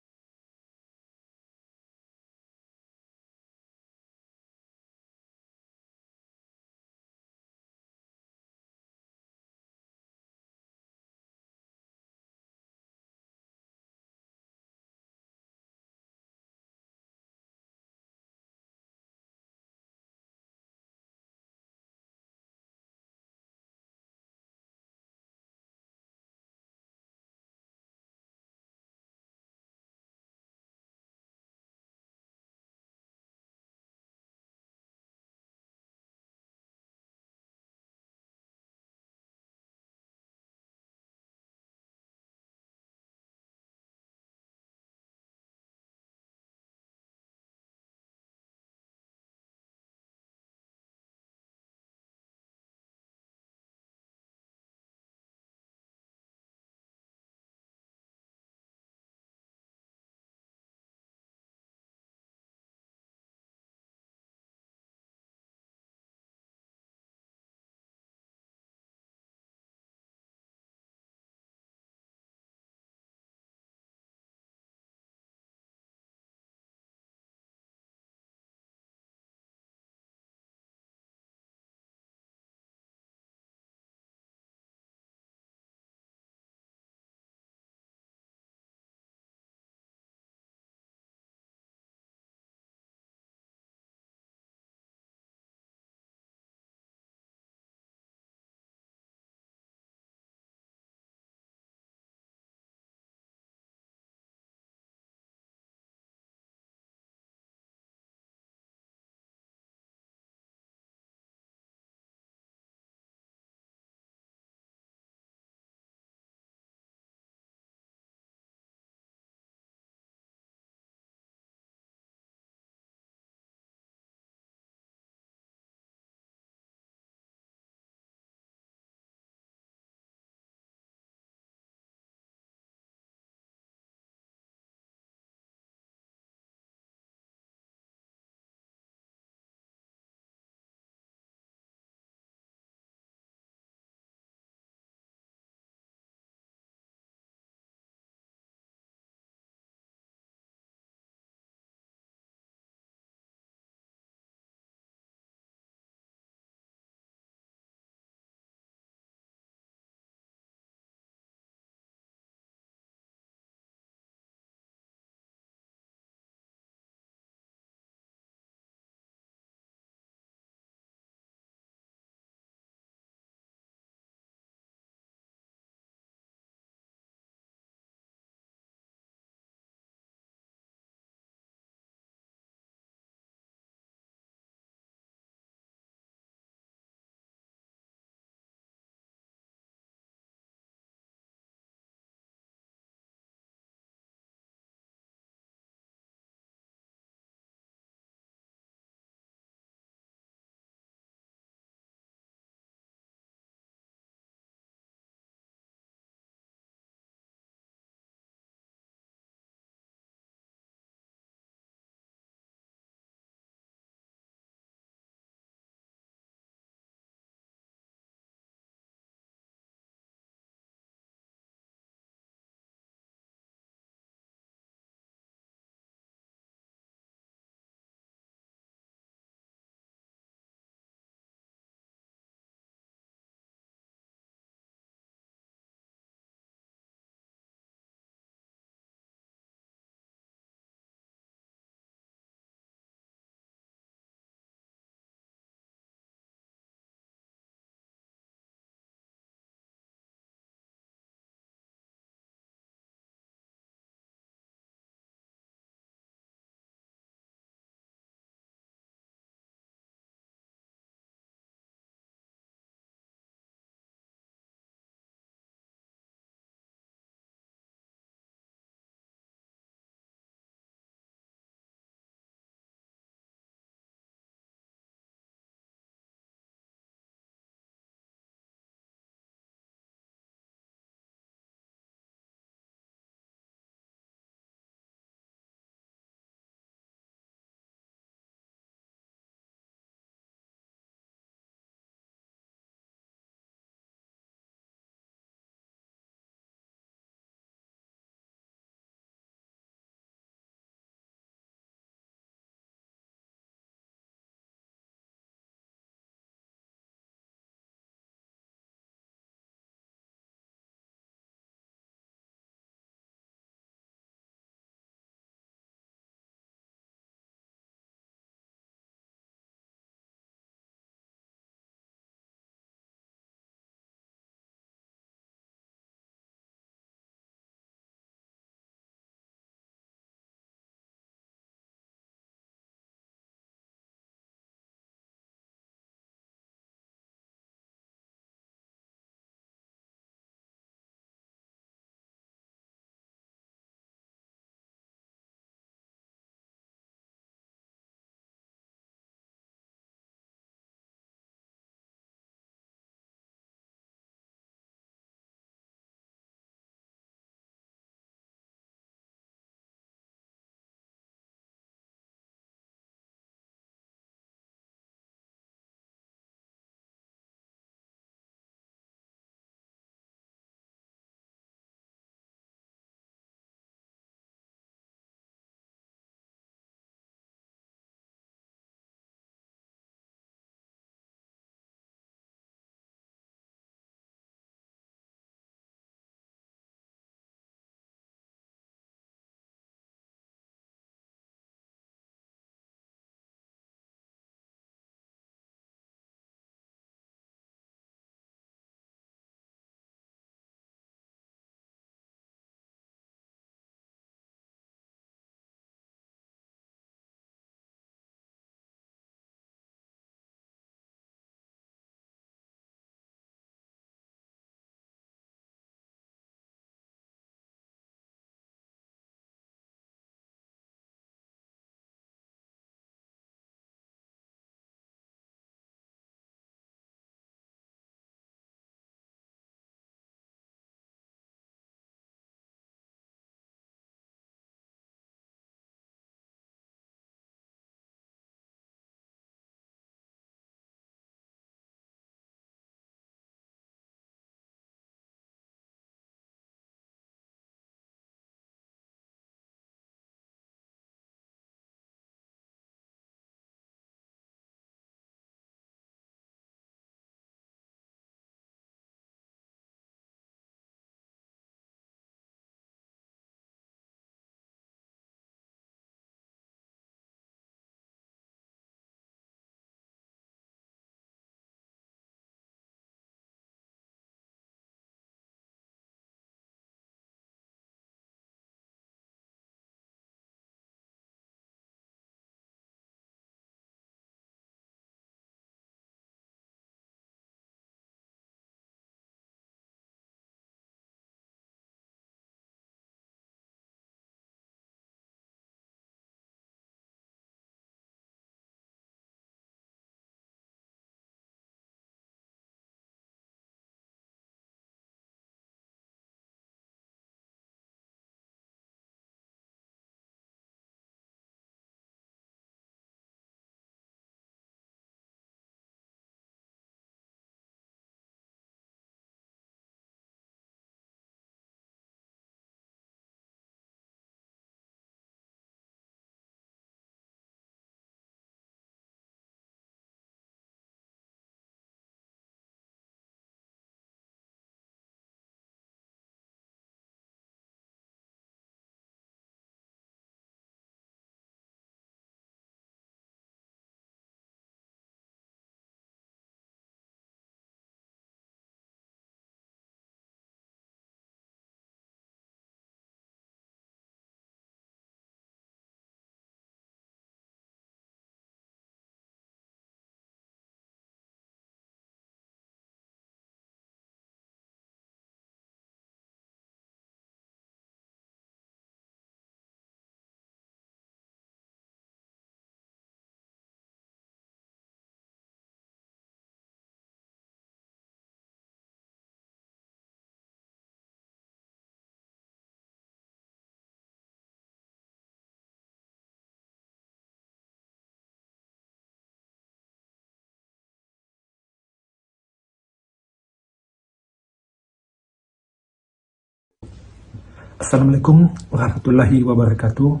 Assalamualaikum warahmatullahi wabarakatuh.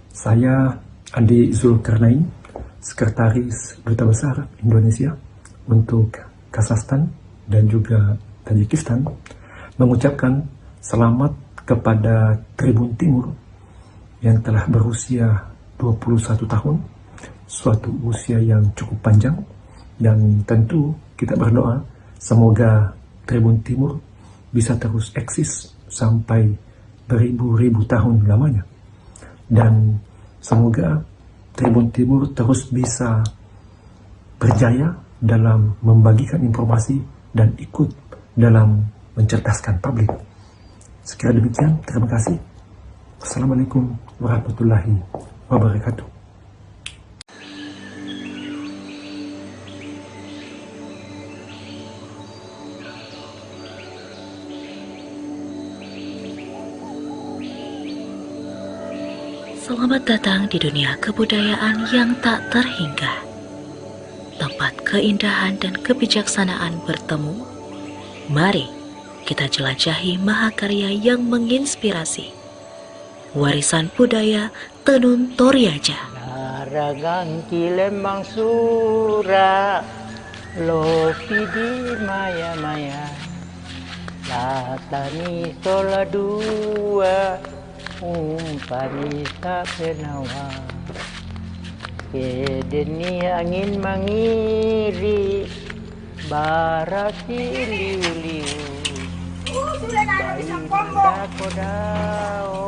Saya Andi Zulkarnain, Sekretaris Duta Besar Indonesia untuk Kazakhstan dan juga Tajikistan, mengucapkan selamat kepada Tribun Timur yang telah berusia 21 tahun, suatu usia yang cukup panjang, dan tentu kita berdoa semoga Tribun Timur bisa terus eksis sampai beribu-ribu tahun lamanya, dan semoga Tribun Timur terus bisa berjaya dalam membagikan informasi dan ikut dalam mencerdaskan publik. Sekira demikian, terima kasih. Assalamualaikum warahmatullahi wabarakatuh. Selamat datang di dunia kebudayaan yang tak terhingga. Tempat keindahan dan kebijaksanaan bertemu. Mari kita jelajahi mahakarya yang menginspirasi. Warisan budaya Tenun Toraja. Naraganti lembang sura, lopi di maya-maya, latani sola dua, umpani sapenawa. Kedeni angin mangiri, baraki liu-liu, bayi tanda kodao.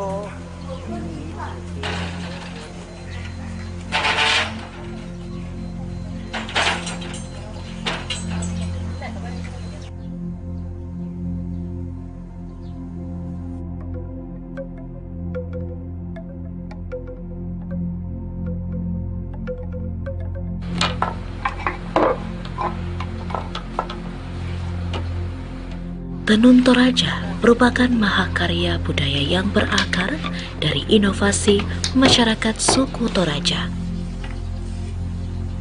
Tenun Toraja merupakan mahakarya budaya yang berakar dari inovasi masyarakat suku Toraja.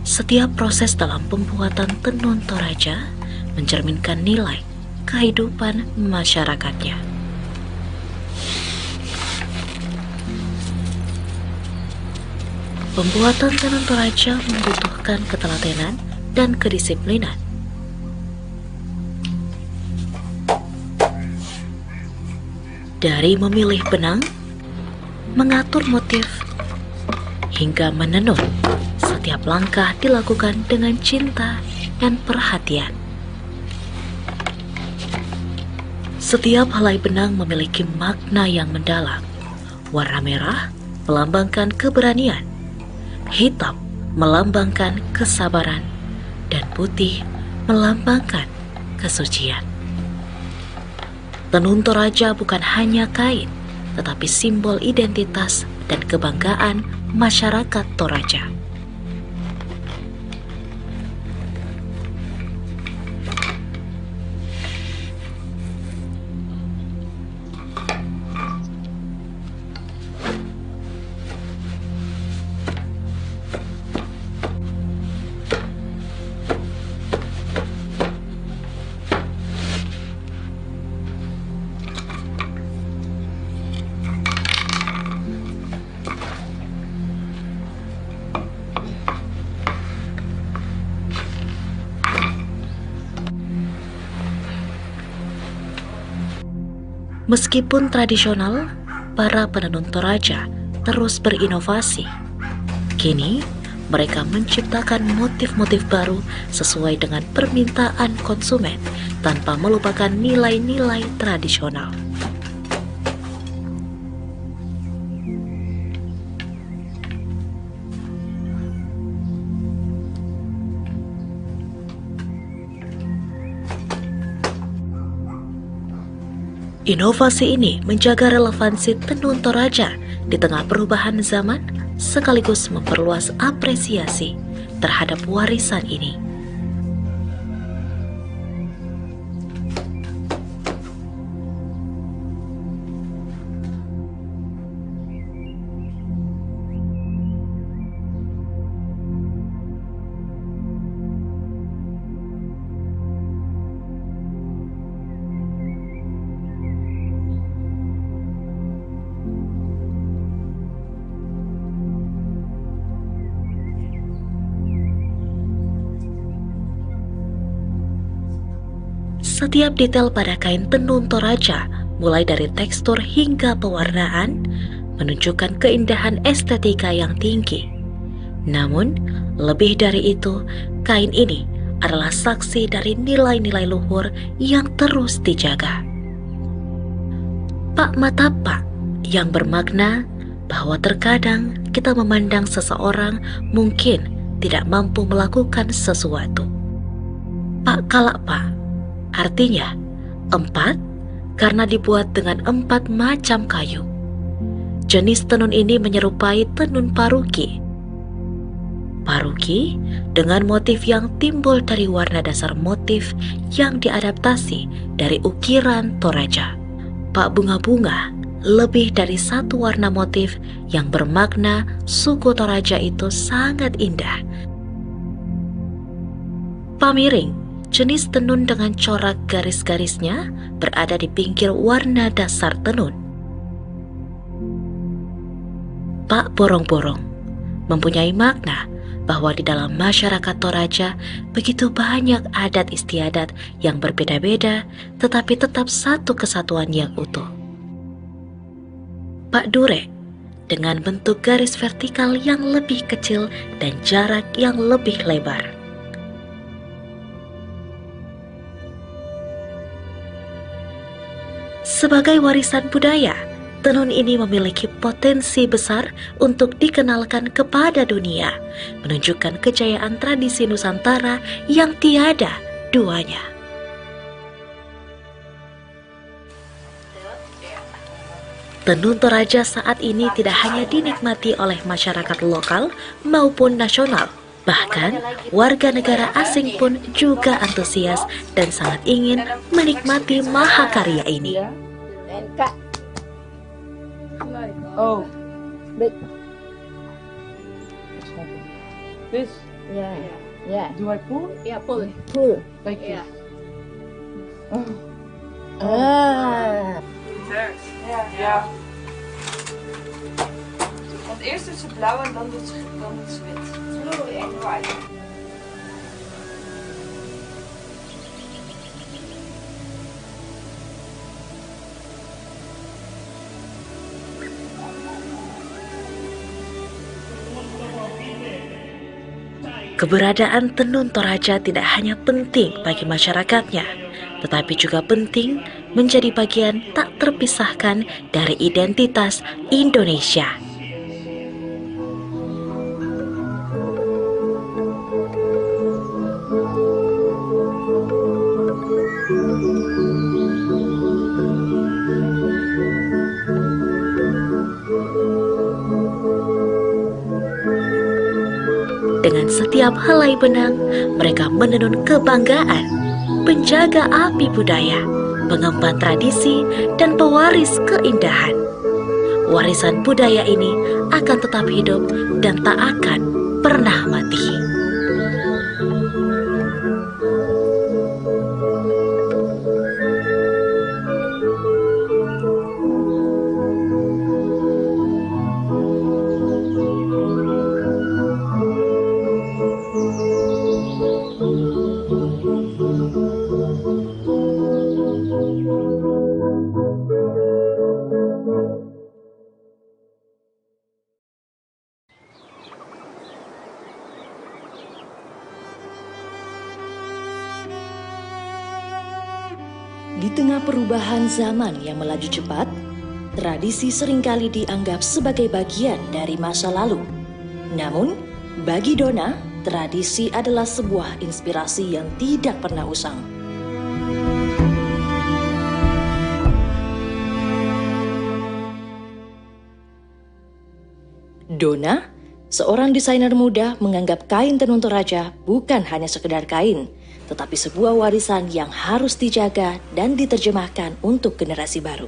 Setiap proses dalam pembuatan tenun Toraja mencerminkan nilai kehidupan masyarakatnya. Pembuatan tenun Toraja membutuhkan ketelatenan dan kedisiplinan. Dari memilih benang, mengatur motif, hingga menenun, setiap langkah dilakukan dengan cinta dan perhatian. Setiap helai benang memiliki makna yang mendalam. Warna merah melambangkan keberanian, hitam melambangkan kesabaran, dan putih melambangkan kesucian. Tenun Toraja bukan hanya kain, tetapi simbol identitas dan kebanggaan masyarakat Toraja. Meskipun tradisional, para penenun Toraja terus berinovasi. Kini, mereka menciptakan motif-motif baru sesuai dengan permintaan konsumen tanpa melupakan nilai-nilai tradisional. Inovasi ini menjaga relevansi tenun Toraja di tengah perubahan zaman, sekaligus memperluas apresiasi terhadap warisan ini. Setiap detail pada kain tenun Toraja, mulai dari tekstur hingga pewarnaan, menunjukkan keindahan estetika yang tinggi. Namun, lebih dari itu, kain ini adalah saksi dari nilai-nilai luhur yang terus dijaga. Pak Matapa yang bermakna bahwa terkadang kita memandang seseorang mungkin tidak mampu melakukan sesuatu. Pak Kalapa artinya 4 karena dibuat dengan 4 macam kayu. Jenis tenun ini menyerupai tenun paruki. Paruki dengan motif yang timbul dari warna dasar motif yang diadaptasi dari ukiran Toraja. Pak bunga-bunga lebih dari satu warna motif yang bermakna suku Toraja itu sangat indah. Pamiring, jenis tenun dengan corak garis-garisnya berada di pinggir warna dasar tenun. Pak borong-borong mempunyai makna bahwa di dalam masyarakat Toraja begitu banyak adat istiadat yang berbeda-beda tetapi tetap satu kesatuan yang utuh. Pak Dure dengan bentuk garis vertikal yang lebih kecil dan jarak yang lebih lebar. Sebagai warisan budaya, tenun ini memiliki potensi besar untuk dikenalkan kepada dunia, menunjukkan kejayaan tradisi Nusantara yang tiada duanya. Tenun Toraja saat ini tidak hanya dinikmati oleh masyarakat lokal maupun nasional, bahkan warga negara asing pun juga antusias dan sangat ingin menikmati mahakarya ini. Oh, but This, yeah. do I pull? Yeah, pull. Pull. Like this. Ah. Ja. Want eerst doet ze blauw en dan doet ze wit. Blue and white. Keberadaan tenun Toraja tidak hanya penting bagi masyarakatnya, tetapi juga penting menjadi bagian tak terpisahkan dari identitas Indonesia. Dengan setiap helai benang, mereka menenun kebanggaan, penjaga api budaya, pengemban tradisi, dan pewaris keindahan. Warisan budaya ini akan tetap hidup dan tak akan pernah mati. Di tengah perubahan zaman yang melaju cepat, tradisi seringkali dianggap sebagai bagian dari masa lalu. Namun, bagi Dona, tradisi adalah sebuah inspirasi yang tidak pernah usang. Dona, seorang desainer muda, menganggap kain tenun Toraja bukan hanya sekedar kain, tetapi sebuah warisan yang harus dijaga dan diterjemahkan untuk generasi baru.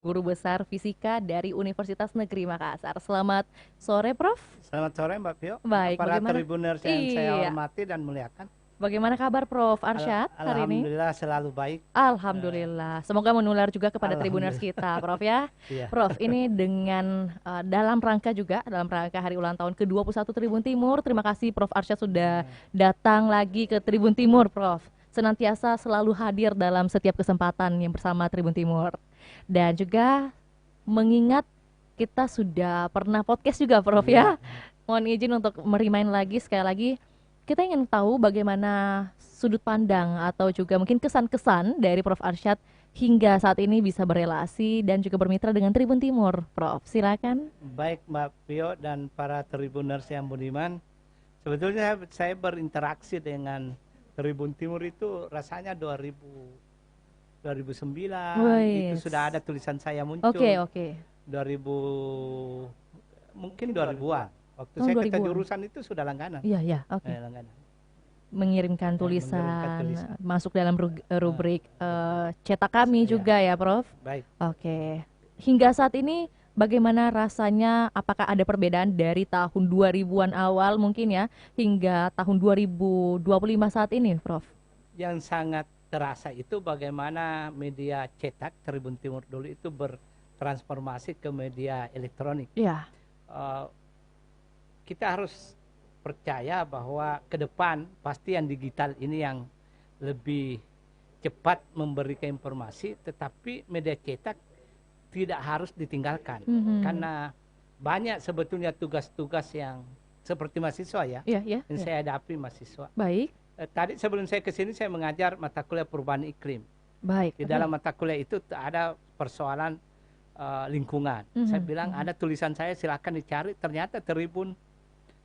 Guru Besar Fisika dari Universitas Negeri Makassar. Selamat sore, Prof. Selamat sore, Mbak Pio. Baik, para bagaimana? tribuners yang saya hormati dan muliakan. Bagaimana kabar Prof Arsyad hari ini? Alhamdulillah selalu baik. Alhamdulillah. Semoga menular juga kepada Tribuners kita, Prof ya. Iya. Prof, ini dengan dalam rangka hari ulang tahun ke-21 Tribun Timur. Terima kasih Prof Arsyad sudah datang lagi ke Tribun Timur, Prof. Senantiasa selalu hadir dalam setiap kesempatan yang bersama Tribun Timur. Dan juga mengingat kita sudah pernah podcast juga, Prof ya. Mohon izin untuk merimain lagi sekali lagi. Kita ingin tahu bagaimana sudut pandang atau juga mungkin kesan-kesan dari Prof Arsyad hingga saat ini bisa berelasi dan juga bermitra dengan Tribun Timur. Prof, silakan. Baik Mbak Pio dan para Tribuners yang budiman, sebetulnya saya berinteraksi dengan Tribun Timur itu rasanya 2009 itu sudah ada tulisan saya muncul. Oke. 2000 mungkin 2000-an. Waktu saya ke jurusan itu sudah langganan. Iya, oke. Langganan. Mengirimkan tulisan, masuk dalam rubrik cetak kami juga ya, Prof. Baik. Oke. Hingga saat ini bagaimana rasanya? Apakah ada perbedaan dari tahun 2000-an awal mungkin ya hingga tahun 2025 saat ini, Prof? Yang sangat terasa itu bagaimana media cetak Tribun Timur dulu itu bertransformasi ke media elektronik. Iya. Kita harus percaya bahwa ke depan pasti yang digital ini yang lebih cepat memberikan informasi, tetapi media cetak tidak harus ditinggalkan karena banyak sebetulnya tugas-tugas yang seperti mahasiswa ya, yang saya hadapi mahasiswa. Baik. Tadi sebelum saya ke sini saya mengajar mata kuliah perubahan iklim. Baik. Di dalam mata kuliah itu ada persoalan lingkungan. Saya bilang ada tulisan saya, silakan dicari. Ternyata Tribun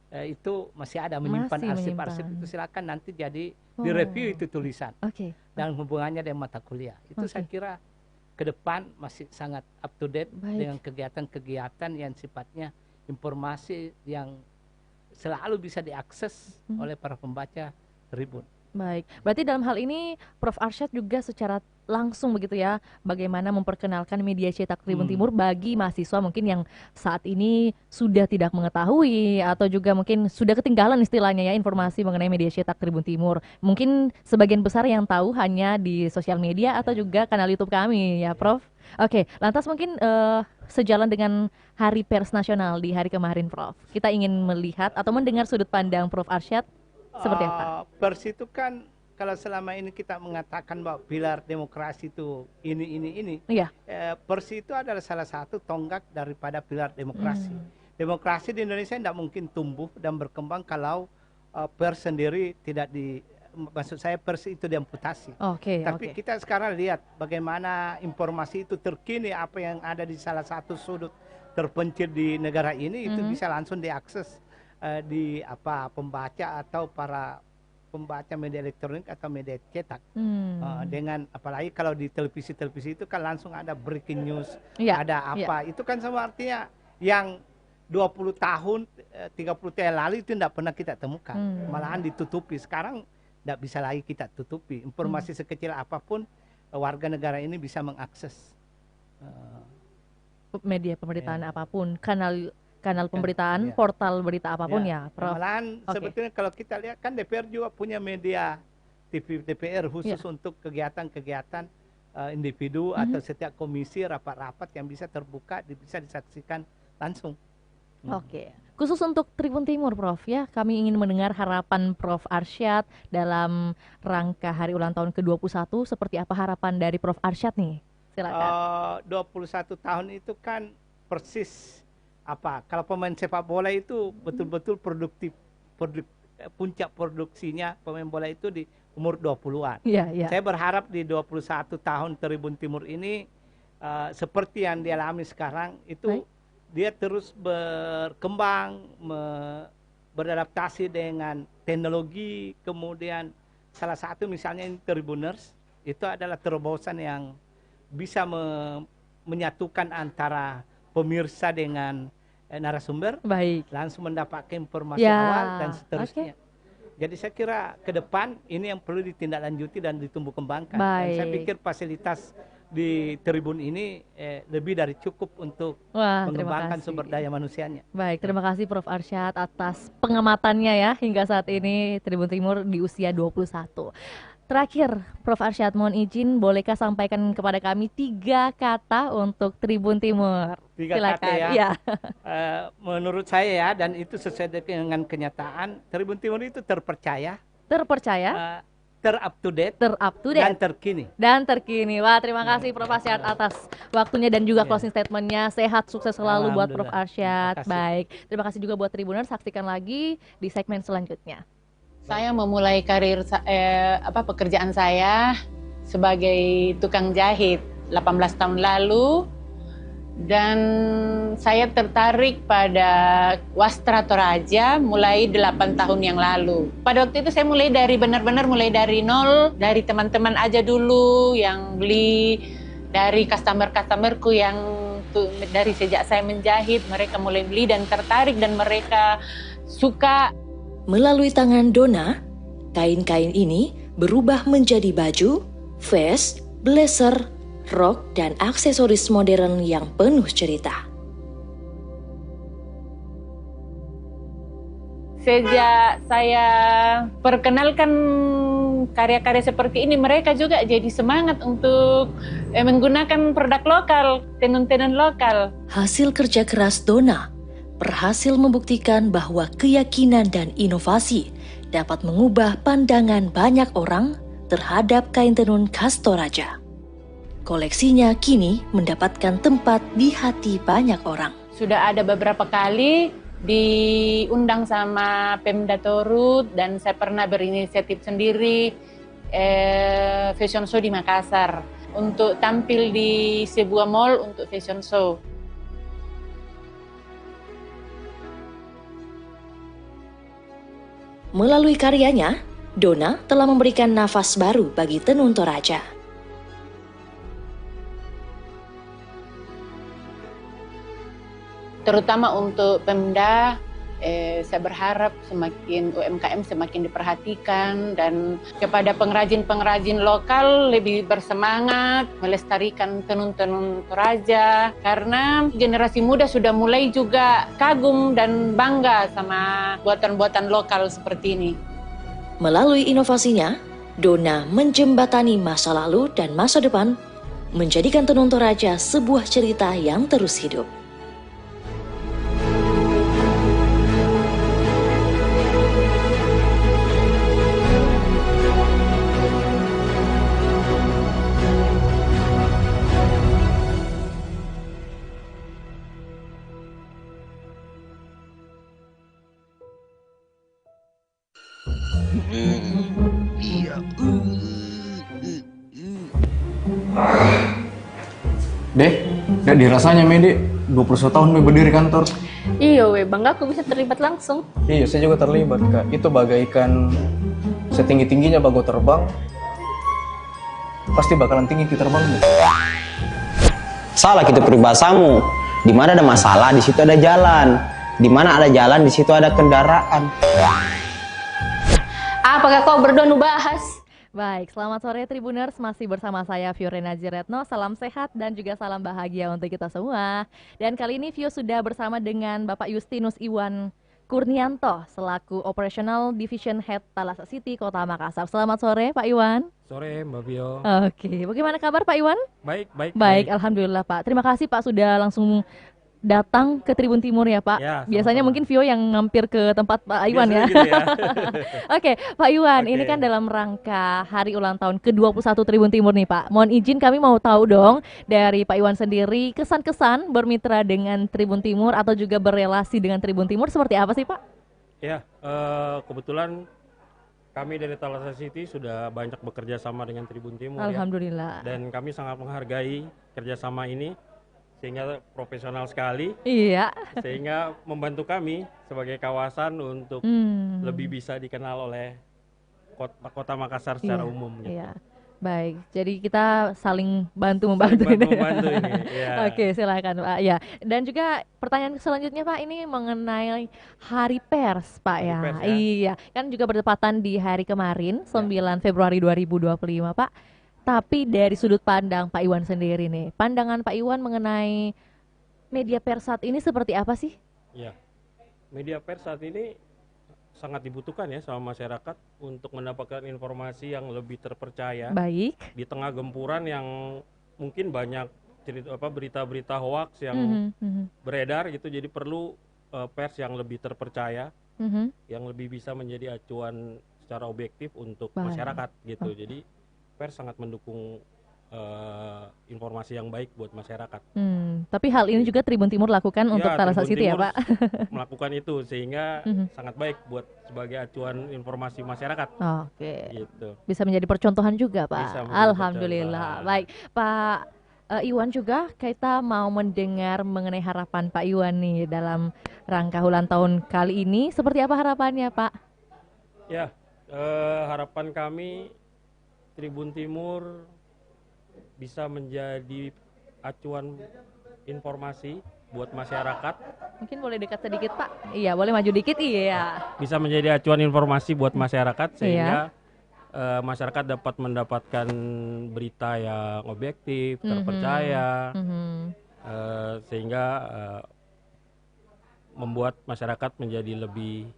itu masih ada menyimpan arsip-arsip itu, silakan nanti jadi direview itu tulisan. Dan hubungannya dengan mata kuliah. Itu saya kira ke depan masih sangat up to date dengan kegiatan-kegiatan yang sifatnya informasi yang selalu bisa diakses oleh para pembaca Tribun. Baik, berarti dalam hal ini Prof Arsyad juga secara langsung begitu ya, bagaimana memperkenalkan media cetak Tribun Timur bagi mahasiswa mungkin yang saat ini sudah tidak mengetahui atau juga mungkin sudah ketinggalan istilahnya ya informasi mengenai media cetak Tribun Timur. Mungkin sebagian besar yang tahu hanya di sosial media atau juga kanal YouTube kami ya, Prof. Oke, lantas mungkin sejalan dengan Hari Pers Nasional di hari kemarin, Prof. Kita ingin melihat atau mendengar sudut pandang Prof Arsyad seperti apa? Pers itu kan kalau selama ini kita mengatakan bahwa pilar demokrasi itu ini. Iya. Pers itu adalah salah satu tonggak daripada pilar demokrasi. Demokrasi di Indonesia tidak mungkin tumbuh dan berkembang kalau pers sendiri tidak maksud saya pers itu diamputasi. Tapi kita sekarang lihat bagaimana informasi itu terkini, apa yang ada di salah satu sudut terpencil di negara ini itu bisa langsung diakses di pembaca atau para pembaca media elektronik atau media cetak. Dengan apalagi kalau di televisi itu kan langsung ada breaking news, ada apa. Itu kan sama artinya yang 20 tahun 30 tahun lalu itu tidak pernah kita temukan. Malahan ditutupi. Sekarang tidak bisa lagi kita tutupi. Informasi sekecil apapun warga negara ini bisa mengakses media pemberitaan apapun, kanal pemberitaan, portal berita apapun ya, Prof. Malahan sebetulnya kalau kita lihat kan DPR juga punya media TV DPR khusus untuk kegiatan-kegiatan individu atau setiap komisi, rapat-rapat yang bisa terbuka, bisa disaksikan langsung. Khusus untuk Tribun Timur, Prof ya, kami ingin mendengar harapan Prof Arsyad dalam rangka hari ulang tahun ke-21. Seperti apa harapan dari Prof Arsyad nih? Silakan. 21 tahun itu kan persis kalau pemain sepak bola itu betul-betul produktif, puncak produksinya pemain bola itu di umur 20-an. Saya berharap di 21 tahun Tribun Timur ini seperti yang dialami sekarang itu dia terus berkembang, beradaptasi dengan teknologi, kemudian salah satu misalnya Tribuners itu adalah terobosan yang bisa menyatukan antara pemirsa dengan narasumber, langsung mendapatkan informasi awal dan seterusnya. Jadi saya kira ke depan ini yang perlu ditindaklanjuti dan ditumbuh kembangkan. Dan saya pikir fasilitas di Tribun ini lebih dari cukup untuk mengembangkan sumber daya manusianya. Baik, terima kasih Prof. Arsyad atas pengamatannya ya hingga saat ini Tribun Timur di usia 21. Terakhir, Prof. Arsyad, mohon izin bolehkah sampaikan kepada kami 3 kata untuk Tribun Timur? 3 Silakan. kata ya. Ya. Menurut saya ya, dan itu sesuai dengan kenyataan, Tribun Timur itu terpercaya, ter-up to date, dan terkini. Wah, terima kasih Prof. Arsyad atas waktunya dan juga closing statementnya. Sehat, sukses selalu buat Prof. Arsyad. Baik, terima kasih juga buat Tribuners. Saksikan lagi di segmen selanjutnya. Saya memulai karir pekerjaan saya sebagai tukang jahit 18 tahun lalu, dan saya tertarik pada Wastra Toraja mulai 8 tahun yang lalu. Pada waktu itu saya mulai dari benar-benar mulai dari nol, dari teman-teman aja dulu yang beli, dari customer-customerku yang dari sejak saya menjahit mereka mulai beli dan tertarik dan mereka suka. Melalui tangan Dona, kain-kain ini berubah menjadi baju, vest, blazer, rok, dan aksesoris modern yang penuh cerita. Sejak saya perkenalkan karya-karya seperti ini, mereka juga jadi semangat untuk menggunakan produk lokal, tenun-tenun lokal. Hasil kerja keras Dona berhasil membuktikan bahwa keyakinan dan inovasi dapat mengubah pandangan banyak orang terhadap kain tenun khas Toraja. Koleksinya kini mendapatkan tempat di hati banyak orang. Sudah ada beberapa kali diundang sama Pemda Torut dan saya pernah berinisiatif sendiri fashion show di Makassar untuk tampil di sebuah mall untuk fashion show. Melalui karyanya, Dona telah memberikan nafas baru bagi tenun Toraja. Terutama untuk Pemda, saya berharap semakin UMKM semakin diperhatikan dan kepada pengrajin-pengrajin lokal lebih bersemangat melestarikan tenun-tenun Toraja, karena generasi muda sudah mulai juga kagum dan bangga sama buatan-buatan lokal seperti ini. Melalui inovasinya, Dona menjembatani masa lalu dan masa depan, menjadikan tenun Toraja sebuah cerita yang terus hidup. Deh, gak dirasanya Mede, 21 tahun berdiri kantor. Iya weh, bangga aku bisa terlibat langsung. Iya, saya juga terlibat Kak. Itu bagaikan setinggi-tingginya bago terbang, pasti bakalan tinggi kita terbang. Salah gitu peribahasamu. Di mana ada masalah, di situ ada jalan. Di mana ada jalan, di situ ada kendaraan. Apakah kau berdua bahas? Baik, selamat sore Tribuners, masih bersama saya Fiorena Jiretno. Salam sehat dan juga salam bahagia untuk kita semua. Dan kali ini Vio sudah bersama dengan Bapak Justinus Iwan Kurnianto selaku Operational Division Head Thalassa City Kota Makassar. Selamat sore Pak Iwan. Sore Mbak Vio. Oke, bagaimana kabar Pak Iwan? Baik. Alhamdulillah Pak. Terima kasih Pak sudah langsung datang ke Tribun Timur ya Pak. Ya, biasanya mungkin Vio yang ngampir ke tempat Pak Iwan ya. Gitu ya. Oke, Pak Iwan, ini kan dalam rangka hari ulang tahun ke-21 Tribun Timur nih Pak. Mohon izin kami mau tahu dong dari Pak Iwan sendiri kesan-kesan bermitra dengan Tribun Timur atau juga berelasi dengan Tribun Timur seperti apa sih Pak? Ya, kebetulan kami dari Thalassa City sudah banyak bekerja sama dengan Tribun Timur. Alhamdulillah. Ya. Dan kami sangat menghargai kerjasama ini. Sehingga profesional sekali, iya. Sehingga membantu kami sebagai kawasan untuk lebih bisa dikenal oleh kota Makassar secara umum. Gitu. Iya. Baik, jadi kita saling bantu-membantu ini. Ya. Oke, silakan Pak. Ya, dan juga pertanyaan selanjutnya Pak, ini mengenai Hari Pers Pak ya. Pers, ya. Iya, kan juga bertepatan di hari kemarin 9 Februari 2025 Pak. Tapi dari sudut pandang Pak Iwan sendiri nih, pandangan Pak Iwan mengenai media pers saat ini seperti apa sih? Ya, media pers saat ini sangat dibutuhkan ya sama masyarakat untuk mendapatkan informasi yang lebih terpercaya. Baik. Di tengah gempuran yang mungkin banyak berita-berita hoax yang beredar gitu, jadi perlu pers yang lebih terpercaya, yang lebih bisa menjadi acuan secara objektif untuk masyarakat gitu. Jadi pers sangat mendukung informasi yang baik buat masyarakat. Tapi hal ini juga Tribun Timur lakukan untuk Thalassa City ya Pak? Melakukan itu sehingga sangat baik buat sebagai acuan informasi masyarakat. Oke. Gitu. Bisa menjadi percontohan juga Pak. Bisa Alhamdulillah. Baik Pak Iwan, juga kita mau mendengar mengenai harapan Pak Iwan nih dalam rangka ulang tahun kali ini. Seperti apa harapannya Pak? Ya, harapan kami Tribun Timur bisa menjadi acuan informasi buat masyarakat. Mungkin boleh dekat sedikit Pak. Iya, boleh maju dikit. Iya. Bisa menjadi acuan informasi buat masyarakat sehingga masyarakat dapat mendapatkan berita yang objektif, terpercaya, sehingga membuat masyarakat menjadi lebih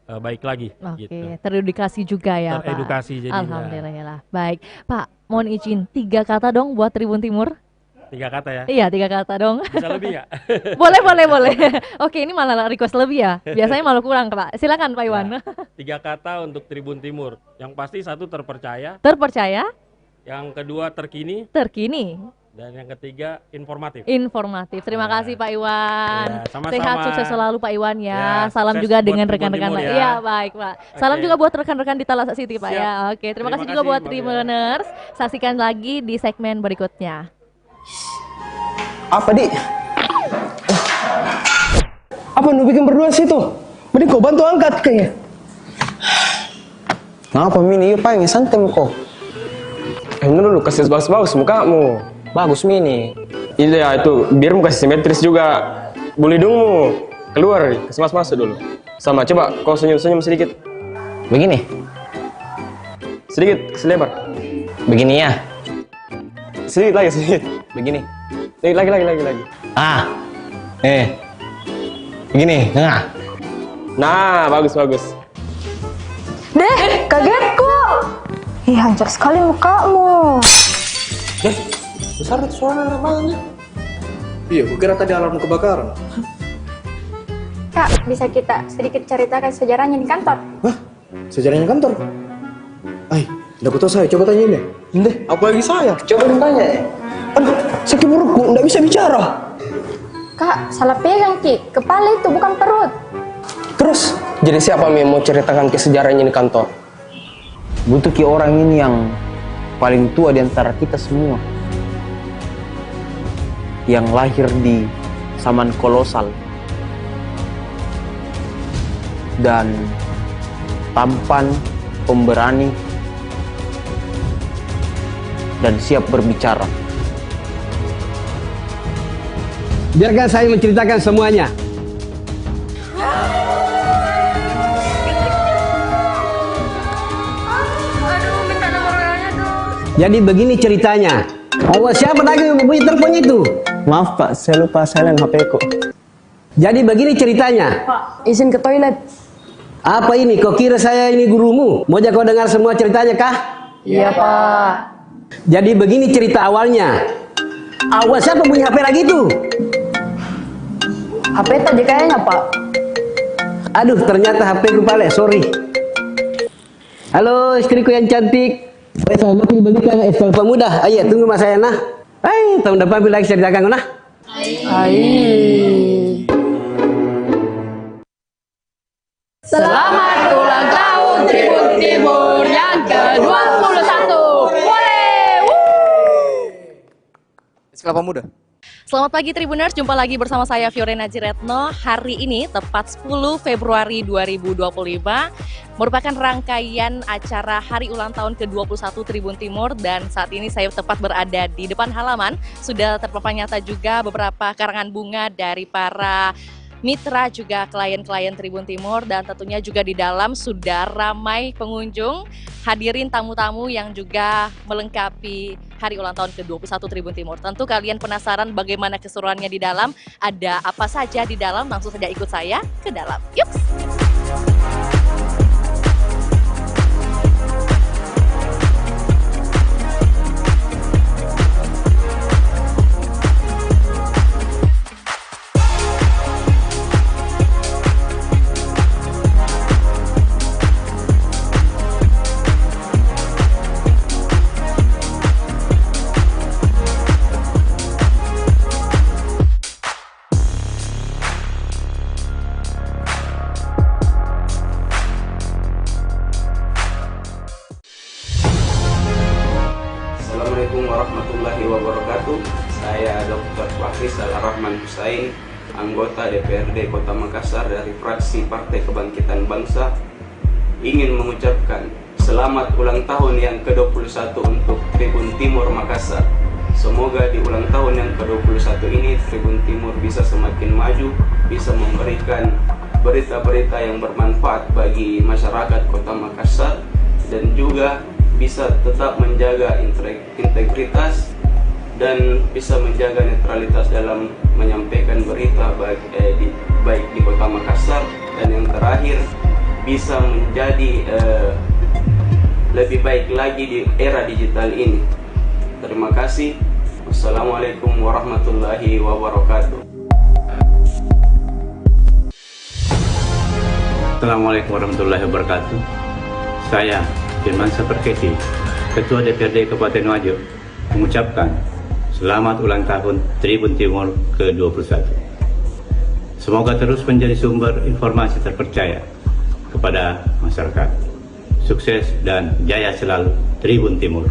baik lagi. Oke, gitu. Teredukasi juga ya Teredukasi Pak. jadinya. Alhamdulillah. Baik, Pak, mohon izin 3 kata dong buat Tribun Timur. 3 kata ya? Iya, 3 kata dong. Bisa lebih nggak? boleh. Oke, ini malah request lebih ya. Biasanya malah kurang Pak. Silakan Pak Iwan. 3 kata untuk Tribun Timur. Yang pasti 1 terpercaya. Terpercaya. Yang kedua terkini. Terkini. Dan yang ketiga informatif. Informatif. Terima kasih Pak Iwan. Ya, sama-sama. Sehat sukses selalu Pak Iwan ya. Ya, salam sukses juga buat dengan Tribun rekan-rekan Timur lain. ya. Iya, baik Pak. Salam Oke. juga buat rekan-rekan di Thalassa City Pak Siap. ya. Oke, terima kasih juga kasih, buat Mbak Tribuners. Saksikan lagi di segmen berikutnya. Apa Di? Apa lu bikin berdua situ? Mending kau bantu angkat kayaknya. Ngapa Mini? Yuk pengen santem kok. Dulu kasih bagus-bagus mukamu. Bagus Mini. Iya itu, biar muka simetris juga. Boleh dong keluar, kasih masuk dulu. Sama, coba kau senyum-senyum sedikit. Begini? Sedikit, selebar. Begini ya? Sedikit lagi, sedikit. Begini? Lagi. Ah. Begini, Nah, bagus. Deh, kagetku. Ih, hancur sekali mukamu. Besar itu suara namanya. Iya, gue kira tadi alarm kebakaran. Kak, bisa kita sedikit ceritakan sejarahnya di kantor? Hah? Sejarahnya kantor? Udah aku tahu saya, coba tanya ini. Deh, apa lagi saya? Coba tanya. Aduh, sakit perutku, nggak bisa bicara. Kak, salah pegang Ki. Kepala itu bukan perut. Terus, jadi siapa yang mau ceritakan ke sejarahnya di kantor? butuh ki orang ini yang paling tua di antara kita semua, yang lahir di zaman kolosal dan tampan, pemberani, dan siap berbicara. Biarkan saya menceritakan semuanya. Jadi begini ceritanya. Awal siapa lagi yang mempunyai telepon itu? Maaf Pak, saya lupa silent HP-ku. Jadi begini ceritanya. Pak, izin ke toilet. Apa ini? Kau kira saya ini gurumu? Mau kau dengar semua ceritanya kah? Iya Pak. Jadi begini cerita awalnya. Awal siapa punya HP lagi itu? HP tadi kayaknya Pak. Aduh, ternyata HP ku pale, sorry. Halo istriku yang cantik. Selamat belikan es pemuda. Ayo tunggu mas saya nah. Tahun depan bila lagi ceritakan nah. Selamat ulang tahun Tribun Timur yang ke-21. Kelapa Muda. Selamat pagi Tribuners, jumpa lagi bersama saya Fiorena Jiretno. Hari ini tepat 10 Februari 2025 merupakan rangkaian acara hari ulang tahun ke-21 Tribun Timur, dan saat ini saya tepat berada di depan halaman. Sudah terpampang nyata juga beberapa karangan bunga dari para mitra juga klien-klien Tribun Timur, dan tentunya juga di dalam sudah ramai pengunjung, hadirin tamu-tamu yang juga melengkapi hari ulang tahun ke-21 Tribun Timur. Tentu kalian penasaran bagaimana keseruannya di dalam, ada apa saja di dalam, langsung saja ikut saya ke dalam. Yuk! Assalamualaikum warahmatullahi wabarakatuh. Saya Dr. Fakris Al-Rahman Husain, anggota DPRD Kota Makassar dari fraksi Partai Kebangkitan Bangsa, ingin mengucapkan selamat ulang tahun yang ke-21 untuk Tribun Timur Makassar. Semoga di ulang tahun yang ke-21 ini Tribun Timur bisa semakin maju, bisa memberikan berita-berita yang bermanfaat bagi masyarakat Kota Makassar, dan juga bisa tetap menjaga integritas dan bisa menjaga netralitas dalam menyampaikan berita baik di Kota Makassar, dan yang terakhir bisa menjadi lebih baik lagi di era digital ini. Terima kasih. Wassalamualaikum warahmatullahi wabarakatuh. Assalamualaikum warahmatullahi wabarakatuh. Saya Firman Saperketi, Ketua DPRD Kabupaten Wajo, mengucapkan selamat ulang tahun Tribun Timur ke-21. Semoga terus menjadi sumber informasi terpercaya kepada masyarakat. Sukses dan jaya selalu Tribun Timur.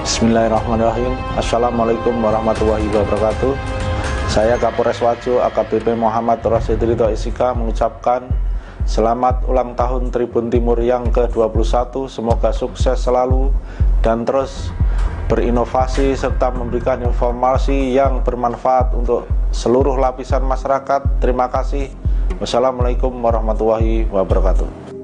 Bismillahirrahmanirrahim. Assalamualaikum warahmatullahi wabarakatuh. Saya Kapolres Wajo AKBP Muhammad Rasid Ridho Isika mengucapkan selamat ulang tahun Tribun Timur yang ke-21. Semoga sukses selalu dan terus berinovasi serta memberikan informasi yang bermanfaat untuk seluruh lapisan masyarakat. Terima kasih. Wassalamualaikum warahmatullahi wabarakatuh.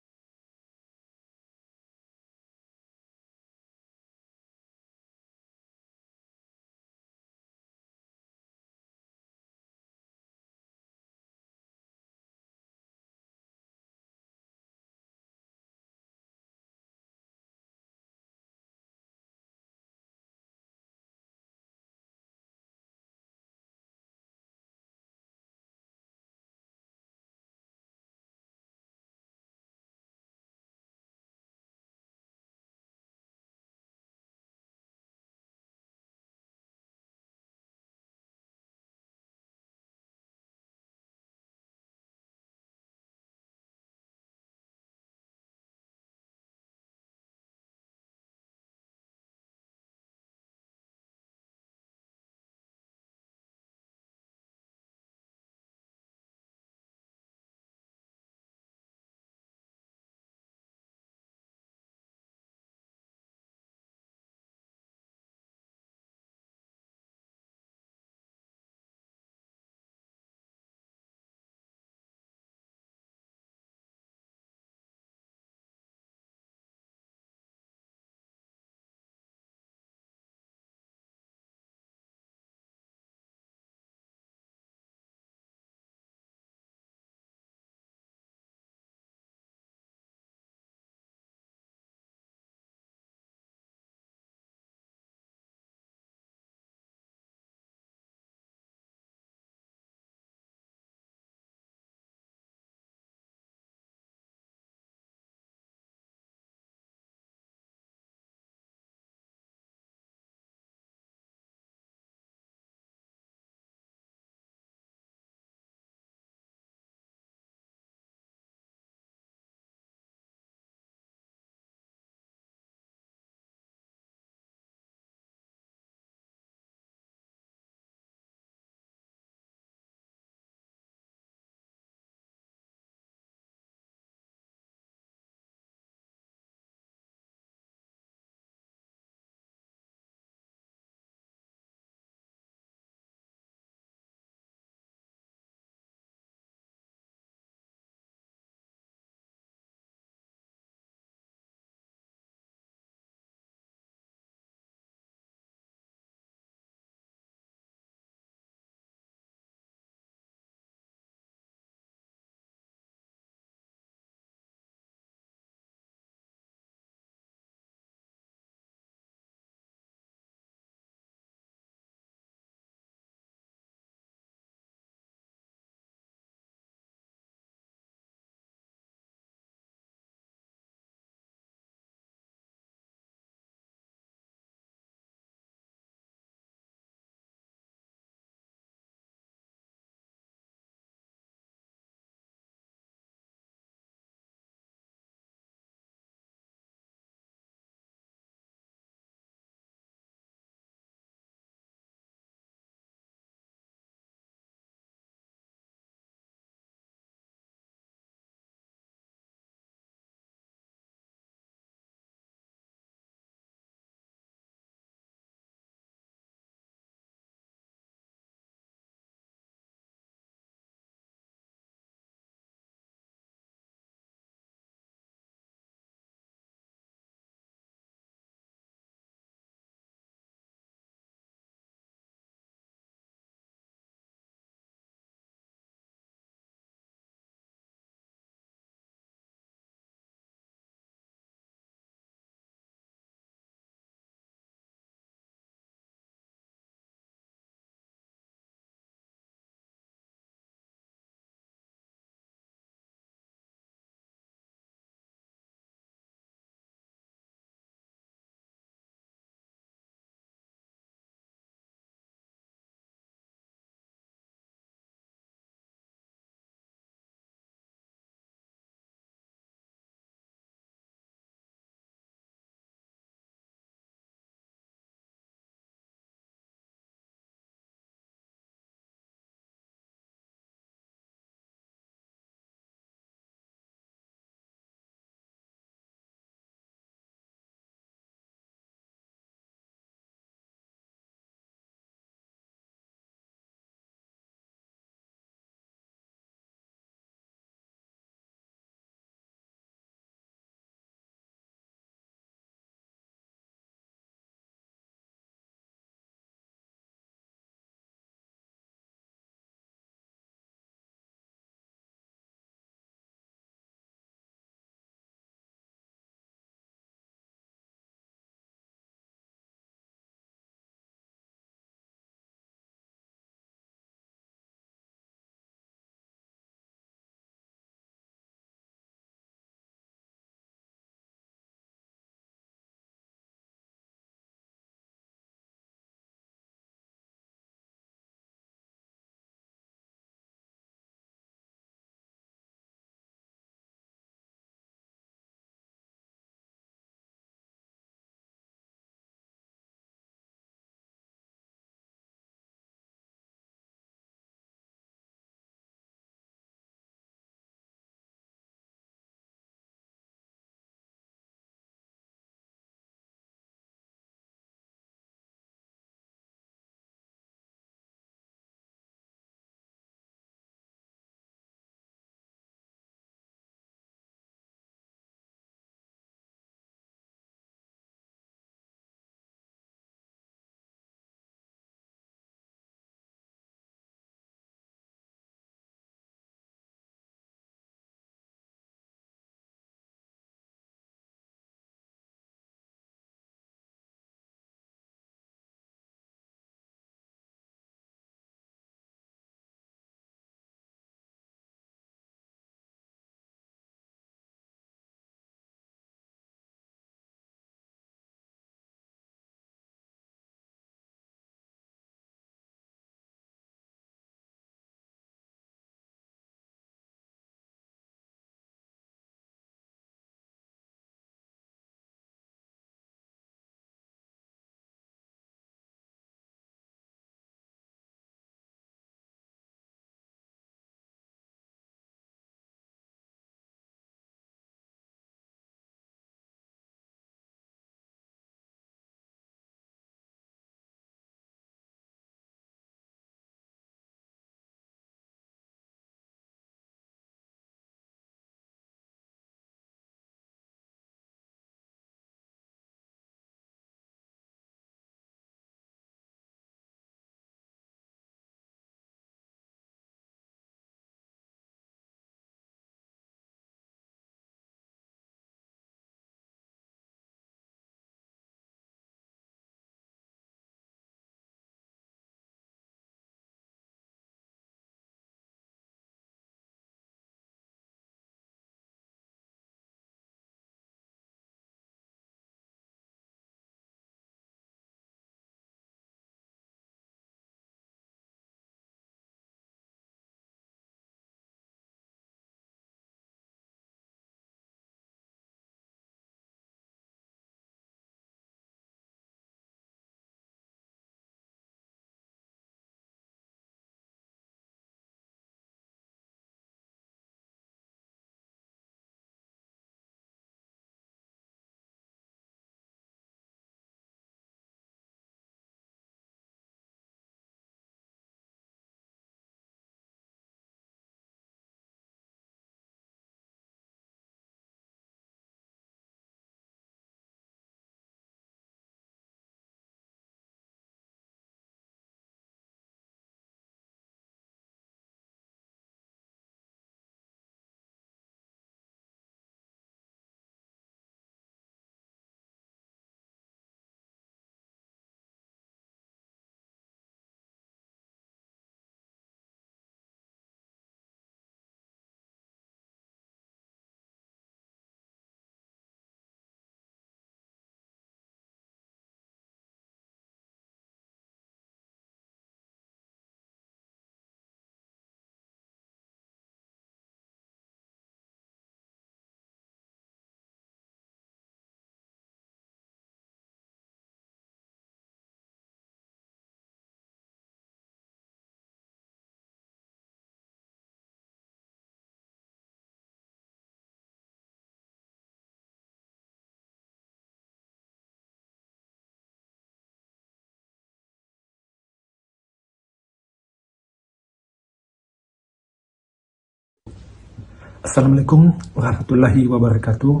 Assalamualaikum warahmatullahi wabarakatuh.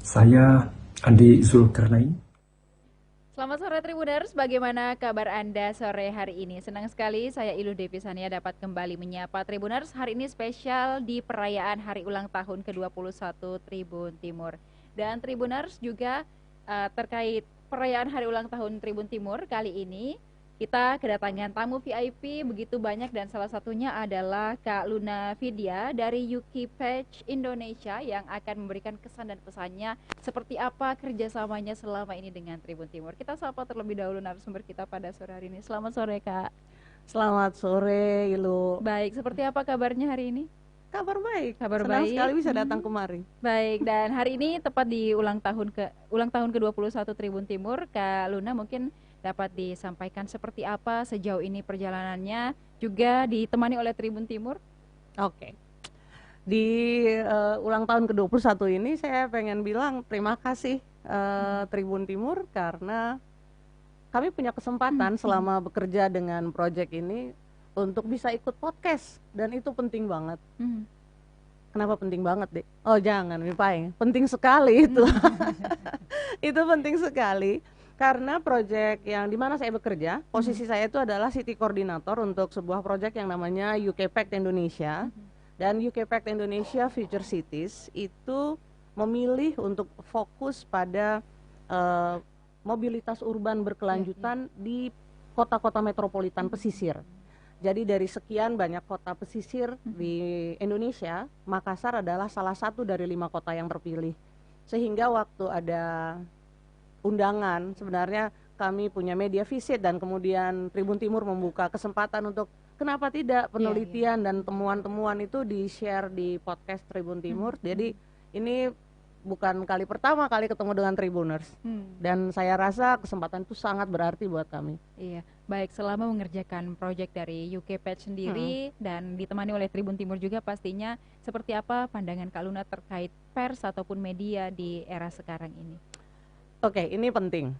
Saya Andi Zulkarnain. Selamat sore Tribuners, bagaimana kabar Anda sore hari ini? Senang sekali saya Ilu Devisania dapat kembali menyapa Tribuners. Hari ini spesial di perayaan hari ulang tahun ke-21 Tribun Timur. Dan Tribuners juga terkait perayaan hari ulang tahun Tribun Timur kali ini, kita kedatangan tamu VIP begitu banyak dan salah satunya adalah Kak Luna Vidya dari Yuki Patch Indonesia yang akan memberikan kesan dan pesannya seperti apa kerjasamanya selama ini dengan Tribun Timur. Kita sapa terlebih dahulu narasumber kita pada sore hari ini. Selamat sore Kak. Selamat sore Ilu. Baik, seperti apa kabarnya hari ini? Kabar baik. Kabar Senang baik. sekali bisa datang kemari. Baik, dan hari ini tepat di ulang tahun ke-21 Tribun Timur, Kak Luna mungkin dapat disampaikan seperti apa sejauh ini perjalanannya, juga ditemani oleh Tribun Timur. Oke. Di ulang tahun ke-21 ini saya pengen bilang terima kasih Tribun Timur karena kami punya kesempatan selama bekerja dengan proyek ini untuk bisa ikut podcast dan itu penting banget. Kenapa penting banget, Dek? Oh, jangan, Mipai. Penting sekali itu. Itu penting sekali. Karena proyek yang dimana saya bekerja, posisi saya itu adalah City Coordinator untuk sebuah proyek yang namanya UK Pact Indonesia. Dan UK Pact Indonesia Future Cities itu memilih untuk fokus pada mobilitas urban berkelanjutan di kota-kota metropolitan pesisir. Jadi dari sekian banyak kota pesisir di Indonesia, Makassar adalah salah satu dari 5 kota yang terpilih. Sehingga waktu ada undangan, sebenarnya kami punya media visit dan kemudian Tribun Timur membuka kesempatan untuk kenapa tidak penelitian dan temuan-temuan itu di-share di podcast Tribun Timur. Jadi ini bukan kali pertama kali ketemu dengan Tribuners. Dan saya rasa kesempatan itu sangat berarti buat kami. Iya, baik, selama mengerjakan proyek dari UK Patch sendiri dan ditemani oleh Tribun Timur juga pastinya, seperti apa pandangan Kak Luna terkait pers ataupun media di era sekarang ini? Oke, ini penting.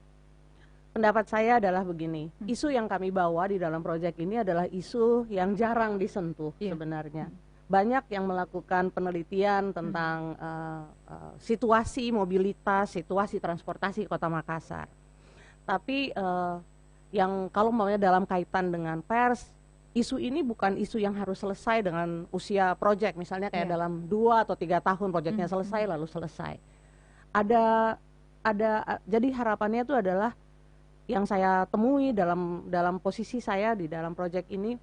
Pendapat saya adalah begini, isu yang kami bawa di dalam proyek ini adalah isu yang jarang disentuh sebenarnya. Banyak yang melakukan penelitian tentang situasi mobilitas, situasi transportasi Kota Makassar. Tapi yang kalau maunya dalam kaitan dengan pers, isu ini bukan isu yang harus selesai dengan usia proyek, misalnya kayak dalam 2 atau 3 tahun proyeknya selesai lalu selesai. Jadi harapannya itu adalah yang saya temui dalam posisi saya di dalam proyek ini,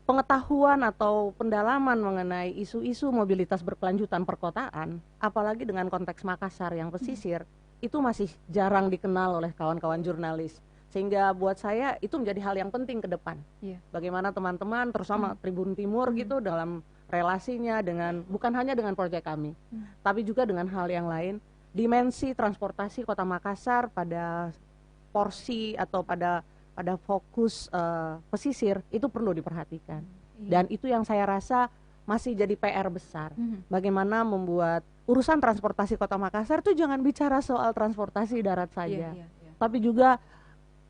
pengetahuan atau pendalaman mengenai isu-isu mobilitas berkelanjutan perkotaan, apalagi dengan konteks Makassar yang pesisir, itu masih jarang dikenal oleh kawan-kawan jurnalis. Sehingga buat saya itu menjadi hal yang penting ke depan. Bagaimana teman-teman terutama Tribun Timur gitu dalam relasinya dengan bukan hanya dengan proyek kami, tapi juga dengan hal yang lain. Dimensi transportasi Kota Makassar pada porsi atau pada fokus pesisir itu perlu diperhatikan. Dan itu yang saya rasa masih jadi PR besar. Bagaimana membuat urusan transportasi Kota Makassar itu jangan bicara soal transportasi darat saja, tapi juga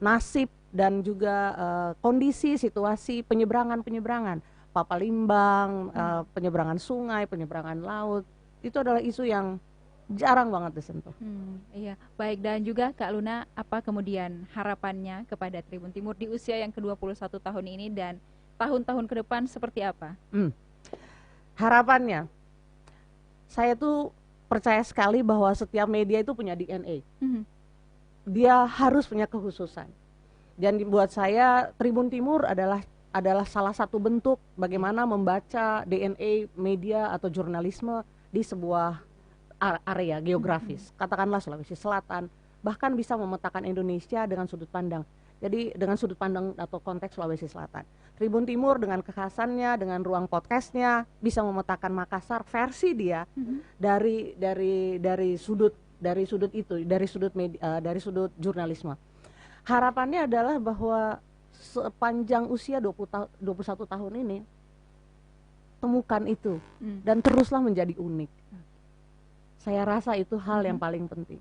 nasib dan juga kondisi situasi penyeberangan Papalimbang, penyeberangan sungai, penyeberangan laut, itu adalah isu yang jarang banget disentuh. Iya, baik, dan juga Kak Luna, apa kemudian harapannya kepada Tribun Timur di usia yang ke-21 tahun ini dan tahun-tahun ke depan seperti apa? Harapannya, saya tuh percaya sekali bahwa setiap media itu punya DNA. Dia harus punya kekhususan. Dan buat saya Tribun Timur adalah salah satu bentuk bagaimana membaca DNA media atau jurnalisme di sebuah area geografis, katakanlah Sulawesi Selatan, bahkan bisa memetakan Indonesia dengan sudut pandang. Jadi dengan sudut pandang atau konteks Sulawesi Selatan. Tribun Timur dengan kekhasannya, dengan ruang podcastnya bisa memetakan Makassar versi dia dari sudut itu, dari sudut jurnalisme. Harapannya adalah bahwa sepanjang usia 21 tahun ini temukan itu dan teruslah menjadi unik. Saya rasa itu hal yang paling penting.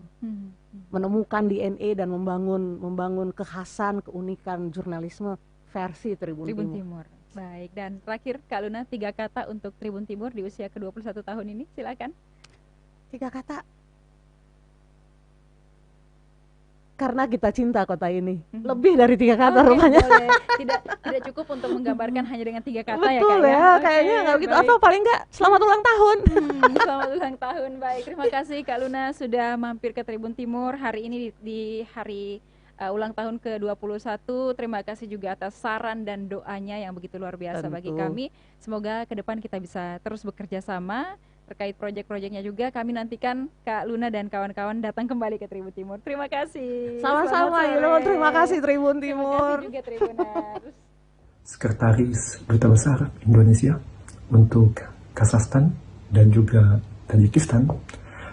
Menemukan DNA dan membangun kekhasan, keunikan jurnalisme versi Tribun Timur. Baik, dan terakhir Kak Luna, 3 kata untuk Tribun Timur di usia ke-21 tahun ini, silakan. 3 kata. Karena kita cinta kota ini. Lebih dari 3 kata rupanya. Boleh. Tidak cukup untuk menggambarkan hanya dengan 3 kata. Betul ya, Kak, ya, kayaknya nggak begitu. Apa paling nggak selamat ulang tahun. Selamat ulang tahun. Baik, terima kasih Kak Luna sudah mampir ke Tribun Timur hari ini di hari ulang tahun ke-21. Terima kasih juga atas saran dan doanya yang begitu luar biasa bagi kami. Semoga ke depan kita bisa terus bekerja sama terkait proyek-proyeknya juga. Kami nantikan Kak Luna dan kawan-kawan datang kembali ke Tribun Timur. Terima kasih. Sama-sama, terima kasih Tribun Timur. Terima kasih juga Tribuners. Sekretaris Berita Besar Indonesia untuk Kazakhstan dan juga Tajikistan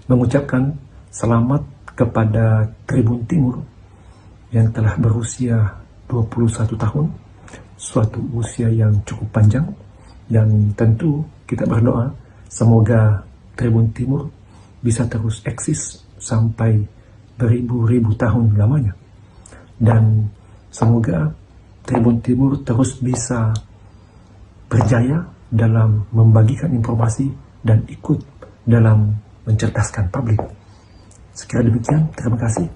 mengucapkan selamat kepada Tribun Timur yang telah berusia 21 tahun, suatu usia yang cukup panjang, yang tentu kita berdoa semoga Tribun Timur bisa terus eksis sampai beribu-ribu tahun lamanya. Dan semoga Tribun Timur terus bisa berjaya dalam membagikan informasi dan ikut dalam mencerdaskan publik. Sekira demikian, terima kasih.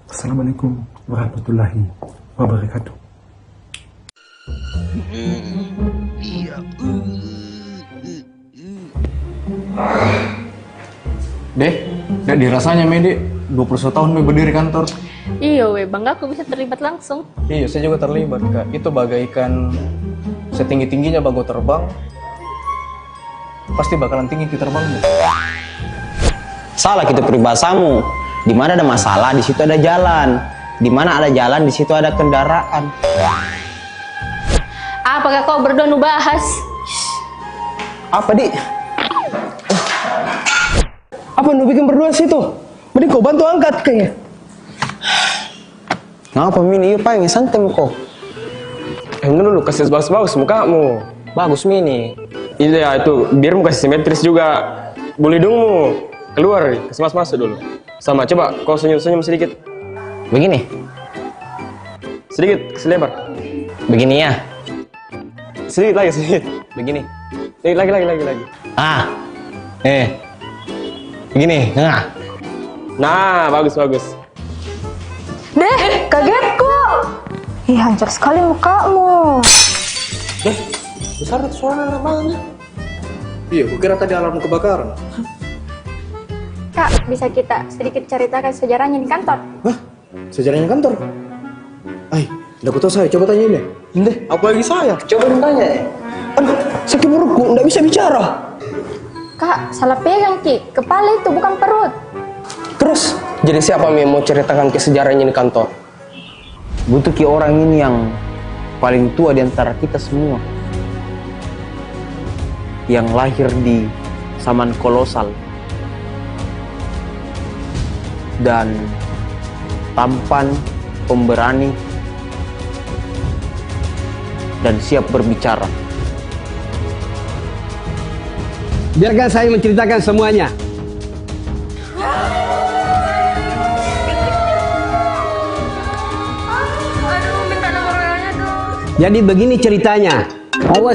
Assalamualaikum warahmatullahi wabarakatuh. Deh, gak dirasanya Mede, 21 tahun berdiri kantor. Iya weh, bangga aku bisa terlibat langsung. Iya, saya juga terlibat Kak. Itu bagaikan setinggi-tingginya bago terbang, pasti bakalan tinggi kita terbangnya. Salah gitu peribahasamu. Di mana ada masalah, di situ ada jalan. Di mana ada jalan, di situ ada kendaraan. Apakah kau berdua nu bahas? Apa, Dik? Apa nu bikin berdua situ? Mending kau bantu angkat kayaknya. Ngapa Mini? Iya pengen santai kok. Dulu kasih bagus-bagus mukamu. Bagus Mini. Iya itu, biar muka simetris juga. Boleh dongmu keluar, kasih masuk dulu. Sama, coba kau senyum-senyum sedikit. Begini? Sedikit, selebar. Begini ya? Sedikit lagi, sedikit. Begini? Lagi. Ah, begini, Nah, bagus. Deh, kagetku. Ih, hancur sekali mukamu. Besar itu suara namanya. Iya, kukira tadi alarm kebakaran. Kak, bisa kita sedikit ceritakan sejarahnya di kantor? Hah? Sejarahnya kantor? Udah aku tahu saya, coba tanyain deh. Deh, apa lagi saya? Coba tanya. Aduh, sakit perutku, nggak bisa bicara. Kak, salah pegang Ki, kepala itu bukan perut. Terus, jadi siapa yang mau ceritakan ke sejarahnya di kantor? butuh ki orang ini yang paling tua di antara kita semua, yang lahir di zaman kolosal dan tampan, pemberani, dan siap berbicara. Biarkan saya menceritakan semuanya. Jadi begini ceritanya.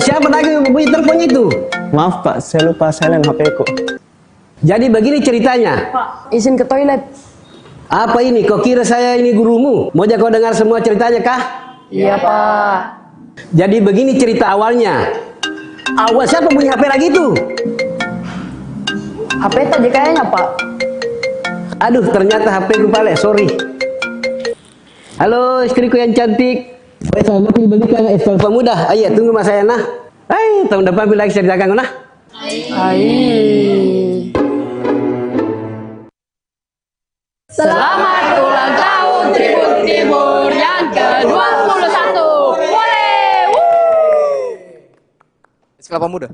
Siapa lagi yang mempunyai telepon itu? Maaf Pak, saya lupa silent HP ku. Jadi begini ceritanya. Pak, izin ke toilet. Apa ini? Kau kira saya ini gurumu? Mau kau dengar semua ceritanya kah? Iya Pak. Jadi begini cerita awalnya. Siapa punya HP lagi itu? HP tadi kayaknya Pak. Aduh, ternyata HP ku pale, sorry. Halo istriku yang cantik. Sama aku belikan pemuda. Ayo tunggu mas saya nah. Tahun depan bila lagi ceritakan nah. Selamat ulang tahun Tribun Timur yang ke-21. Boleh. Kelapa muda.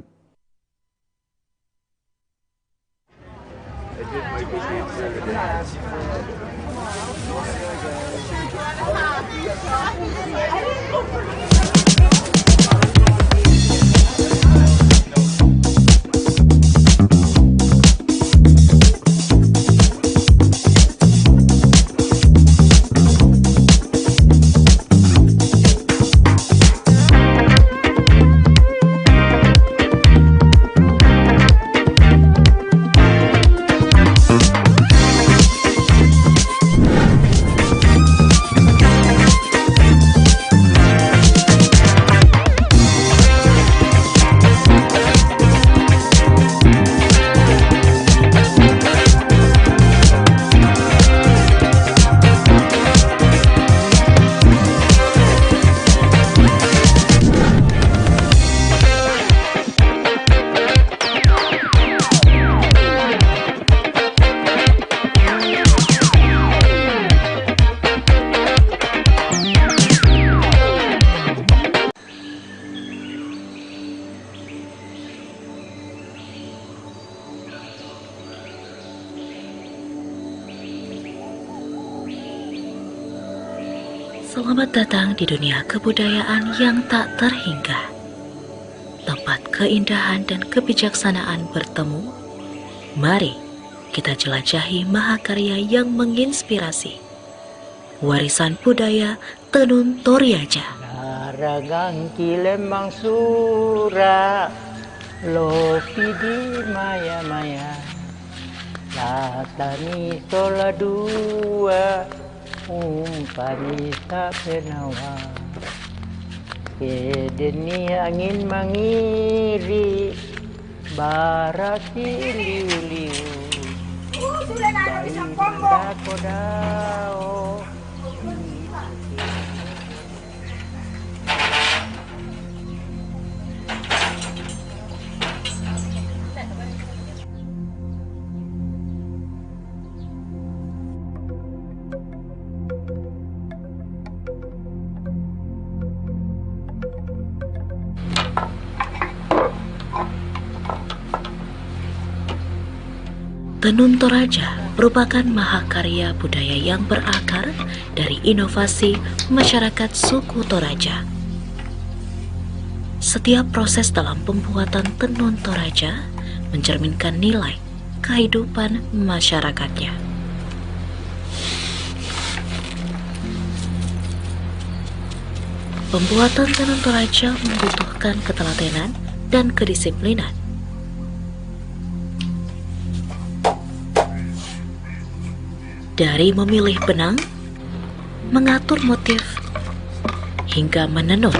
Selamat datang di dunia kebudayaan yang tak terhingga. Tempat keindahan dan kebijaksanaan bertemu. Mari kita jelajahi mahakarya yang menginspirasi. Warisan budaya Tenun Toraja. Naragang kilembang sura, lopi di maya-maya, latani tola dua, umpani sa penawa. Kedeni angin mangiri, baraki liu-liu, bayi kodao. Tenun Toraja merupakan mahakarya budaya yang berakar dari inovasi masyarakat suku Toraja. Setiap proses dalam pembuatan tenun Toraja mencerminkan nilai kehidupan masyarakatnya. Pembuatan tenun Toraja membutuhkan ketelatenan dan kedisiplinan. Dari memilih benang, mengatur motif, hingga menenun,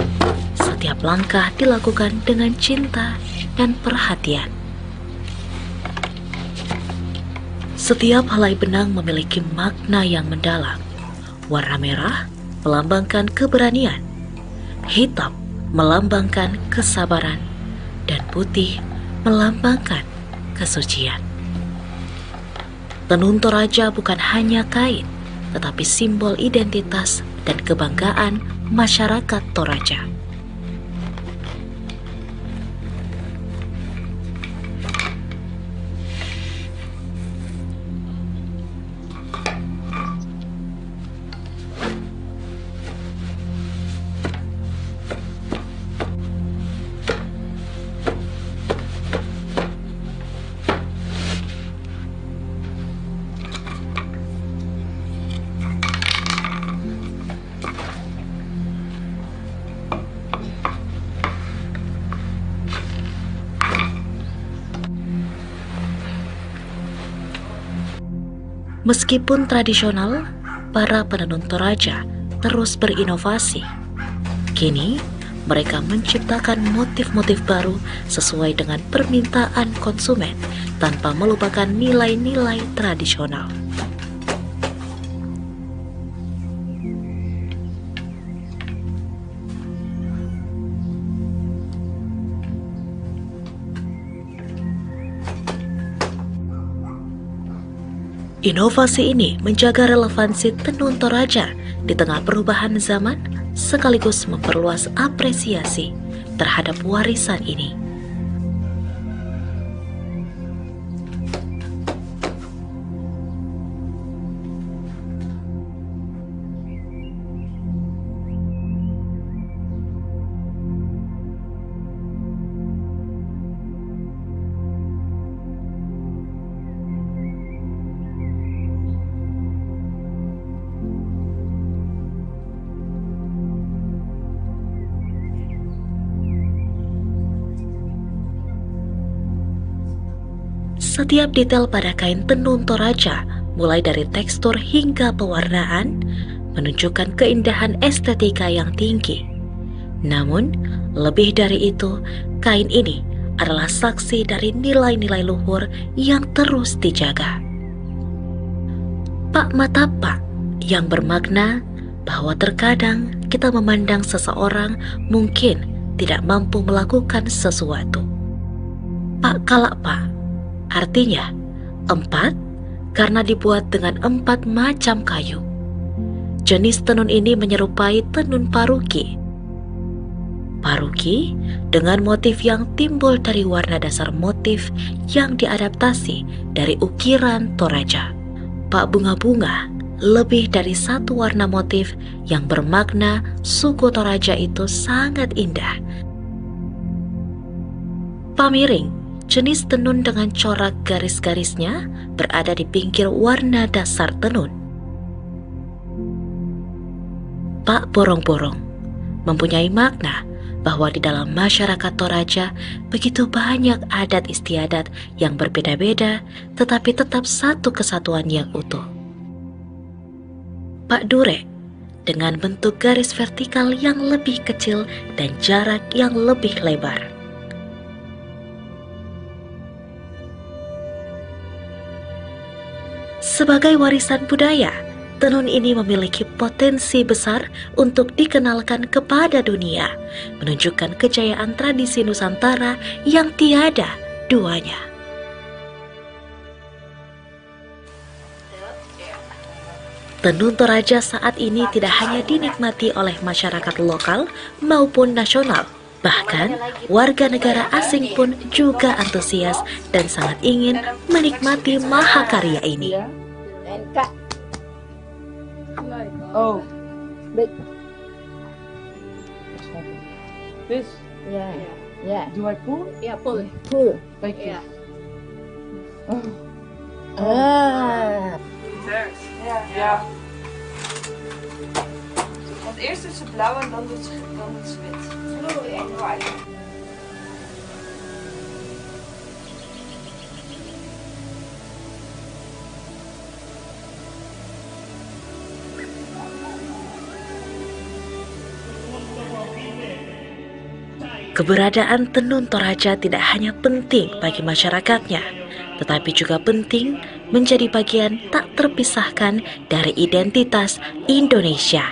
setiap langkah dilakukan dengan cinta dan perhatian. Setiap helai benang memiliki makna yang mendalam. Warna merah melambangkan keberanian, hitam melambangkan kesabaran, dan putih melambangkan kesucian. Tenun Toraja bukan hanya kain, tetapi simbol identitas dan kebanggaan masyarakat Toraja. Meskipun tradisional, para penenun Toraja terus berinovasi. Kini, mereka menciptakan motif-motif baru sesuai dengan permintaan konsumen tanpa melupakan nilai-nilai tradisional. Inovasi ini menjaga relevansi tenun Toraja di tengah perubahan zaman, sekaligus memperluas apresiasi terhadap warisan ini. Setiap detail pada kain tenun Toraja, mulai dari tekstur hingga pewarnaan, menunjukkan keindahan estetika yang tinggi. Namun, lebih dari itu, kain ini adalah saksi dari nilai-nilai luhur yang terus dijaga. Pak Matapak yang bermakna bahwa terkadang kita memandang seseorang mungkin tidak mampu melakukan sesuatu. Pak Kalakpa artinya 4 karena dibuat dengan 4 macam kayu. Jenis tenun ini menyerupai tenun paruki. Paruki dengan motif yang timbul dari warna dasar motif yang diadaptasi dari ukiran Toraja. Pak Bunga-bunga lebih dari satu warna motif yang bermakna suku Toraja itu sangat indah. Pamiring, jenis tenun dengan corak garis-garisnya, berada di pinggir warna dasar tenun. Pak Borong-Borong mempunyai makna bahwa di dalam masyarakat Toraja begitu banyak adat istiadat yang berbeda-beda tetapi tetap satu kesatuan yang utuh. Pak Durek dengan bentuk garis vertikal yang lebih kecil dan jarak yang lebih lebar. Sebagai warisan budaya, tenun ini memiliki potensi besar untuk dikenalkan kepada dunia, menunjukkan kejayaan tradisi Nusantara yang tiada duanya. Tenun Toraja saat ini tidak hanya dinikmati oleh masyarakat lokal maupun nasional, bahkan warga negara asing pun juga antusias dan sangat ingin menikmati mahakarya ini. Oh, big. This? Yeah, yeah. Do I pull? Yeah, pull. Pull. Like Yeah. Ja. Want eerst doet ze blauw en dan doet ze wit. Blue and white. Keberadaan tenun Toraja tidak hanya penting bagi masyarakatnya, tetapi juga penting menjadi bagian tak terpisahkan dari identitas Indonesia.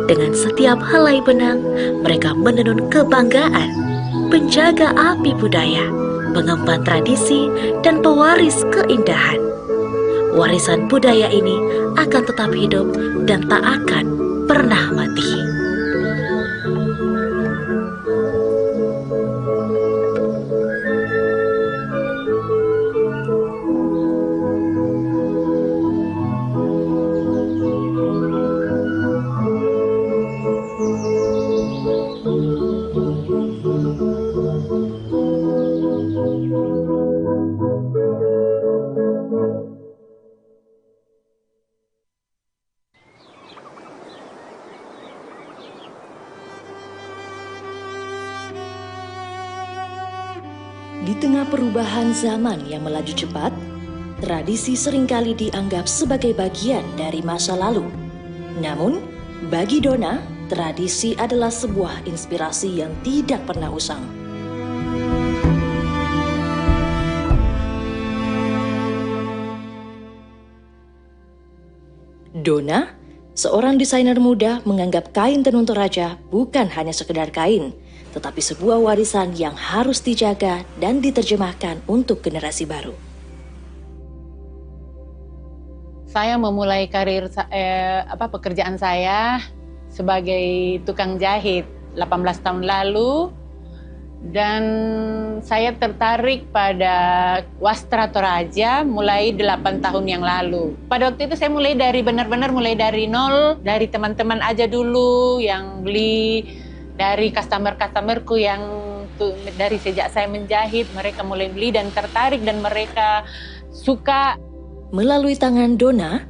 Dengan setiap helai benang, mereka menenun kebanggaan, penjaga api budaya, pengemban tradisi, dan pewaris keindahan. Warisan budaya ini akan tetap hidup dan tak akan pernah mati. Di tengah perubahan zaman yang melaju cepat, tradisi seringkali dianggap sebagai bagian dari masa lalu. Namun, bagi Dona, tradisi adalah sebuah inspirasi yang tidak pernah usang. Dona, seorang desainer muda, menganggap kain tenun Toraja bukan hanya sekedar kain, tetapi sebuah warisan yang harus dijaga dan diterjemahkan untuk generasi baru. Saya memulai karir pekerjaan saya sebagai tukang jahit 18 tahun lalu, dan saya tertarik pada wastra Toraja mulai 8 tahun yang lalu. Pada waktu itu saya mulai dari benar-benar mulai dari nol, dari teman-teman aja dulu yang beli, dari customer-customerku yang dari sejak saya menjahit, mereka mulai beli dan tertarik dan mereka suka. Melalui tangan Dona,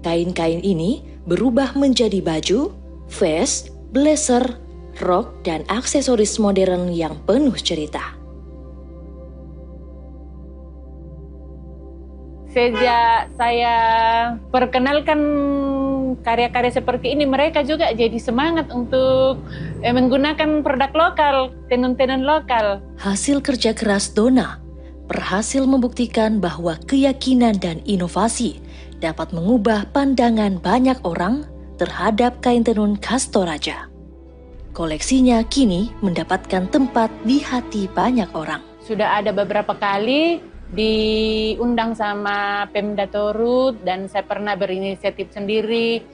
kain-kain ini berubah menjadi baju, vest, blazer, rok, dan aksesoris modern yang penuh cerita. Sejak saya perkenalkan karya-karya seperti ini, mereka juga jadi semangat untuk menggunakan produk lokal, tenun-tenun lokal. Hasil kerja keras Dona berhasil membuktikan bahwa keyakinan dan inovasi dapat mengubah pandangan banyak orang terhadap kain tenun khas Toraja. Koleksinya kini mendapatkan tempat di hati banyak orang. Sudah ada beberapa kali diundang sama Pemda Torut dan saya pernah berinisiatif sendiri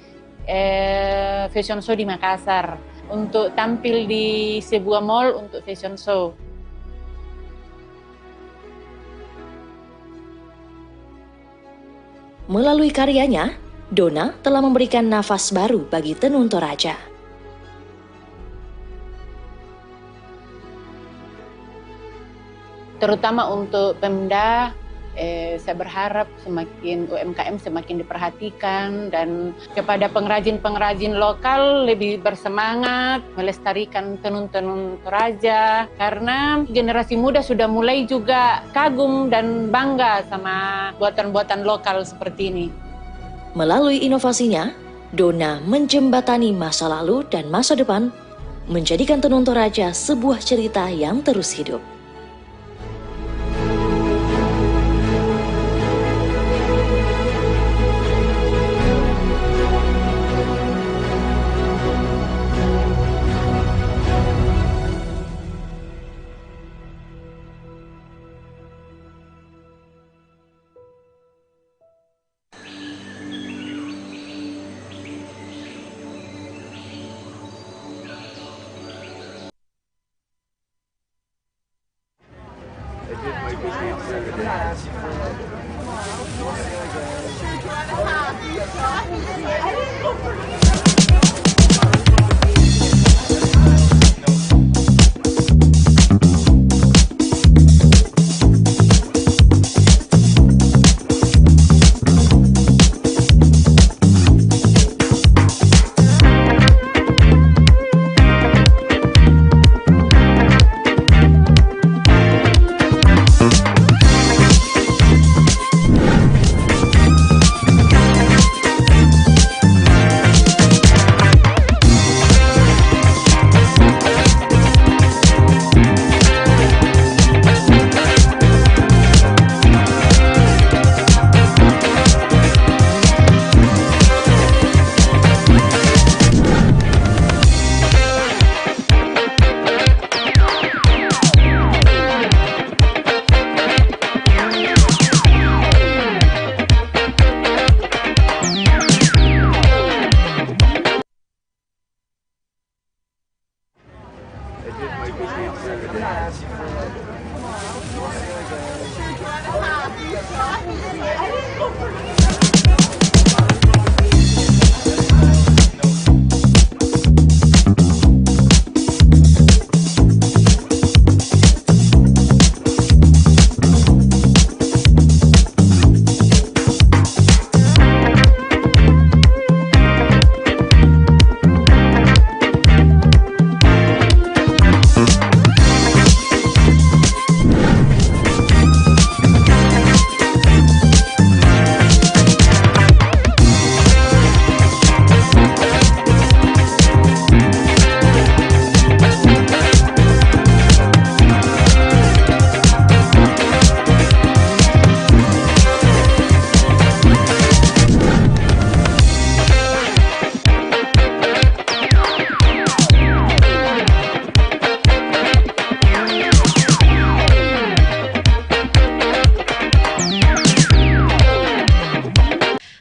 fashion show di Makassar untuk tampil di sebuah mall untuk fashion show. Melalui karyanya, Donna telah memberikan nafas baru bagi tenun Toraja. Terutama untuk Pemda, saya berharap semakin UMKM semakin diperhatikan dan kepada pengrajin-pengrajin lokal lebih bersemangat melestarikan tenun-tenun Toraja karena generasi muda sudah mulai juga kagum dan bangga sama buatan-buatan lokal seperti ini. Melalui inovasinya, Donna menjembatani masa lalu dan masa depan, menjadikan tenun Toraja sebuah cerita yang terus hidup.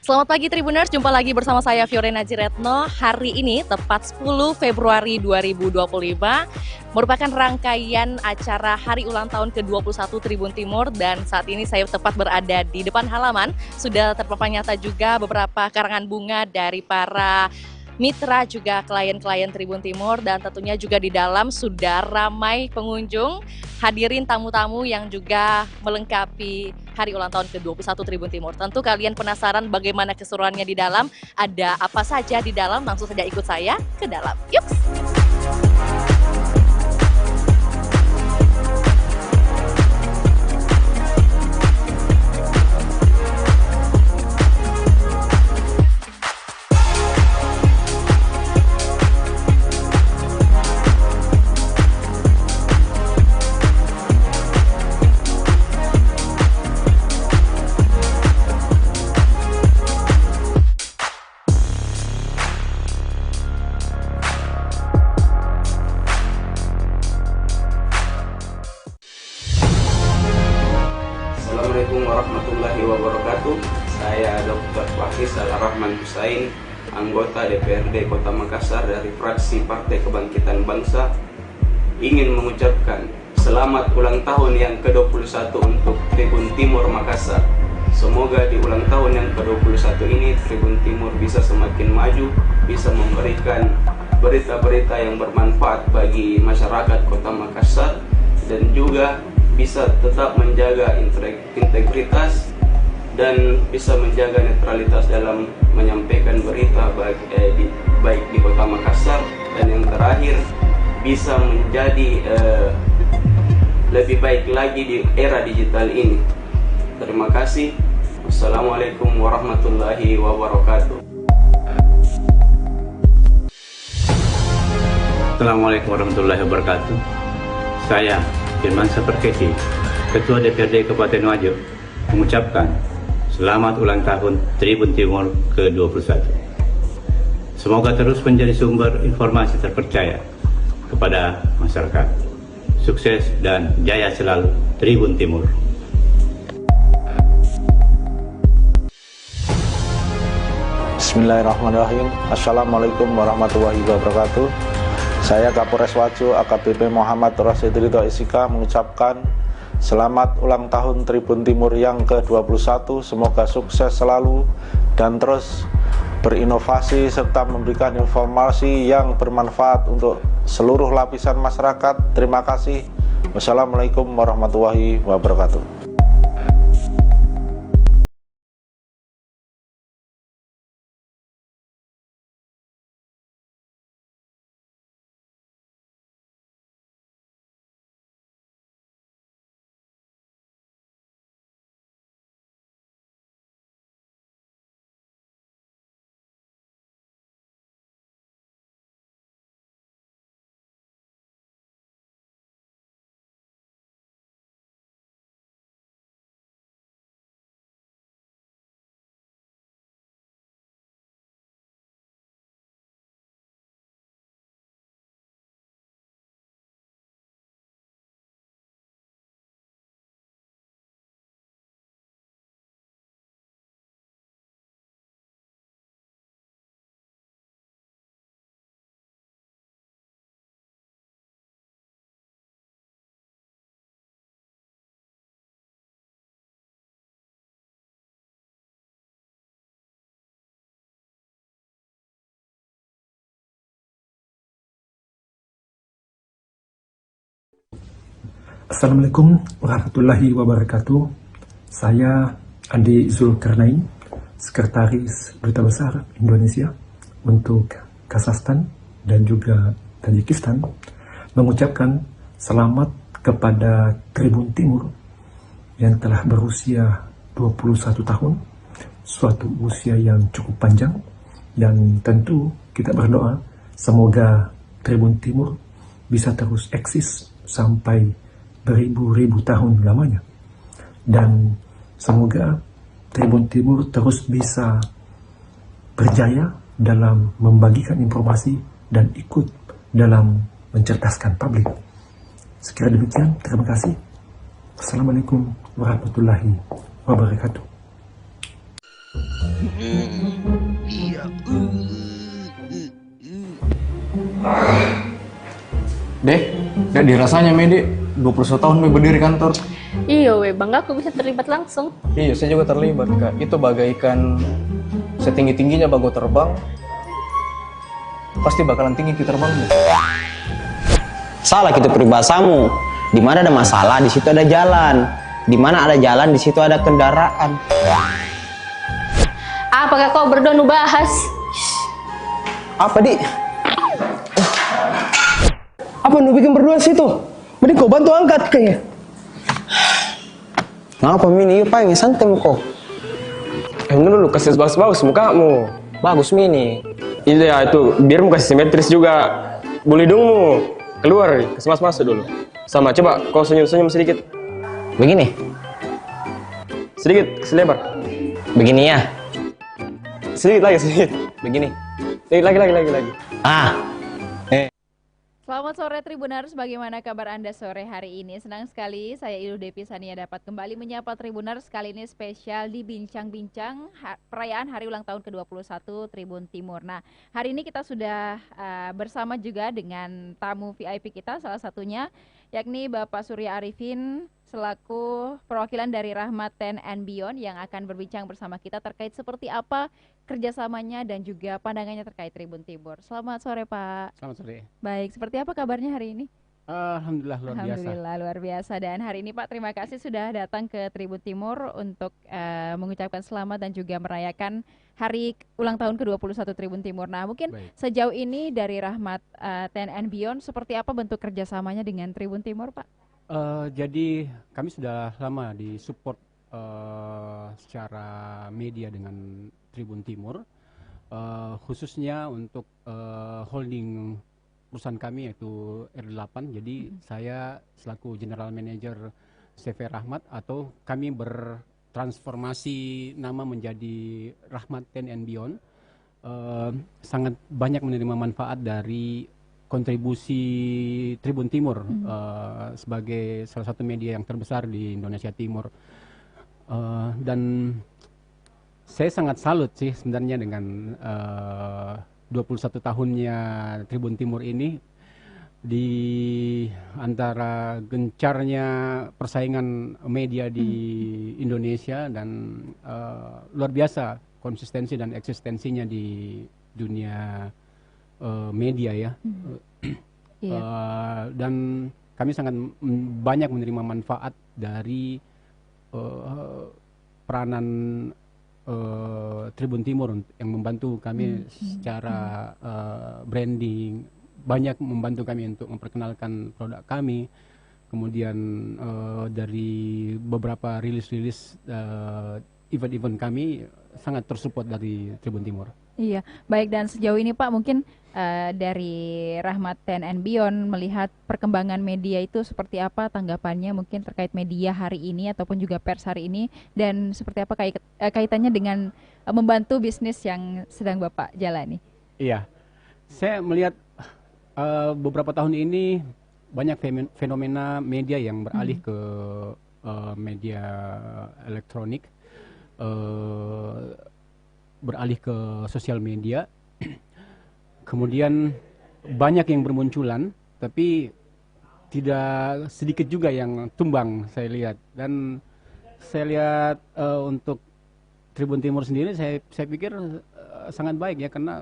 Selamat pagi Tribuners, jumpa lagi bersama saya Fiorena Jiretno. Hari ini tepat 10 Februari 2025 merupakan rangkaian acara hari ulang tahun ke-21 Tribun Timur dan saat ini saya tepat berada di depan halaman. Sudah terpampang nyata juga beberapa karangan bunga dari para mitra juga klien-klien Tribun Timur dan tentunya juga di dalam sudah ramai pengunjung, hadirin tamu-tamu yang juga melengkapi hari ulang tahun ke-21 Tribun Timur. Tentu kalian penasaran bagaimana keseruannya di dalam, ada apa saja di dalam, langsung saja ikut saya ke dalam. Yuk! wabarakatuh. Saya Dr. Wahis Al-Rahman Husain, anggota DPRD Kota Makassar dari fraksi Partai Kebangkitan Bangsa, ingin mengucapkan selamat ulang tahun yang ke-21 untuk Tribun Timur Makassar. Semoga di ulang tahun yang ke-21 ini Tribun Timur bisa semakin maju, bisa memberikan berita-berita yang bermanfaat bagi masyarakat Kota Makassar, dan juga bisa tetap menjaga integritas dan bisa menjaga netralitas dalam menyampaikan berita baik di Kota Makassar, dan yang terakhir bisa menjadi lebih baik lagi di era digital ini. Terima kasih. Wassalamualaikum warahmatullahi wabarakatuh. Assalamualaikum warahmatullahi wabarakatuh. Saya Firman Saperketi, Ketua DPRD Kabupaten Wajo, mengucapkan selamat ulang tahun Tribun Timur ke-21. Semoga terus menjadi sumber informasi terpercaya kepada masyarakat. Sukses dan jaya selalu Tribun Timur. Bismillahirrahmanirrahim. Assalamualaikum warahmatullahi wabarakatuh. Saya Kapolres Wajo AKBP Muhammad Rasidrito SIK mengucapkan selamat ulang tahun Tribun Timur yang ke-21. Semoga sukses selalu dan terus berinovasi serta memberikan informasi yang bermanfaat untuk seluruh lapisan masyarakat. Terima kasih. Wassalamualaikum warahmatullahi wabarakatuh. Assalamualaikum warahmatullahi wabarakatuh. Saya Andi Zulkarnain, Sekretaris Duta Besar Indonesia untuk Kazakhstan dan juga Tajikistan, mengucapkan selamat kepada Tribun Timur yang telah berusia 21 tahun, suatu usia yang cukup panjang, dan tentu kita berdoa semoga Tribun Timur bisa terus eksis sampai beribu-ribu tahun lamanya, dan semoga Tribun Timur terus bisa berjaya dalam membagikan informasi dan ikut dalam mencerdaskan publik. Sekira demikian, terima kasih. Assalamualaikum warahmatullahi wabarakatuh. Deh, gak dirasanya Mede, 21 tahun berdiri kantor. Iya we, bangga aku bisa terlibat langsung. Iya, saya juga terlibat Kak. Itu bagaikan setinggi-tingginya bago terbang, pasti bakalan tinggi kita terbang. Salah gitu peribahasamu. Di mana ada masalah, di situ ada jalan. Di mana ada jalan, di situ ada kendaraan. Apakah kau berdua nu bahas? Apa, Di? Apa nu bikin berdua situ? Mending kau bantu angkat kayaknya. Ngapa Mini? Yuk pengen santai kok. Dulu kasih bagus-bagus mukamu. Bagus Mini. Iya itu, biar muka simetris juga. Boleh dongmu. Keluar, kasih masuk dulu. Sama, coba kau senyum-senyum sedikit. Begini? Sedikit, selebar. Begini ya? Sedikit lagi, sedikit. Begini? Lagi. Ah. Selamat sore Tribuners, bagaimana kabar Anda sore hari ini? Senang sekali saya Ilu Devi Sania dapat kembali menyapa Tribuners. Kali ini spesial di Bincang-Bincang perayaan hari ulang tahun ke-21 Tribun Timur. Nah, hari ini kita sudah bersama juga dengan tamu VIP kita, salah satunya yakni Bapak Surya Arifin selaku perwakilan dari Rahmat 10 and Beyond yang akan berbincang bersama kita terkait seperti apa kerjasamanya dan juga pandangannya terkait Tribun Timur. Selamat sore Pak. Selamat sore. Baik, seperti apa kabarnya hari ini? Alhamdulillah luar biasa. Alhamdulillah luar biasa. Dan hari ini Pak, terima kasih sudah datang ke Tribun Timur untuk mengucapkan selamat dan juga merayakan hari ulang tahun ke-21 Tribun Timur. Nah, mungkin sejauh ini dari Rahmat 10 and Beyond seperti apa bentuk kerjasamanya dengan Tribun Timur Pak? Jadi kami sudah lama disupport secara media dengan Tribun Timur, khususnya untuk holding perusahaan kami yaitu R8. Jadi saya selaku General Manager CV Rahmat, atau kami bertransformasi nama menjadi Rahmat 10 and Beyond, sangat banyak menerima manfaat dari kontribusi Tribun Timur sebagai salah satu media yang terbesar di Indonesia Timur. Dan saya sangat salut sih sebenarnya dengan 21 tahunnya Tribun Timur ini. Di antara gencarnya persaingan media di Indonesia, dan luar biasa konsistensi dan eksistensinya di dunia media ya. Dan kami sangat banyak menerima manfaat dari peranan Tribun Timur yang membantu kami secara branding, banyak membantu kami untuk memperkenalkan produk kami. Kemudian dari beberapa rilis-rilis event-event kami sangat tersupport dari Tribun Timur. Iya, baik. Dan sejauh ini Pak, mungkin dari Rahmat 10 and Beyond melihat perkembangan media itu seperti apa tanggapannya mungkin terkait media hari ini ataupun juga pers hari ini, dan seperti apa kaitannya dengan membantu bisnis yang sedang Bapak jalani? Iya, saya melihat beberapa tahun ini banyak fenomena media yang beralih ke media elektronik, beralih ke sosial media. Kemudian banyak yang bermunculan, tapi tidak sedikit juga yang tumbang saya lihat. Dan saya lihat untuk Tribun Timur sendiri saya pikir sangat baik ya, karena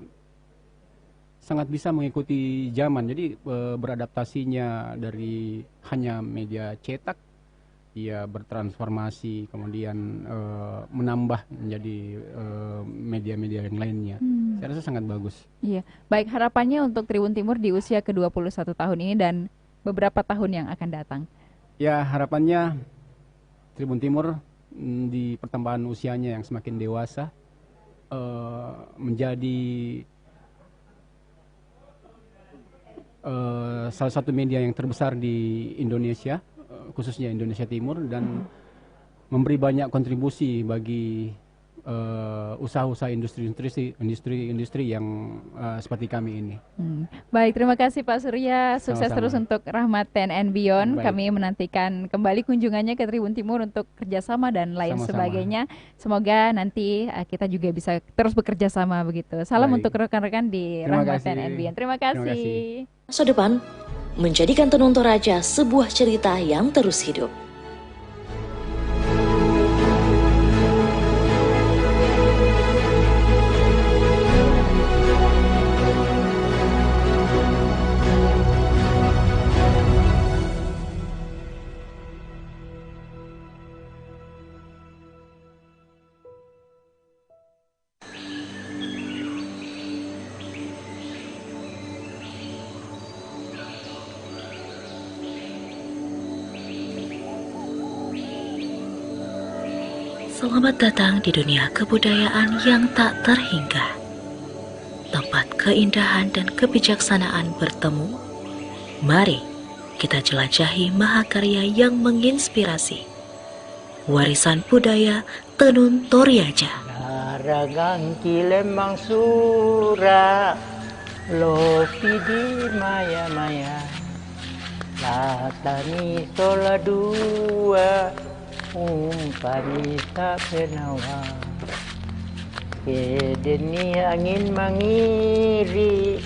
sangat bisa mengikuti zaman. Jadi beradaptasinya dari hanya media cetak, ia bertransformasi kemudian menambah menjadi media-media yang lainnya. Saya rasa sangat bagus. Iya, baik. Harapannya untuk Tribun Timur di usia ke-21 tahun ini dan beberapa tahun yang akan datang? Ya, harapannya Tribun Timur di pertambahan usianya yang semakin dewasa menjadi salah satu media yang terbesar di Indonesia, khususnya Indonesia Timur, dan memberi banyak kontribusi bagi usaha-usaha industri yang seperti kami ini. Baik, terima kasih Pak Surya. Sukses Sama-sama. terus untuk Rahmat 10 and Beyond. Baik. Kami menantikan kembali kunjungannya ke Tribun Timur untuk kerjasama dan lain Sama-sama. sebagainya. Semoga nanti kita juga bisa terus bekerja sama begitu. Salam Baik. untuk rekan-rekan di Terima Rahmat kasih. 10 and Beyond. Terima Terima kasih. Masa depan menjadikan Tenun Toraja sebuah cerita yang terus hidup. Selamat datang di dunia kebudayaan yang tak terhingga. Tempat keindahan dan kebijaksanaan bertemu. Mari kita jelajahi mahakarya yang menginspirasi. Warisan budaya Tenun Toraja. Naragang kilem mang sura Lopi di maya maya, latani sola dua, umpani tak penawa. Kedeni angin mangiri,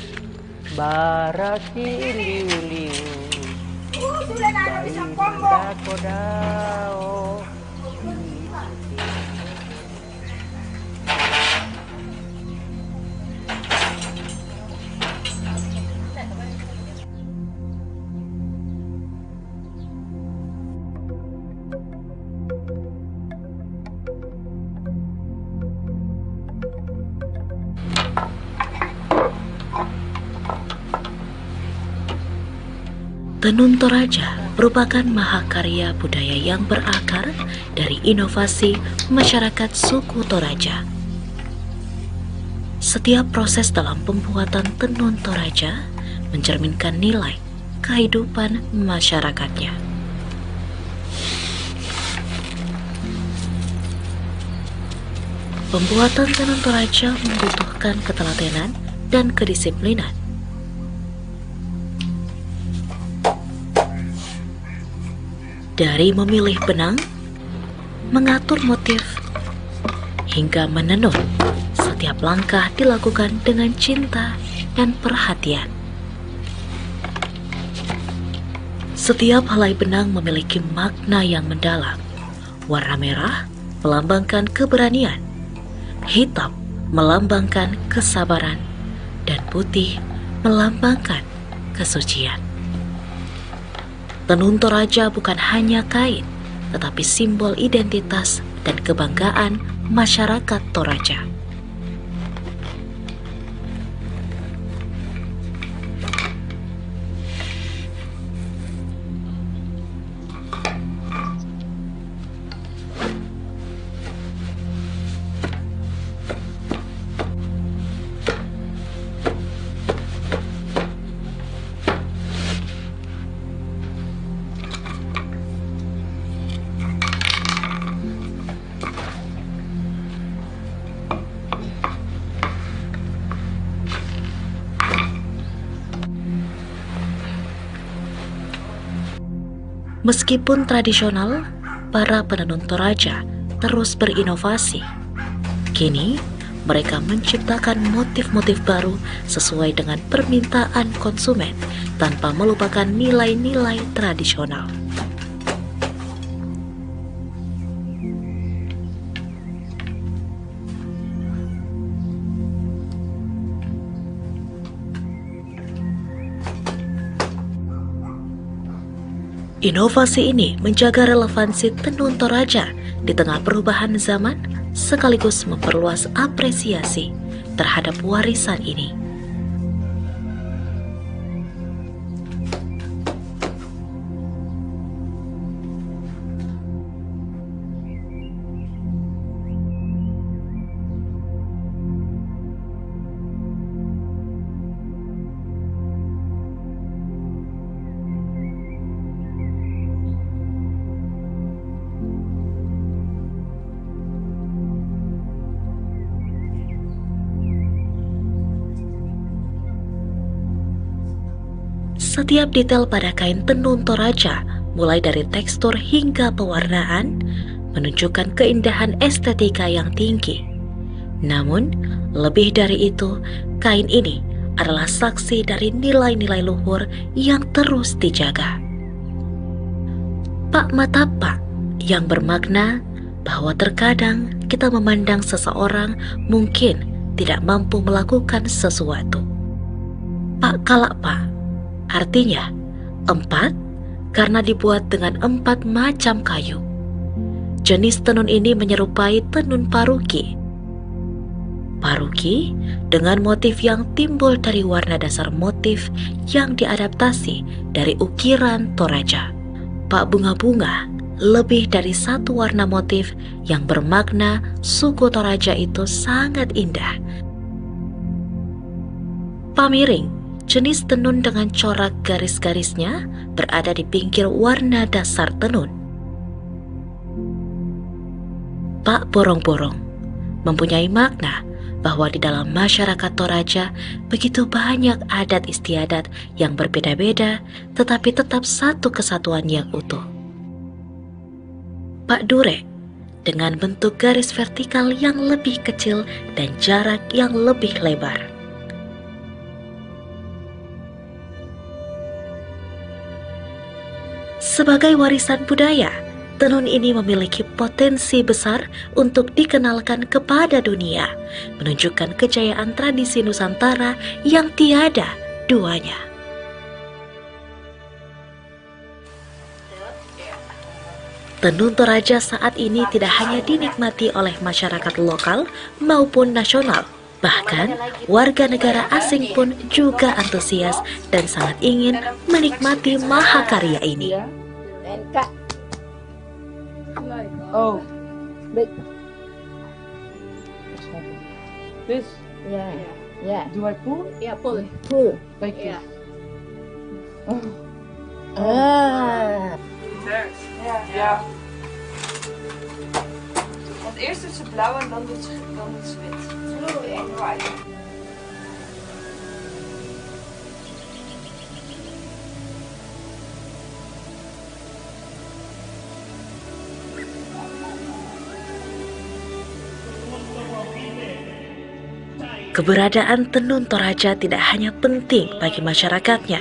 baraki liu-liu. Bayi kodao. Tenun Toraja merupakan mahakarya budaya yang berakar dari inovasi masyarakat suku Toraja. Setiap proses dalam pembuatan tenun Toraja mencerminkan nilai kehidupan masyarakatnya. Pembuatan tenun Toraja membutuhkan ketelatenan dan kedisiplinan. Dari memilih benang, mengatur motif, hingga menenun, setiap langkah dilakukan dengan cinta dan perhatian. Setiap helai benang memiliki makna yang mendalam. Warna merah melambangkan keberanian, hitam melambangkan kesabaran, dan putih melambangkan kesucian. Tenun Toraja bukan hanya kain, tetapi simbol identitas dan kebanggaan masyarakat Toraja. Meskipun tradisional, para penenun Toraja terus berinovasi. Kini, mereka menciptakan motif-motif baru sesuai dengan permintaan konsumen tanpa melupakan nilai-nilai tradisional. Inovasi ini menjaga relevansi tenun Toraja di tengah perubahan zaman, sekaligus memperluas apresiasi terhadap warisan ini. Setiap detail pada kain tenun Toraja, mulai dari tekstur hingga pewarnaan, menunjukkan keindahan estetika yang tinggi. Namun, lebih dari itu, kain ini adalah saksi dari nilai-nilai luhur yang terus dijaga. Pak Matapak yang bermakna bahwa terkadang kita memandang seseorang mungkin tidak mampu melakukan sesuatu. Pak Kalakpa artinya 4 karena dibuat dengan 4 macam kayu. Jenis tenun ini menyerupai tenun paruki. Paruki dengan motif yang timbul dari warna dasar motif yang diadaptasi dari ukiran Toraja. Pak bunga-bunga lebih dari satu warna motif yang bermakna suku Toraja itu sangat indah. Pamiring, jenis tenun dengan corak garis-garisnya berada di pinggir warna dasar tenun. Pak borong-borong mempunyai makna bahwa di dalam masyarakat Toraja begitu banyak adat istiadat yang berbeda-beda tetapi tetap satu kesatuan yang utuh. Pak Durek dengan bentuk garis vertikal yang lebih kecil dan jarak yang lebih lebar. Sebagai warisan budaya, tenun ini memiliki potensi besar untuk dikenalkan kepada dunia, menunjukkan kejayaan tradisi Nusantara yang tiada duanya. Tenun Toraja saat ini tidak hanya dinikmati oleh masyarakat lokal maupun nasional, bahkan warga negara asing pun juga antusias dan sangat ingin menikmati mahakarya ini. Oh, big. This? Yeah, yeah. Do I pull? Yeah, pull. Pull. Like Yeah. this? Ah. Ja. Ja. Want eerst doet ze blauw en dan doet ze wit. Blue and white. Keberadaan tenun Toraja tidak hanya penting bagi masyarakatnya,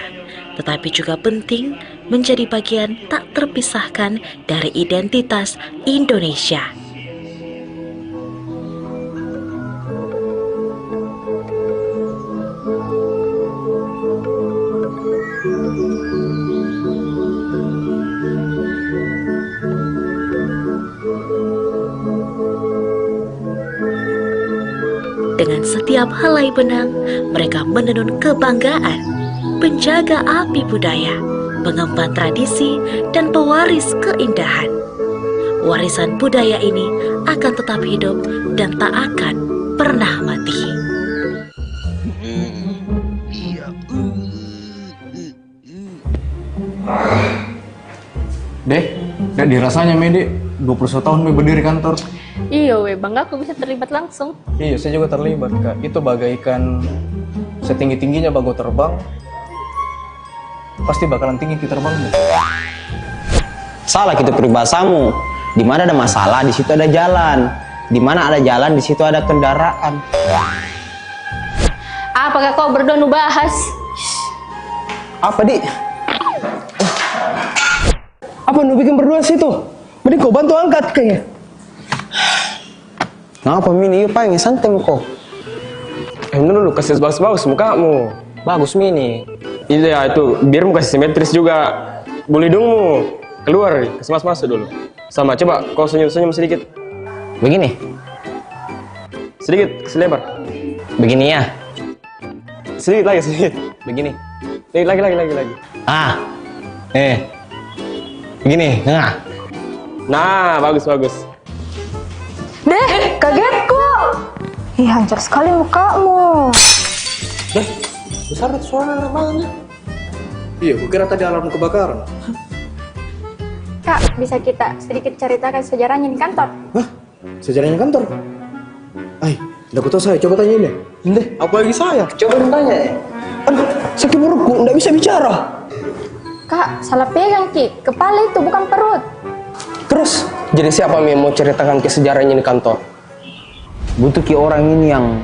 tetapi juga penting menjadi bagian tak terpisahkan dari identitas Indonesia. Dengan setiap helai benang, mereka menenun kebanggaan, penjaga api budaya, pengemban tradisi, dan pewaris keindahan. Warisan budaya ini akan tetap hidup dan tak akan pernah mati. Deh, gak dirasanya Mede, 21 tahun berdiri kantor. Iya weh, bangga aku bisa terlibat langsung. Iya, saya juga terlibat Kak. Itu bagaikan setinggi-tingginya bago terbang, pasti bakalan tinggi terbangmu. Salah gitu peribahasamu. Di mana ada masalah, di situ ada jalan. Di mana ada jalan, di situ ada kendaraan. Apakah kau berdua nu bahas? Apa, Dik? Apa nu bikin berdua situ? Mending kau bantu angkat kayaknya. Ngapa Mini? Yuk pengen santai kok. Dulu kasih bagus-bagus mukamu. Bagus Mini. Iya itu, biar muka simetris juga. Bulu hidungmu keluar, kasih masuk dulu. Sama, coba kau senyum-senyum sedikit. Begini? Sedikit, selebar. Begini ya? Sedikit lagi, sedikit. Begini? Lagi. Ah, begini, Nah, bagus. Deh, kagetku. Ih, hancur sekali mukamu. Besar itu suara mana? Iya, kukira tadi alarm kebakaran. Kak, bisa kita sedikit ceritakan sejarahnya di kantor? Hah? Sejarahnya kantor? Tidak tahu saya, coba tanyain deh. Apa lagi saya? Coba tanya. Aduh, sakit perutku, nggak bisa bicara. Kak, salah pegang Ki. Kepala itu bukan perut. Terus, jadi siapa yang mau ceritakan ke sejarahnya di kantor? butuh ki orang ini yang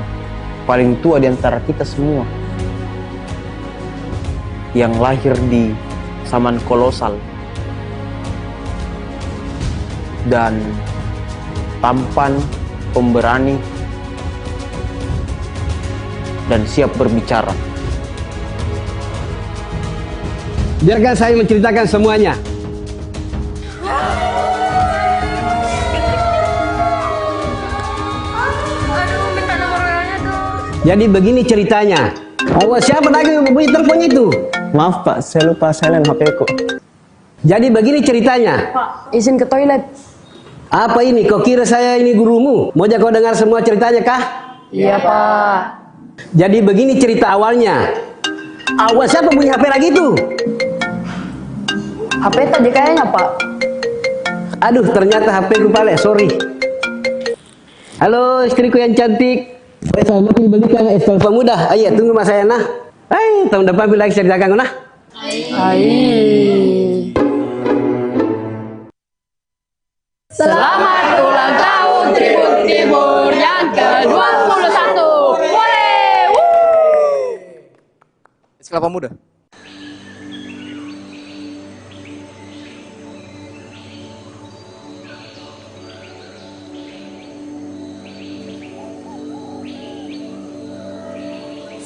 paling tua di antara kita semua, yang lahir di zaman kolosal dan tampan, pemberani, dan siap berbicara. Biarkan saya menceritakan semuanya. Jadi begini ceritanya. Siapa lagi yang membunyi telepon itu? Maaf Pak, saya lupa silent HP-ku. Jadi begini ceritanya. Pak, izin ke toilet. Apa ini? Kau kira saya ini gurumu? Mau kau dengar semua ceritanya kah? Iya Pak. Jadi begini cerita awalnya. Siapa punya HP lagi itu? HP tadi kayaknya Pak. Aduh, ternyata HP ku pale, sorry. Halo istriku yang cantik. Selamat dibelikan es kelapa muda. Ayo tunggu mas saya nah. Tahun depan bila lagi ceritakan nah. Selamat ulang tahun Tribun Timur yang ke-21. Es kelapa muda.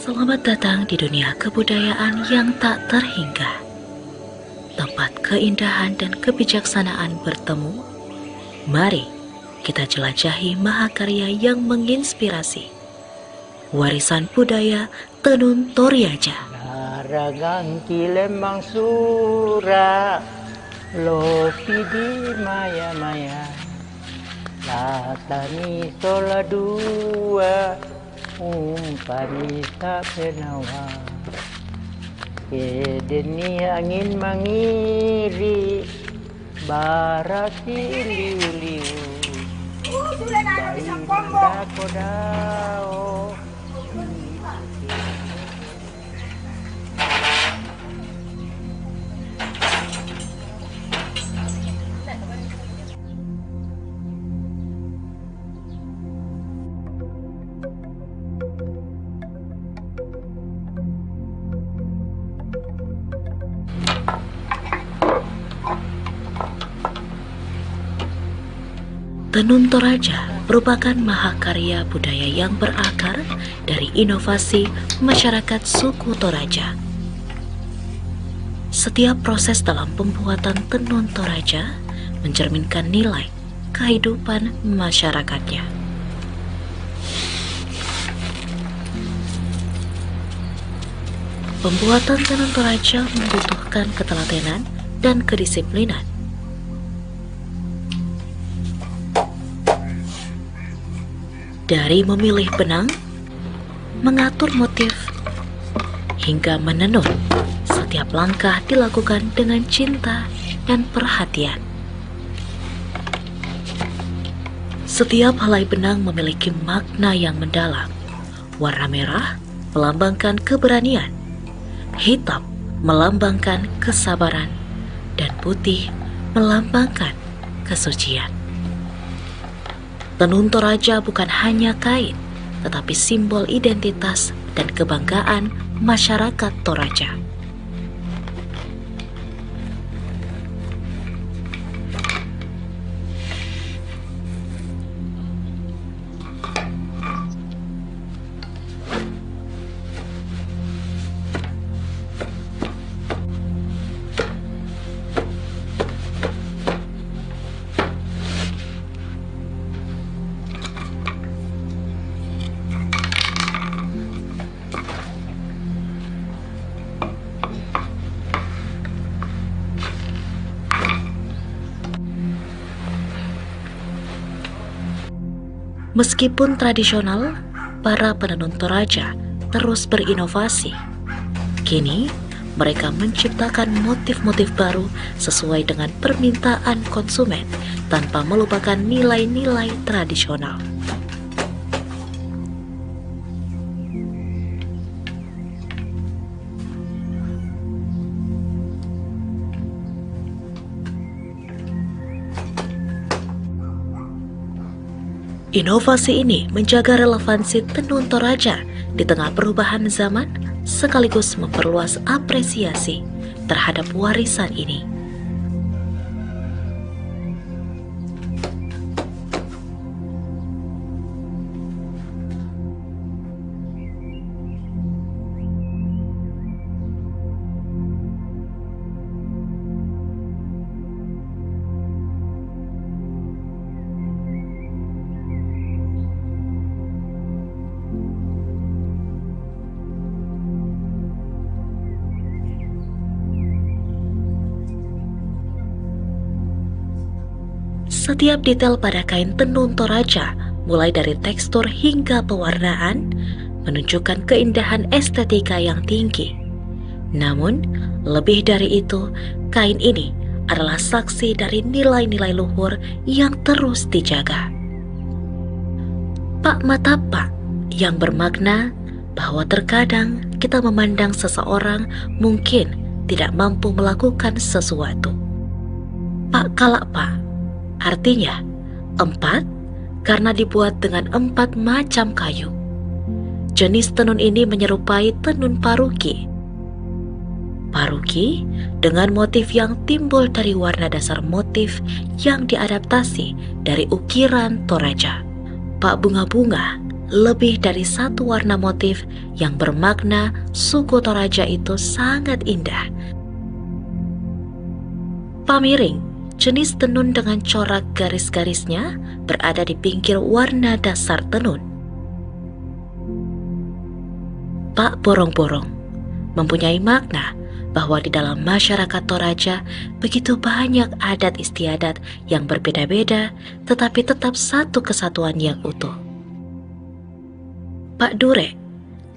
Selamat datang di dunia kebudayaan yang tak terhingga. Tempat keindahan dan kebijaksanaan bertemu. Mari kita jelajahi mahakarya yang menginspirasi. Warisan budaya Tenun Toraja. Naragang kilembang sura, lopi di maya-maya, latani sola dua, umpani tak penawa. Kedeni angin mangiri, barasi liu-liu, bayi nanda kodao. Tenun Toraja merupakan mahakarya budaya yang berakar dari inovasi masyarakat suku Toraja. Setiap proses dalam pembuatan tenun Toraja mencerminkan nilai kehidupan masyarakatnya. Pembuatan tenun Toraja membutuhkan ketelatenan dan kedisiplinan. Dari memilih benang, mengatur motif, hingga menenun, setiap langkah dilakukan dengan cinta dan perhatian. Setiap helai benang memiliki makna yang mendalam. Warna merah melambangkan keberanian, hitam melambangkan kesabaran, dan putih melambangkan kesucian. Tenun Toraja bukan hanya kain, tetapi simbol identitas dan kebanggaan masyarakat Toraja. Meskipun tradisional, para penenun Toraja terus berinovasi. Kini, mereka menciptakan motif-motif baru sesuai dengan permintaan konsumen tanpa melupakan nilai-nilai tradisional. Inovasi ini menjaga relevansi tenun Toraja di tengah perubahan zaman sekaligus memperluas apresiasi terhadap warisan ini. Setiap detail pada kain tenun Toraja, mulai dari tekstur hingga pewarnaan, menunjukkan keindahan estetika yang tinggi. Namun, lebih dari itu, kain ini adalah saksi dari nilai-nilai luhur yang terus dijaga. Pak Matapa yang bermakna bahwa terkadang kita memandang seseorang mungkin tidak mampu melakukan sesuatu. Pak Kalapa artinya 4 karena dibuat dengan 4 macam kayu. Jenis tenun ini menyerupai tenun paruki. Paruki dengan motif yang timbul dari warna dasar motif yang diadaptasi dari ukiran Toraja. Pak bunga-bunga lebih dari satu warna motif yang bermakna suku Toraja itu sangat indah. Pamiring, jenis tenun dengan corak garis-garisnya berada di pinggir warna dasar tenun. Pak borong-borong mempunyai makna bahwa di dalam masyarakat Toraja begitu banyak adat istiadat yang berbeda-beda tetapi tetap satu kesatuan yang utuh. Pak Dure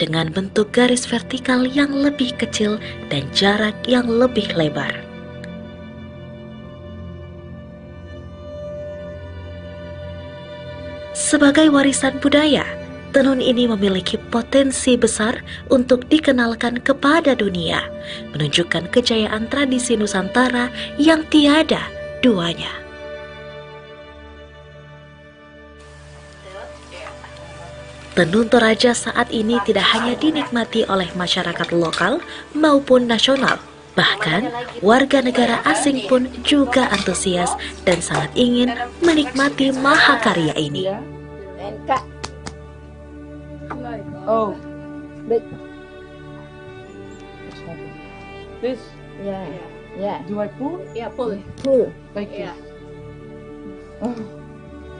dengan bentuk garis vertikal yang lebih kecil dan jarak yang lebih lebar. Sebagai warisan budaya, tenun ini memiliki potensi besar untuk dikenalkan kepada dunia, menunjukkan kejayaan tradisi Nusantara yang tiada duanya. Tenun Toraja saat ini tidak hanya dinikmati oleh masyarakat lokal maupun nasional, bahkan warga negara asing pun juga antusias dan sangat ingin menikmati mahakarya ini. Oh, big. This? Yeah, yeah. Do I pull? Yeah, pull. Pull. Like Yeah. this?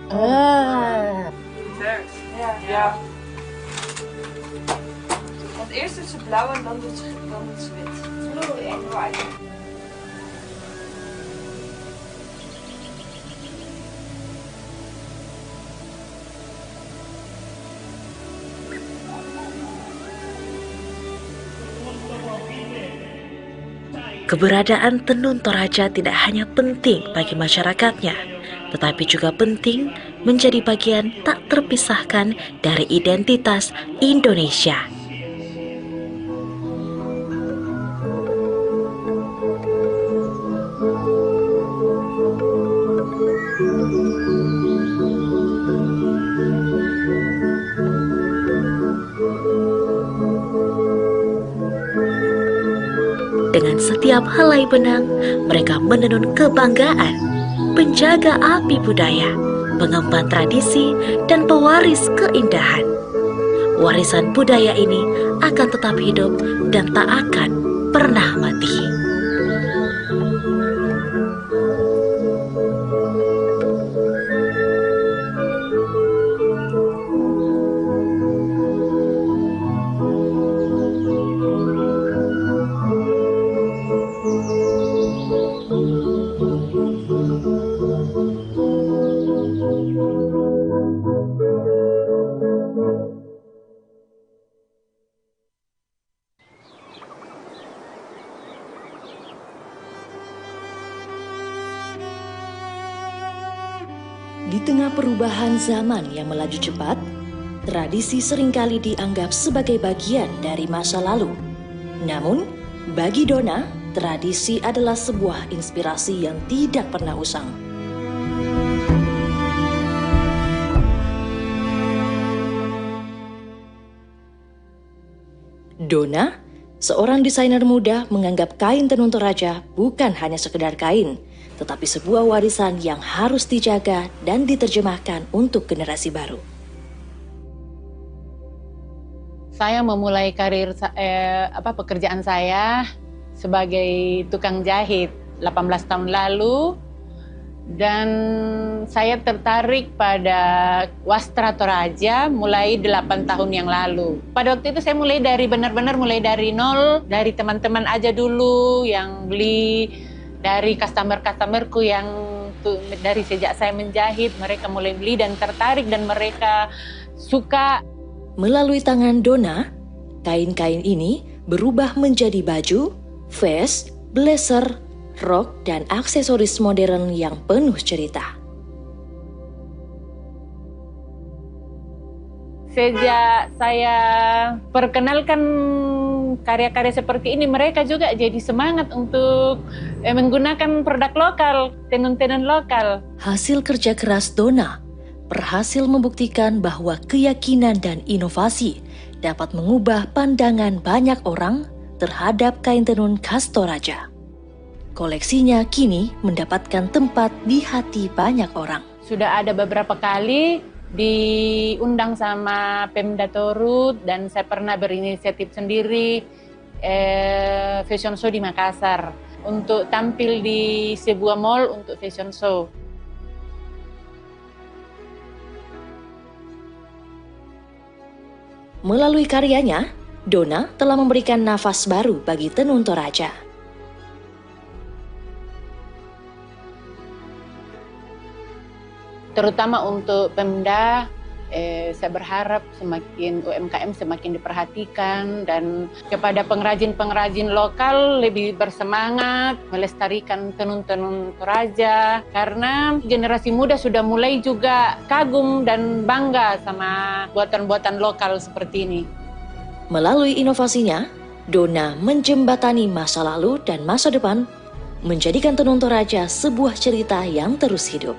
Ah. Ja. Want eerst doet ze blauw en dan doet ze wit. Blue and white. Keberadaan tenun Toraja tidak hanya penting bagi masyarakatnya, tetapi juga penting menjadi bagian tak terpisahkan dari identitas Indonesia. Dengan setiap helai benang, mereka menenun kebanggaan, penjaga api budaya, pengemban tradisi, dan pewaris keindahan. Warisan budaya ini akan tetap hidup dan tak akan pernah mati. Di tengah perubahan zaman yang melaju cepat, tradisi seringkali dianggap sebagai bagian dari masa lalu. Namun, bagi Dona, tradisi adalah sebuah inspirasi yang tidak pernah usang. Dona, seorang desainer muda, menganggap kain tenun Toraja bukan hanya sekedar kain, tetapi sebuah warisan yang harus dijaga dan diterjemahkan untuk generasi baru. Saya memulai karir pekerjaan saya sebagai tukang jahit 18 tahun lalu, dan saya tertarik pada wastra Toraja mulai 8 tahun yang lalu. Pada waktu itu saya mulai dari benar-benar mulai dari nol, dari teman-teman aja dulu yang beli, dari customer-customerku yang dari sejak saya menjahit, mereka mulai beli dan tertarik dan mereka suka. Melalui tangan Dona, kain-kain ini berubah menjadi baju, vest, blazer, rok, dan aksesoris modern yang penuh cerita. sejak saya perkenalkan karya-karya seperti ini, mereka juga jadi semangat untuk menggunakan produk lokal, tenun-tenun lokal. Hasil kerja keras Dona berhasil membuktikan bahwa keyakinan dan inovasi dapat mengubah pandangan banyak orang terhadap kain tenun khas Toraja. Koleksinya kini mendapatkan tempat di hati banyak orang. Sudah ada beberapa kali diundang sama Pemda Torut dan saya pernah berinisiatif sendiri fashion show di Makassar untuk tampil di sebuah mall untuk fashion show. Melalui karyanya, Dona telah memberikan nafas baru bagi tenun Toraja. Terutama untuk Pemda, saya berharap semakin UMKM semakin diperhatikan dan kepada pengrajin-pengrajin lokal lebih bersemangat melestarikan tenun-tenun Toraja karena generasi muda sudah mulai juga kagum dan bangga sama buatan-buatan lokal seperti ini. Melalui inovasinya, Dona menjembatani masa lalu dan masa depan, menjadikan tenun Toraja sebuah cerita yang terus hidup.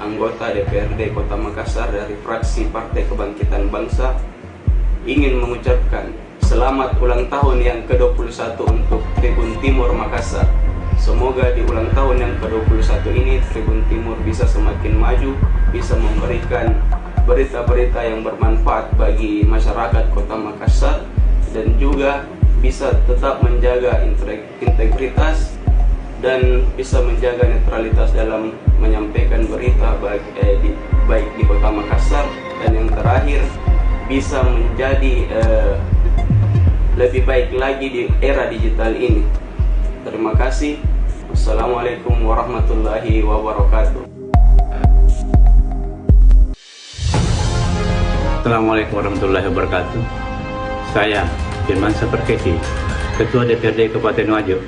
Anggota DPRD Kota Makassar dari fraksi Partai Kebangkitan Bangsa ingin mengucapkan selamat ulang tahun yang ke-21 untuk Tribun Timur Makassar. Semoga di ulang tahun yang ke-21 ini Tribun Timur bisa semakin maju, bisa memberikan berita-berita yang bermanfaat bagi masyarakat Kota Makassar dan juga bisa tetap menjaga integritas dan bisa menjaga netralitas dalam menyampaikan berita baik di Kota Makassar, dan yang terakhir bisa menjadi lebih baik lagi di era digital ini. Terima kasih. Assalamualaikum warahmatullahi wabarakatuh. Assalamualaikum warahmatullahi wabarakatuh. Saya Firman Saperketi, Ketua DPRD Kabupaten Wajo,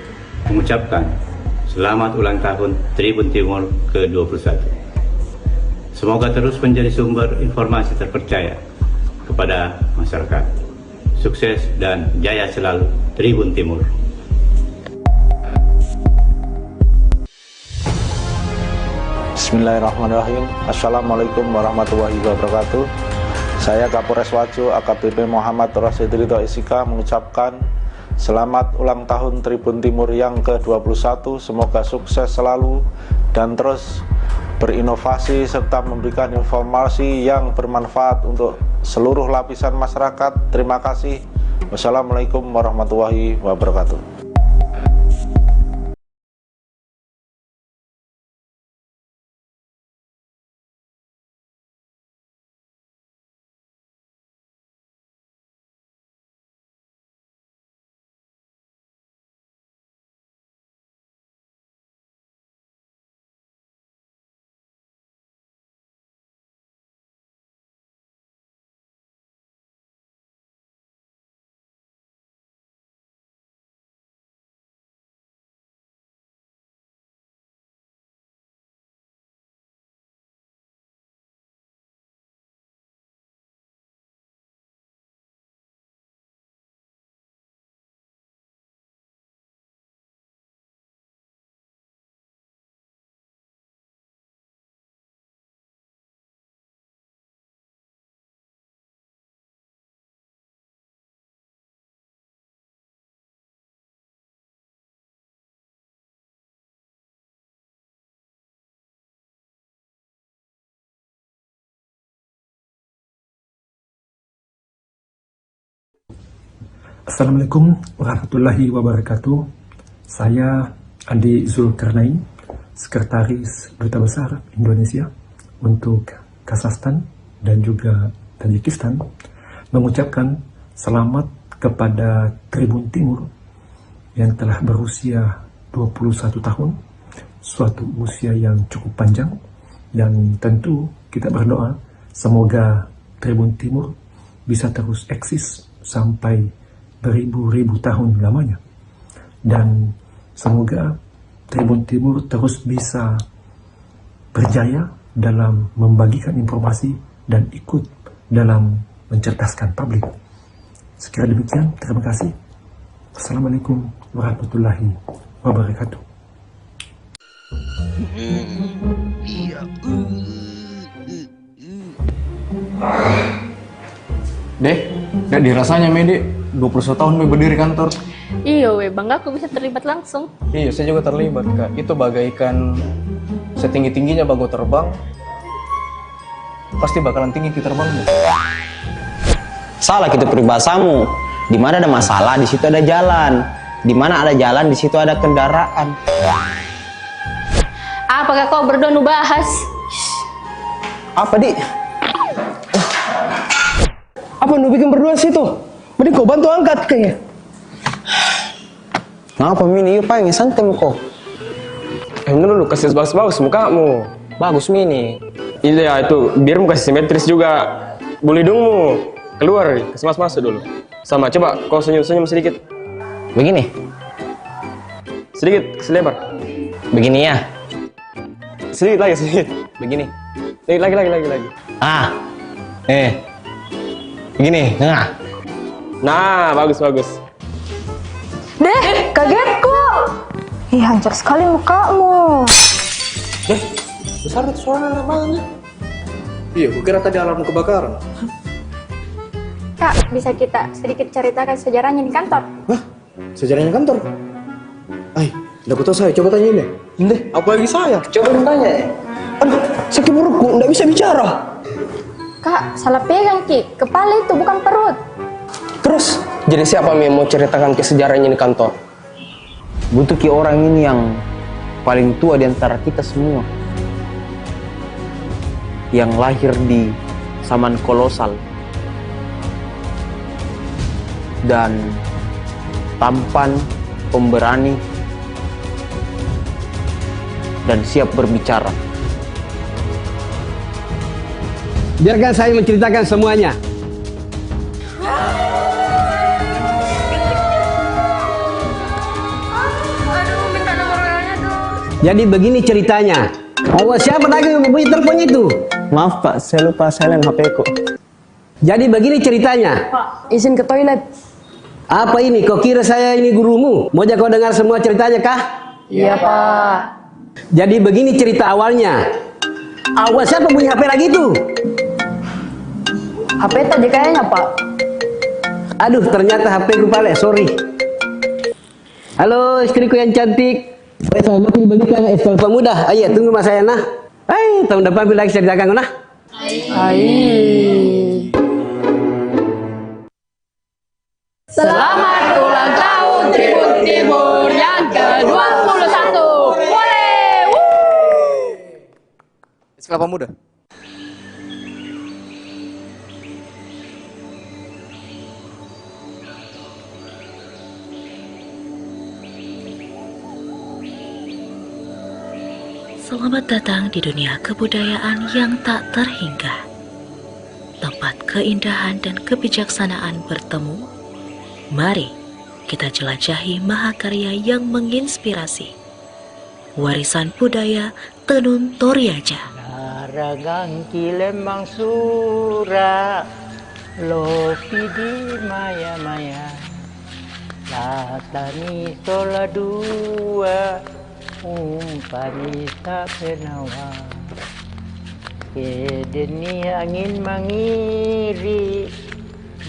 mengucapkan selamat ulang tahun Tribun Timur ke-21. Semoga terus menjadi sumber informasi terpercaya kepada masyarakat. Sukses dan jaya selalu Tribun Timur. Bismillahirrahmanirrahim. Assalamualaikum warahmatullahi wabarakatuh. Saya Kapolres Wajo AKBP Muhammad Rasidrito SIK mengucapkan selamat ulang tahun Tribun Timur yang ke-21. Semoga sukses selalu dan terus berinovasi serta memberikan informasi yang bermanfaat untuk seluruh lapisan masyarakat. Terima kasih. Wassalamualaikum warahmatullahi wabarakatuh. Assalamualaikum warahmatullahi wabarakatuh. Saya Andi Zulkarnain, Sekretaris Duta Besar Indonesia untuk Kazakhstan dan juga Tajikistan, mengucapkan selamat kepada Tribun Timur yang telah berusia 21 tahun, suatu usia yang cukup panjang, dan tentu kita berdoa semoga Tribun Timur bisa terus eksis sampai beribu-ribu tahun lamanya, dan semoga Tribun Timur terus bisa berjaya dalam membagikan informasi dan ikut dalam mencerdaskan publik. Sekira demikian, terima kasih. Assalamualaikum warahmatullahi wabarakatuh. Deh, gak dirasanya Mede, 21 tahun berdiri kantor. Iya weh, bangga aku bisa terlibat langsung. Iya, saya juga terlibat Kak. Itu bagaikan setinggi-tingginya bago terbang, pasti bakalan tinggi kita terbang. Salah gitu peribahasamu. Di mana ada masalah, di situ ada jalan. Di mana ada jalan, di situ ada kendaraan. Apakah kau berdua nu bahas? Apa di? Apa nu bikin berdua situ? Mending kau bantu angkat kayaknya. Ngapa Mini? Yuk pengen santai kok. Dulu kasih bagus-bagus mukamu. Bagus Mini. Iya itu, biar muka simetris juga. Bulidungmu keluar, kasih masuk dulu. Sama, coba kau senyum-senyum sedikit. Begini? Sedikit, selebar. Begini ya? Sedikit lagi, sedikit. Begini. Lagi. Ah. Begini, Nah, bagus. Deh, kagetku. Ih, hancur sekali mukamu. Besar itu suara namanya. Iya, kukira tadi alarm kebakaran. Kak, bisa kita sedikit ceritakan sejarahnya di kantor? Sejarahnya kantor? Udah aku tahu saya, coba tanya ini. Ini, apa lagi saya? Coba tanya. Aduh, sakit perutku, nggak bisa bicara. Kak, salah pegang Ki, kepala itu bukan perut. Terus, jadi siapa yang mau ceritakan ke sejarahnya di kantor? Butuh ki orang ini yang paling tua di antara kita semua. Yang lahir di zaman kolosal. Dan tampan, pemberani, dan siap berbicara. Biarkan saya menceritakan semuanya. Jadi begini ceritanya. Awas, siapa lagi yang membunyi teleponnya itu? Maaf Pak, saya lupa silent HP-ku. Jadi begini ceritanya. Pak, izin ke toilet. Apa ini? Kau kira saya ini gurumu? Mau kau dengar semua ceritanya kah? Iya Pak. Jadi begini cerita awalnya. Awas, siapa bunyi HP lagi itu? HP tadi kayaknya Pak. Aduh, ternyata HP ku pale, sorry. Halo istriku yang cantik. Selamat dibelikan es kelapa muda. Ayo tunggu mas saya nah. Hai, tahun depan bila lagi ceritakan nah. Selamat ulang tahun Tribun Timur yang ke-21. Boleh. Es kelapa muda. Selamat datang di dunia kebudayaan yang tak terhingga. Tempat keindahan dan kebijaksanaan bertemu. Mari kita jelajahi mahakarya yang menginspirasi. Warisan budaya Tenun Toraja. Naragang kilembang sura, lopi di maya-maya, latani tola dua, umpani tak penawa. Kedeni angin mangiri,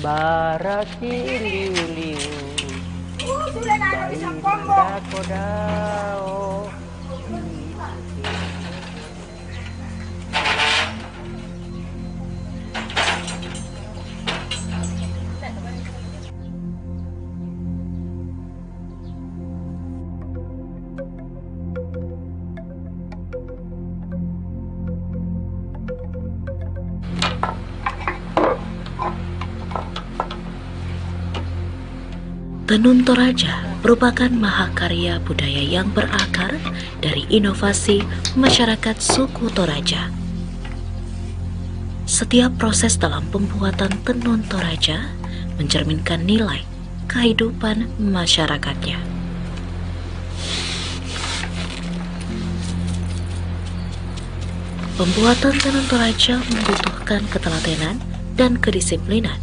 baraki liu-liu. Bayi kodao. Tenun Toraja merupakan mahakarya budaya yang berakar dari inovasi masyarakat suku Toraja. Setiap proses dalam pembuatan tenun Toraja mencerminkan nilai kehidupan masyarakatnya. Pembuatan tenun Toraja membutuhkan ketelatenan dan kedisiplinan.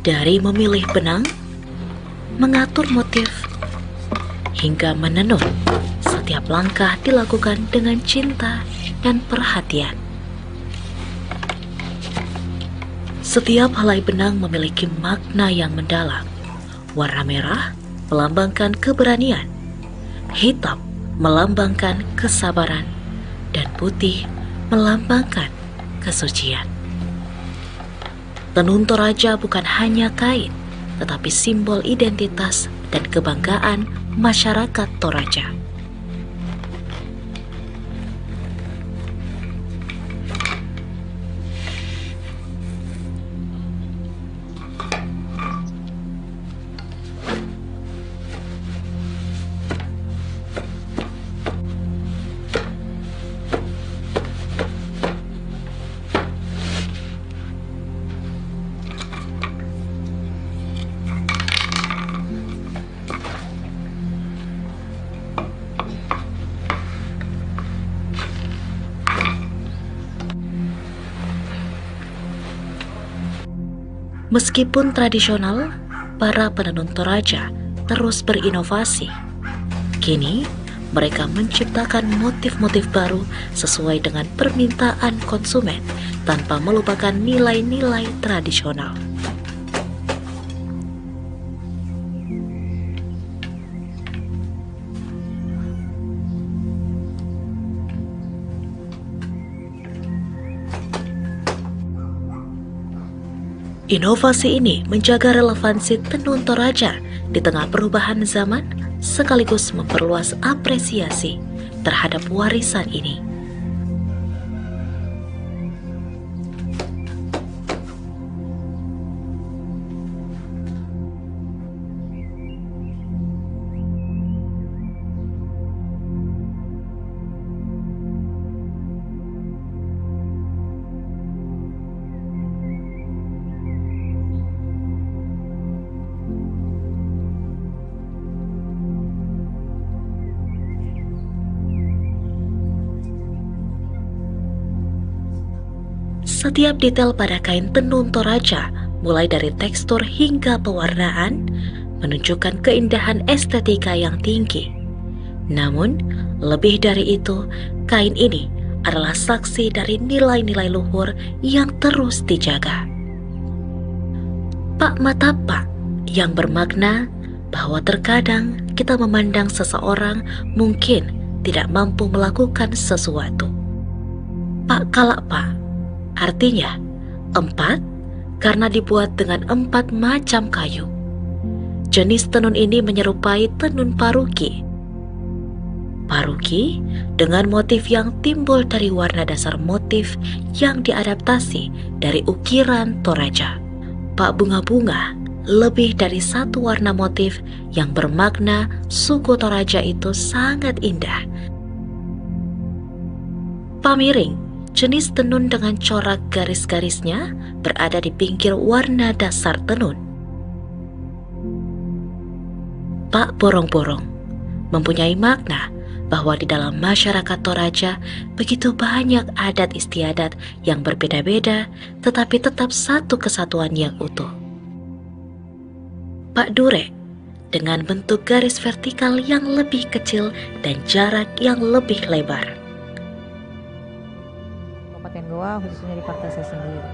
Dari memilih benang, mengatur motif, hingga menenun, setiap langkah dilakukan dengan cinta dan perhatian. Setiap helai benang memiliki makna yang mendalam. Warna merah melambangkan keberanian, hitam melambangkan kesabaran, dan putih melambangkan kesucian. Tenun Toraja bukan hanya kain, tetapi simbol identitas dan kebanggaan masyarakat Toraja. Meskipun tradisional, para penenun Toraja terus berinovasi. Kini, mereka menciptakan motif-motif baru sesuai dengan permintaan konsumen tanpa melupakan nilai-nilai tradisional. Inovasi ini menjaga relevansi tenun Toraja di tengah perubahan zaman, sekaligus memperluas apresiasi terhadap warisan ini. Setiap detail pada kain tenun Toraja, mulai dari tekstur hingga pewarnaan, menunjukkan keindahan estetika yang tinggi. Namun, lebih dari itu, kain ini adalah saksi dari nilai-nilai luhur yang terus dijaga. Pak Matapak yang bermakna bahwa terkadang kita memandang seseorang mungkin tidak mampu melakukan sesuatu. Pak Kalakpa artinya 4 karena dibuat dengan 4 macam kayu. Jenis tenun ini menyerupai tenun paruki. Paruki dengan motif yang timbul dari warna dasar motif yang diadaptasi dari ukiran Toraja. Pak bunga-bunga lebih dari satu warna motif yang bermakna suku Toraja itu sangat indah. Pamiring, jenis tenun dengan corak garis-garisnya berada di pinggir warna dasar tenun. Pak borong-borong mempunyai makna bahwa di dalam masyarakat Toraja begitu banyak adat istiadat yang berbeda-beda tetapi tetap satu kesatuan yang utuh. Pak Durek dengan bentuk garis vertikal yang lebih kecil dan jarak yang lebih lebar. Kabupaten Goa khususnya di partai saya sendiri.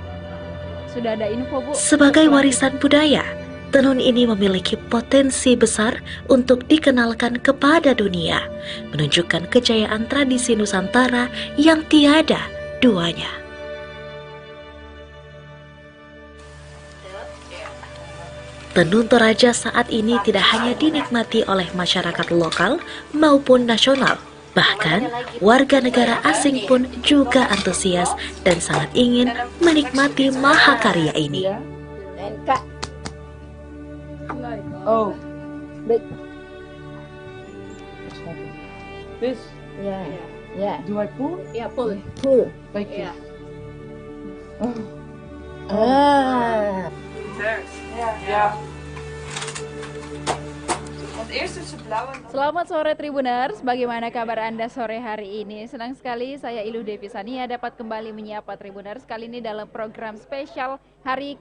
Sudah ada info, Bu? Sebagai warisan budaya, tenun ini memiliki potensi besar untuk dikenalkan kepada dunia, menunjukkan kejayaan tradisi Nusantara yang tiada duanya. Tenun Toraja saat ini tidak hanya dinikmati oleh masyarakat lokal maupun nasional, bahkan warga negara asing pun juga antusias dan sangat ingin menikmati mahakarya ini. Oh, big. This? Yeah. Yeah. Do I pull? Yeah, pull. Pull. Like Yeah. this? Ah. Ja. Want eerst is het blauw en dan... Selamat sore Tribuners, bagaimana kabar Anda sore hari ini? Senang sekali saya Iluh Devisania dapat kembali menyapa Tribuners kali ini dalam program spesial hari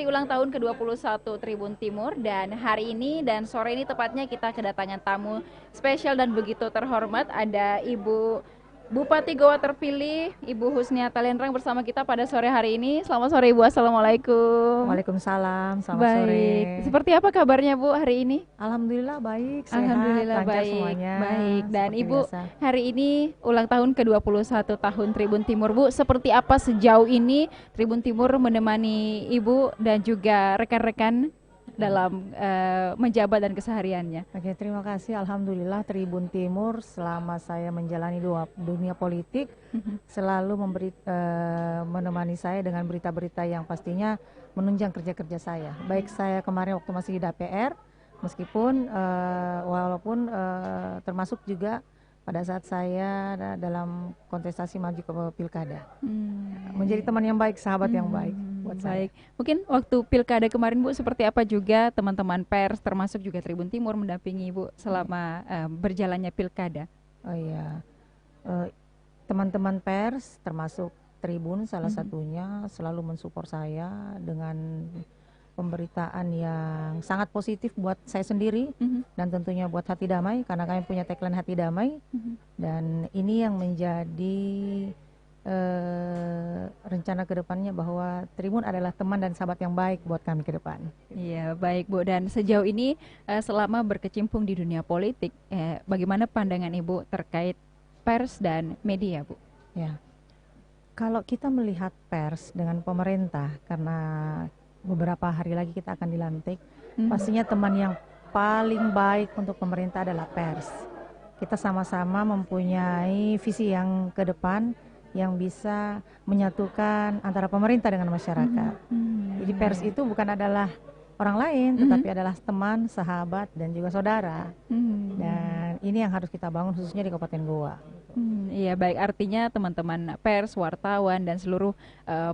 ulang tahun ke-21 Tribun Timur, dan hari ini dan sore ini tepatnya kita kedatangan tamu spesial dan begitu terhormat. Ada Ibu Bupati Goa terpilih, Ibu Husnia Talenrang bersama kita pada sore hari ini. Selamat sore Ibu, Assalamualaikum. Waalaikumsalam, selamat Baik. sore. Seperti apa kabarnya Bu hari ini? Alhamdulillah baik, sehat, Alhamdulillah lancar baik, semuanya. baik. Dan seperti Ibu biasa. hari ini ulang tahun ke-21 tahun Tribun Timur, Bu. Seperti apa sejauh ini Tribun Timur menemani Ibu dan juga rekan-rekan dalam menjabat dan kesehariannya? Oke, terima kasih. Alhamdulillah Tribun Timur selama saya menjalani dunia politik selalu menemani saya dengan berita-berita yang pastinya menunjang kerja-kerja saya. Baik saya kemarin waktu masih di DPR, meskipun walaupun termasuk juga pada saat saya dalam kontestasi maju ke pilkada. Menjadi teman yang baik, sahabat yang baik buat saya. Baik, mungkin waktu pilkada kemarin Bu seperti apa juga teman-teman pers termasuk juga Tribun Timur mendampingi Ibu selama berjalannya pilkada? Oh iya, teman-teman pers termasuk Tribun salah satunya selalu mensupport saya dengan pemberitaan yang sangat positif buat saya sendiri dan tentunya buat Hati Damai, karena kami punya tagline Hati Damai, dan ini yang menjadi rencana kedepannya bahwa Tribun adalah teman dan sahabat yang baik buat kami ke depan. Iya, baik Bu. Dan sejauh ini selama berkecimpung di dunia politik, bagaimana pandangan Ibu terkait pers dan media, Bu? Ya, kalau kita melihat pers dengan pemerintah, karena beberapa hari lagi kita akan dilantik, pastinya teman yang paling baik untuk pemerintah adalah pers. Kita sama-sama mempunyai visi yang ke depan yang bisa menyatukan antara pemerintah dengan masyarakat. Jadi pers itu bukan adalah orang lain, tetapi adalah teman, sahabat, dan juga saudara. Dan ini yang harus kita bangun khususnya di Kabupaten Goa. Iya, baik, artinya teman-teman pers, wartawan, dan seluruh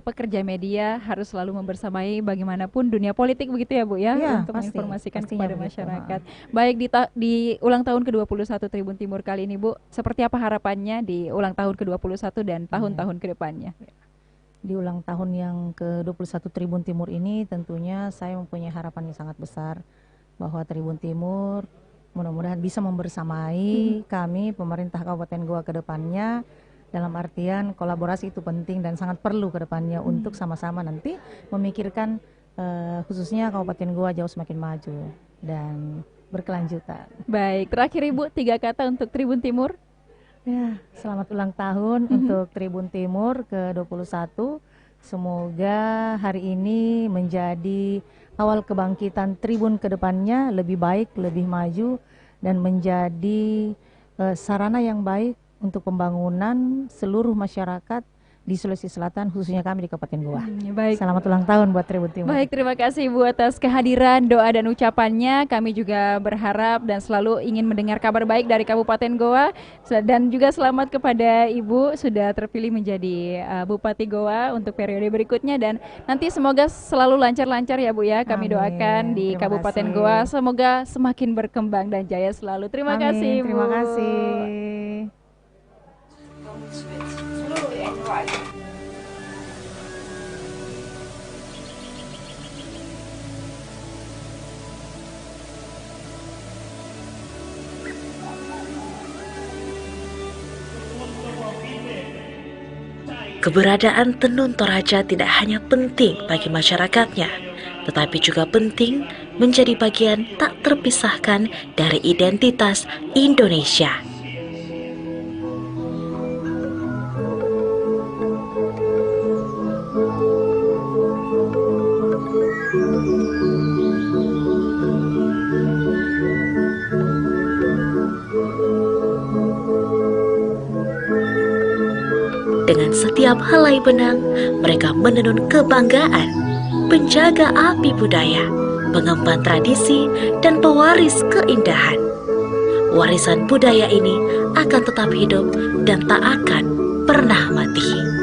pekerja media harus selalu membersamai bagaimanapun dunia politik begitu ya Bu ya, untuk menginformasikan kepada masyarakat. Baik, di ulang tahun ke-21 Tribun Timur kali ini Bu, seperti apa harapannya di ulang tahun ke-21 dan tahun-tahun ke depannya? di ulang tahun yang ke-21 Tribun Timur ini tentunya saya mempunyai harapan yang sangat besar bahwa Tribun Timur mudah-mudahan bisa membersamai kami pemerintah Kabupaten Goa ke depannya, dalam artian kolaborasi itu penting dan sangat perlu ke depannya untuk sama-sama nanti memikirkan khususnya Kabupaten Goa jauh semakin maju dan berkelanjutan. Baik, terakhir Ibu 3 kata untuk Tribun Timur. Ya, selamat ulang tahun untuk Tribun Timur ke-21. Semoga hari ini menjadi awal kebangkitan Tribun ke depannya lebih baik, lebih maju dan menjadi sarana yang baik untuk pembangunan seluruh masyarakat di Sulawesi Selatan, khususnya kami di Kabupaten Goa. Baik. Selamat ulang tahun buat Tribun Timur. Baik, terima kasih Ibu atas kehadiran, doa dan ucapannya. Kami juga berharap dan selalu ingin mendengar kabar baik dari Kabupaten Goa. Dan juga selamat kepada Ibu sudah terpilih menjadi Bupati Goa untuk periode berikutnya. Dan nanti semoga selalu lancar-lancar ya Bu ya. Kami doakan di Kabupaten Goa semoga semakin berkembang dan jaya selalu. Terima kasih Ibu. Terima kasih. Keberadaan Tenun Toraja tidak hanya penting bagi masyarakatnya, tetapi juga penting menjadi bagian tak terpisahkan dari identitas Indonesia. Dengan setiap helai benang, mereka menenun kebanggaan, penjaga api budaya, pengemban tradisi, dan pewaris keindahan. Warisan budaya ini akan tetap hidup dan tak akan pernah mati.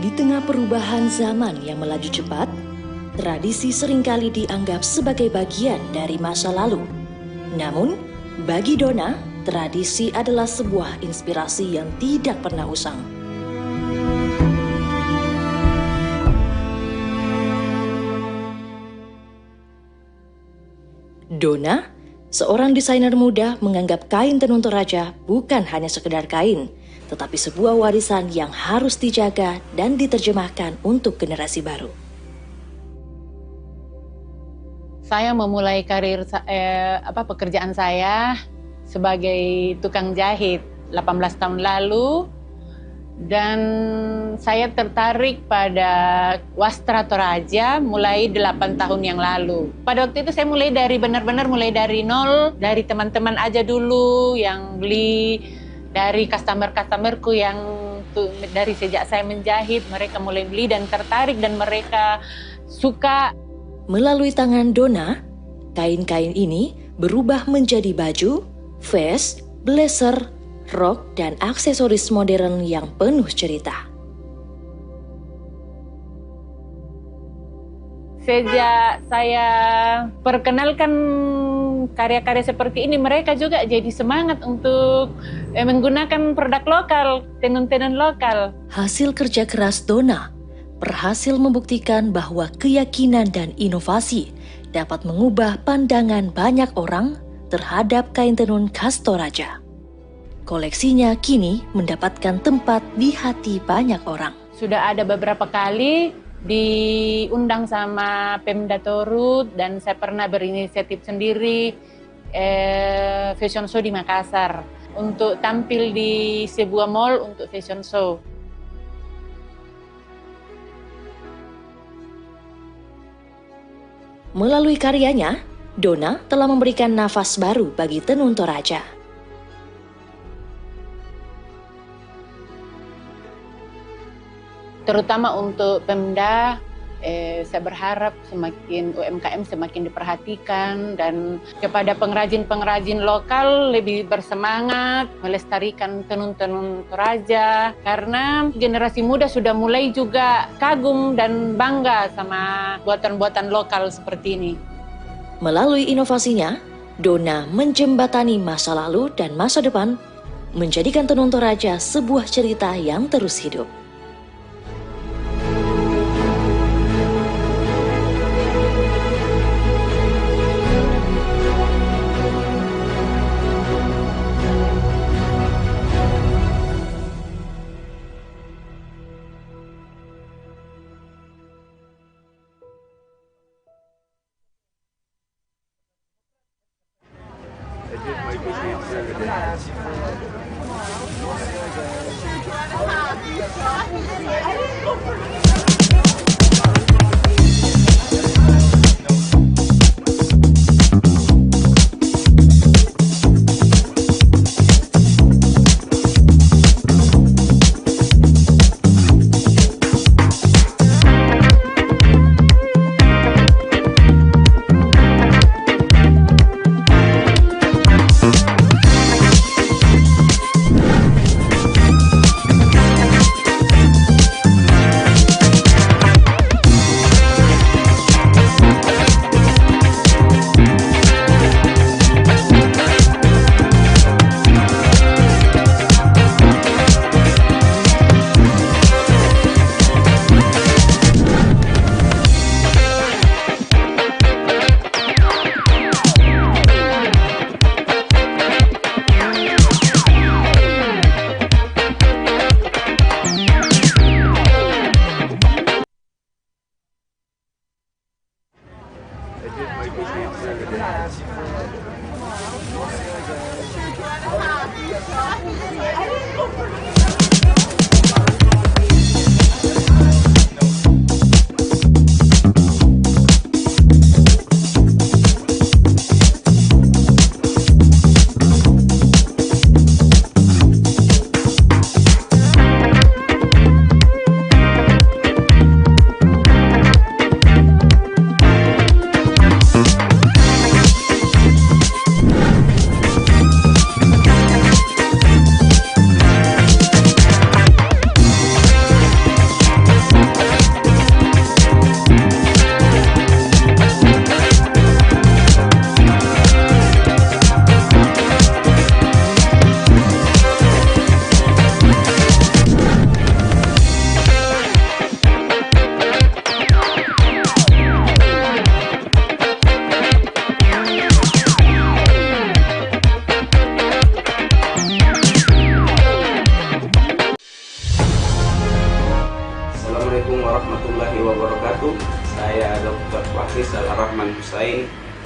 Di tengah perubahan zaman yang melaju cepat, tradisi seringkali dianggap sebagai bagian dari masa lalu. Namun, bagi Dona, tradisi adalah sebuah inspirasi yang tidak pernah usang. Dona, seorang desainer muda, menganggap kain tenun Toraja bukan hanya sekedar kain, tetapi sebuah warisan yang harus dijaga dan diterjemahkan untuk generasi baru. Saya memulai karir pekerjaan saya sebagai tukang jahit 18 tahun lalu, dan saya tertarik pada wastra Toraja mulai 8 tahun yang lalu. Pada waktu itu saya mulai dari benar-benar mulai dari nol, dari teman-teman aja dulu yang beli, dari customer-customerku yang dari sejak saya menjahit, mereka mulai beli dan tertarik dan mereka suka. Melalui tangan Dona, kain-kain ini berubah menjadi baju, vest, blazer, rok, dan aksesoris modern yang penuh cerita. Sejak saya perkenalkan karya-karya seperti ini, mereka juga jadi semangat untuk menggunakan produk lokal, tenun-tenun lokal. Hasil kerja keras Dona berhasil membuktikan bahwa keyakinan dan inovasi dapat mengubah pandangan banyak orang terhadap kain tenun khas Toraja. Koleksinya kini mendapatkan tempat di hati banyak orang. Sudah ada beberapa kali diundang sama Pemda Torut, dan saya pernah berinisiatif sendiri fashion show di Makassar untuk tampil di sebuah mall untuk fashion show. Melalui karyanya, Dona telah memberikan nafas baru bagi tenun Toraja. terutama untuk Pemda. Saya berharap semakin UMKM semakin diperhatikan dan kepada pengrajin-pengrajin lokal lebih bersemangat melestarikan tenun-tenun Toraja karena generasi muda sudah mulai juga kagum dan bangga sama buatan-buatan lokal seperti ini. Melalui inovasinya, Dona menjembatani masa lalu dan masa depan, menjadikan tenun Toraja sebuah cerita yang terus hidup.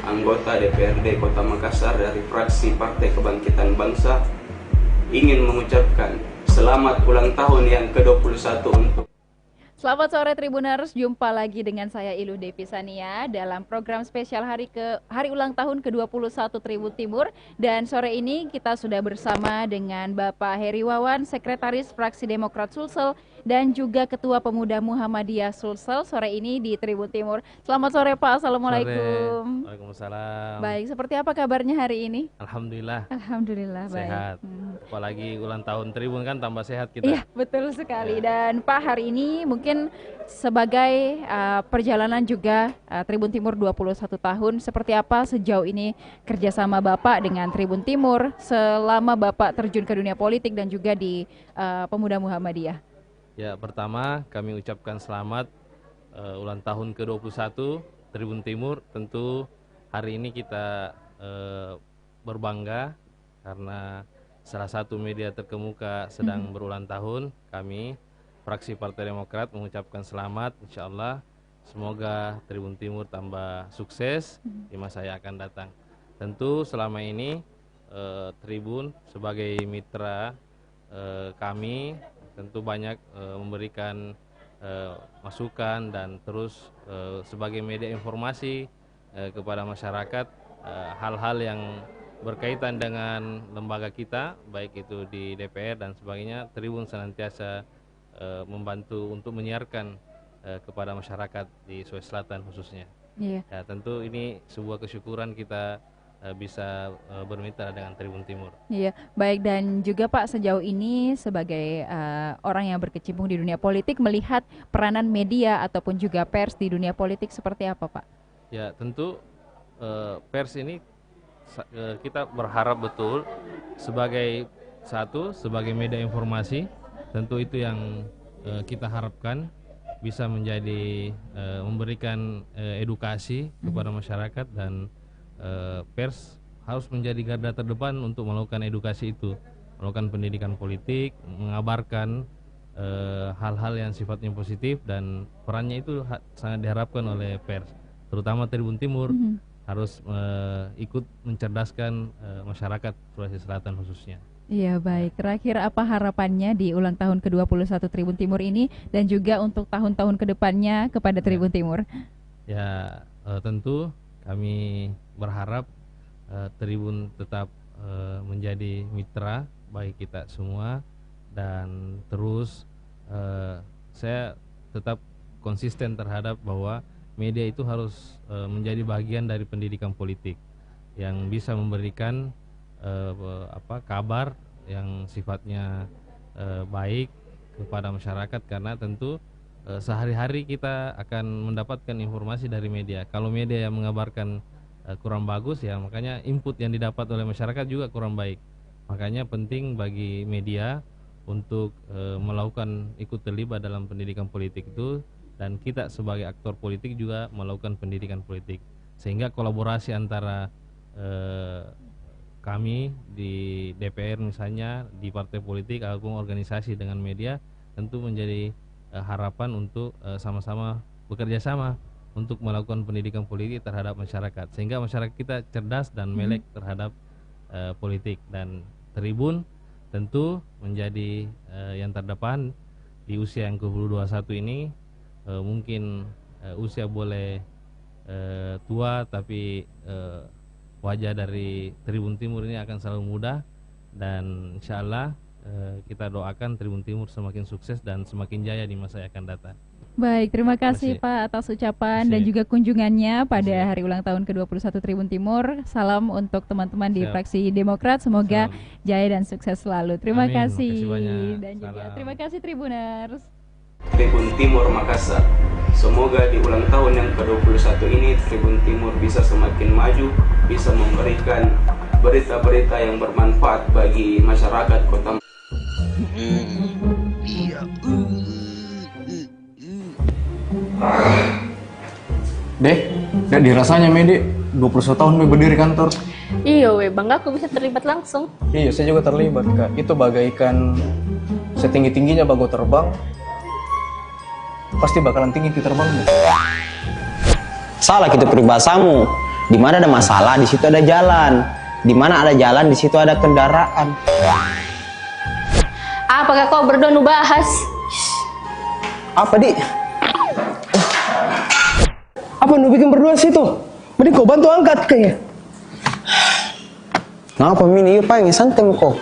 Anggota DPRD Kota Makassar dari fraksi Partai Kebangkitan Bangsa ingin mengucapkan selamat ulang tahun yang ke-21 untuk Selamat sore Tribuners, jumpa lagi dengan saya Ilu Depisania dalam program spesial hari ulang tahun ke-21 Tribun Timur. Dan sore ini kita sudah bersama dengan Bapak Heri Wawan, Sekretaris Fraksi Demokrat Sulsel dan juga Ketua Pemuda Muhammadiyah Sulsel sore ini di Tribun Timur. Selamat sore Pak, Assalamualaikum. Waalaikumsalam. Baik, seperti apa kabarnya hari ini? Alhamdulillah. Alhamdulillah, sehat. Baik. Apalagi ulang tahun Tribun kan tambah sehat kita. Iya, betul sekali. Dan Pak, hari ini mungkin sebagai perjalanan juga Tribun Timur 21 tahun, seperti apa sejauh ini kerjasama Bapak dengan Tribun Timur selama Bapak terjun ke dunia politik dan juga di Pemuda Muhammadiyah? Ya, pertama kami ucapkan selamat ulang tahun ke-21 Tribun Timur. Tentu hari ini kita berbangga karena salah satu media terkemuka sedang berulang tahun. Kami fraksi Partai Demokrat mengucapkan selamat, insya Allah semoga Tribun Timur tambah sukses di masa yang akan datang. Tentu selama ini Tribun sebagai mitra kami tentu banyak memberikan masukan dan terus sebagai media informasi kepada masyarakat hal-hal yang berkaitan dengan lembaga kita, baik itu di DPR dan sebagainya. Tribun senantiasa membantu untuk menyiarkan kepada masyarakat di Sulawesi Selatan khususnya. Iya. Ya, tentu ini sebuah kesyukuran kita bisa bermitra dengan Tribun Timur. Iya, baik. Dan juga Pak, sejauh ini sebagai orang yang berkecimpung di dunia politik, melihat peranan media ataupun juga pers di dunia politik seperti apa, Pak? Ya, tentu pers ini kita berharap betul sebagai media informasi, tentu itu yang kita harapkan bisa menjadi memberikan edukasi kepada masyarakat, dan pers harus menjadi garda terdepan untuk melakukan edukasi itu, melakukan pendidikan politik, mengabarkan hal-hal yang sifatnya positif, dan perannya itu sangat diharapkan oleh pers, terutama Tribun Timur harus ikut mencerdaskan masyarakat Sulawesi Selatan khususnya. Iya, baik. Terakhir, apa harapannya di ulang tahun ke-21 Tribun Timur ini dan juga untuk tahun-tahun kedepannya kepada Tribun Timur? Ya, tentu kami berharap Tribun tetap menjadi mitra bagi kita semua, dan terus saya tetap konsisten terhadap bahwa media itu harus menjadi bagian dari pendidikan politik yang bisa memberikan kabar yang sifatnya baik kepada masyarakat, karena tentu sehari-hari kita akan mendapatkan informasi dari media. Kalau media yang mengabarkan kurang bagus, ya makanya input yang didapat oleh masyarakat juga kurang baik. Makanya penting bagi media untuk melakukan ikut terlibat dalam pendidikan politik itu, dan kita sebagai aktor politik juga melakukan pendidikan politik, sehingga kolaborasi antara kami di DPR misalnya, di partai politik ataupun organisasi dengan media, tentu menjadi harapan untuk sama-sama bekerja sama untuk melakukan pendidikan politik terhadap masyarakat, sehingga masyarakat kita cerdas dan melek terhadap politik. Dan Tribun tentu menjadi yang terdepan di usia yang ke-21 ini. Mungkin usia boleh tua, tapi wajah dari Tribun Timur ini akan selalu muda, dan insya Allah kita doakan Tribun Timur semakin sukses dan semakin jaya di masa yang akan datang. Baik, terima kasih Pak atas ucapan dan juga kunjungannya pada hari ulang tahun ke-21 Tribun Timur. Salam untuk teman-teman di fraksi Demokrat, semoga jaya dan sukses selalu. Terima kasih. Dan juga terima kasih Tribuners. Tribun Timur Makassar. Semoga di ulang tahun yang ke-21 ini Tribun Timur bisa semakin maju, bisa memberikan berita-berita yang bermanfaat bagi masyarakat kota. Dek, gak dirasanya Dek, 21 tahun berdiri kantor. Iya weh, bangga aku bisa terlibat langsung. Iya, saya juga terlibat Kak. Itu bagaikan setinggi-tingginya bago terbang, pasti bakalan tinggi terbangnya. Salah gitu peribahasamu. Di mana ada masalah, di situ ada jalan. Di mana ada jalan, di situ ada kendaraan. Apakah kau berdua nu bahas? Apa Di? Apa nu bikin berdua situ? Mending kau bantu angkat kayaknya. Ngapa Mini? Iya pengen santai kok.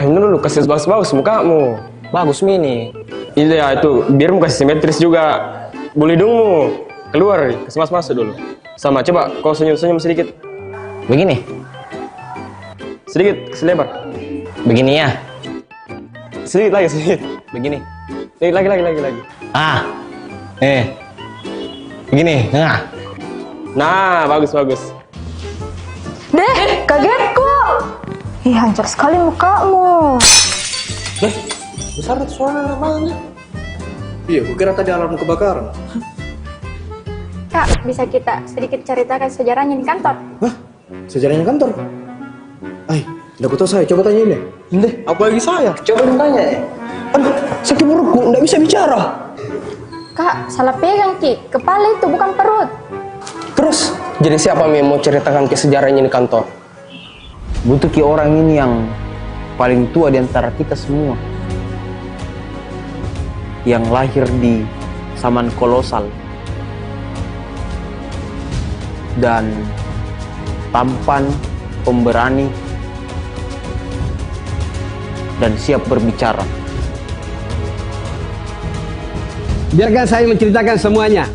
Dulu kasih bagus-bagus mukamu. Bagus Mini. Iya itu, biar muka simetris juga. Boleh dong mu keluar, kasih masuk dulu. Sama, coba kau senyum-senyum sedikit. Begini. Sedikit, selebar. Begini ya. Sedikit lagi, sedikit. Begini. Lagi. Ah. Begini. Nah, bagus. Deh, kagetku. Ih, hancur sekali mukamu. Besar itu suara namanya. Iya, kukira tadi alarm kebakaran. Kak, bisa kita sedikit ceritakan sejarahnya di kantor? Hah? Sejarahnya kantor? Udah aku tahu saya, coba tanyain deh. Deh, apa lagi saya? Coba tanya ya. Aduh, sakit perutku, nggak bisa bicara. Kak, salah pegang Ki, kepala itu bukan perut. Terus, jadi siapa yang mau ceritakan ke sejarahnya di kantor? Butuh ki orang ini yang paling tua di antara kita semua. Yang lahir di zaman kolosal. Dan tampan, pemberani, dan siap berbicara. Biarkan saya menceritakan semuanya.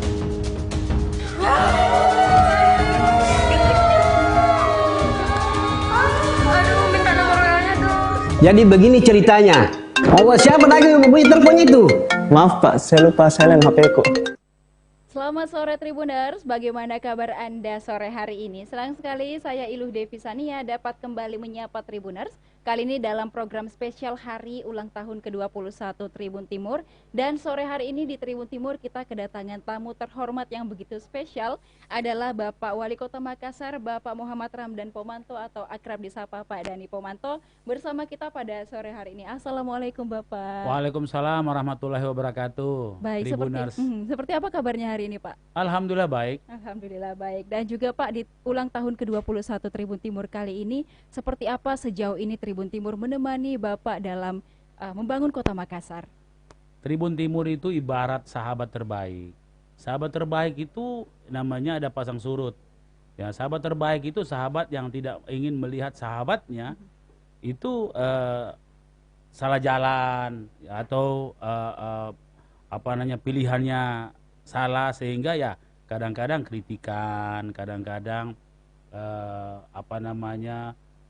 Jadi begini ceritanya. Siapa lagi yang mempunyai telepon itu? Maaf Pak, saya lupa silent HP-ku. Selamat sore Tribuners, bagaimana kabar Anda sore hari ini? Senang sekali saya Iluh Devi Sania dapat kembali menyapa Tribuners. Kali ini dalam program spesial hari ulang tahun ke-21 Tribun Timur. Dan sore hari ini di Tribun Timur kita kedatangan tamu terhormat yang begitu spesial. Adalah Bapak Wali Kota Makassar, Bapak Muhammad Ramdan Pomanto atau akrab disapa Pak Dani Pomanto. Bersama kita pada sore hari ini. Assalamualaikum Bapak. Waalaikumsalam warahmatullahi wabarakatuh. Baik, seperti apa kabarnya hari ini Pak? Alhamdulillah baik. Alhamdulillah baik. Dan juga Pak, di ulang tahun ke-21 Tribun Timur kali ini, seperti apa sejauh ini Tribun Timur menemani Bapak dalam membangun kota Makassar? Tribun Timur itu ibarat sahabat terbaik. Sahabat terbaik itu namanya ada pasang surut. Ya, sahabat terbaik itu sahabat yang tidak ingin melihat sahabatnya itu salah jalan atau pilihannya salah, sehingga ya kadang-kadang kritikan, kadang-kadang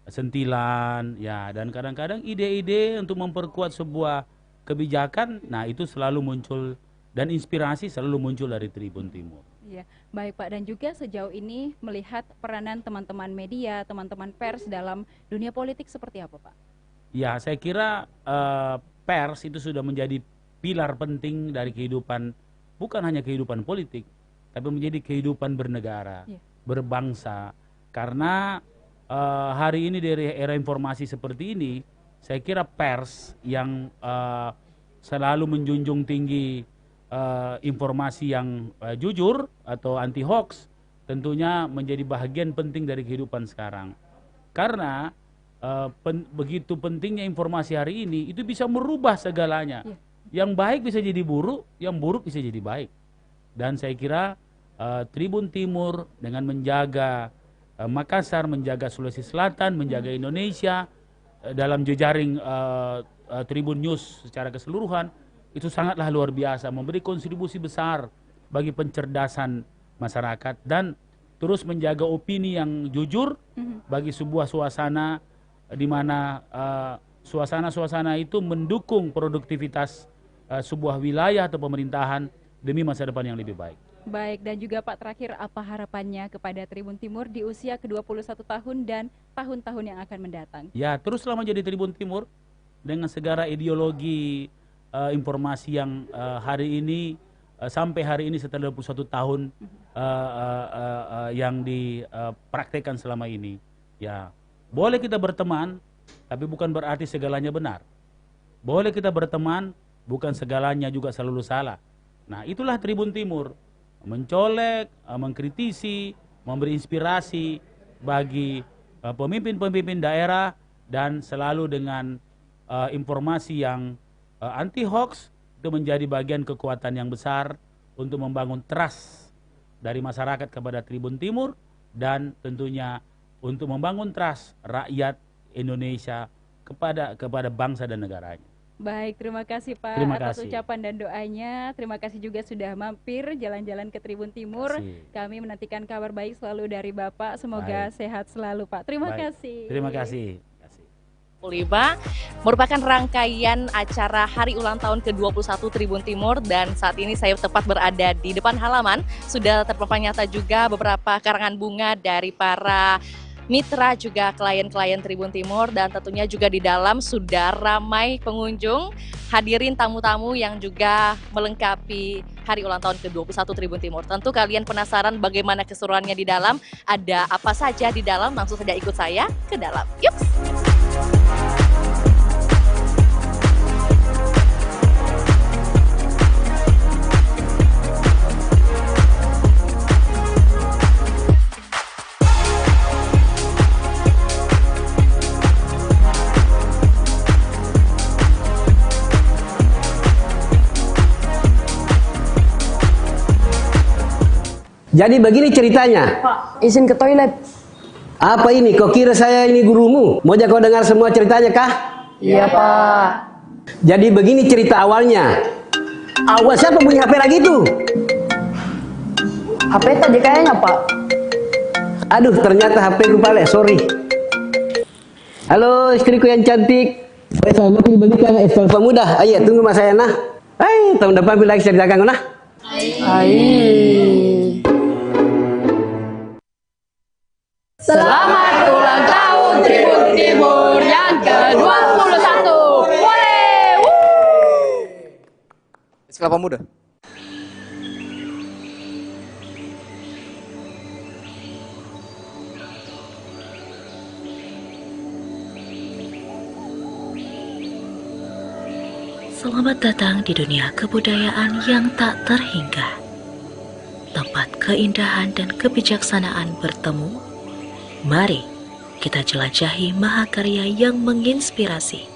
sentilan, ya, dan kadang-kadang ide-ide untuk memperkuat sebuah kebijakan. Nah, itu selalu muncul dan inspirasi selalu muncul dari Tribun Timur. Iya, baik Pak. Dan juga sejauh ini melihat peranan teman-teman media, teman-teman pers dalam dunia politik seperti apa Pak? Ya, saya kira pers itu sudah menjadi pilar penting dari kehidupan, bukan hanya kehidupan politik, tapi menjadi kehidupan bernegara, berbangsa. Karena hari ini dari era informasi seperti ini, saya kira pers yang selalu menjunjung tinggi informasi yang jujur atau anti hoax tentunya menjadi bagian penting dari kehidupan sekarang. Karena begitu pentingnya informasi hari ini, itu bisa merubah segalanya. Yang baik bisa jadi buruk, yang buruk bisa jadi baik. Dan saya kira Tribun Timur dengan menjaga Makassar, menjaga Sulawesi Selatan, menjaga Indonesia dalam jejaring Tribun News secara keseluruhan, itu sangatlah luar biasa, memberi kontribusi besar bagi pencerdasan masyarakat dan terus menjaga opini yang jujur bagi sebuah suasana di mana suasana-suasana itu mendukung produktivitas sebuah wilayah atau pemerintahan demi masa depan yang lebih baik. Baik, dan juga Pak, terakhir apa harapannya kepada Tribun Timur di usia ke-21 tahun dan tahun-tahun yang akan mendatang? Ya, teruslah menjadi Tribun Timur dengan segala ideologi informasi yang hari ini sampai hari ini setelah 21 tahun yang dipraktekkan selama ini. Ya, boleh kita berteman, tapi bukan berarti segalanya benar. Boleh kita berteman, bukan segalanya juga selalu salah. Nah, itulah Tribun Timur, mencolek, mengkritisi, memberi inspirasi bagi pemimpin-pemimpin daerah, dan selalu dengan informasi yang anti hoax, itu menjadi bagian kekuatan yang besar untuk membangun trust dari masyarakat kepada Tribun Timur, dan tentunya untuk membangun trust rakyat Indonesia kepada bangsa dan negaranya. Baik, terima kasih Pak atas ucapan dan doanya. Terima kasih juga sudah mampir jalan-jalan ke Tribun Timur. Kami menantikan kabar baik selalu dari Bapak. Semoga sehat selalu Pak. Terima kasih. Terima kasih. 5 merupakan rangkaian acara hari ulang tahun ke-21 Tribun Timur, dan saat ini saya tepat berada di depan halaman. Sudah terpampang nyata juga beberapa karangan bunga dari para mitra juga klien-klien Tribun Timur, dan tentunya juga di dalam sudah ramai pengunjung, hadirin tamu-tamu yang juga melengkapi hari ulang tahun ke-21 Tribun Timur. Tentu kalian penasaran bagaimana keseruannya di dalam, ada apa saja di dalam, langsung saja ikut saya ke dalam. Yuk! Jadi begini ceritanya. Pak, izin ke toilet. Apa ini? Kau kira saya ini gurumu? Mau kau dengar semua ceritanya kah? Iya Pak. Jadi begini cerita awalnya. Awas, siapa punya HP lagi itu? HP tadi kayaknya, Pak. Aduh, ternyata HP ku Pale, sorry. Halo, istriku yang cantik. Selamat dibagikan Pak Muda. Ayo, tunggu Mas saya nah. Hai, tahun depan bila ceritakan nah. Selamat ulang tahun Tribun Timur yang ke-21. Boleh. Kelapa Muda. Selamat datang di dunia kebudayaan yang tak terhingga. Tempat keindahan dan kebijaksanaan bertemu. Mari kita jelajahi mahakarya yang menginspirasi.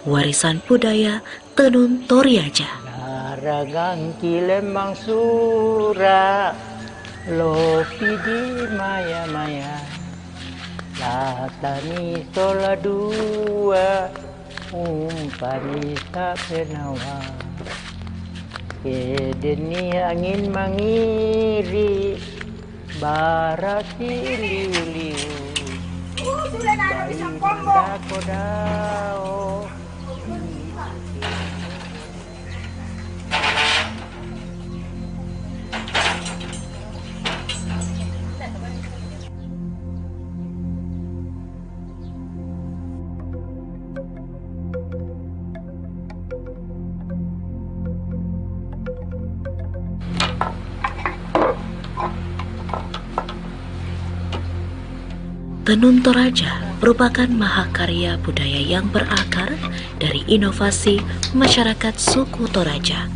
Warisan budaya Tenun Toraja. Naragang kilembang sura, lopi di maya-maya, latani tola dua, umpani sa penawa. Kedeni angin mangiri, barasi liu-liu, bayi kodao. Tenun Toraja merupakan mahakarya budaya yang berakar dari inovasi masyarakat suku Toraja.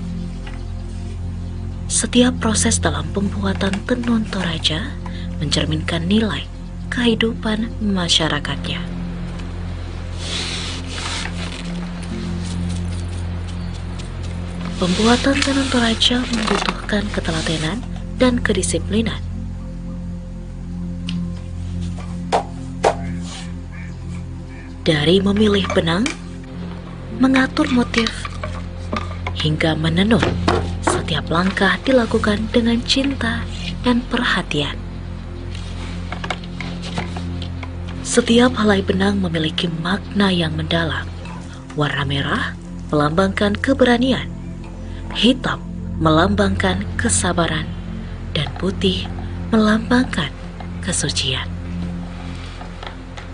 Setiap proses dalam pembuatan tenun Toraja mencerminkan nilai kehidupan masyarakatnya. Pembuatan tenun Toraja membutuhkan ketelatenan dan kedisiplinan. Dari memilih benang, mengatur motif, hingga menenun, setiap langkah dilakukan dengan cinta dan perhatian. Setiap helai benang memiliki makna yang mendalam. Warna merah melambangkan keberanian, hitam melambangkan kesabaran, dan putih melambangkan kesucian.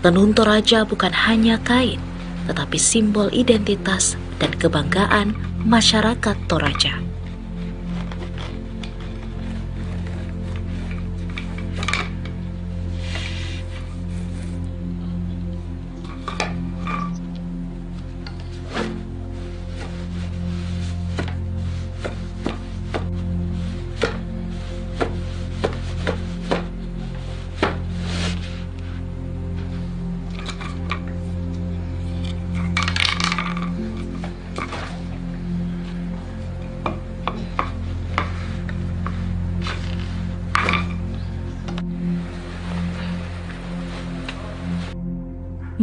Tenun Toraja bukan hanya kain, tetapi simbol identitas dan kebanggaan masyarakat Toraja.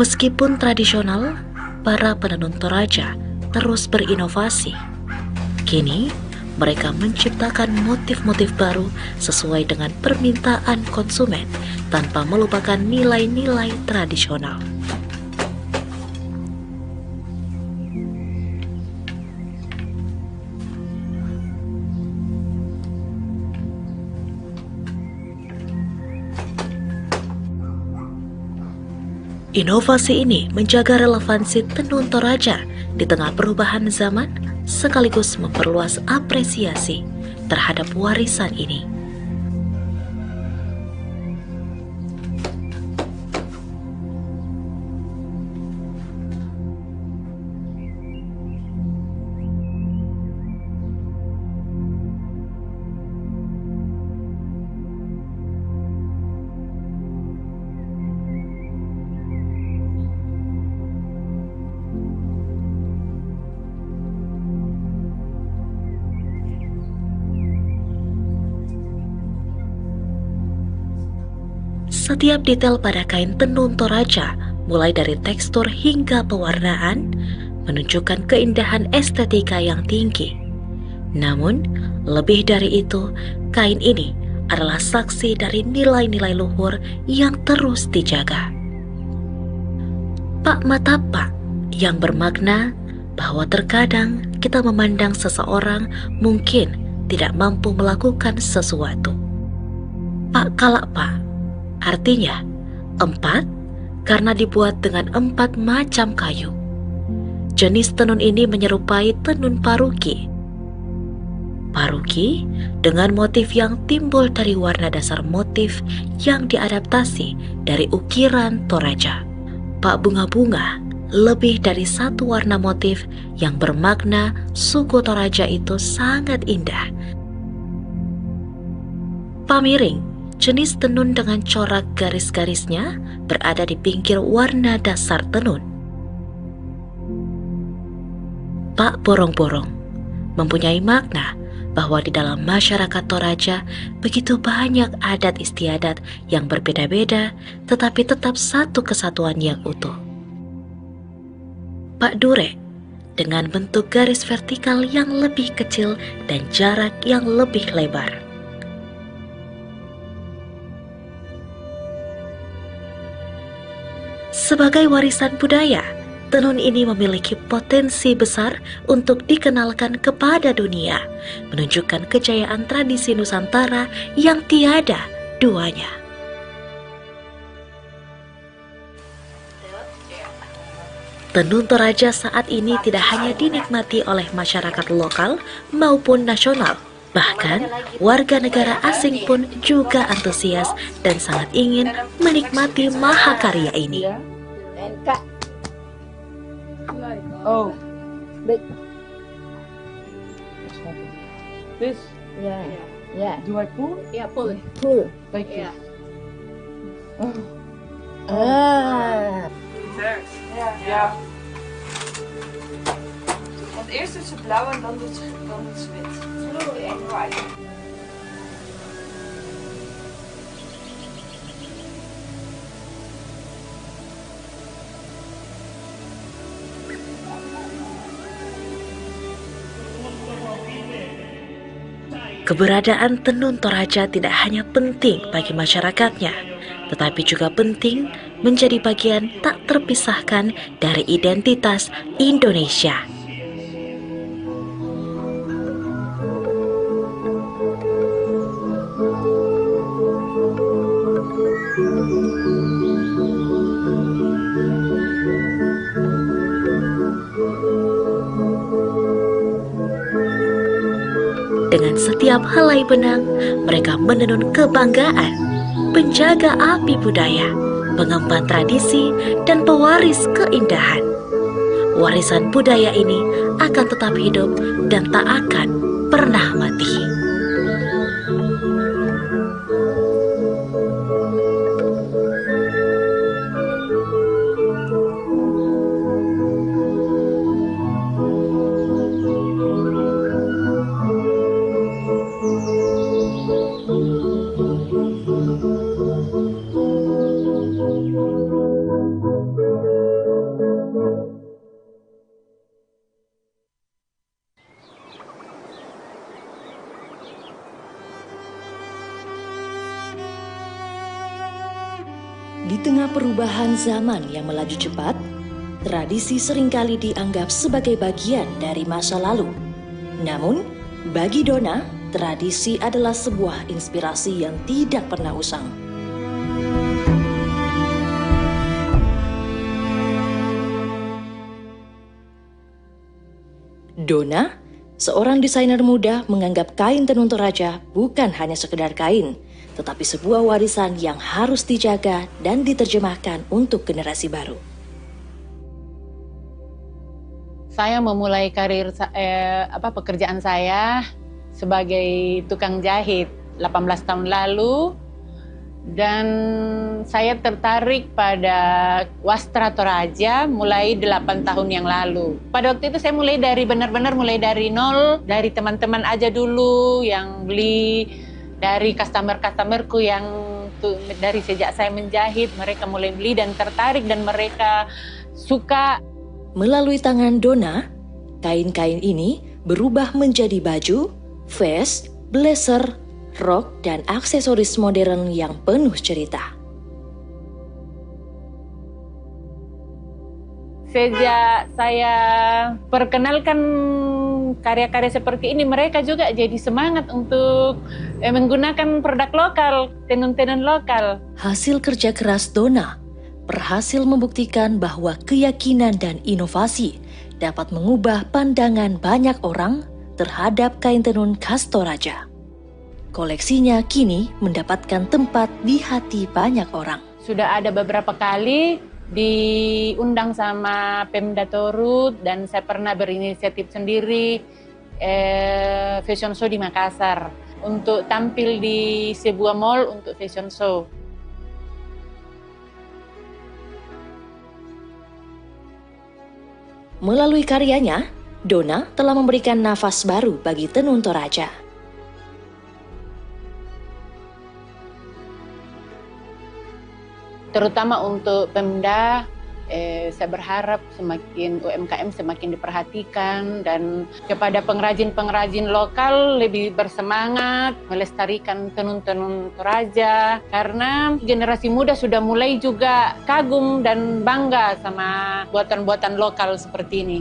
Meskipun tradisional, para penenun Toraja terus berinovasi. Kini, mereka menciptakan motif-motif baru sesuai dengan permintaan konsumen tanpa melupakan nilai-nilai tradisional. Inovasi ini menjaga relevansi tenun Toraja di tengah perubahan zaman, sekaligus memperluas apresiasi terhadap warisan ini. Setiap detail pada kain tenun Toraja, mulai dari tekstur hingga pewarnaan, menunjukkan keindahan estetika yang tinggi. Namun, lebih dari itu, kain ini adalah saksi dari nilai-nilai luhur yang terus dijaga. Pak Matapa yang bermakna bahwa terkadang kita memandang seseorang mungkin tidak mampu melakukan sesuatu. Pak Kalapa artinya 4 karena dibuat dengan 4 macam kayu. Jenis tenun ini menyerupai tenun paruki. Paruki dengan motif yang timbul dari warna dasar motif yang diadaptasi dari ukiran Toraja. Pak bunga-bunga lebih dari satu warna motif yang bermakna suku Toraja itu sangat indah. Pamiring, jenis tenun dengan corak garis-garisnya berada di pinggir warna dasar tenun. Pak borong-borong mempunyai makna bahwa di dalam masyarakat Toraja begitu banyak adat istiadat yang berbeda-beda tetapi tetap satu kesatuan yang utuh. Pak Dure dengan bentuk garis vertikal yang lebih kecil dan jarak yang lebih lebar. Sebagai warisan budaya, tenun ini memiliki potensi besar untuk dikenalkan kepada dunia, menunjukkan kejayaan tradisi Nusantara yang tiada duanya. Tenun Toraja saat ini tidak hanya dinikmati oleh masyarakat lokal maupun nasional, bahkan warga negara asing pun juga antusias dan sangat ingin menikmati mahakarya ini. Oh, but this, yeah. Do I pull? Yeah, pull. Like Yeah. this. Ja. Want eerst doet ze blauw en dan doet ze wit. Blue and white. Keberadaan tenun Toraja tidak hanya penting bagi masyarakatnya, tetapi juga penting menjadi bagian tak terpisahkan dari identitas Indonesia. Dengan setiap helai benang, mereka menenun kebanggaan, penjaga api budaya, pengemban tradisi, dan pewaris keindahan. Warisan budaya ini akan tetap hidup dan tak akan pernah mati. Di tengah perubahan zaman yang melaju cepat, tradisi seringkali dianggap sebagai bagian dari masa lalu. Namun, bagi Dona, tradisi adalah sebuah inspirasi yang tidak pernah usang. Dona, seorang desainer muda, menganggap kain tenun Toraja bukan hanya sekedar kain, tetapi sebuah warisan yang harus dijaga dan diterjemahkan untuk generasi baru. Saya memulai karir pekerjaan saya sebagai tukang jahit 18 tahun lalu, dan saya tertarik pada wastra Toraja mulai 8 tahun yang lalu. Pada waktu itu saya mulai dari benar-benar mulai dari nol, dari teman-teman aja dulu yang beli, dari customer-customerku yang dari sejak saya menjahit, mereka mulai beli dan tertarik dan mereka suka. Melalui tangan Dona, kain-kain ini berubah menjadi baju, vest, blazer, rok, dan aksesoris modern yang penuh cerita. Sejak saya perkenalkan karya-karya seperti ini, mereka juga jadi semangat untuk menggunakan produk lokal, tenun-tenun lokal. Hasil kerja keras Dona berhasil membuktikan bahwa keyakinan dan inovasi dapat mengubah pandangan banyak orang terhadap kain tenun khas Toraja. Koleksinya kini mendapatkan tempat di hati banyak orang. Sudah ada beberapa kali diundang sama Pemda Torut, dan saya pernah berinisiatif sendiri fashion show di Makassar untuk tampil di sebuah mall untuk fashion show. Melalui karyanya, Dona telah memberikan nafas baru bagi tenun Toraja. Terutama untuk Pemda, saya berharap semakin UMKM semakin diperhatikan, dan kepada pengrajin-pengrajin lokal lebih bersemangat melestarikan tenun-tenun Toraja, karena generasi muda sudah mulai juga kagum dan bangga sama buatan-buatan lokal seperti ini.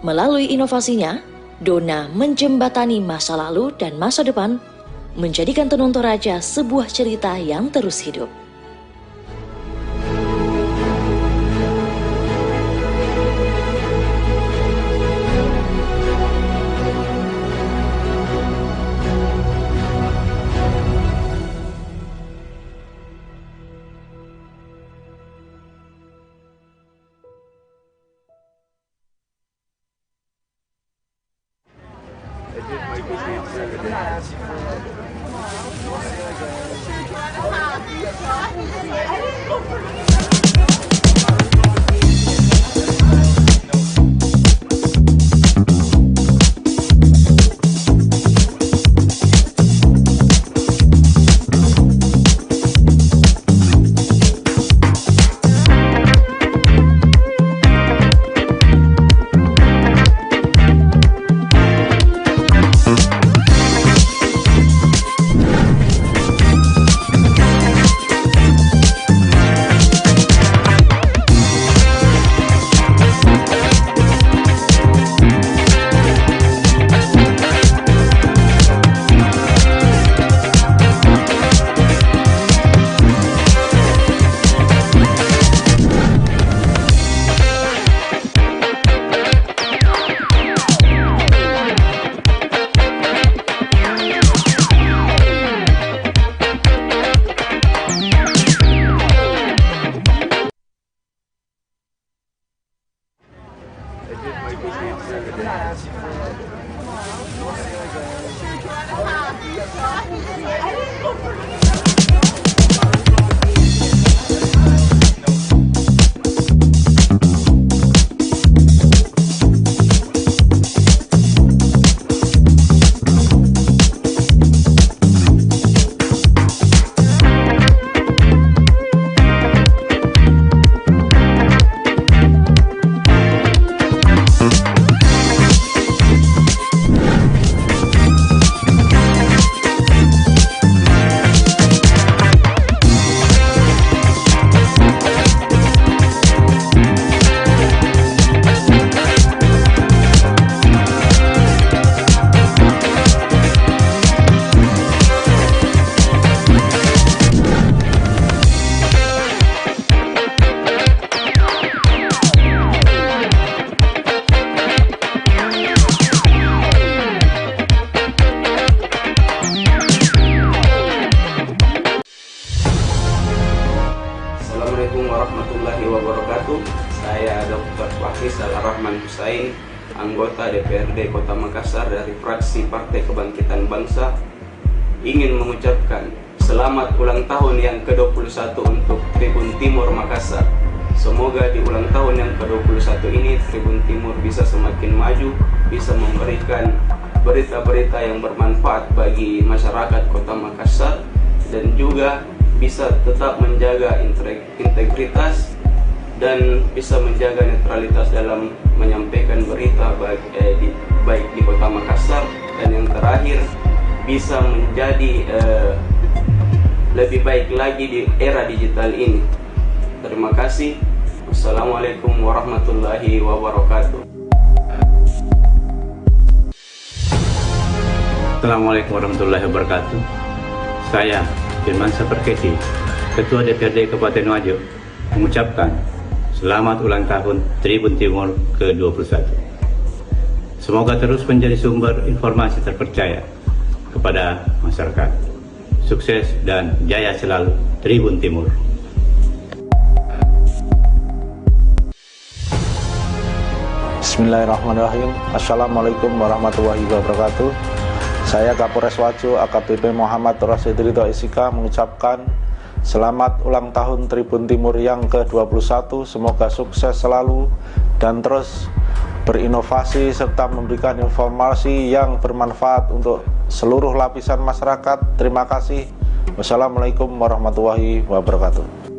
Melalui inovasinya, Dona menjembatani masa lalu dan masa depan, menjadikan tenun Toraja sebuah cerita yang terus hidup. Anggota DPRD Kota Makassar dari fraksi Partai Kebangkitan Bangsa, ingin mengucapkan selamat ulang tahun yang ke-21 untuk Tribun Timur Makassar. Semoga di ulang tahun yang ke-21 ini Tribun Timur bisa semakin maju, bisa memberikan berita-berita yang bermanfaat bagi masyarakat Kota Makassar, dan juga bisa tetap menjaga integritas dan bisa menjaga netralitas dalam menyampaikan berita baik di Kota Makassar, dan yang terakhir bisa menjadi lebih baik lagi di era digital ini. Terima kasih. Wassalamualaikum warahmatullahi wabarakatuh. Assalamualaikum warahmatullahi wabarakatuh. Saya Firman Saperkesi, Ketua DPRD Kabupaten Wajo, mengucapkan selamat ulang tahun Tribun Timur ke-21. Semoga terus menjadi sumber informasi terpercaya kepada masyarakat. Sukses dan jaya selalu Tribun Timur. Bismillahirrahmanirrahim. Assalamualaikum warahmatullahi wabarakatuh. Saya Kapolres Wajo AKBP Muhammad Rasidrito SIK mengucapkan selamat ulang tahun Tribun Timur yang ke-21. Semoga sukses selalu dan terus berinovasi serta memberikan informasi yang bermanfaat untuk seluruh lapisan masyarakat. Terima kasih. Wassalamualaikum warahmatullahi wabarakatuh.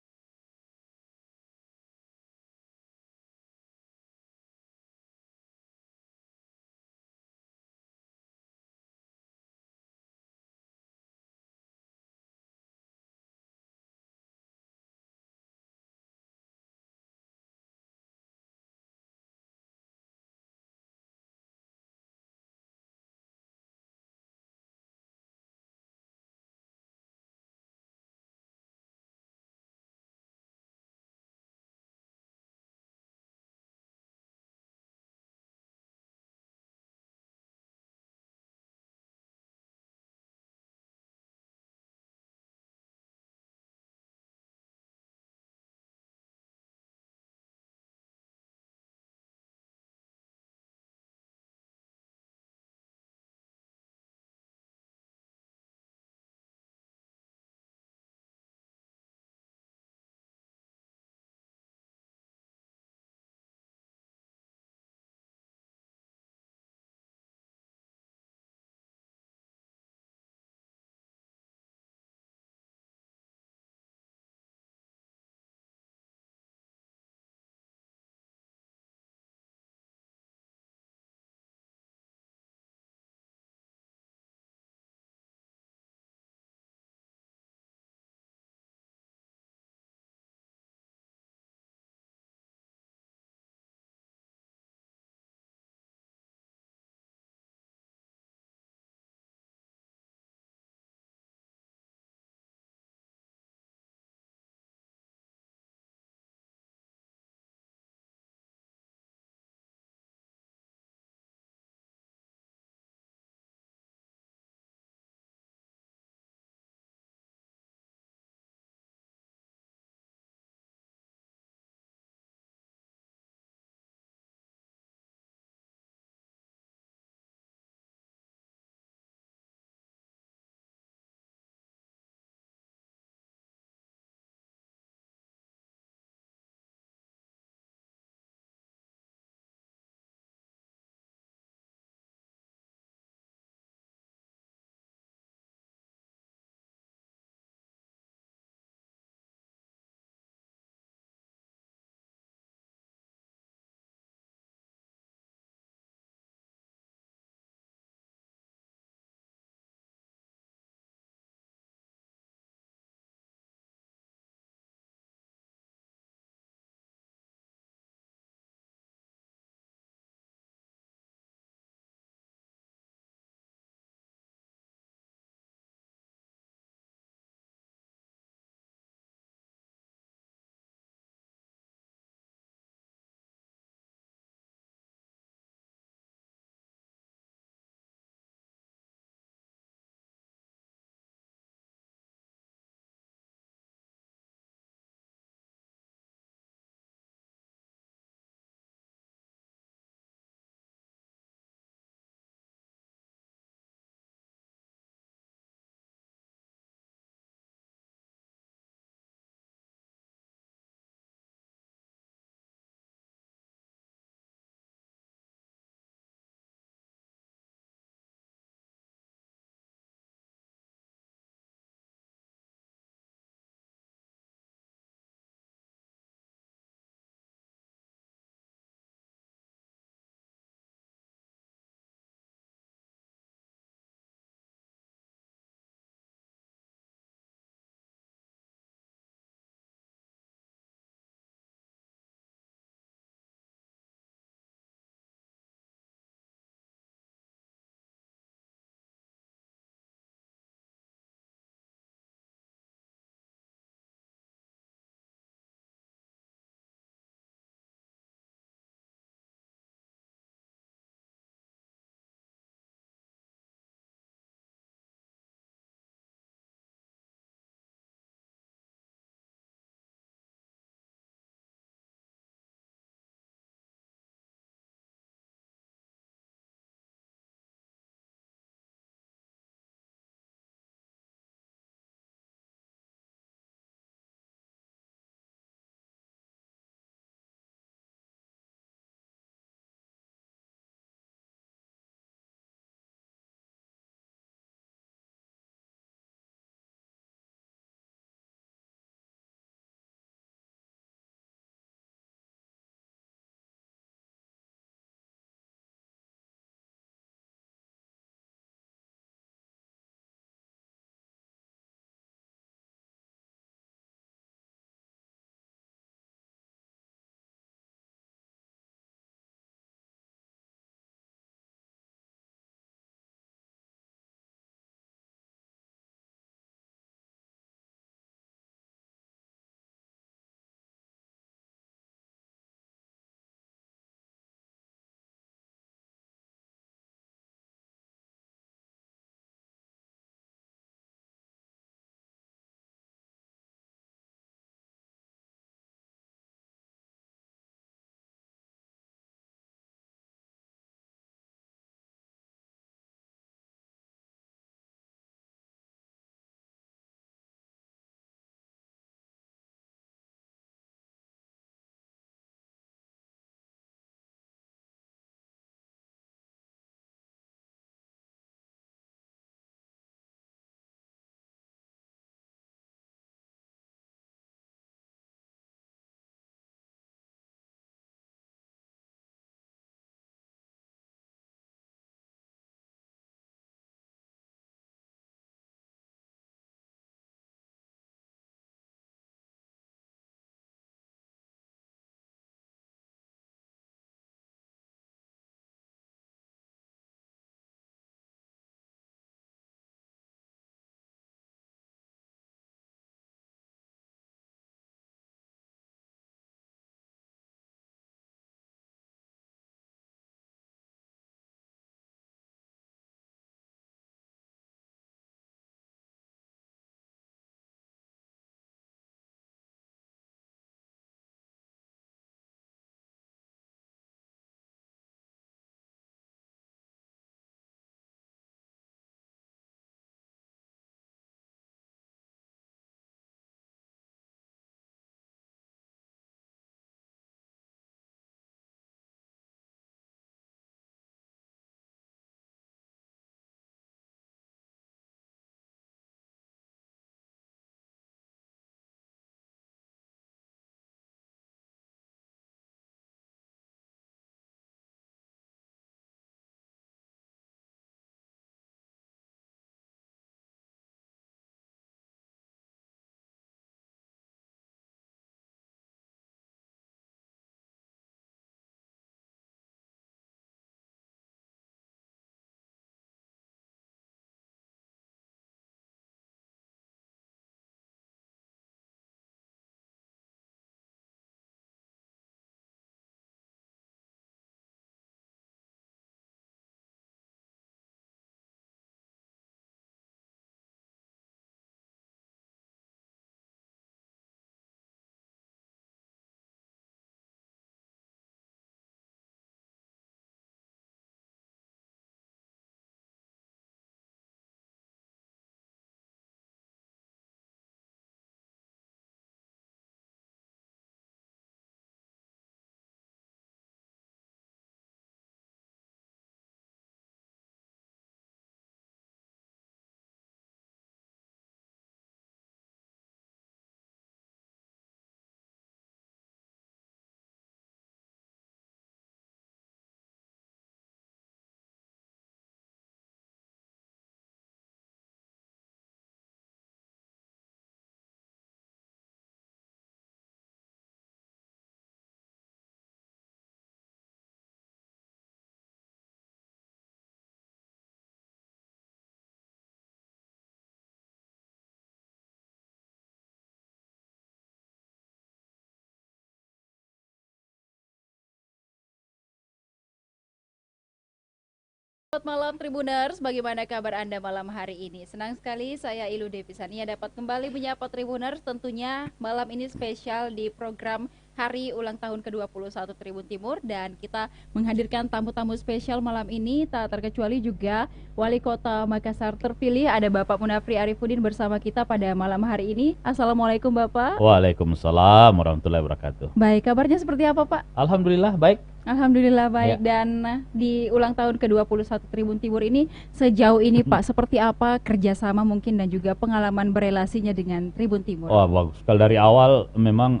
Selamat malam Tribuners, bagaimana kabar Anda malam hari ini? Senang sekali saya Ilu Devisania dapat kembali menyapa Tribuners, tentunya malam ini spesial di program Hari Ulang Tahun ke-21 Tribun Timur, dan kita menghadirkan tamu-tamu spesial malam ini, tak terkecuali juga Wali Kota Makassar terpilih, ada Bapak Munafri Arifudin bersama kita pada malam hari ini. Assalamualaikum Bapak. Waalaikumsalam warahmatullahi wabarakatuh. Baik, kabarnya seperti apa Pak? Alhamdulillah baik. Alhamdulillah baik. Ya. Dan di ulang tahun ke-21 Tribun Timur ini sejauh ini Pak, seperti apa kerjasama mungkin dan juga pengalaman berelasinya dengan Tribun Timur? Oh bagus. Kalau dari awal memang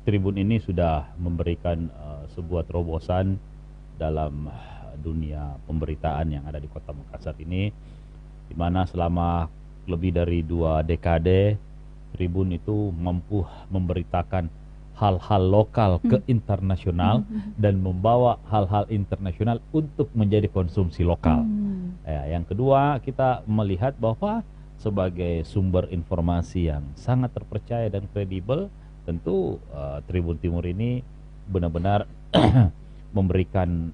Tribun ini sudah memberikan sebuah terobosan dalam dunia pemberitaan yang ada di Kota Makassar ini, di mana selama lebih dari 2 dekade Tribun itu mampu memberitakan hal-hal lokal ke internasional dan membawa hal-hal internasional untuk menjadi konsumsi lokal. Ya, yang kedua, kita melihat bahwa sebagai sumber informasi yang sangat terpercaya dan kredibel, tentu Tribun Timur ini benar-benar memberikan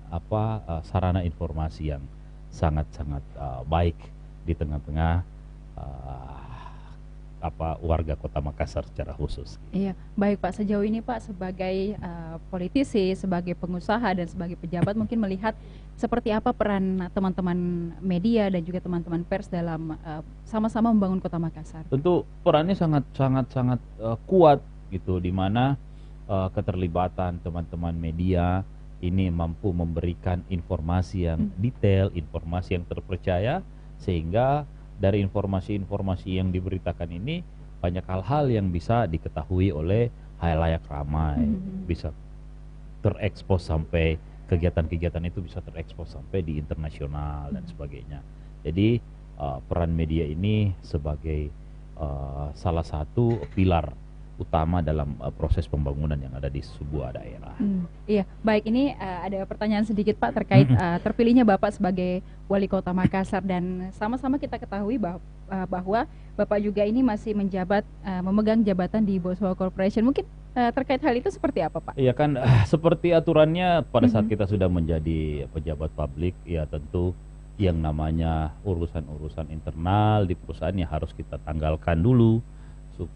sarana informasi yang sangat-sangat baik di tengah-tengah warga Kota Makassar secara khusus. Iya, baik Pak. Sejauh ini Pak sebagai politisi, sebagai pengusaha dan sebagai pejabat mungkin melihat seperti apa peran teman-teman media dan juga teman-teman pers dalam sama-sama membangun Kota Makassar. Tentu perannya sangat kuat gitu, di mana keterlibatan teman-teman media ini mampu memberikan informasi yang detail, informasi yang terpercaya, sehingga dari informasi-informasi yang diberitakan ini banyak hal-hal yang bisa diketahui oleh halayak ramai, bisa terekspos sampai kegiatan-kegiatan itu bisa terekspos sampai di internasional dan sebagainya. Jadi peran media ini sebagai salah satu pilar utama dalam proses pembangunan yang ada di sebuah daerah. Iya, baik, ini ada pertanyaan sedikit Pak terkait terpilihnya Bapak sebagai Wali Kota Makassar, dan sama-sama kita ketahui bahwa Bapak juga ini masih menjabat memegang jabatan di Boswa Corporation. Mungkin terkait hal itu seperti apa Pak? Iya kan, seperti aturannya pada saat kita sudah menjadi pejabat publik, ya tentu yang namanya urusan-urusan internal di perusahaan ya harus kita tanggalkan dulu,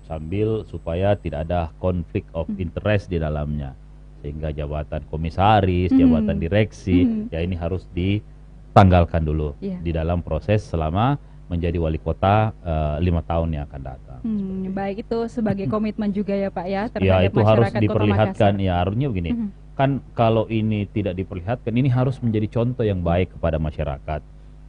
sambil supaya tidak ada konflik of interest di dalamnya, sehingga jabatan komisaris, jabatan direksi, ya ini harus ditanggalkan dulu di dalam proses selama menjadi wali kota 5 tahun yang akan datang. Baik, itu sebagai komitmen juga ya Pak ya terhadap ya itu harus masyarakat diperlihatkan. Kota Makassar. Ya harusnya begini, kan kalau ini tidak diperlihatkan, ini harus menjadi contoh yang baik kepada masyarakat,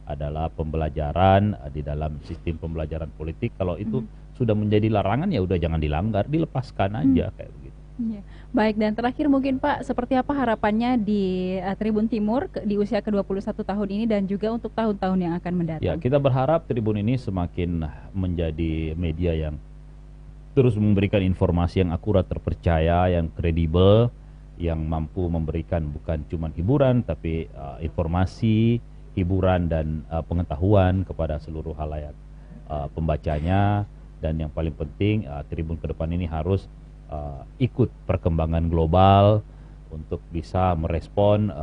adalah pembelajaran di dalam sistem pembelajaran politik. Kalau itu sudah menjadi larangan, ya udah jangan dilanggar, dilepaskan aja kayak begitu. Ya. Baik, dan terakhir mungkin Pak, seperti apa harapannya di Tribun Timur di usia ke-21 tahun ini dan juga untuk tahun-tahun yang akan mendatang? Ya, kita berharap Tribun ini semakin menjadi media yang terus memberikan informasi yang akurat, terpercaya, yang kredibel, yang mampu memberikan bukan cuma hiburan, tapi informasi, hiburan dan pengetahuan kepada seluruh halayak pembacanya. Dan yang paling penting, Tribun ke depan ini harus ikut perkembangan global untuk bisa merespon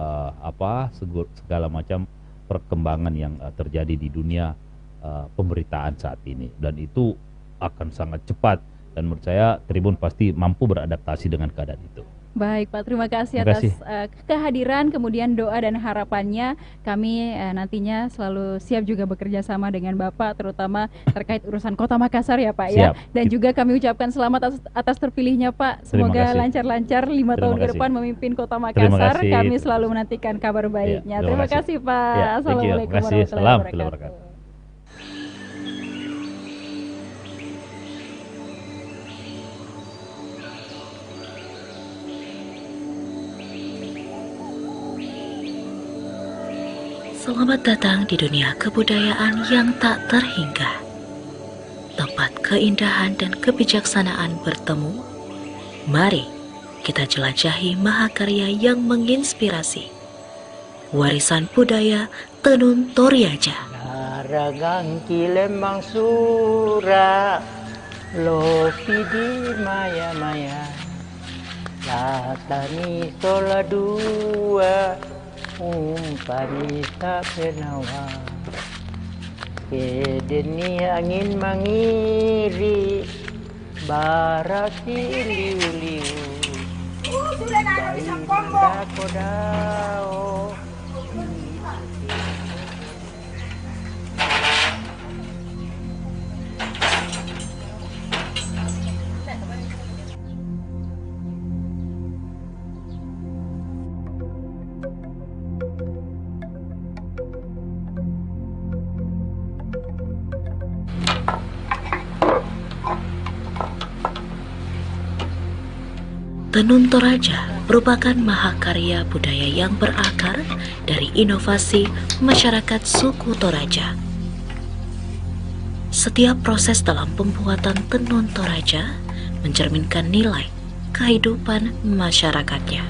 segala macam perkembangan yang terjadi di dunia pemberitaan saat ini. Dan itu akan sangat cepat, dan menurut saya Tribun pasti mampu beradaptasi dengan keadaan itu. Baik Pak, terima kasih atas kehadiran, kemudian doa dan harapannya. Kami nantinya selalu siap juga bekerja sama dengan Bapak, terutama terkait urusan Kota Makassar ya Pak ya. Dan juga kami ucapkan selamat atas terpilihnya Pak. Semoga lancar-lancar 5 tahun ke depan memimpin Kota Makassar. Kami selalu menantikan kabar baiknya. Terima kasih Pak. Assalamualaikum warahmatullahi wabarakatuh. Selamat datang di dunia kebudayaan yang tak terhingga. Tempat keindahan dan kebijaksanaan bertemu. Mari kita jelajahi mahakarya yang menginspirasi. Warisan budaya Tenun Toraja. Naragangki lembang sura, lopi di maya-maya, latani sola dua, Panita penawa kedeni angin mangiri barasi liu-liu bayi kodao. Tenun Toraja merupakan mahakarya budaya yang berakar dari inovasi masyarakat suku Toraja. Setiap proses dalam pembuatan tenun Toraja mencerminkan nilai kehidupan masyarakatnya.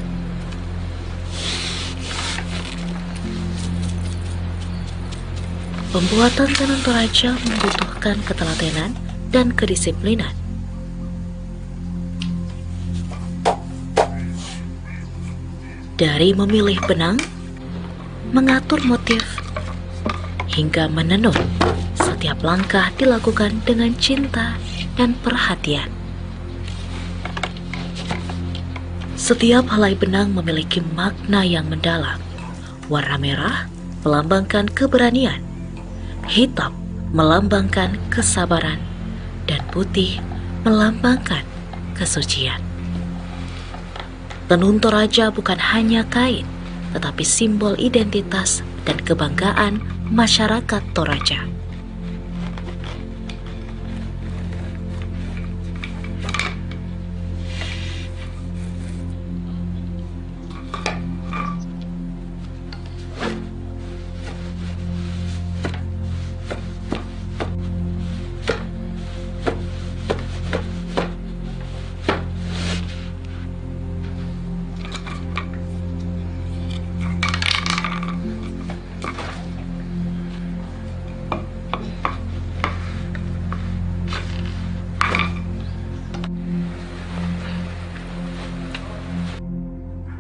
Pembuatan tenun Toraja membutuhkan ketelatenan dan kedisiplinan. Dari memilih benang, mengatur motif, hingga menenun, setiap langkah dilakukan dengan cinta dan perhatian. Setiap helai benang memiliki makna yang mendalam. Warna merah melambangkan keberanian, hitam melambangkan kesabaran, dan putih melambangkan kesucian. Tenun Toraja bukan hanya kain, tetapi simbol identitas dan kebanggaan masyarakat Toraja.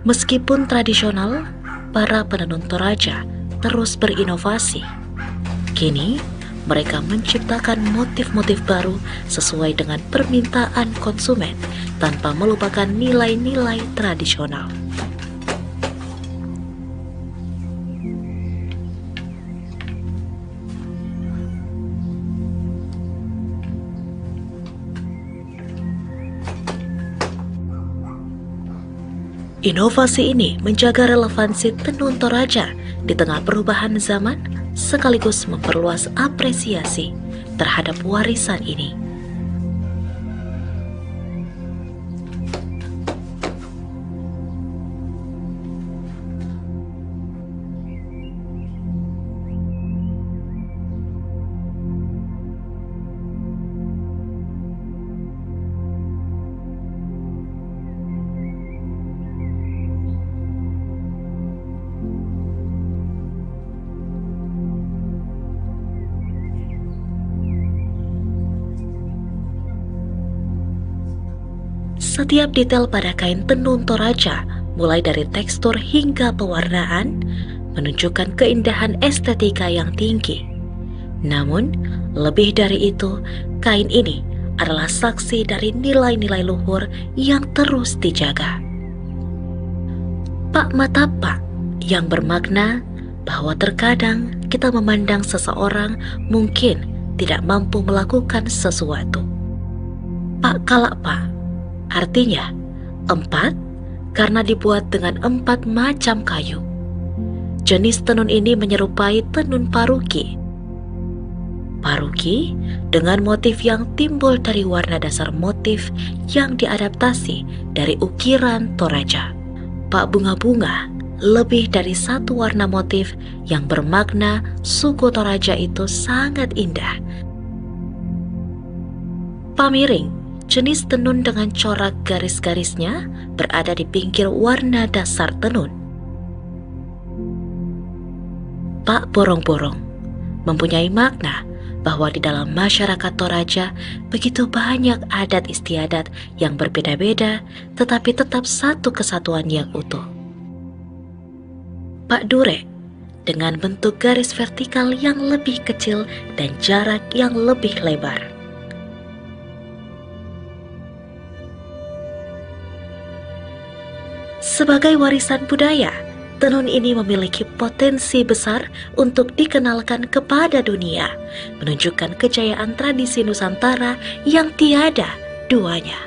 Meskipun tradisional, para penenun Toraja terus berinovasi. Kini, mereka menciptakan motif-motif baru sesuai dengan permintaan konsumen tanpa melupakan nilai-nilai tradisional. Inovasi ini menjaga relevansi tenun Toraja di tengah perubahan zaman, sekaligus memperluas apresiasi terhadap warisan ini. Setiap detail pada kain tenun Toraja, mulai dari tekstur hingga pewarnaan, menunjukkan keindahan estetika yang tinggi. Namun, lebih dari itu, kain ini adalah saksi dari nilai-nilai luhur yang terus dijaga. Pak Matapak yang bermakna bahwa terkadang kita memandang seseorang mungkin tidak mampu melakukan sesuatu. Pak Kalakpa artinya 4 karena dibuat dengan 4 macam kayu. Jenis tenun ini menyerupai tenun paruki. Paruki dengan motif yang timbul dari warna dasar motif yang diadaptasi dari ukiran Toraja. Pak Bunga-bunga lebih dari satu warna motif yang bermakna suku Toraja itu sangat indah. Pamiring jenis tenun dengan corak garis-garisnya berada di pinggir warna dasar tenun. Pak Borong-borong mempunyai makna bahwa di dalam masyarakat Toraja begitu banyak adat istiadat yang berbeda-beda tetapi tetap satu kesatuan yang utuh. Pak Dure dengan bentuk garis vertikal yang lebih kecil dan jarak yang lebih lebar. Sebagai warisan budaya, tenun ini memiliki potensi besar untuk dikenalkan kepada dunia, menunjukkan kejayaan tradisi Nusantara yang tiada duanya.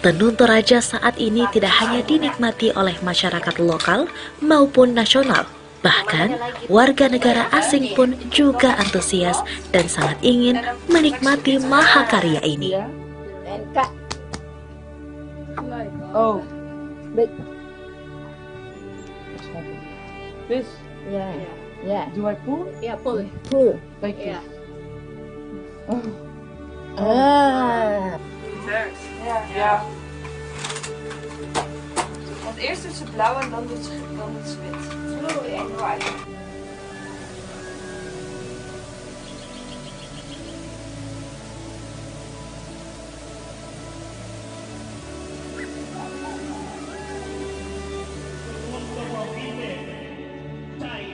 Tenun Toraja saat ini tidak hanya dinikmati oleh masyarakat lokal maupun nasional, bahkan warga negara asing pun juga antusias dan sangat ingin menikmati mahakarya ini. Oh, but This? yeah, yeah. Do I pull? Yeah, pull. Pull. Like Yeah. this? Ah. Ja. Want eerst doet ze blauw en dan doet ze wit. Blue and white.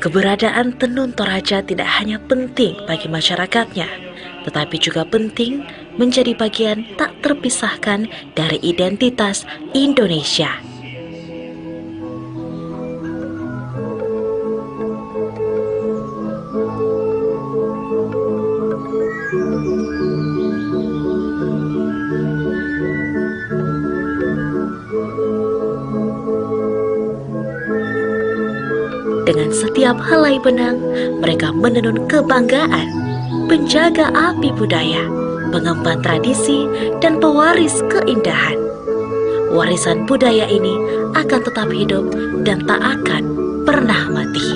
Keberadaan tenun Toraja tidak hanya penting bagi masyarakatnya, tetapi juga penting menjadi bagian tak terpisahkan dari identitas Indonesia. Dengan setiap helai benang, mereka menenun kebanggaan, penjaga api budaya, pengemban tradisi, dan pewaris keindahan. Warisan budaya ini akan tetap hidup dan tak akan pernah mati.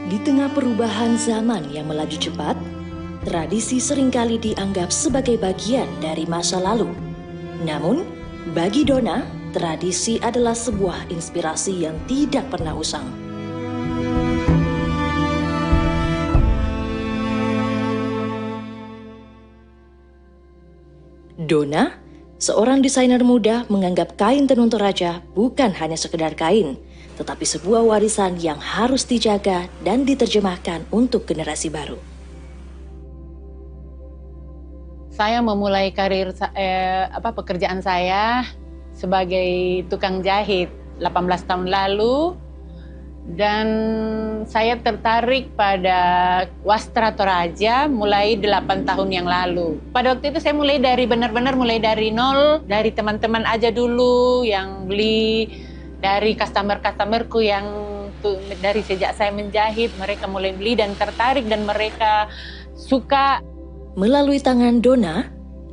Di tengah perubahan zaman yang melaju cepat, tradisi seringkali dianggap sebagai bagian dari masa lalu. Namun, bagi Dona, tradisi adalah sebuah inspirasi yang tidak pernah usang. Dona, seorang desainer muda, menganggap kain tenun Toraja bukan hanya sekedar kain, tetapi sebuah warisan yang harus dijaga dan diterjemahkan untuk generasi baru. Saya memulai karir pekerjaan saya sebagai tukang jahit 18 tahun lalu, dan saya tertarik pada wastra Toraja mulai 8 tahun yang lalu. Pada waktu itu saya mulai dari benar-benar mulai dari nol, dari teman-teman aja dulu yang beli, dari customer-customerku yang dari sejak saya menjahit, mereka mulai beli dan tertarik dan mereka suka. Melalui tangan Dona,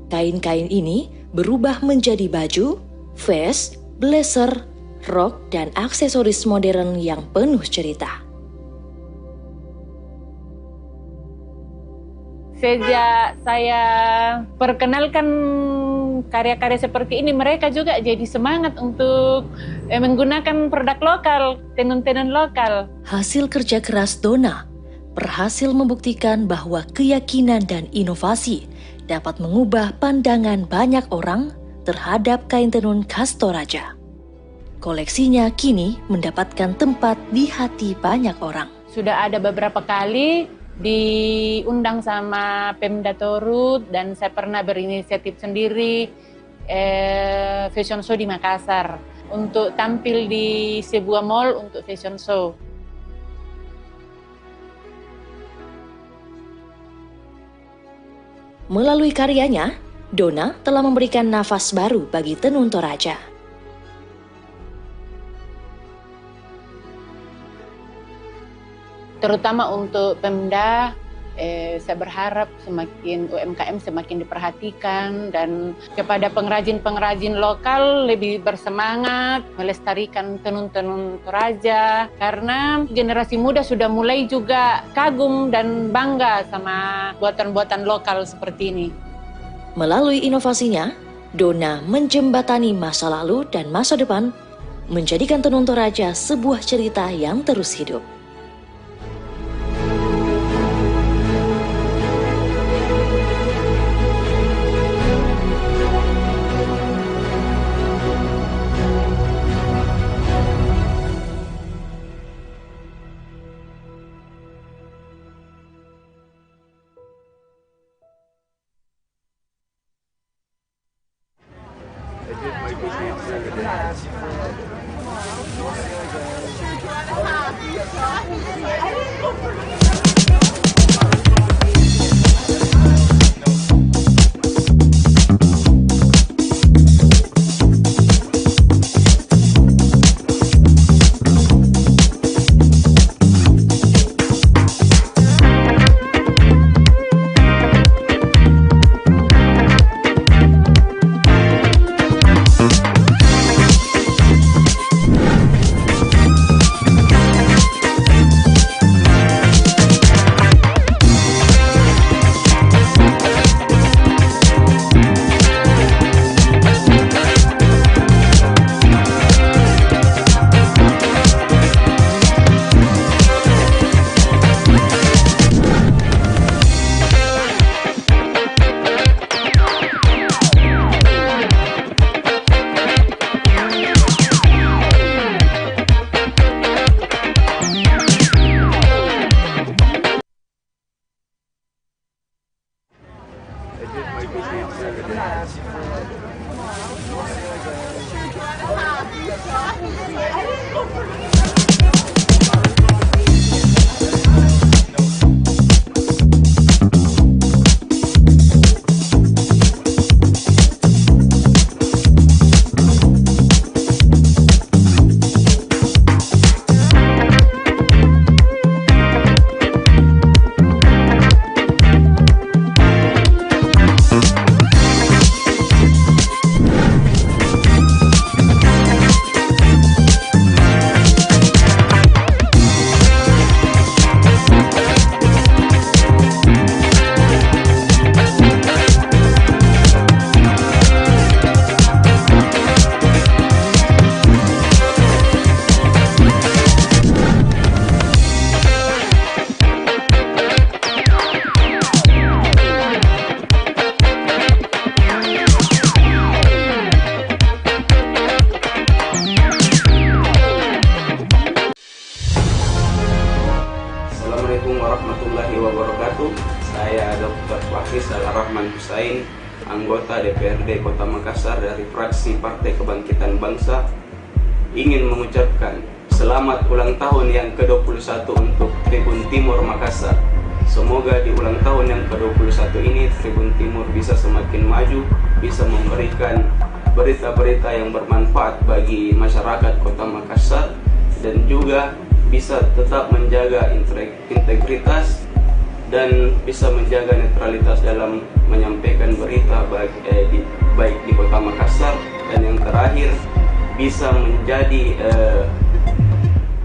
kain-kain ini berubah menjadi baju, vest, blazer, rok, dan aksesoris modern yang penuh cerita. Sejak saya perkenalkan karya-karya seperti ini, mereka juga jadi semangat untuk menggunakan produk lokal, tenun-tenun lokal. Hasil kerja keras Dona berhasil membuktikan bahwa keyakinan dan inovasi dapat mengubah pandangan banyak orang terhadap kain tenun khas Toraja. Koleksinya kini mendapatkan tempat di hati banyak orang. Sudah ada beberapa kali diundang sama Pemda Torut, dan saya pernah berinisiatif sendiri fashion show di Makassar untuk tampil di sebuah mall untuk fashion show. Melalui karyanya, Dona telah memberikan nafas baru bagi tenun Toraja. Terutama untuk Pemda, Saya berharap semakin UMKM semakin diperhatikan dan kepada pengrajin-pengrajin lokal lebih bersemangat melestarikan tenun-tenun Toraja karena generasi muda sudah mulai juga kagum dan bangga sama buatan-buatan lokal seperti ini. Melalui inovasinya, Dona menjembatani masa lalu dan masa depan, menjadikan tenun Toraja sebuah cerita yang terus hidup. Assalamualaikum warahmatullahi wabarakatuh. Saya Dr. Hafiz Al-Rahman Husain, anggota DPRD Kota Makassar dari fraksi Partai Kebangkitan Bangsa, ingin mengucapkan selamat ulang tahun yang ke-21 untuk Tribun Timur Makassar. Semoga di ulang tahun yang ke-21 ini Tribun Timur bisa semakin maju, bisa memberikan berita-berita yang bermanfaat bagi masyarakat Kota Makassar, dan juga bisa tetap menjaga integritas dan bisa menjaga netralitas dalam menyampaikan berita baik di Kota Makassar, dan yang terakhir bisa menjadi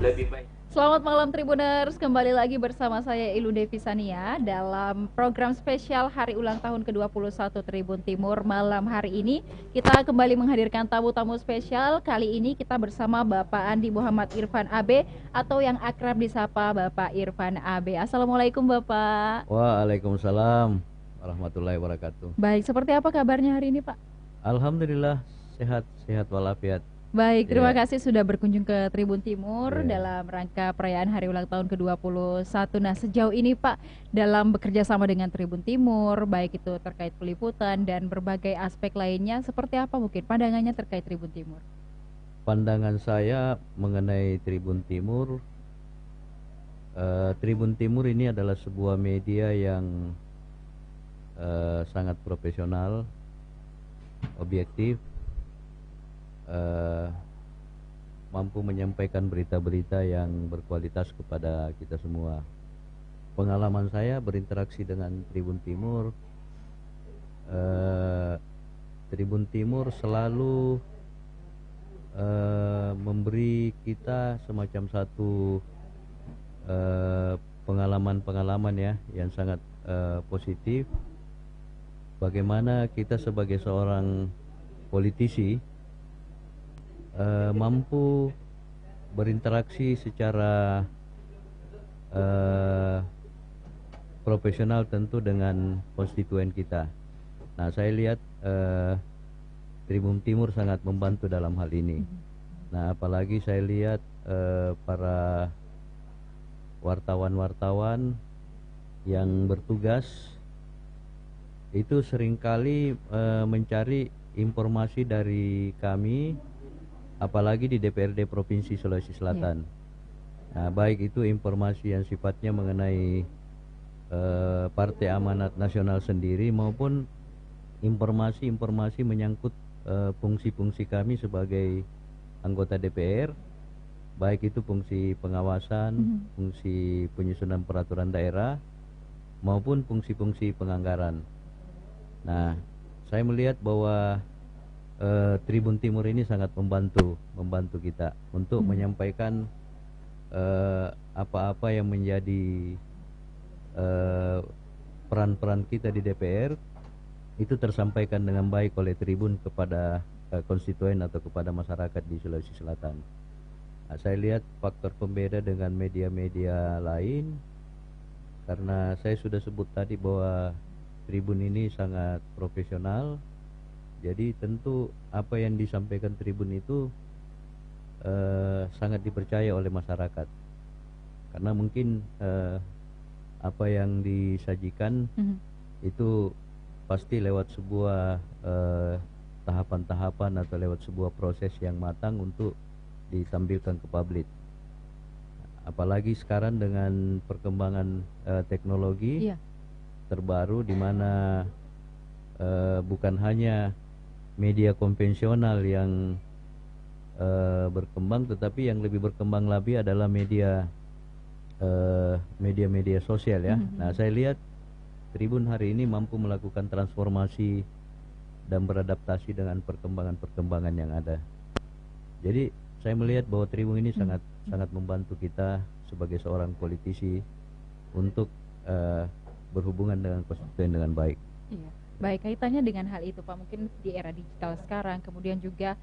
lebih baik. Selamat malam Tribuners, kembali lagi bersama saya Ilu Devi Sania dalam program spesial Hari Ulang Tahun ke-21 Tribun Timur. Malam hari ini kita kembali menghadirkan tamu-tamu spesial. Kali ini kita bersama Bapak Andi Muhammad Irfan AB atau yang akrab disapa Bapak Irfan AB. Assalamualaikum Bapak. Waalaikumsalam warahmatullahi wabarakatuh. Baik, seperti apa kabarnya hari ini Pak? Alhamdulillah sehat walafiat. Baik, terima kasih sudah berkunjung ke Tribun Timur dalam rangka perayaan Hari Ulang Tahun ke-21. Nah, sejauh ini Pak, dalam bekerja sama dengan Tribun Timur, baik itu terkait peliputan dan berbagai aspek lainnya, seperti apa mungkin pandangannya terkait Tribun Timur? Pandangan saya mengenai Tribun Timur, Tribun Timur ini adalah sebuah media yang sangat profesional, objektif, mampu menyampaikan berita-berita yang berkualitas kepada kita semua. pengalaman saya berinteraksi dengan Tribun Timur, Tribun Timur selalu memberi kita semacam satu pengalaman-pengalaman ya yang sangat positif. Bagaimana kita sebagai seorang politisi mampu berinteraksi secara profesional tentu dengan konstituen kita. Nah, saya lihat Tribun Timur sangat membantu dalam hal ini. Nah, apalagi saya lihat para wartawan-wartawan yang bertugas itu seringkali mencari informasi dari kami, apalagi di DPRD Provinsi Sulawesi Selatan. Nah, baik itu informasi yang sifatnya mengenai Partai Amanat Nasional sendiri maupun informasi-informasi menyangkut fungsi-fungsi kami sebagai anggota DPR, baik itu fungsi pengawasan, fungsi penyusunan peraturan daerah maupun fungsi-fungsi penganggaran. Nah, saya melihat bahwa Tribun Timur ini sangat membantu kita untuk menyampaikan apa-apa yang menjadi peran-peran kita di DPR itu tersampaikan dengan baik oleh Tribun kepada konstituen atau kepada masyarakat di Sulawesi Selatan. Nah, saya lihat faktor pembeda dengan media-media lain karena saya sudah sebut tadi bahwa Tribun ini sangat profesional. Jadi tentu apa yang disampaikan Tribun itu sangat dipercaya oleh masyarakat. Karena mungkin apa yang disajikan itu pasti lewat sebuah tahapan-tahapan atau lewat sebuah proses yang matang untuk ditampilkan ke publik. Apalagi sekarang dengan perkembangan teknologi terbaru di mana bukan hanya media konvensional yang berkembang, tetapi yang lebih berkembang lagi adalah media sosial ya. Nah, saya lihat Tribun hari ini mampu melakukan transformasi dan beradaptasi dengan perkembangan-perkembangan yang ada. Jadi saya melihat bahwa Tribun ini sangat membantu kita sebagai seorang politisi untuk berhubungan dengan konstituen dengan baik. Iya. Baik, kaitannya dengan hal itu Pak, mungkin di era digital sekarang, kemudian juga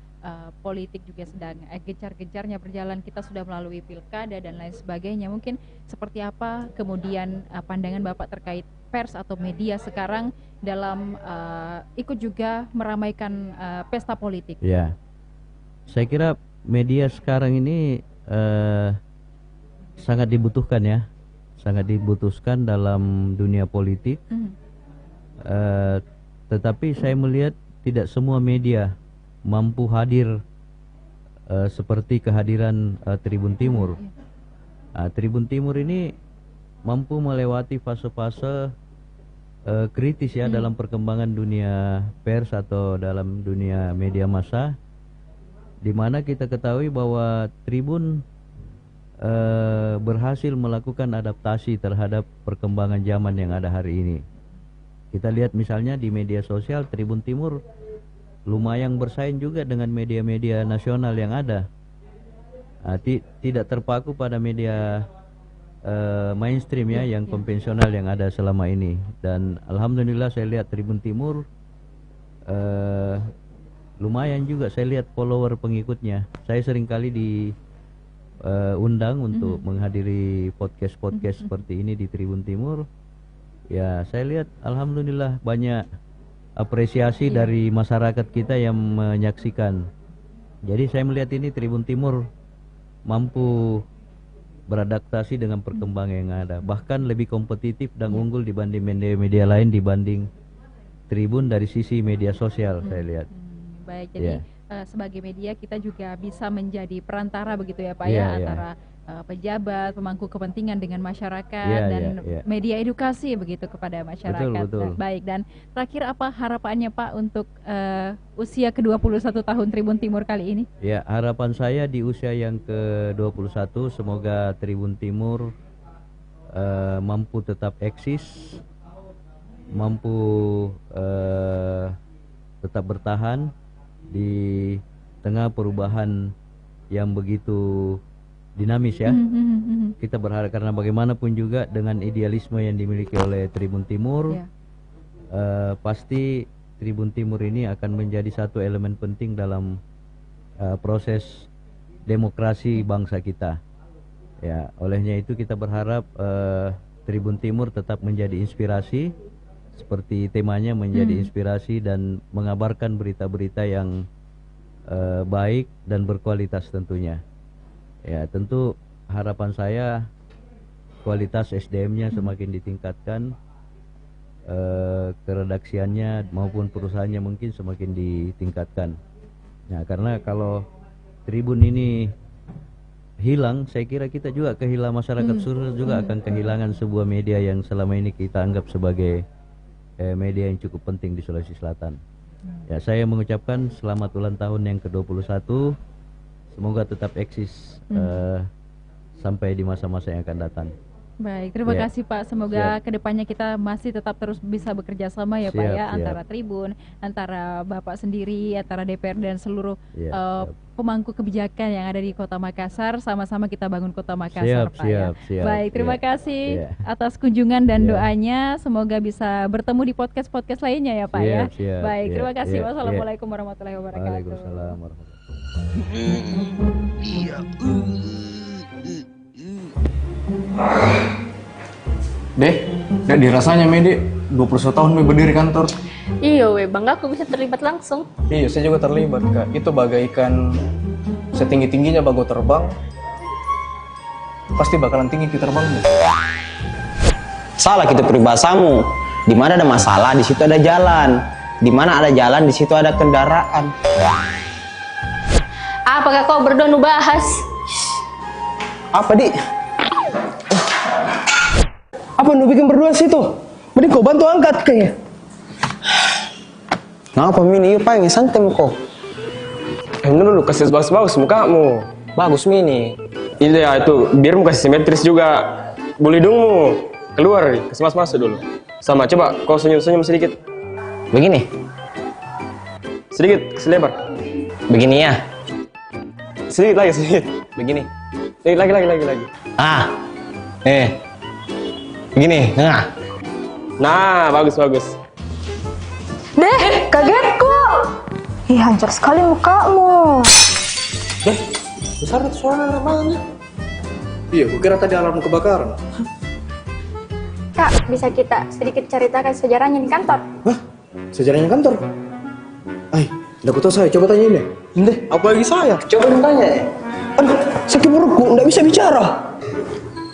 politik juga sedang gencar-gencarnya berjalan, kita sudah melalui pilkada dan lain sebagainya. Mungkin seperti apa kemudian pandangan Bapak terkait pers atau media sekarang dalam ikut juga meramaikan pesta politik? Ya, saya kira media sekarang ini sangat dibutuhkan ya, sangat dibutuhkan dalam dunia politik. Tetapi saya melihat tidak semua media mampu hadir seperti kehadiran Tribun Timur. Tribun Timur ini mampu melewati fase-fase kritis ya dalam perkembangan dunia pers atau dalam dunia media massa, di mana kita ketahui bahwa Tribun berhasil melakukan adaptasi terhadap perkembangan zaman yang ada hari ini. Kita lihat misalnya di media sosial Tribun Timur lumayan bersaing juga dengan media-media nasional yang ada. Tidak terpaku pada media mainstream ya, yang konvensional yang ada selama ini. Dan alhamdulillah saya lihat Tribun Timur lumayan juga saya lihat follower pengikutnya. Saya seringkali diundang untuk menghadiri podcast seperti ini di Tribun Timur. Ya, saya lihat alhamdulillah banyak apresiasi dari masyarakat kita yang menyaksikan. Jadi saya melihat ini Tribun Timur mampu beradaptasi dengan perkembangan yang ada, bahkan lebih kompetitif dan unggul dibanding media-media lain dibanding Tribun dari sisi media sosial saya lihat. Baik, jadi sebagai media kita juga bisa menjadi perantara begitu ya Pak ya, antara pejabat, pemangku kepentingan dengan masyarakat dan media edukasi begitu kepada masyarakat. Betul. Baik, dan terakhir apa harapannya Pak untuk usia ke-21 tahun Tribun Timur kali ini? Ya, harapan saya di usia yang ke-21 semoga Tribun Timur mampu tetap eksis, mampu tetap bertahan di tengah perubahan yang begitu dinamis ya. Kita berharap karena bagaimanapun juga dengan idealisme yang dimiliki oleh Tribun Timur, pasti Tribun Timur ini akan menjadi satu elemen penting dalam proses demokrasi bangsa kita. Ya, olehnya itu kita berharap Tribun Timur tetap menjadi inspirasi, seperti temanya menjadi inspirasi dan mengabarkan berita-berita yang baik dan berkualitas tentunya. Ya, tentu harapan saya kualitas SDM-nya semakin ditingkatkan, keredaksiannya maupun perusahaannya mungkin semakin ditingkatkan. Nah, karena kalau Tribun ini hilang, saya kira kita juga kehilangan, masyarakat seluruh juga akan kehilangan sebuah media yang selama ini kita anggap sebagai media yang cukup penting di Sulawesi Selatan. Ya, saya mengucapkan selamat ulang tahun yang ke-21. Semoga tetap eksis sampai di masa-masa yang akan datang. Baik, terima kasih Pak. Semoga kedepannya kita masih tetap terus bisa bekerja sama ya Pak ya, antara Tribun, antara Bapak sendiri, antara DPR dan seluruh pemangku kebijakan yang ada di Kota Makassar. Sama-sama kita bangun Kota Makassar Pak ya. Baik, terima kasih atas kunjungan dan doanya. Semoga bisa bertemu di podcast-podcast lainnya ya Pak ya. Baik, terima kasih. Wassalamualaikum warahmatullahi wabarakatuh. Waalaikumsalam warahmatullahi wabarakatuh. Deh, gak dirasanya Mede 21 tahun berdiri kantor. Iya weh, bangga aku bisa terlibat langsung. Iya, saya juga terlibat Kak. Itu bagaikan setinggi-tingginya bago terbang, pasti bakalan tinggi kita terbangnya. Salah gitu peribahasamu. Di mana ada masalah, di situ ada jalan. Di mana ada jalan, di situ ada kendaraan. Apakah kau berdua nu bahas? Apa Di? Apa nu bikin berdua situ? Mending kau bantu angkat kayaknya. Ngapa Mini? Yuk pengen santai kok. Dulu kasih bagus-bagus mukamu. Bagus Mini. Iya itu, biar muka simetris juga. Bulidungmu keluar, kasih masuk dulu. Sama, coba kau senyum-senyum sedikit. Begini? Sedikit, selebar. Begini ya? Sedikit lagi, sedikit. Begini. Lagi. Ah. Begini. Nah, bagus. Deh, kagetku. Ih, hancur sekali mukamu. Deh, besar itu suara namanya. Iya, kukira tadi alarm kebakaran. Kak, bisa kita sedikit ceritakan sejarahnya di kantor? Hah? Sejarahnya kantor? Udah aku tahu saya, coba tanyain deh. Deh, apalagi saya? Coba tanya. Aduh, sakit perutku, nggak bisa bicara.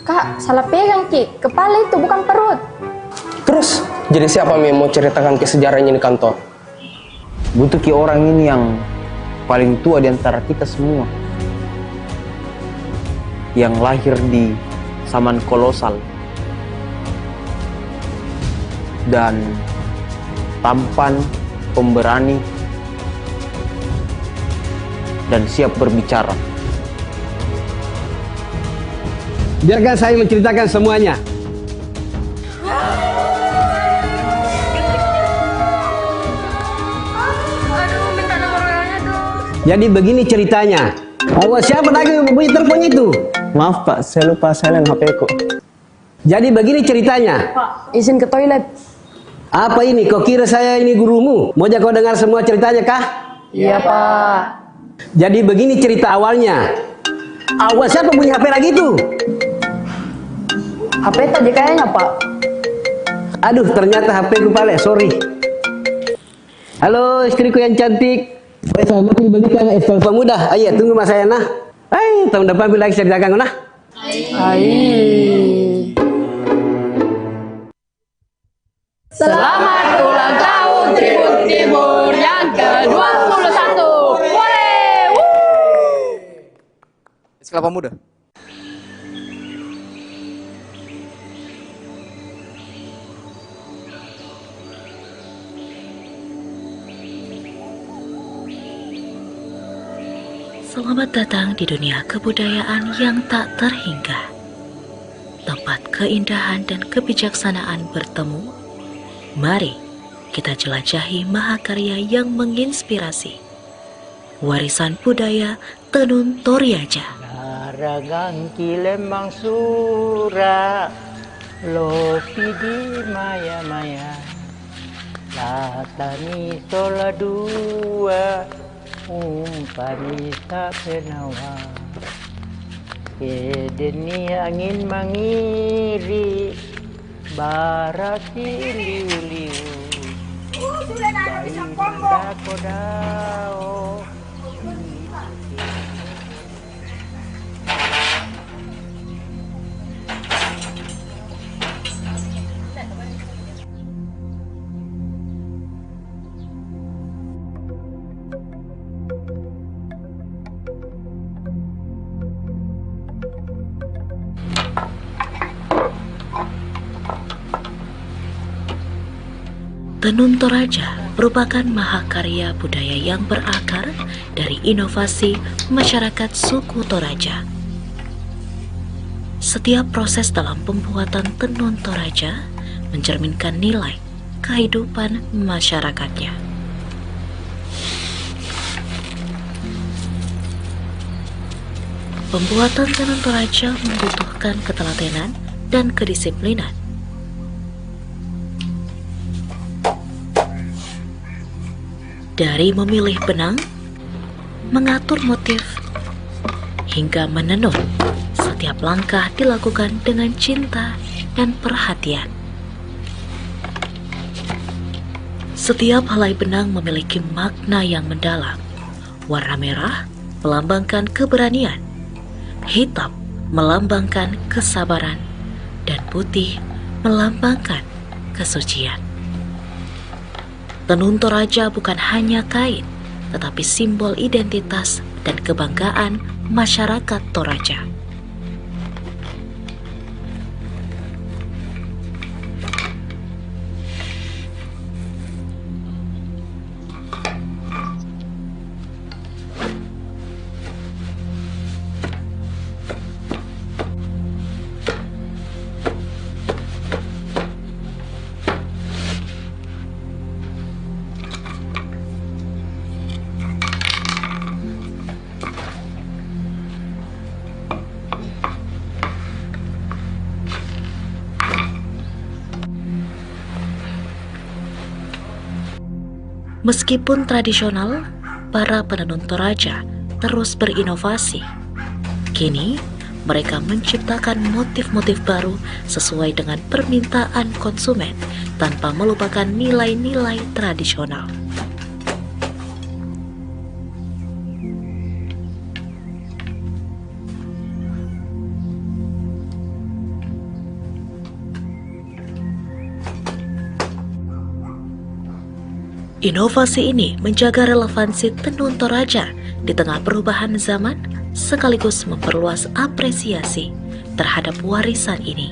Kak, salah pegang Ki, kepala itu bukan perut. Terus, jadi siapa yang mau ceritakan ke sejarahnya di kantor? Butuh ki orang ini yang paling tua di antara kita semua. Yang lahir di zaman kolosal. Dan tampan, pemberani, dan siap berbicara. Biarkan saya menceritakan semuanya. Jadi begini ceritanya. Siapa lagi yang mempunyai telepon itu? Maaf Pak, saya lupa silent HP-ku. Jadi begini ceritanya. Pak, izin ke toilet. Apa ini? Kau kira saya ini gurumu? Mau kau dengar semua ceritanya kah? Iya Pak. Jadi begini cerita awalnya. Siapa punya HP lagi itu? HP tadi kayaknya Pak. Aduh, ternyata HP ku pale, sorry. Halo istriku yang cantik. Selamat dibelikan pemuda. Ayo tunggu mas saya nah. Tahun depan bila lagi ceritakan nah. Selamat ulang tahun Tribun Timur yang ke-21. Kelapa muda. Selamat datang di dunia kebudayaan yang tak terhingga. Tempat keindahan dan kebijaksanaan bertemu, mari kita jelajahi mahakarya yang menginspirasi. Warisan budaya Tenun Toraja. Naragang kilembang sura, lopi di maya-maya, latani sola dua, umpani sa penawa. Kedeni angin mangiri, barasi liu-liu, bayi nanda kodao. Tenun Toraja merupakan mahakarya budaya yang berakar dari inovasi masyarakat suku Toraja. Setiap proses dalam pembuatan tenun Toraja mencerminkan nilai kehidupan masyarakatnya. Pembuatan tenun Toraja membutuhkan ketelatenan dan kedisiplinan. Dari memilih benang, mengatur motif, hingga menenun, setiap langkah dilakukan dengan cinta dan perhatian. Setiap helai benang memiliki makna yang mendalam. Warna merah melambangkan keberanian, hitam melambangkan kesabaran, dan putih melambangkan kesucian. Tenun Toraja bukan hanya kain, tetapi simbol identitas dan kebanggaan masyarakat Toraja. Meskipun tradisional, para penenun Toraja terus berinovasi. Kini, mereka menciptakan motif-motif baru sesuai dengan permintaan konsumen tanpa melupakan nilai-nilai tradisional. Inovasi ini menjaga relevansi tenun Toraja di tengah perubahan zaman sekaligus memperluas apresiasi terhadap warisan ini.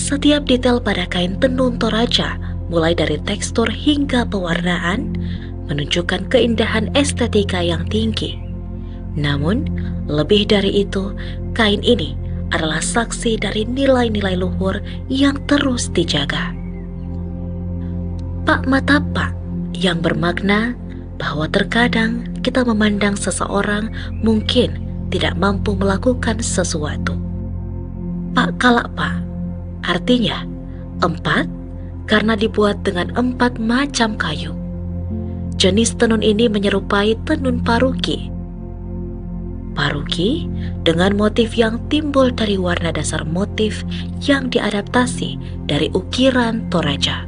Setiap detail pada kain tenun Toraja, mulai dari tekstur hingga pewarnaan, menunjukkan keindahan estetika yang tinggi. Namun, lebih dari itu, kain ini adalah saksi dari nilai-nilai luhur yang terus dijaga. Pak Matapa yang bermakna bahwa terkadang kita memandang seseorang mungkin tidak mampu melakukan sesuatu. Pak Kalapa artinya 4 karena dibuat dengan 4 macam kayu. Jenis tenun ini menyerupai tenun paruki. Paruki dengan motif yang timbul dari warna dasar motif yang diadaptasi dari ukiran Toraja.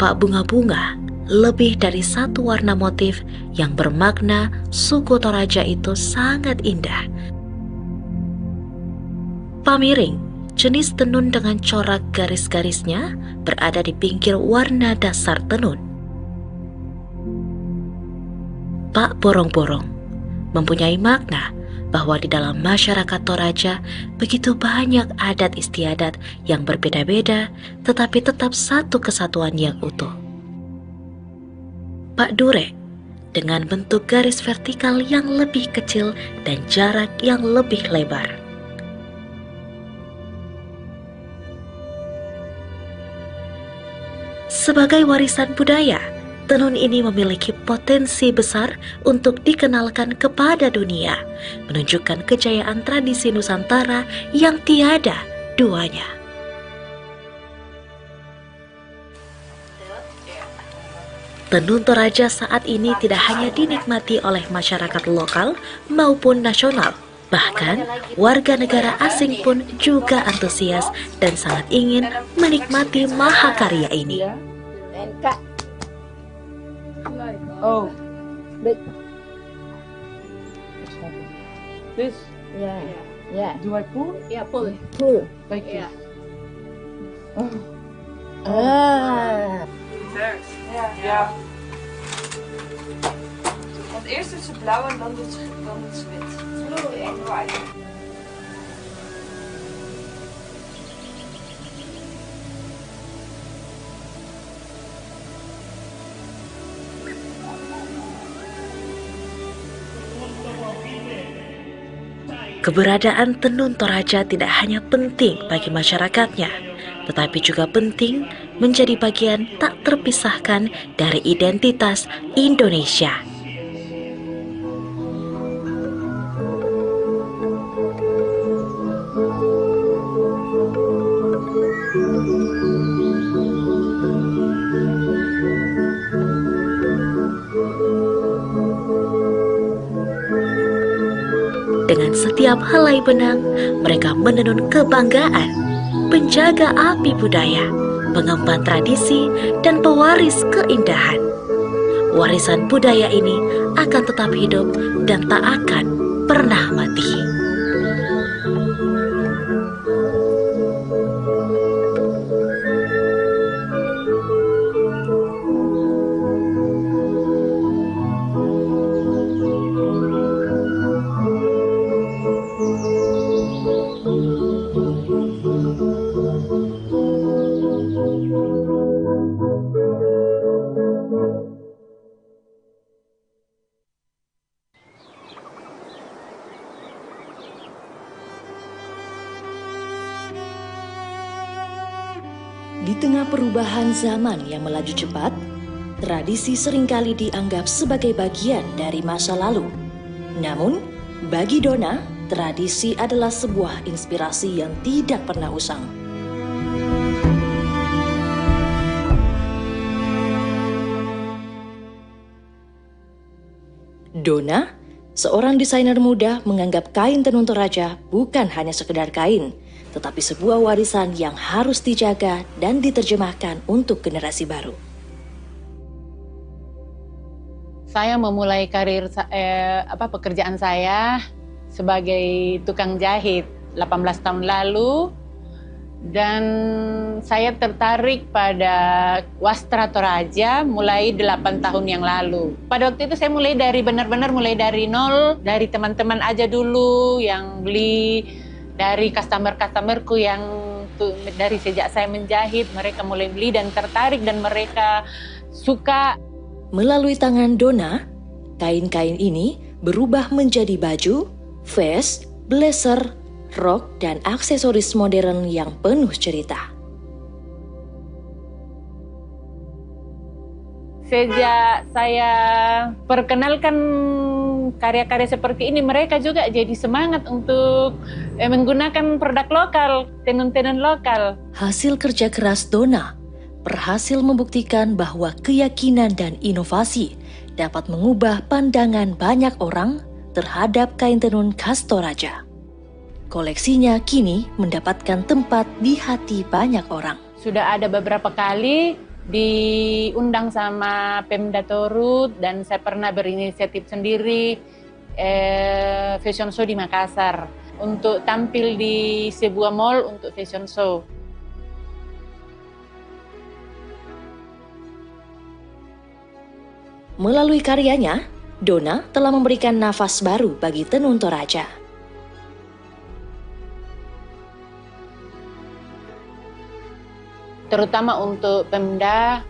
Pak bunga-bunga lebih dari satu warna motif yang bermakna suku Toraja itu sangat indah. Pamiring, jenis tenun dengan corak garis-garisnya, berada di pinggir warna dasar tenun. Pak Borong-Borong mempunyai makna bahwa di dalam masyarakat Toraja begitu banyak adat istiadat yang berbeda-beda tetapi tetap satu kesatuan yang utuh. Pak Durek dengan bentuk garis vertikal yang lebih kecil dan jarak yang lebih lebar. Sebagai warisan budaya, tenun ini memiliki potensi besar untuk dikenalkan kepada dunia, menunjukkan kejayaan tradisi Nusantara yang tiada duanya. Tenun Toraja saat ini tidak hanya dinikmati oleh masyarakat lokal maupun nasional, bahkan warga negara asing pun juga antusias dan sangat ingin menikmati mahakarya ini. Oh, big. This? Yeah. Yeah. Do I pull? Yeah, pull. Pull. Like this. Ah. Ja. Want eerst doet ze blauw en dan doet ze wit. Blue and white. Keberadaan tenun Toraja tidak hanya penting bagi masyarakatnya, tetapi juga penting menjadi bagian tak terpisahkan dari identitas Indonesia. Dengan setiap helai benang, mereka menenun kebanggaan, penjaga api budaya, pengemban tradisi, dan pewaris keindahan. Warisan budaya ini akan tetap hidup dan tak akan pernah mati. Di tengah perubahan zaman yang melaju cepat, tradisi seringkali dianggap sebagai bagian dari masa lalu. Namun, bagi Dona, tradisi adalah sebuah inspirasi yang tidak pernah usang. Dona, seorang desainer muda, menganggap kain tenun Toraja bukan hanya sekedar kain, tetapi sebuah warisan yang harus dijaga dan diterjemahkan untuk generasi baru. Saya memulai karir pekerjaan saya sebagai tukang jahit 18 tahun lalu, dan saya tertarik pada wastra Toraja mulai 8 tahun yang lalu. Pada waktu itu saya mulai dari benar-benar mulai dari nol, dari teman-teman aja dulu yang beli, dari customer-customerku yang dari sejak saya menjahit, mereka mulai beli dan tertarik dan mereka suka. Melalui tangan Dona, kain-kain ini berubah menjadi baju, vest, blazer, rok, dan aksesoris modern yang penuh cerita. Sejak saya perkenalkan karya-karya seperti ini, mereka juga jadi semangat untuk menggunakan produk lokal, tenun-tenun lokal. Hasil kerja keras Dona berhasil membuktikan bahwa keyakinan dan inovasi dapat mengubah pandangan banyak orang terhadap kain tenun khas Toraja. Koleksinya kini mendapatkan tempat di hati banyak orang. Sudah ada beberapa kali diundang sama Pemda Torut, dan saya pernah berinisiatif sendiri fashion show di Makassar. untuk tampil di sebuah mall untuk fashion show. Melalui karyanya, Donna telah memberikan nafas baru bagi tenun Toraja. Terutama untuk Pemda,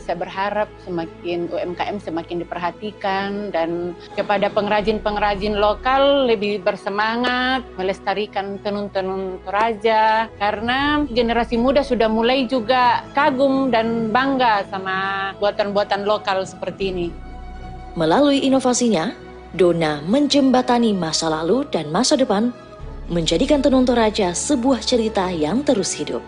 saya berharap semakin UMKM semakin diperhatikan dan kepada pengrajin-pengrajin lokal lebih bersemangat melestarikan tenun-tenun Toraja karena generasi muda sudah mulai juga kagum dan bangga sama buatan-buatan lokal seperti ini. Melalui inovasinya, Donna menjembatani masa lalu dan masa depan, menjadikan tenun Toraja sebuah cerita yang terus hidup.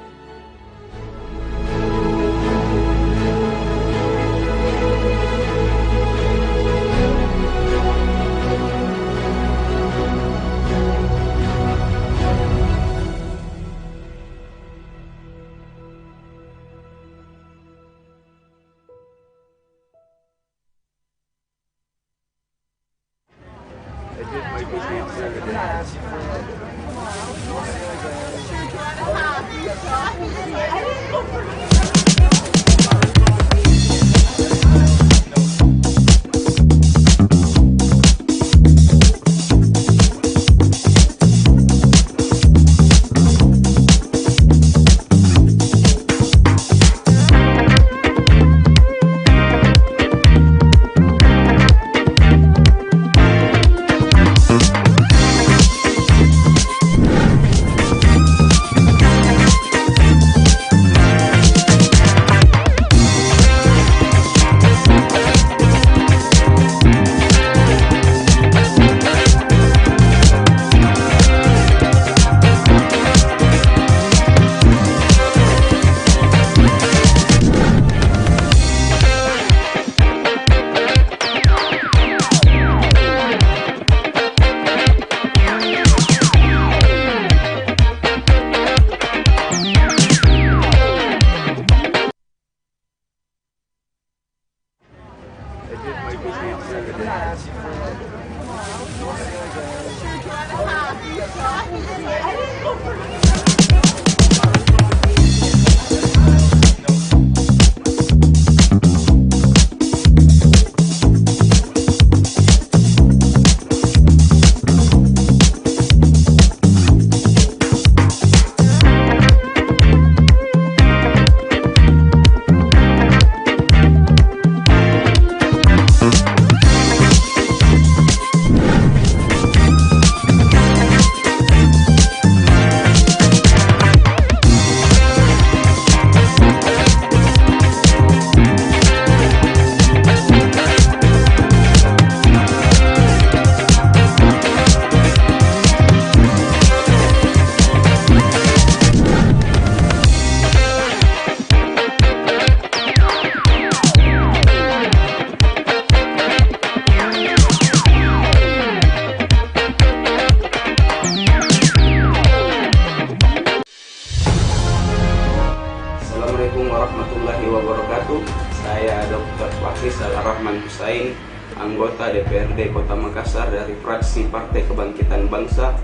Anggota DPRD Kota Makassar dari fraksi Partai Kebangkitan Bangsa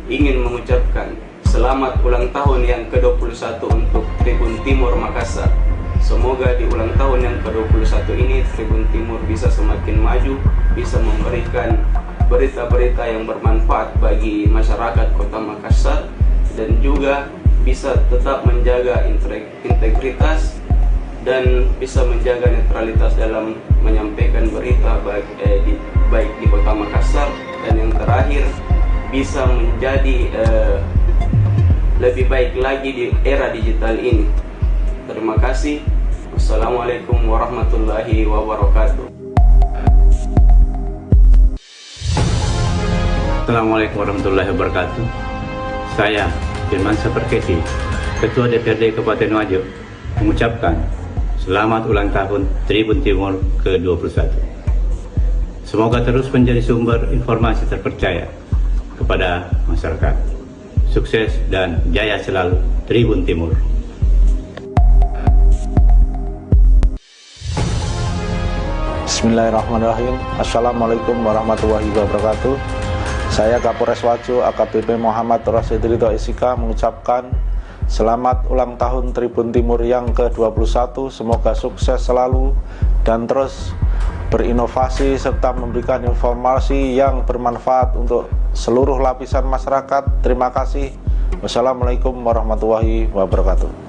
ingin mengucapkan selamat ulang tahun yang ke-21 untuk Tribun Timur Makassar. Semoga di ulang tahun yang ke-21 ini Tribun Timur bisa semakin maju, bisa memberikan berita-berita yang bermanfaat bagi masyarakat Kota Makassar dan juga bisa tetap menjaga integritas dan bisa menjaga netralitas dalam menyampaikan berita baik di Kota Makassar, dan yang terakhir bisa menjadi lebih baik lagi di era digital ini. Terima kasih. Wassalamualaikum warahmatullahi wabarakatuh. Assalamualaikum warahmatullahi wabarakatuh. Saya Firman Saperketi, Ketua DPRD Kabupaten Wajo, mengucapkan selamat ulang tahun Tribun Timur ke-21. Semoga terus menjadi sumber informasi terpercaya kepada masyarakat. Sukses dan jaya selalu Tribun Timur. Bismillahirrahmanirrahim. Assalamualaikum warahmatullahi wabarakatuh. Saya Kapolres Wajo AKBP Muhammad Rasidrito Isika mengucapkan selamat ulang tahun Tribun Timur yang ke-21. Semoga sukses selalu dan terus berinovasi serta memberikan informasi yang bermanfaat untuk seluruh lapisan masyarakat. Terima kasih. Wassalamualaikum warahmatullahi wabarakatuh.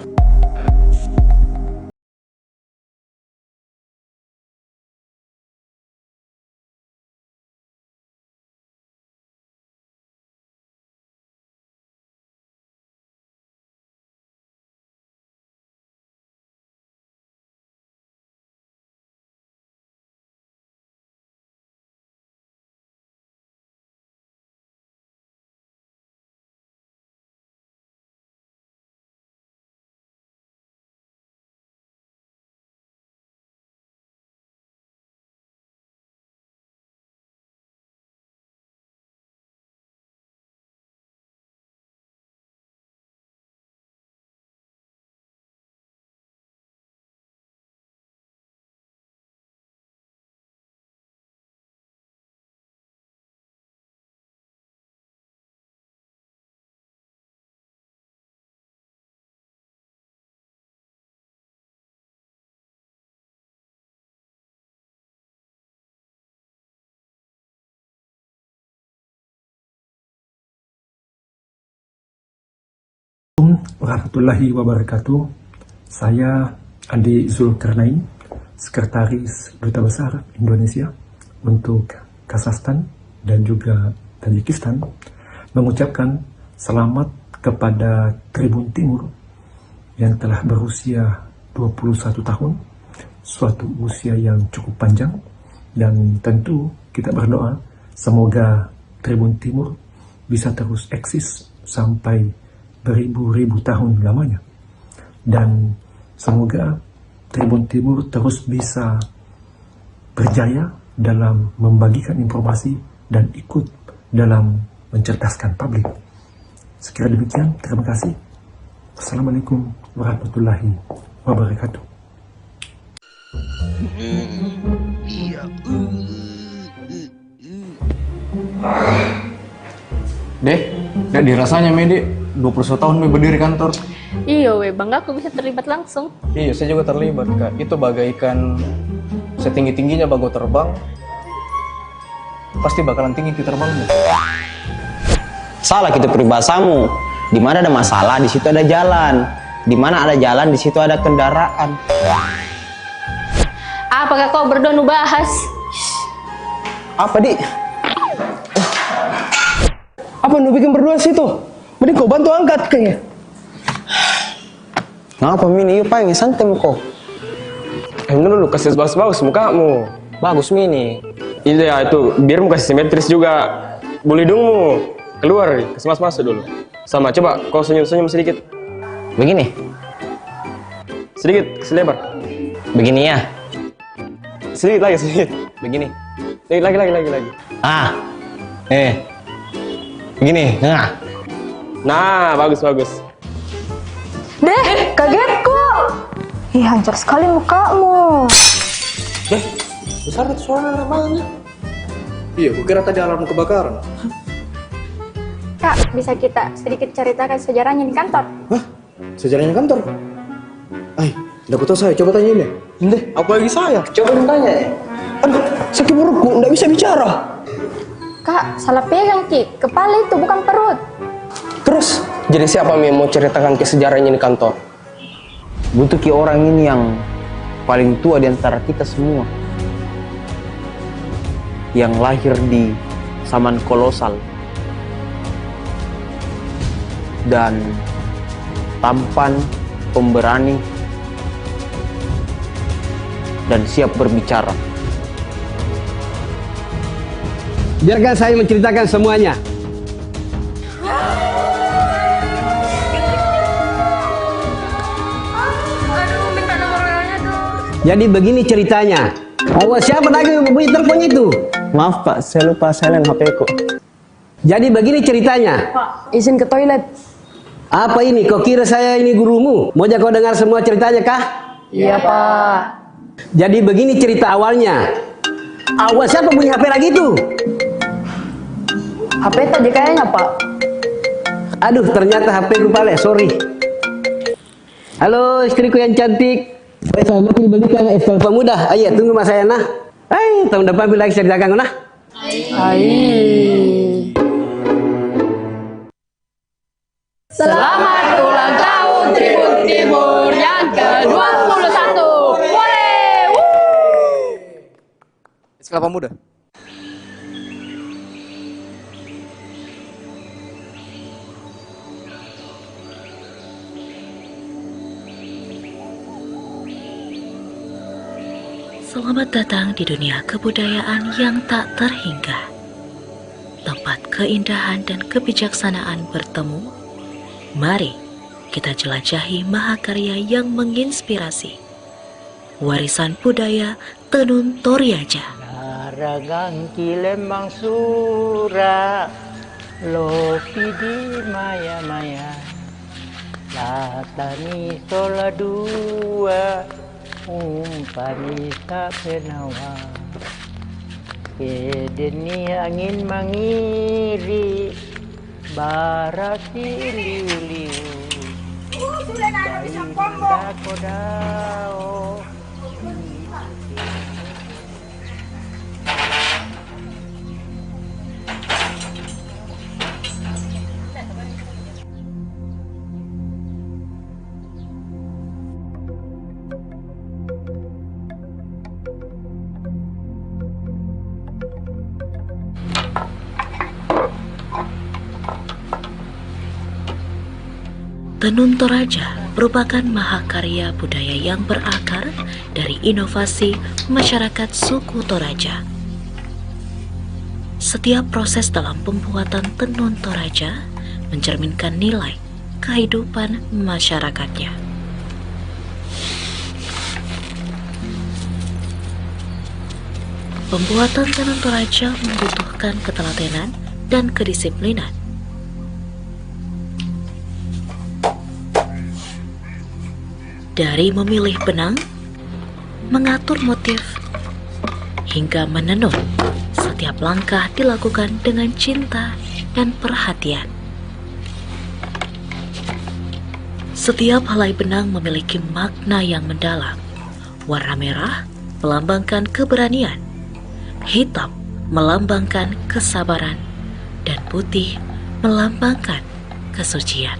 Warahmatullahi wabarakatuh. Saya Andi Zulkarnain, Sekretaris Duta Besar Indonesia untuk Kazakhstan dan juga Tajikistan, mengucapkan selamat kepada Tribun Timur yang telah berusia 21 tahun, suatu usia yang cukup panjang, dan tentu kita berdoa semoga Tribun Timur bisa terus eksis sampai beribu-ribu tahun lamanya, dan semoga Tribun Timur terus bisa berjaya dalam membagikan informasi dan ikut dalam mencerdaskan publik. Sekira demikian, terima kasih. Assalamualaikum warahmatullahi wabarakatuh. Dek, gak dirasanya Mede 21 tahun berdiri kantor. Iya weh, bangga aku bisa terlibat langsung. Iya, saya juga terlibat Kak. Itu bagaikan setinggi-tingginya bago terbang, pasti bakalan tinggi terbangnya. Salah gitu peribahasamu. Di mana ada masalah, di situ ada jalan. Di mana ada jalan, di situ ada kendaraan. Apakah kau berdua nu bahas? Apa di? Apa nu bikin berdua situ? Mending kau bantu angkat kayaknya. Ngapa Mini? Yuk pengen santai kok. Dulu kasih bagus-bagus mukamu. Bagus Mini. Iya itu, biar muka simetris juga. Boleh dongmu keluar, kesemas masuk dulu. Sama, coba kau senyum-senyum sedikit. Begini. Sedikit, selebar. Begini ya. Sedikit lagi, sedikit. Begini. Lagi. Ah. Begini. Nah, bagus. Deh, kagetku. Ih, hancur sekali mukamu. Deh, besar itu suara namanya. Iya, kukira tadi alarm kebakaran. Kak, bisa kita sedikit ceritakan sejarahnya di kantor? Hah? Sejarahnya kantor? Nggak tahu saya, coba tanya ini. Deh, apa lagi saya? Coba tanya ya. Aduh, sakit perutku, nggak bisa bicara. Kak, salah pegang Ki, kepala itu bukan perut. Terus, jadi siapa yang mau ceritakan ke sejarahnya di kantor? Butuh ki orang ini yang paling tua di antara kita semua. Yang lahir di zaman kolosal. Dan tampan, pemberani, dan siap berbicara. Biarkan saya menceritakan semuanya. Jadi begini ceritanya. Siapa lagi yang mempunyai telepon itu? Maaf Pak, saya lupa silent HP-ku. Jadi begini ceritanya. Pak, izin ke toilet. Apa ini? Kau kira saya ini gurumu? Mau kau dengar semua ceritanya kah? Iya Pak. Jadi begini cerita awalnya. Siapa punya HP lagi itu? HP tadi kayaknya Pak. Aduh, ternyata HP ku Pak Le, sorry. Halo istriku yang cantik. Selamat dibelikan SK Pemuda. Ayo tunggu mas saya nah. Tahun depan bila lagi ceritakan nah. Selamat ulang tahun Tribun Timur yang ke-21. Boleh. Sekolah Pemuda. Selamat datang di dunia kebudayaan yang tak terhingga. Tempat keindahan dan kebijaksanaan bertemu. Mari kita jelajahi mahakarya yang menginspirasi. Warisan budaya Tenun Toraja. Naragang kilembang sura, lopi di maya-maya, latani sola dua, umpani sa penawa. Kedeni angin mangiri, barasi liu-liu, bayi nanda kodao. Tenun Toraja merupakan mahakarya budaya yang berakar dari inovasi masyarakat suku Toraja. Setiap proses dalam pembuatan tenun Toraja mencerminkan nilai kehidupan masyarakatnya. Pembuatan tenun Toraja membutuhkan ketelatenan dan kedisiplinan. Dari memilih benang, mengatur motif, hingga menenun, setiap langkah dilakukan dengan cinta dan perhatian. Setiap helai benang memiliki makna yang mendalam. Warna merah melambangkan keberanian, hitam melambangkan kesabaran, dan putih melambangkan kesucian.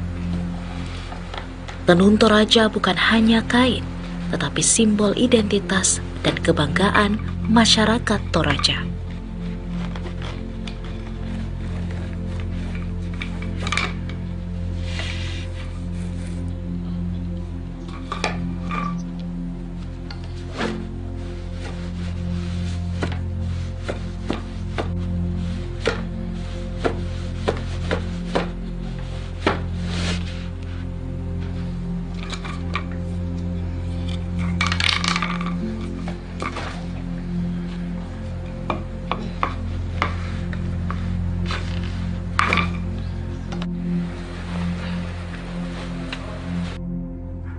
Tenun Toraja bukan hanya kain, tetapi simbol identitas dan kebanggaan masyarakat Toraja.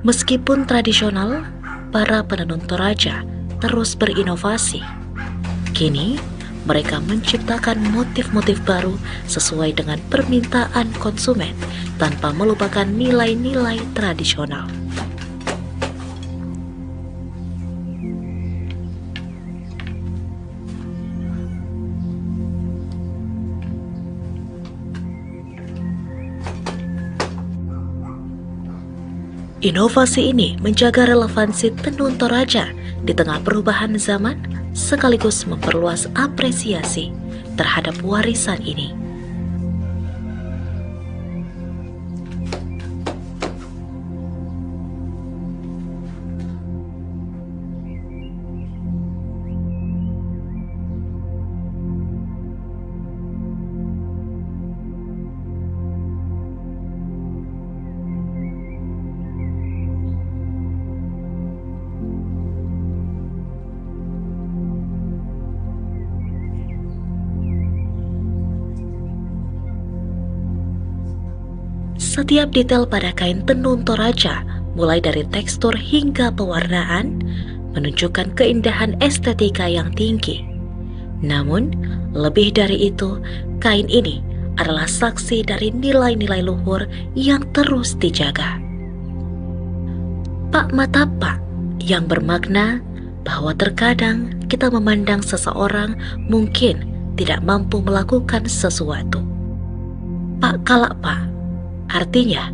Meskipun tradisional, para penenun Toraja terus berinovasi. Kini, mereka menciptakan motif-motif baru sesuai dengan permintaan konsumen tanpa melupakan nilai-nilai tradisional. Inovasi ini menjaga relevansi tenun Toraja di tengah perubahan zaman, sekaligus memperluas apresiasi terhadap warisan ini. Setiap detail pada kain tenun Toraja, mulai dari tekstur hingga pewarnaan, menunjukkan keindahan estetika yang tinggi. Namun, lebih dari itu, kain ini adalah saksi dari nilai-nilai luhur yang terus dijaga. Pak Matapa yang bermakna bahwa terkadang kita memandang seseorang mungkin tidak mampu melakukan sesuatu. Pak Kalapa artinya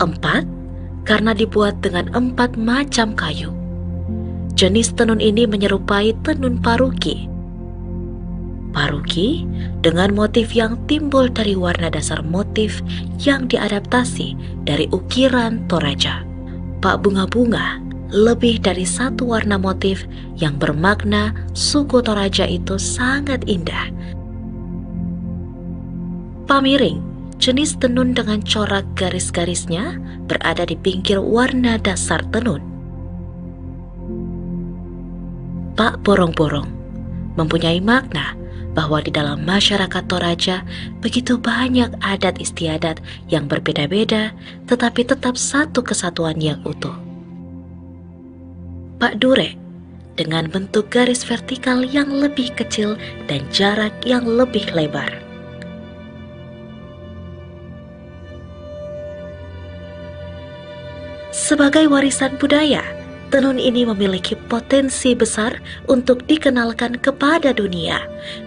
4 karena dibuat dengan 4 macam kayu. Jenis tenun ini menyerupai tenun paruki. Paruki dengan motif yang timbul dari warna dasar motif yang diadaptasi dari ukiran Toraja. Pak bunga-bunga lebih dari satu warna motif yang bermakna suku Toraja itu sangat indah. Pamiring, jenis tenun dengan corak garis-garisnya berada di pinggir warna dasar tenun. Pak borong-borong mempunyai makna bahwa di dalam masyarakat Toraja begitu banyak adat istiadat yang berbeda-beda tetapi tetap satu kesatuan yang utuh. Pak Dure dengan bentuk garis vertikal yang lebih kecil dan jarak yang lebih lebar. Sebagai warisan budaya, tenun ini memiliki potensi besar untuk dikenalkan kepada dunia,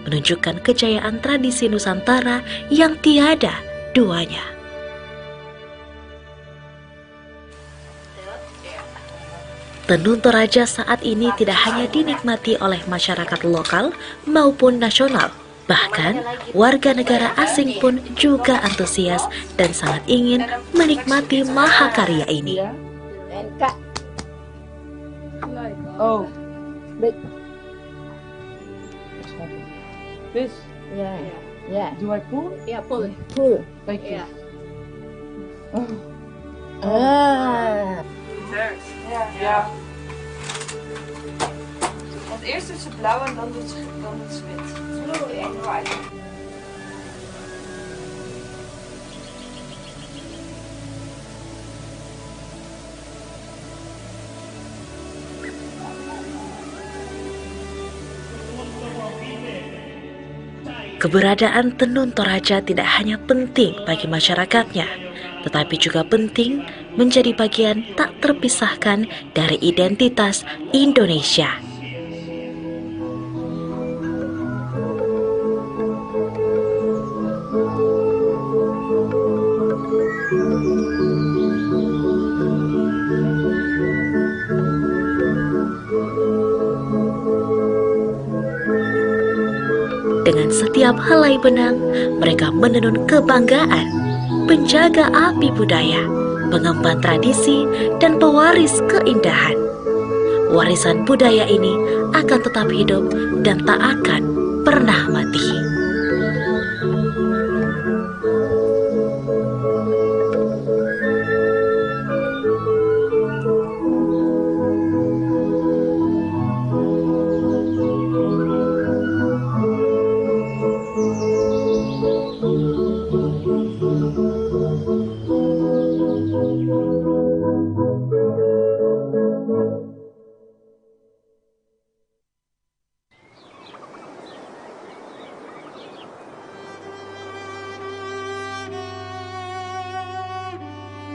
menunjukkan kejayaan tradisi Nusantara yang tiada duanya. Tenun Toraja saat ini tidak hanya dinikmati oleh masyarakat lokal maupun nasional, bahkan warga negara asing pun juga antusias dan sangat ingin menikmati mahakarya ini. Oh, big. This? Yeah. Yeah. Do I pull? Yeah, pull. Pull. Like this. Ja. Want eerst doet ze blauw en dan doet ze wit. Blue and white. Keberadaan tenun Toraja tidak hanya penting bagi masyarakatnya, tetapi juga penting menjadi bagian tak terpisahkan dari identitas Indonesia. Dengan setiap helai benang, mereka menenun kebanggaan, penjaga api budaya, pengemban tradisi, dan pewaris keindahan. Warisan budaya ini akan tetap hidup dan tak akan pernah mati.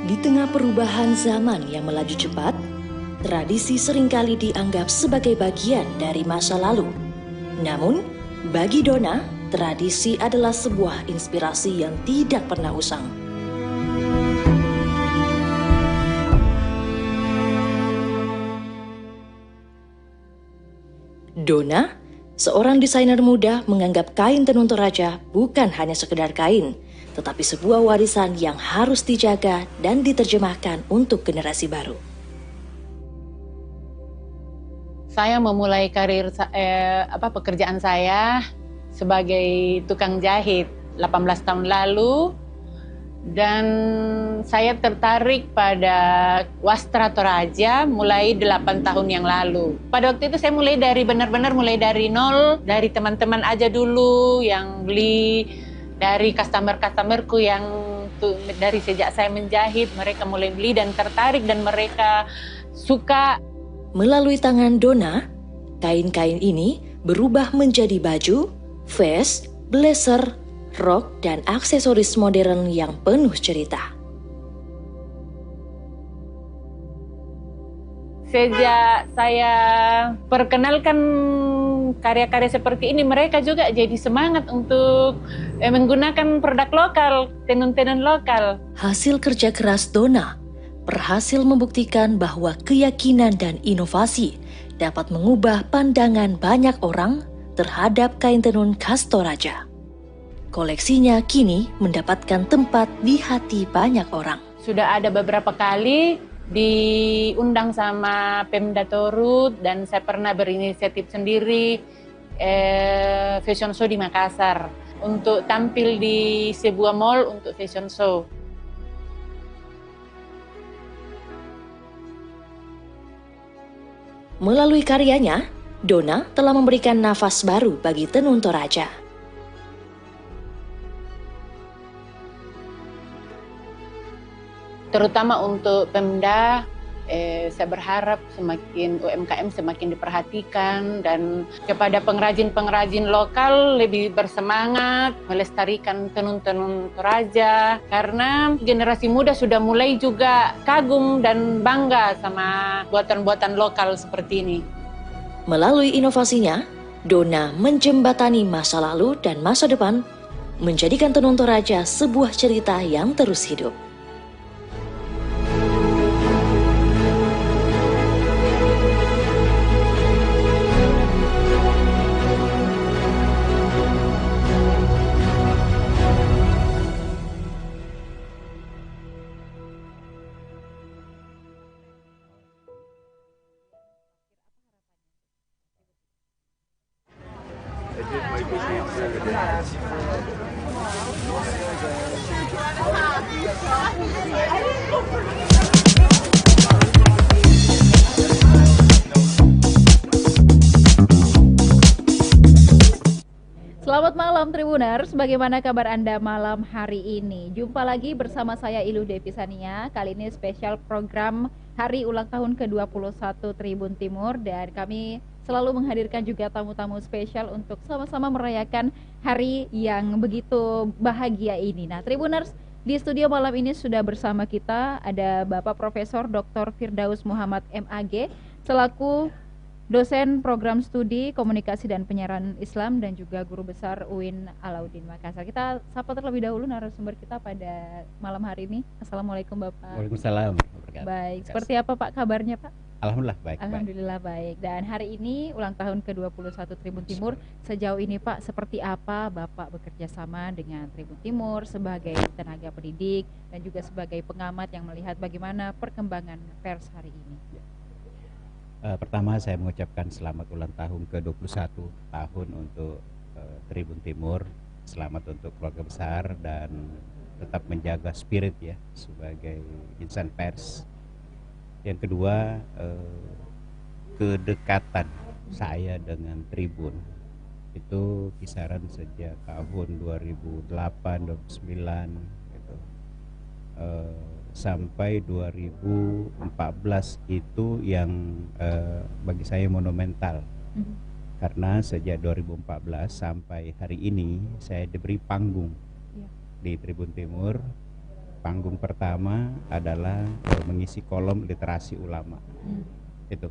Di tengah perubahan zaman yang melaju cepat, tradisi seringkali dianggap sebagai bagian dari masa lalu. Namun, bagi Dona, tradisi adalah sebuah inspirasi yang tidak pernah usang. Dona, seorang desainer muda, menganggap kain tenun Toraja bukan hanya sekedar kain, tetapi sebuah warisan yang harus dijaga dan diterjemahkan untuk generasi baru. Saya memulai karir pekerjaan saya sebagai tukang jahit 18 tahun lalu, dan saya tertarik pada wastra Toraja mulai 8 tahun yang lalu. Pada waktu itu saya mulai dari benar-benar mulai dari nol, dari teman-teman aja dulu yang beli, dari customer-customerku yang dari sejak saya menjahit, mereka mulai beli dan tertarik dan mereka suka. Melalui tangan Dona, kain-kain ini berubah menjadi baju, vest, blazer, rok, dan aksesoris modern yang penuh cerita. Sejak saya perkenalkan karya-karya seperti ini, mereka juga jadi semangat untuk menggunakan produk lokal, tenun-tenun lokal. Hasil kerja keras Dona berhasil membuktikan bahwa keyakinan dan inovasi dapat mengubah pandangan banyak orang terhadap kain tenun khas Toraja. Koleksinya kini mendapatkan tempat di hati banyak orang. Sudah ada beberapa kali diundang sama Pemda Torut, dan saya pernah berinisiatif sendiri fashion show di Makassar untuk tampil di sebuah mall untuk fashion show. Melalui karyanya, Dona telah memberikan nafas baru bagi tenun Toraja. Terutama untuk Pemda, saya berharap semakin UMKM semakin diperhatikan, dan kepada pengrajin-pengrajin lokal lebih bersemangat melestarikan tenun-tenun Toraja, karena generasi muda sudah mulai juga kagum dan bangga sama buatan-buatan lokal seperti ini. Melalui inovasinya, Dona menjembatani masa lalu dan masa depan, menjadikan tenun Toraja sebuah cerita yang terus hidup. Selamat malam Tribuners, bagaimana kabar Anda malam hari ini? Jumpa lagi bersama saya Iluh Devisania. Kali ini spesial program Hari Ulang Tahun ke-21 Tribun Timur, dan kami selalu menghadirkan juga tamu-tamu spesial untuk sama-sama merayakan hari yang begitu bahagia ini. Nah Tribuners, di studio malam ini sudah bersama kita ada Bapak Profesor Dr. Firdaus Muhammad MAG selaku dosen program studi komunikasi dan penyiaran Islam dan juga guru besar UIN Alauddin Makassar. Kita sapa terlebih dahulu narasumber kita pada malam hari ini. Assalamualaikum Bapak. Waalaikumsalam. Baik, seperti apa Pak kabarnya Pak? Alhamdulillah baik. Alhamdulillah baik. Dan hari ini ulang tahun ke-21 Tribun Timur. Sejauh ini Pak, seperti apa Bapak bekerja sama dengan Tribun Timur sebagai tenaga pendidik dan juga sebagai pengamat yang melihat bagaimana perkembangan pers hari ini? Pertama saya mengucapkan selamat ulang tahun ke-21 tahun untuk Tribun Timur. Selamat untuk keluarga besar dan tetap menjaga spirit ya sebagai insan pers. Yang kedua, kedekatan saya dengan Tribun itu kisaran sejak tahun 2008, 2009 gitu. Sampai 2014 itu yang bagi saya monumental. Karena sejak 2014 sampai hari ini saya diberi panggung di Tribun Timur. Panggung pertama adalah mengisi kolom literasi ulama. Itu.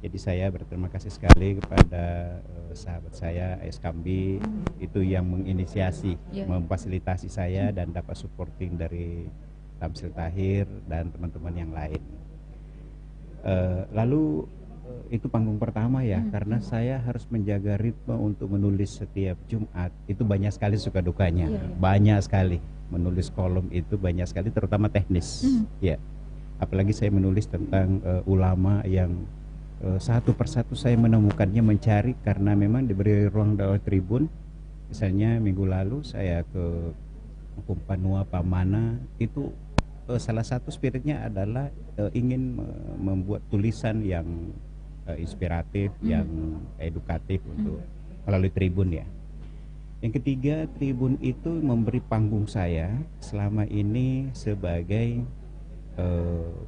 Jadi saya berterima kasih sekali kepada sahabat saya AS Kambi itu yang menginisiasi, memfasilitasi saya dan dapat supporting dari Tamsil Tahir dan teman-teman yang lain. Lalu itu panggung pertama ya, karena saya harus menjaga ritme untuk menulis setiap Jumat. Itu banyak sekali suka dukanya, banyak sekali menulis kolom itu banyak sekali, terutama teknis. Ya, apalagi saya menulis tentang ulama yang satu persatu saya menemukannya, mencari karena memang diberi ruang dakwah Tribun. Misalnya minggu lalu saya ke Kumpanua Pamana itu. Salah satu spiritnya adalah ingin membuat tulisan yang inspiratif, yang edukatif untuk melalui Tribun ya. Yang ketiga, Tribun itu memberi panggung saya selama ini sebagai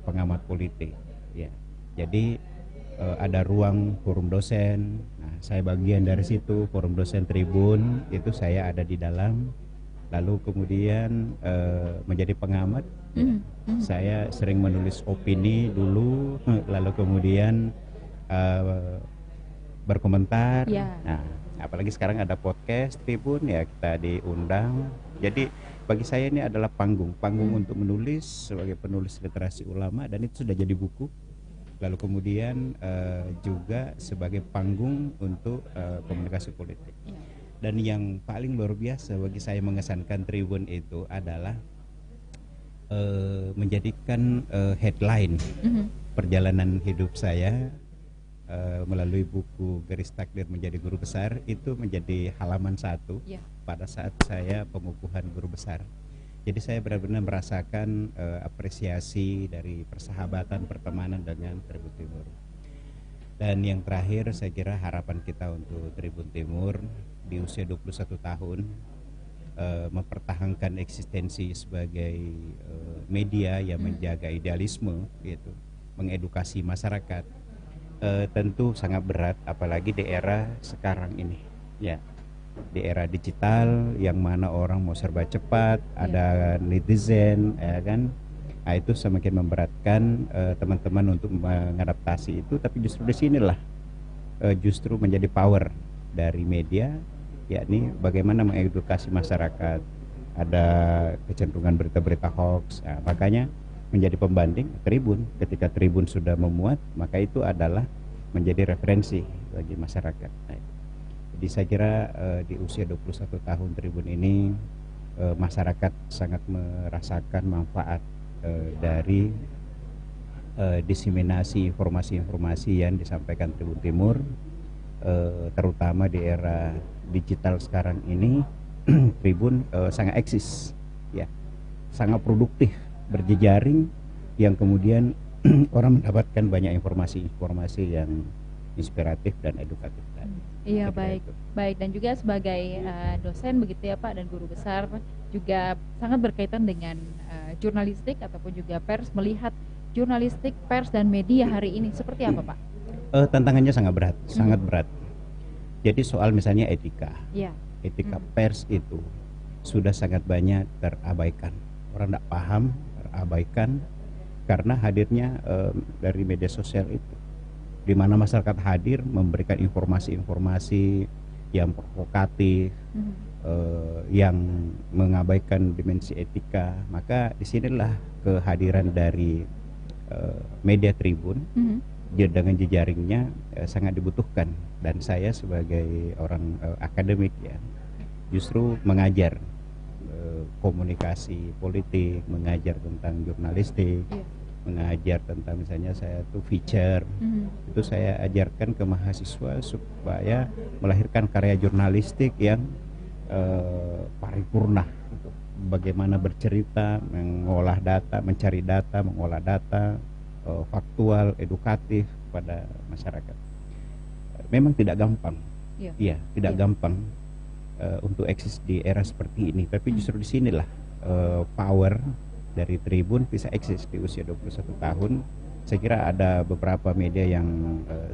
pengamat politik ya. Jadi ada ruang forum dosen. Nah, saya bagian dari situ, forum dosen Tribun itu saya ada di dalam. Lalu kemudian menjadi pengamat. Saya sering menulis opini dulu, lalu kemudian berkomentar. Nah, apalagi sekarang ada podcast Tribun, ya kita diundang. Jadi bagi saya ini adalah panggung untuk menulis sebagai penulis literasi ulama, dan itu sudah jadi buku. Lalu kemudian juga sebagai panggung untuk komunikasi politik. Dan yang paling luar biasa bagi saya mengesankan Tribun itu adalah menjadikan headline perjalanan hidup saya melalui buku Garis Takdir Menjadi Guru Besar, itu menjadi halaman 1 pada saat saya pengukuhan guru besar. Jadi saya benar-benar merasakan apresiasi dari persahabatan, pertemanan dengan Tribun Timur. Dan yang terakhir, saya kira harapan kita untuk Tribun Timur di usia 21 tahun mempertahankan eksistensi sebagai media yang menjaga idealisme, gitu, mengedukasi masyarakat. Tentu sangat berat, apalagi di era sekarang ini, ya. Di era digital yang mana orang mau serba cepat, ada netizen, ya kan? Nah, itu semakin memberatkan teman-teman untuk mengadaptasi itu. Tapi justru di sinilah justru menjadi power dari media, yakni bagaimana mengedukasi masyarakat. Ada kecenderungan berita-berita hoax, nah, makanya menjadi pembanding Tribun. Ketika Tribun sudah memuat, maka itu adalah menjadi referensi bagi masyarakat. Nah, jadi saya kira di usia 21 tahun Tribun ini masyarakat sangat merasakan manfaat dari diseminasi informasi-informasi yang disampaikan Tribun Timur, terutama di era digital sekarang ini. Tribun sangat eksis, ya, sangat produktif, berjejaring, yang kemudian orang mendapatkan banyak informasi-informasi yang inspiratif dan edukatif. Iya, baik. Dan juga sebagai dosen begitu ya Pak, dan guru besar juga sangat berkaitan dengan jurnalistik ataupun juga pers. Melihat jurnalistik, pers dan media hari ini seperti apa Pak? Tantangannya sangat berat, sangat berat. Jadi soal misalnya etika, etika pers itu sudah sangat banyak terabaikan. Orang tidak paham, terabaikan karena hadirnya dari media sosial itu, di mana masyarakat hadir memberikan informasi-informasi yang provokatif, yang mengabaikan dimensi etika. Maka disinilah kehadiran dari media Tribun dengan jejaringnya sangat dibutuhkan. Dan saya sebagai orang akademik, ya, justru mengajar komunikasi politik, mengajar tentang jurnalistik, mengajar tentang misalnya saya tuh feature, itu saya ajarkan ke mahasiswa supaya melahirkan karya jurnalistik yang paripurna, gitu. Bagaimana bercerita, mengolah data, mencari data, mengolah data, faktual, edukatif pada masyarakat. Memang tidak gampang, tidak gampang untuk eksis di era seperti ini. Tapi justru di sinilah power dari Tribun bisa eksis di usia 21 tahun. Saya kira ada beberapa media yang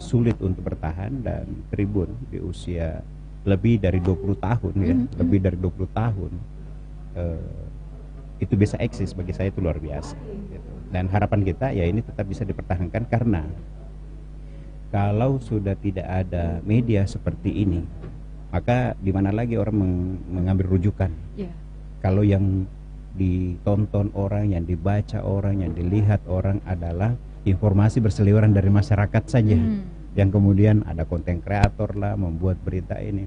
sulit untuk bertahan, dan Tribun di usia lebih dari 20 tahun, ya, lebih dari 20 tahun itu bisa eksis. Bagi saya itu luar biasa, gitu. Dan harapan kita ya ini tetap bisa dipertahankan, karena kalau sudah tidak ada media seperti ini, maka di mana lagi orang mengambil rujukan? Kalau yang ditonton orang, yang dibaca orang, yang dilihat orang adalah informasi berseliweran dari masyarakat saja, yang kemudian ada konten kreator lah membuat berita ini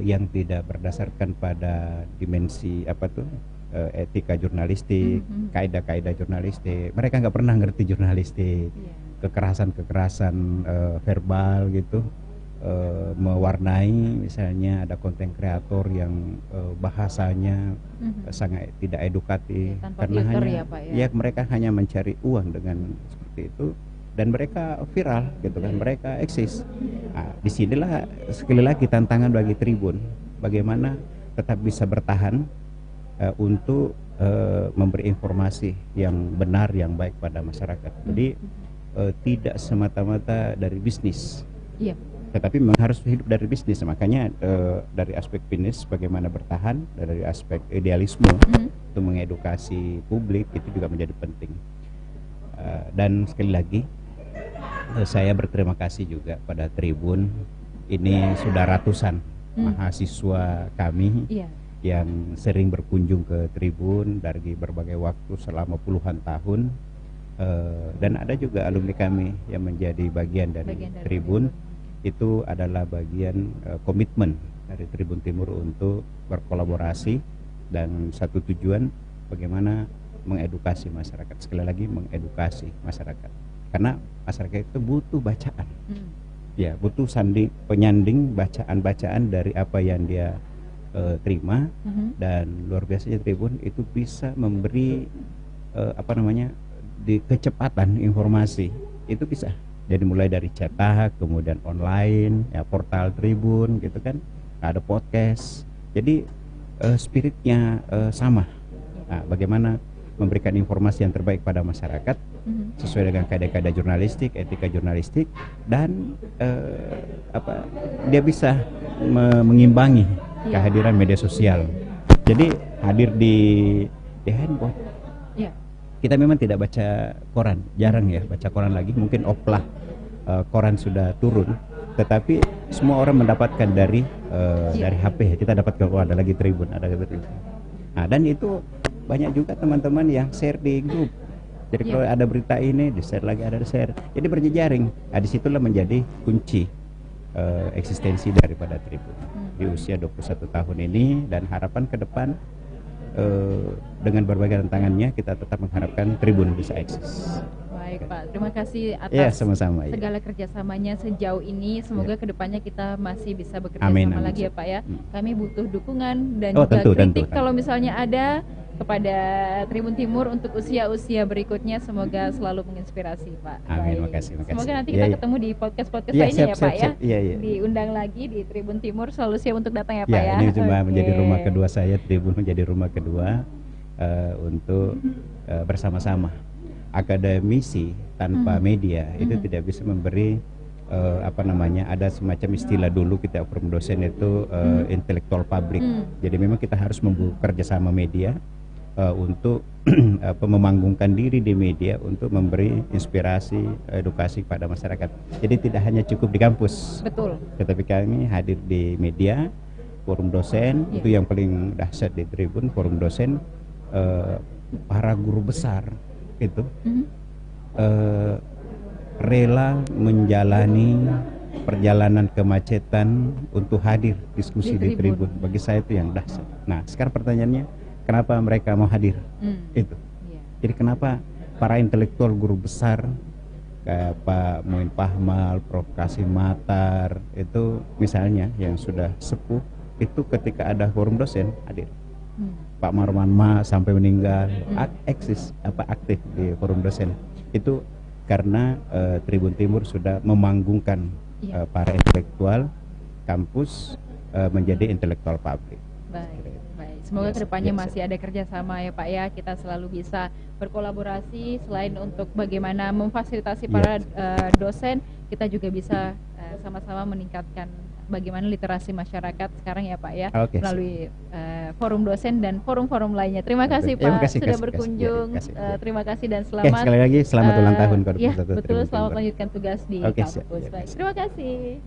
yang tidak berdasarkan pada dimensi etika jurnalistik, kaidah-kaidah jurnalistik. Mereka nggak pernah ngerti jurnalistik, kekerasan verbal gitu. Mewarnai, misalnya ada konten kreator yang bahasanya sangat tidak edukatif, karena hanya mereka hanya mencari uang dengan seperti itu, dan mereka viral, gitu kan, mereka eksis. Nah, disinilah sekali lagi tantangan bagi Tribun, bagaimana tetap bisa bertahan untuk memberi informasi yang benar, yang baik pada masyarakat. Jadi tidak semata-mata dari bisnis. Iya. Tetapi memang harus hidup dari bisnis. Makanya dari aspek bisnis bagaimana bertahan, dari aspek idealisme untuk mengedukasi publik itu juga menjadi penting. Dan sekali lagi saya berterima kasih juga pada Tribun. Ini sudah ratusan mahasiswa kami yang sering berkunjung ke Tribun dari berbagai waktu selama puluhan tahun. Dan ada juga alumni kami yang menjadi bagian dari Tribun. Itu adalah bagian komitmen dari Tribun Timur untuk berkolaborasi dan satu tujuan bagaimana mengedukasi masyarakat. Sekali lagi mengedukasi masyarakat, karena masyarakat itu butuh bacaan, ya butuh penyanding bacaan-bacaan dari apa yang dia terima. Dan luar biasanya Tribun itu bisa memberi di kecepatan informasi itu bisa. Jadi mulai dari cetak, kemudian online, ya portal Tribun gitu kan, ada podcast. Jadi spiritnya sama. Nah, bagaimana memberikan informasi yang terbaik pada masyarakat sesuai dengan kaidah-kaidah jurnalistik, etika jurnalistik, dan dia bisa mengimbangi kehadiran media sosial. Jadi hadir di handphone. Kita memang tidak baca koran, jarang ya baca koran lagi. Mungkin oplah koran sudah turun, tetapi semua orang mendapatkan dari HP. Kita dapatkan ada lagi Tribun, ada Tribun. Nah, dan itu banyak juga teman-teman yang share di grup. Jadi kalau ada berita ini di share lagi, ada di share. Jadi berjejaring. Nah, disitulah menjadi kunci eksistensi daripada Tribun di usia 21 tahun ini. Dan harapan ke depan dengan berbagai tantangannya kita tetap mengharapkan Tribun bisa eksis. Baik Pak, terima kasih atas sama-sama, segala kerjasamanya sejauh ini. Semoga kedepannya kita masih bisa bekerja amin, sama amin. Lagi ya Pak ya. Kami butuh dukungan dan juga kritik kalau misalnya ada kepada Tribun Timur untuk usia-usia berikutnya. Semoga selalu menginspirasi Pak. Amin, makasih. Semoga nanti kita ketemu di podcast-podcast lainnya ya Pak ya. Diundang lagi di Tribun Timur, selalu siap untuk datang ya Pak ya. Ini cuma menjadi rumah kedua saya, Tribun menjadi rumah kedua untuk bersama-sama. Akademisi tanpa media itu tidak bisa memberi ada semacam istilah dulu kita forum dosen itu intelektual publik. Jadi memang kita harus bekerja sama media untuk memanggungkan diri di media untuk memberi inspirasi, edukasi pada masyarakat. Jadi tidak hanya cukup di kampus. Betul. Tetapi kami hadir di media, forum dosen, itu yang paling dahsyat di Tribun, forum dosen, para guru besar itu rela menjalani perjalanan kemacetan untuk hadir diskusi di Tribun. Bagi saya itu yang dahsyat. Nah, sekarang pertanyaannya, kenapa mereka mau hadir? Itu. Jadi kenapa para intelektual guru besar kayak Pak Muin Pahmal, Prof. Kasim Matar itu misalnya yang sudah sepuh itu ketika ada forum dosen hadir. Pak Marwan Ma sampai meninggal aktif di forum dosen. Itu karena Tribun Timur sudah memanggungkan para intelektual kampus menjadi intelektual publik. Baik. Semoga kedepannya masih ada kerjasama ya Pak ya. Kita selalu bisa berkolaborasi selain untuk bagaimana memfasilitasi para dosen, kita juga bisa sama-sama meningkatkan bagaimana literasi masyarakat sekarang ya Pak ya, melalui forum dosen dan forum-forum lainnya. Terima kasih Pak sudah berkunjung. Terima kasih dan selamat. Sekali lagi selamat ulang tahun. Ya betul, selamat melanjutkan tugas di kampus. Baik, terima kasih.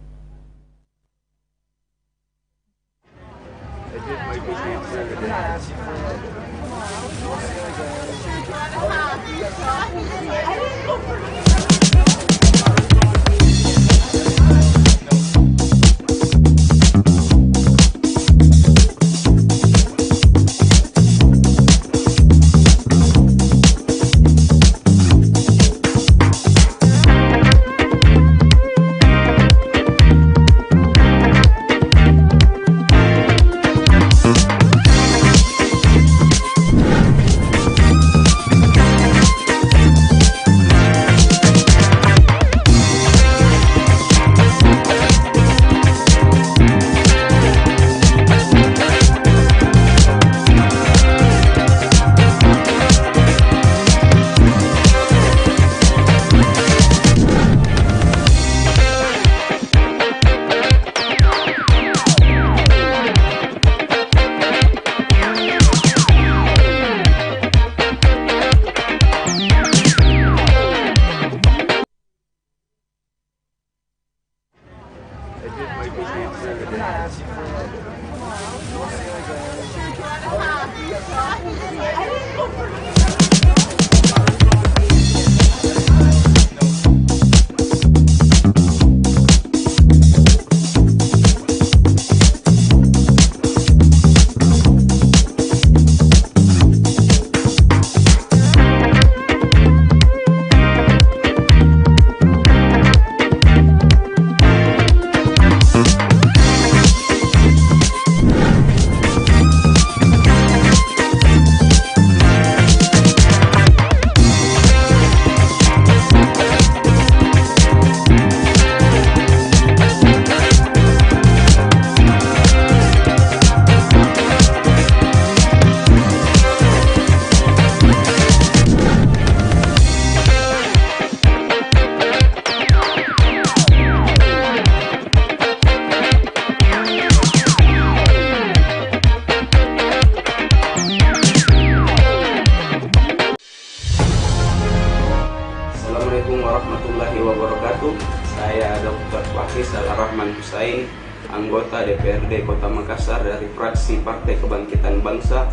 Assalamualaikum warahmatullahi wabarakatuh. Saya Dr. Wahis Al-Rahman Husain, anggota DPRD Kota Makassar dari fraksi Partai Kebangkitan Bangsa,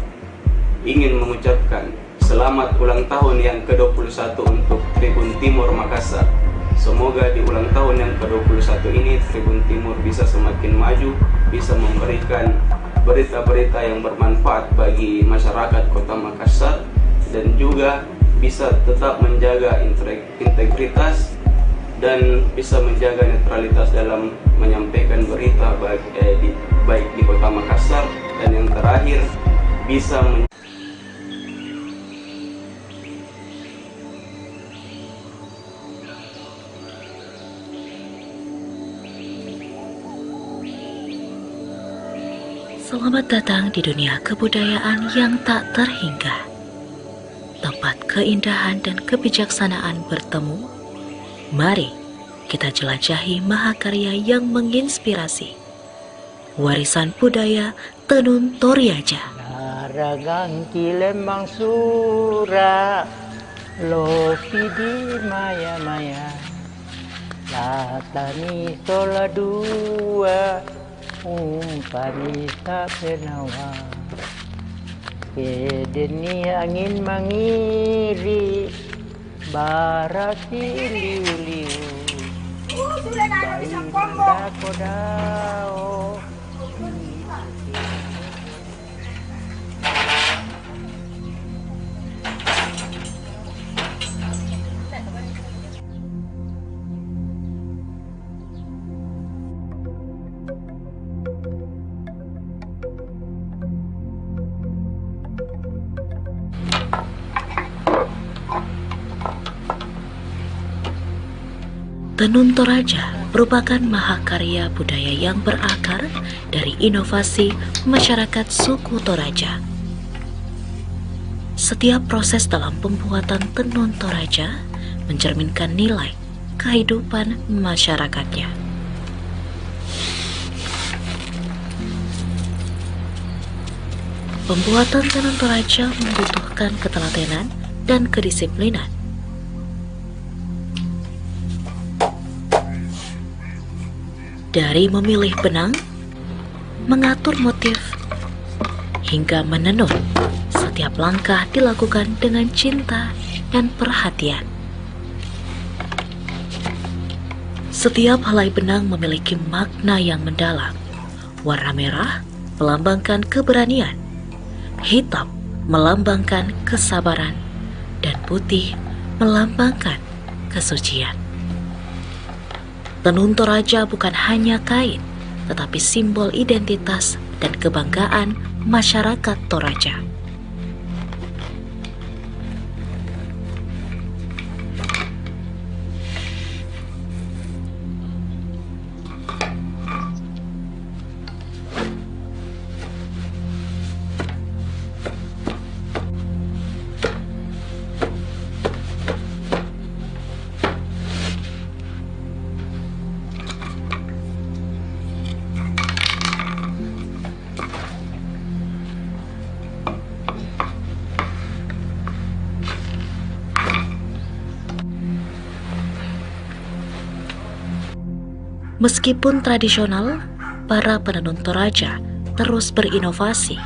ingin mengucapkan selamat ulang tahun yang ke-21 untuk Tribun Timur Makassar. Semoga di ulang tahun yang ke-21 ini Tribun Timur bisa semakin maju, bisa memberikan berita-berita yang bermanfaat bagi masyarakat Kota Makassar, dan juga bisa tetap menjaga integritas dan bisa menjaga netralitas dalam menyampaikan berita baik di Kota Makassar, dan yang terakhir bisa Selamat datang di dunia kebudayaan yang tak terhingga. Tempat keindahan dan kebijaksanaan bertemu. Mari kita jelajahi mahakarya yang menginspirasi. Warisan budaya Tenun Toraja. Naragang kilembang sura, lopi di maya-maya, latani sola dua, umpani sa penawa. Kedeni angin mangiri, barasi liu-liu, bayi nanda kodao. Tenun Toraja merupakan mahakarya budaya yang berakar dari inovasi masyarakat suku Toraja. Setiap proses dalam pembuatan tenun Toraja mencerminkan nilai kehidupan masyarakatnya. Pembuatan tenun Toraja membutuhkan ketelatenan dan kedisiplinan. Dari memilih benang, mengatur motif, hingga menenun, setiap langkah dilakukan dengan cinta dan perhatian. Setiap helai benang memiliki makna yang mendalam. Warna merah melambangkan keberanian, hitam melambangkan kesabaran, dan putih melambangkan kesucian. Tenun Toraja bukan hanya kain, tetapi simbol identitas dan kebanggaan masyarakat Toraja. Meskipun tradisional, para penenun Toraja terus berinovasi.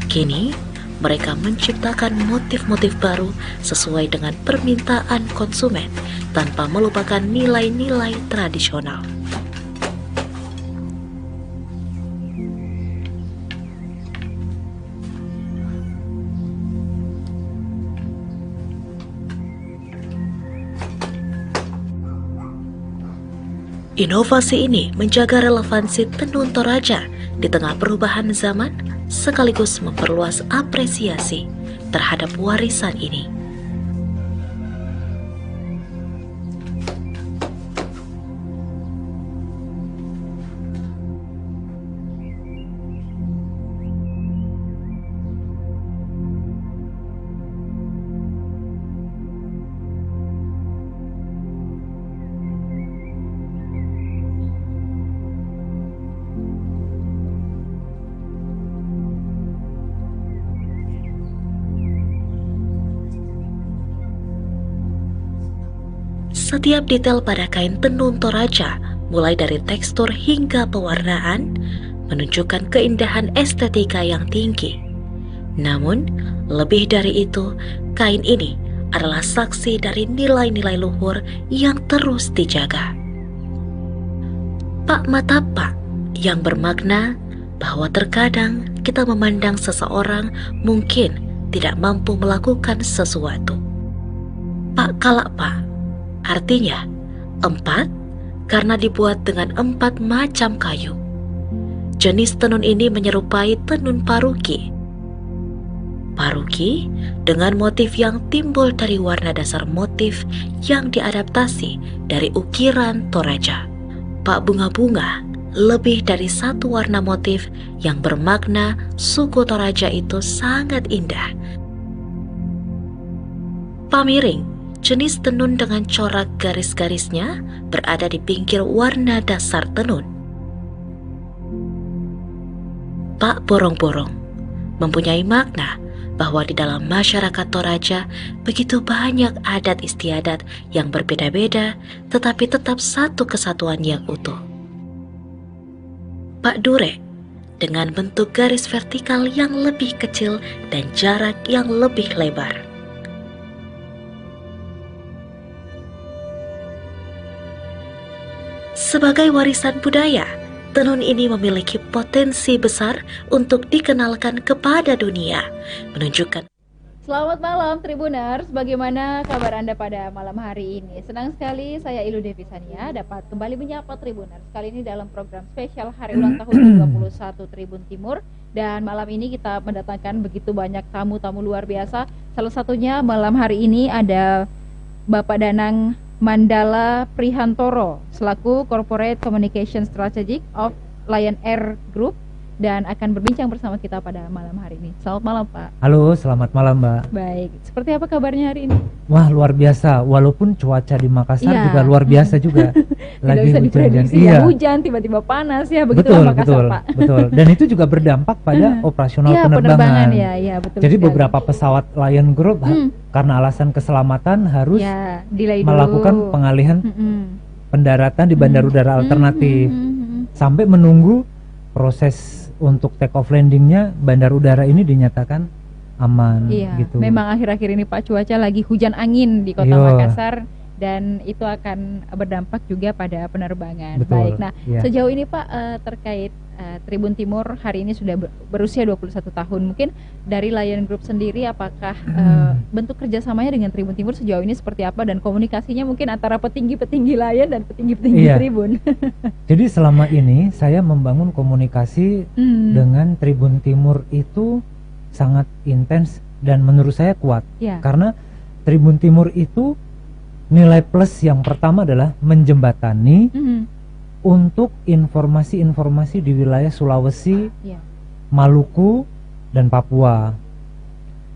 Kini, mereka menciptakan motif-motif baru sesuai dengan permintaan konsumen tanpa melupakan nilai-nilai tradisional. Inovasi ini menjaga relevansi tenun Toraja di tengah perubahan zaman, sekaligus memperluas apresiasi terhadap warisan ini. Setiap detail pada kain tenun Toraja, mulai dari tekstur hingga pewarnaan, menunjukkan keindahan estetika yang tinggi. Namun, lebih dari itu, kain ini adalah saksi dari nilai-nilai luhur yang terus dijaga. Pak Matapa yang bermakna bahwa terkadang kita memandang seseorang mungkin tidak mampu melakukan sesuatu. Pak Kalapa artinya 4 karena dibuat dengan 4 macam kayu. Jenis tenun ini menyerupai tenun paruki. Paruki dengan motif yang timbul dari warna dasar motif yang diadaptasi dari ukiran Toraja. Pak bunga-bunga lebih dari satu warna motif yang bermakna suku Toraja itu sangat indah. Pamiring, jenis tenun dengan corak garis-garisnya berada di pinggir warna dasar tenun. Pak Borong-borong mempunyai makna bahwa di dalam masyarakat Toraja begitu banyak adat istiadat yang berbeda-beda tetapi tetap satu kesatuan yang utuh. Pak Dure dengan bentuk garis vertikal yang lebih kecil dan jarak yang lebih lebar. Sebagai warisan budaya, tenun ini memiliki potensi besar untuk dikenalkan kepada dunia, menunjukkan. Selamat malam Tribuners, bagaimana kabar Anda pada malam hari ini? Senang sekali saya Ilu Devisania dapat kembali menyapa Tribuners. Kali ini dalam program spesial hari ulang tahun ke-21 Tribun Timur. Dan malam ini kita mendatangkan begitu banyak tamu-tamu luar biasa. Salah satunya malam hari ini ada Bapak Danang Mandala Prihantoro selaku Corporate Communication Strategic of Lion Air Group dan akan berbincang bersama kita pada malam hari ini. Selamat malam Pak. Halo, selamat malam Mbak. Baik, seperti apa kabarnya hari ini? Wah, luar biasa. Walaupun cuaca di Makassar juga luar biasa juga. Lagi bisa diprediksi ya, hujan tiba-tiba panas ya, begitulah Makassar Pak. Betul. Dan itu juga berdampak pada operasional penerbangan. Ya, betul. Jadi sekali. beberapa pesawat Lion Group karena alasan keselamatan harus melakukan pengalihan pendaratan di bandara udara alternatif sampai menunggu proses untuk take off landingnya bandar udara ini dinyatakan aman. Iya, gitu. Memang akhir-akhir ini Pak cuaca lagi hujan angin di kota Makassar dan itu akan berdampak juga pada penerbangan. Betul, baik. Nah, sejauh ini Pak terkait Tribun Timur hari ini sudah berusia 21 tahun. Mungkin dari Lion Group sendiri apakah bentuk kerjasamanya dengan Tribun Timur sejauh ini seperti apa dan komunikasinya mungkin antara petinggi-petinggi Lion dan petinggi-petinggi Tribun? Jadi selama ini saya membangun komunikasi dengan Tribun Timur itu sangat intens dan menurut saya kuat. Karena Tribun Timur itu nilai plus yang pertama adalah menjembatani untuk informasi-informasi di wilayah Sulawesi, Maluku, dan Papua.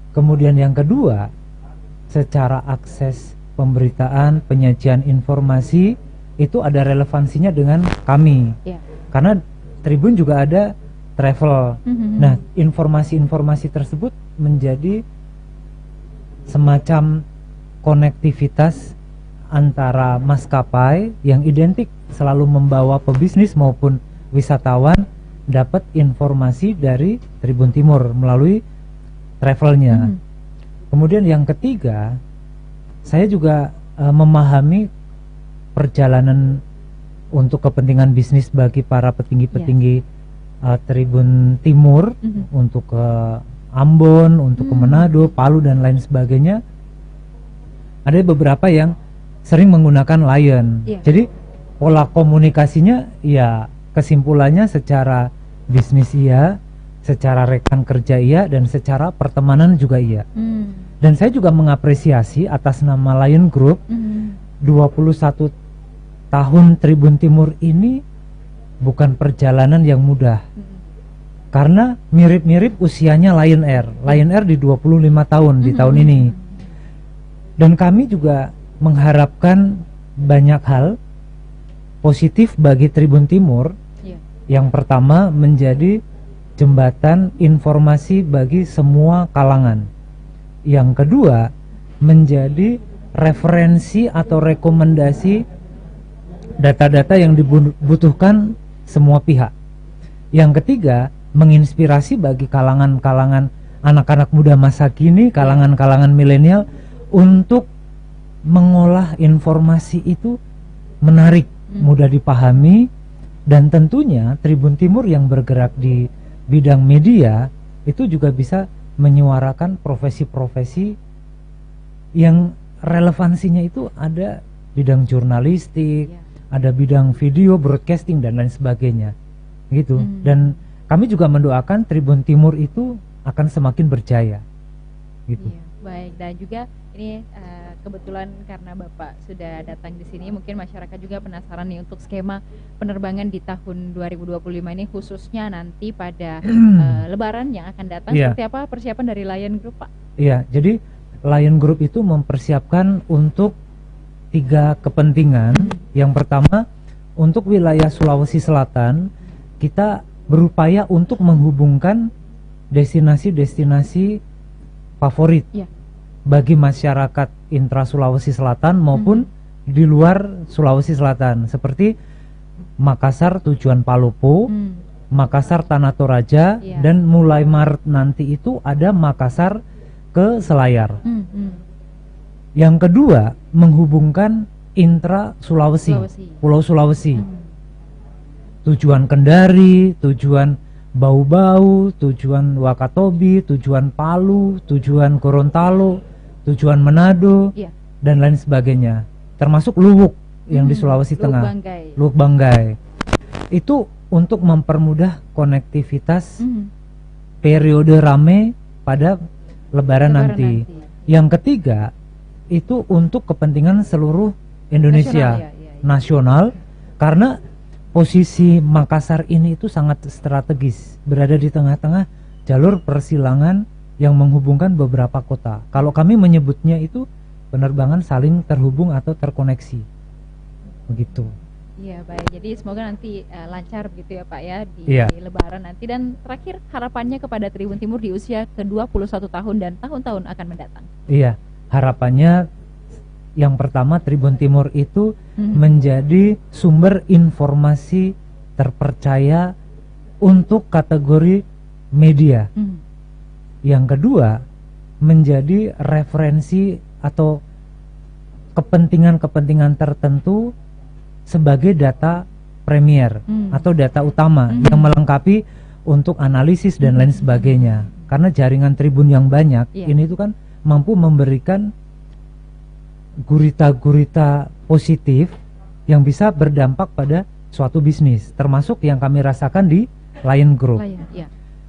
Kemudian yang kedua, secara akses pemberitaan, penyajian informasi itu ada relevansinya dengan kami. Karena Tribun juga ada travel. Nah, informasi-informasi tersebut menjadi semacam konektivitas antara maskapai yang identik selalu membawa pebisnis maupun wisatawan dapat informasi dari Tribun Timur melalui travelnya. Kemudian yang ketiga, saya juga memahami perjalanan untuk kepentingan bisnis bagi para petinggi-petinggi Tribun Timur untuk ke Ambon, untuk ke Manado, Palu dan lain sebagainya. Ada beberapa yang sering menggunakan Lion. Jadi pola komunikasinya ya kesimpulannya secara bisnis iya, secara rekan kerja iya, dan secara pertemanan juga iya. Dan saya juga mengapresiasi atas nama Lion Group 21 tahun Tribun Timur ini bukan perjalanan yang mudah. Karena mirip-mirip usianya Lion Air. Lion Air di 25 tahun di tahun ini. Dan kami juga mengharapkan banyak hal positif bagi Tribun Timur. Yang pertama menjadi jembatan informasi bagi semua kalangan. Yang kedua menjadi referensi atau rekomendasi data-data yang dibutuhkan semua pihak. Yang ketiga, menginspirasi bagi kalangan-kalangan anak-anak muda masa kini, kalangan-kalangan milenial untuk mengolah informasi itu menarik, mudah dipahami, dan tentunya Tribun Timur yang bergerak di bidang media itu juga bisa menyuarakan profesi-profesi yang relevansinya itu ada bidang jurnalistik, ada bidang video, broadcasting dan lain sebagainya, gitu. Dan kami juga mendoakan Tribun Timur itu akan semakin berjaya, gitu. Baik, dan juga ini kebetulan karena Bapak sudah datang di sini, mungkin masyarakat juga penasaran nih untuk skema penerbangan di tahun 2025 ini, khususnya nanti pada Lebaran yang akan datang. Seperti apa persiapan dari Lion Group, Pak? Iya, jadi Lion Group itu mempersiapkan untuk 3 kepentingan. Yang pertama, untuk wilayah Sulawesi Selatan, kita berupaya untuk menghubungkan destinasi-destinasi favorit bagi masyarakat intra Sulawesi Selatan maupun di luar Sulawesi Selatan, seperti Makassar tujuan Palopo, Makassar Tanah Toraja, dan mulai Maret nanti itu ada Makassar ke Selayar. Yang kedua, menghubungkan intra Sulawesi, Pulau Sulawesi, tujuan Kendari, tujuan Bau-Bau, tujuan Wakatobi, tujuan Palu, tujuan Gorontalo, tujuan Manado, dan lain sebagainya, termasuk Luwuk yang di Sulawesi Tengah, Luwuk Banggai. Itu untuk mempermudah konektivitas periode rame pada Lebaran nanti. Yang ketiga, itu untuk kepentingan seluruh Indonesia nasional, karena posisi Makassar ini itu sangat strategis, berada di tengah-tengah jalur persilangan yang menghubungkan beberapa kota. Kalau kami menyebutnya itu penerbangan saling terhubung atau terkoneksi, begitu. Iya, baik. Jadi semoga nanti lancar begitu ya Pak ya di Lebaran nanti. Dan terakhir, harapannya kepada Tribun Timur di usia ke-21 tahun dan tahun-tahun akan mendatang. Iya, harapannya yang pertama, Tribun Timur itu menjadi sumber informasi terpercaya untuk kategori media. Yang kedua, menjadi referensi atau kepentingan-kepentingan tertentu sebagai data premier atau data utama yang melengkapi untuk analisis dan lain sebagainya. Karena jaringan Tribun yang banyak ini itu kan mampu memberikan gurita-gurita positif yang bisa berdampak pada suatu bisnis, termasuk yang kami rasakan di Lion Group.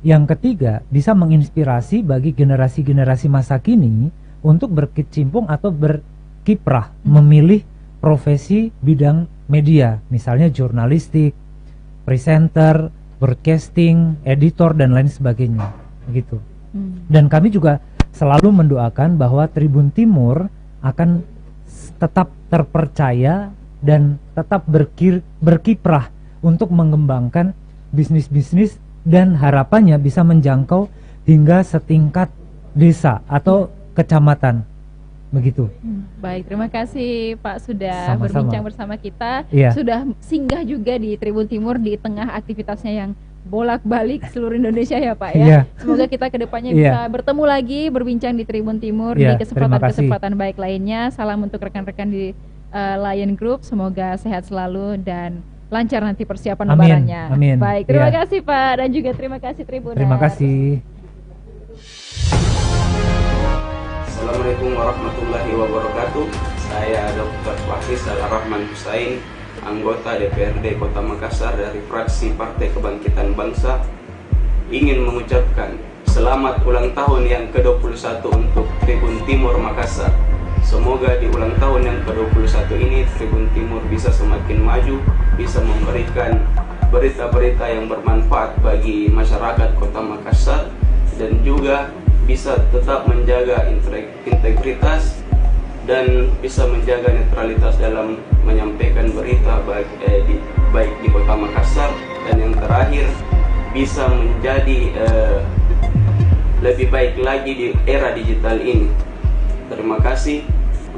Yang ketiga, bisa menginspirasi bagi generasi-generasi masa kini untuk berkecimpung atau berkiprah memilih profesi bidang media, misalnya jurnalistik, presenter, broadcasting, editor dan lain sebagainya, gitu. Dan kami juga selalu mendoakan bahwa Tribun Timur akan tetap terpercaya dan tetap berkiprah untuk mengembangkan bisnis-bisnis dan harapannya bisa menjangkau hingga setingkat desa atau kecamatan, begitu. Baik, terima kasih Pak sudah berbincang bersama kita, sudah singgah juga di Tribun Timur di tengah aktivitasnya yang bolak-balik seluruh Indonesia ya Pak ya. Semoga kita kedepannya bisa bertemu lagi, berbincang di Tribun Timur di kesempatan-kesempatan baik lainnya. Salam untuk rekan-rekan di Lion Group, semoga sehat selalu dan lancar nanti persiapan lebarannya. Amin. Baik, terima kasih Pak, dan juga terima kasih Tribuners. Terima kasih. Assalamualaikum warahmatullahi wabarakatuh. Saya Dr. Fahis Al-Rahman Husain, anggota DPRD Kota Makassar dari fraksi Partai Kebangkitan Bangsa, ingin mengucapkan selamat ulang tahun yang ke-21 untuk Tribun Timur Makassar. Semoga di ulang tahun yang ke-21 ini Tribun Timur bisa semakin maju, bisa memberikan berita-berita yang bermanfaat bagi masyarakat Kota Makassar, dan juga bisa tetap menjaga integritas dan bisa menjaga netralitas dalam menyampaikan berita baik di Kota Makassar, dan yang terakhir bisa menjadi lebih baik lagi di era digital ini. Terima kasih.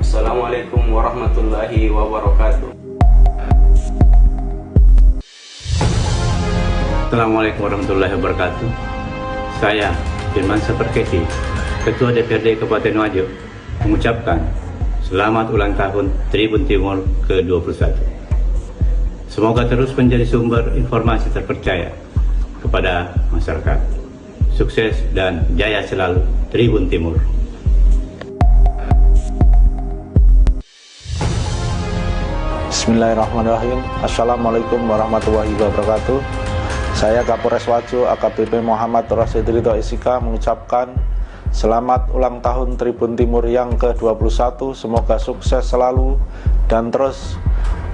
Assalamualaikum warahmatullahi wabarakatuh. Assalamualaikum warahmatullahi wabarakatuh. Saya Firman Seperketi, Ketua DPRD Kabupaten Wajo, mengucapkan selamat ulang tahun Tribun Timur ke-21. Semoga terus menjadi sumber informasi terpercaya kepada masyarakat. Sukses dan jaya selalu Tribun Timur. Bismillahirrahmanirrahim. Assalamualaikum warahmatullahi wabarakatuh. Saya Kapolres Wajo AKBP Muhammad Rasidrito SIK mengucapkan selamat ulang tahun Tribun Timur yang ke-21. Semoga sukses selalu dan terus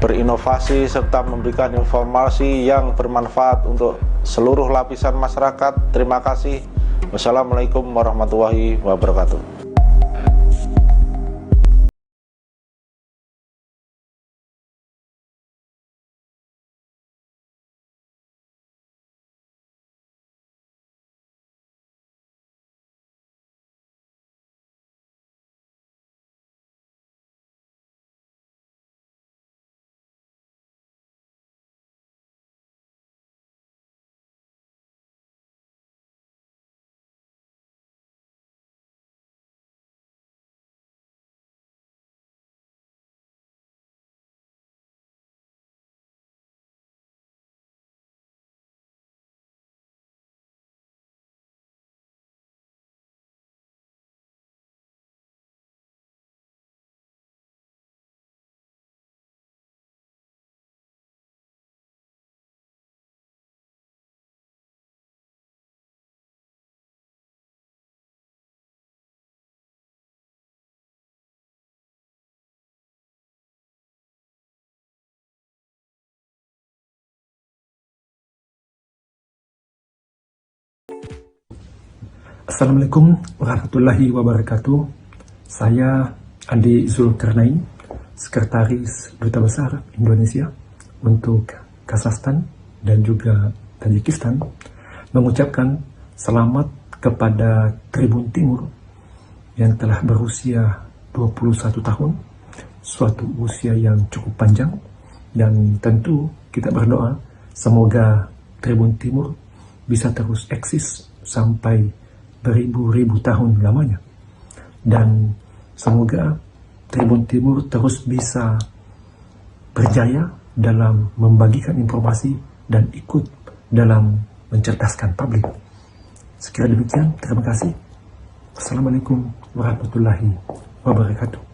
berinovasi serta memberikan informasi yang bermanfaat untuk seluruh lapisan masyarakat. Terima kasih. Wassalamualaikum warahmatullahi wabarakatuh. Assalamualaikum warahmatullahi wabarakatuh. Saya Andi Zulkarnain, Sekretaris Duta Besar Indonesia untuk Kazakhstan dan juga Tajikistan, mengucapkan selamat kepada Tribun Timur yang telah berusia 21 tahun, suatu usia yang cukup panjang, dan tentu kita berdoa semoga Tribun Timur bisa terus eksis sampai beribu-ribu tahun lamanya, dan semoga Tribun Timur terus bisa berjaya dalam membagikan informasi dan ikut dalam mencerdaskan publik. Sekiranya demikian, terima kasih. Assalamualaikum warahmatullahi wabarakatuh.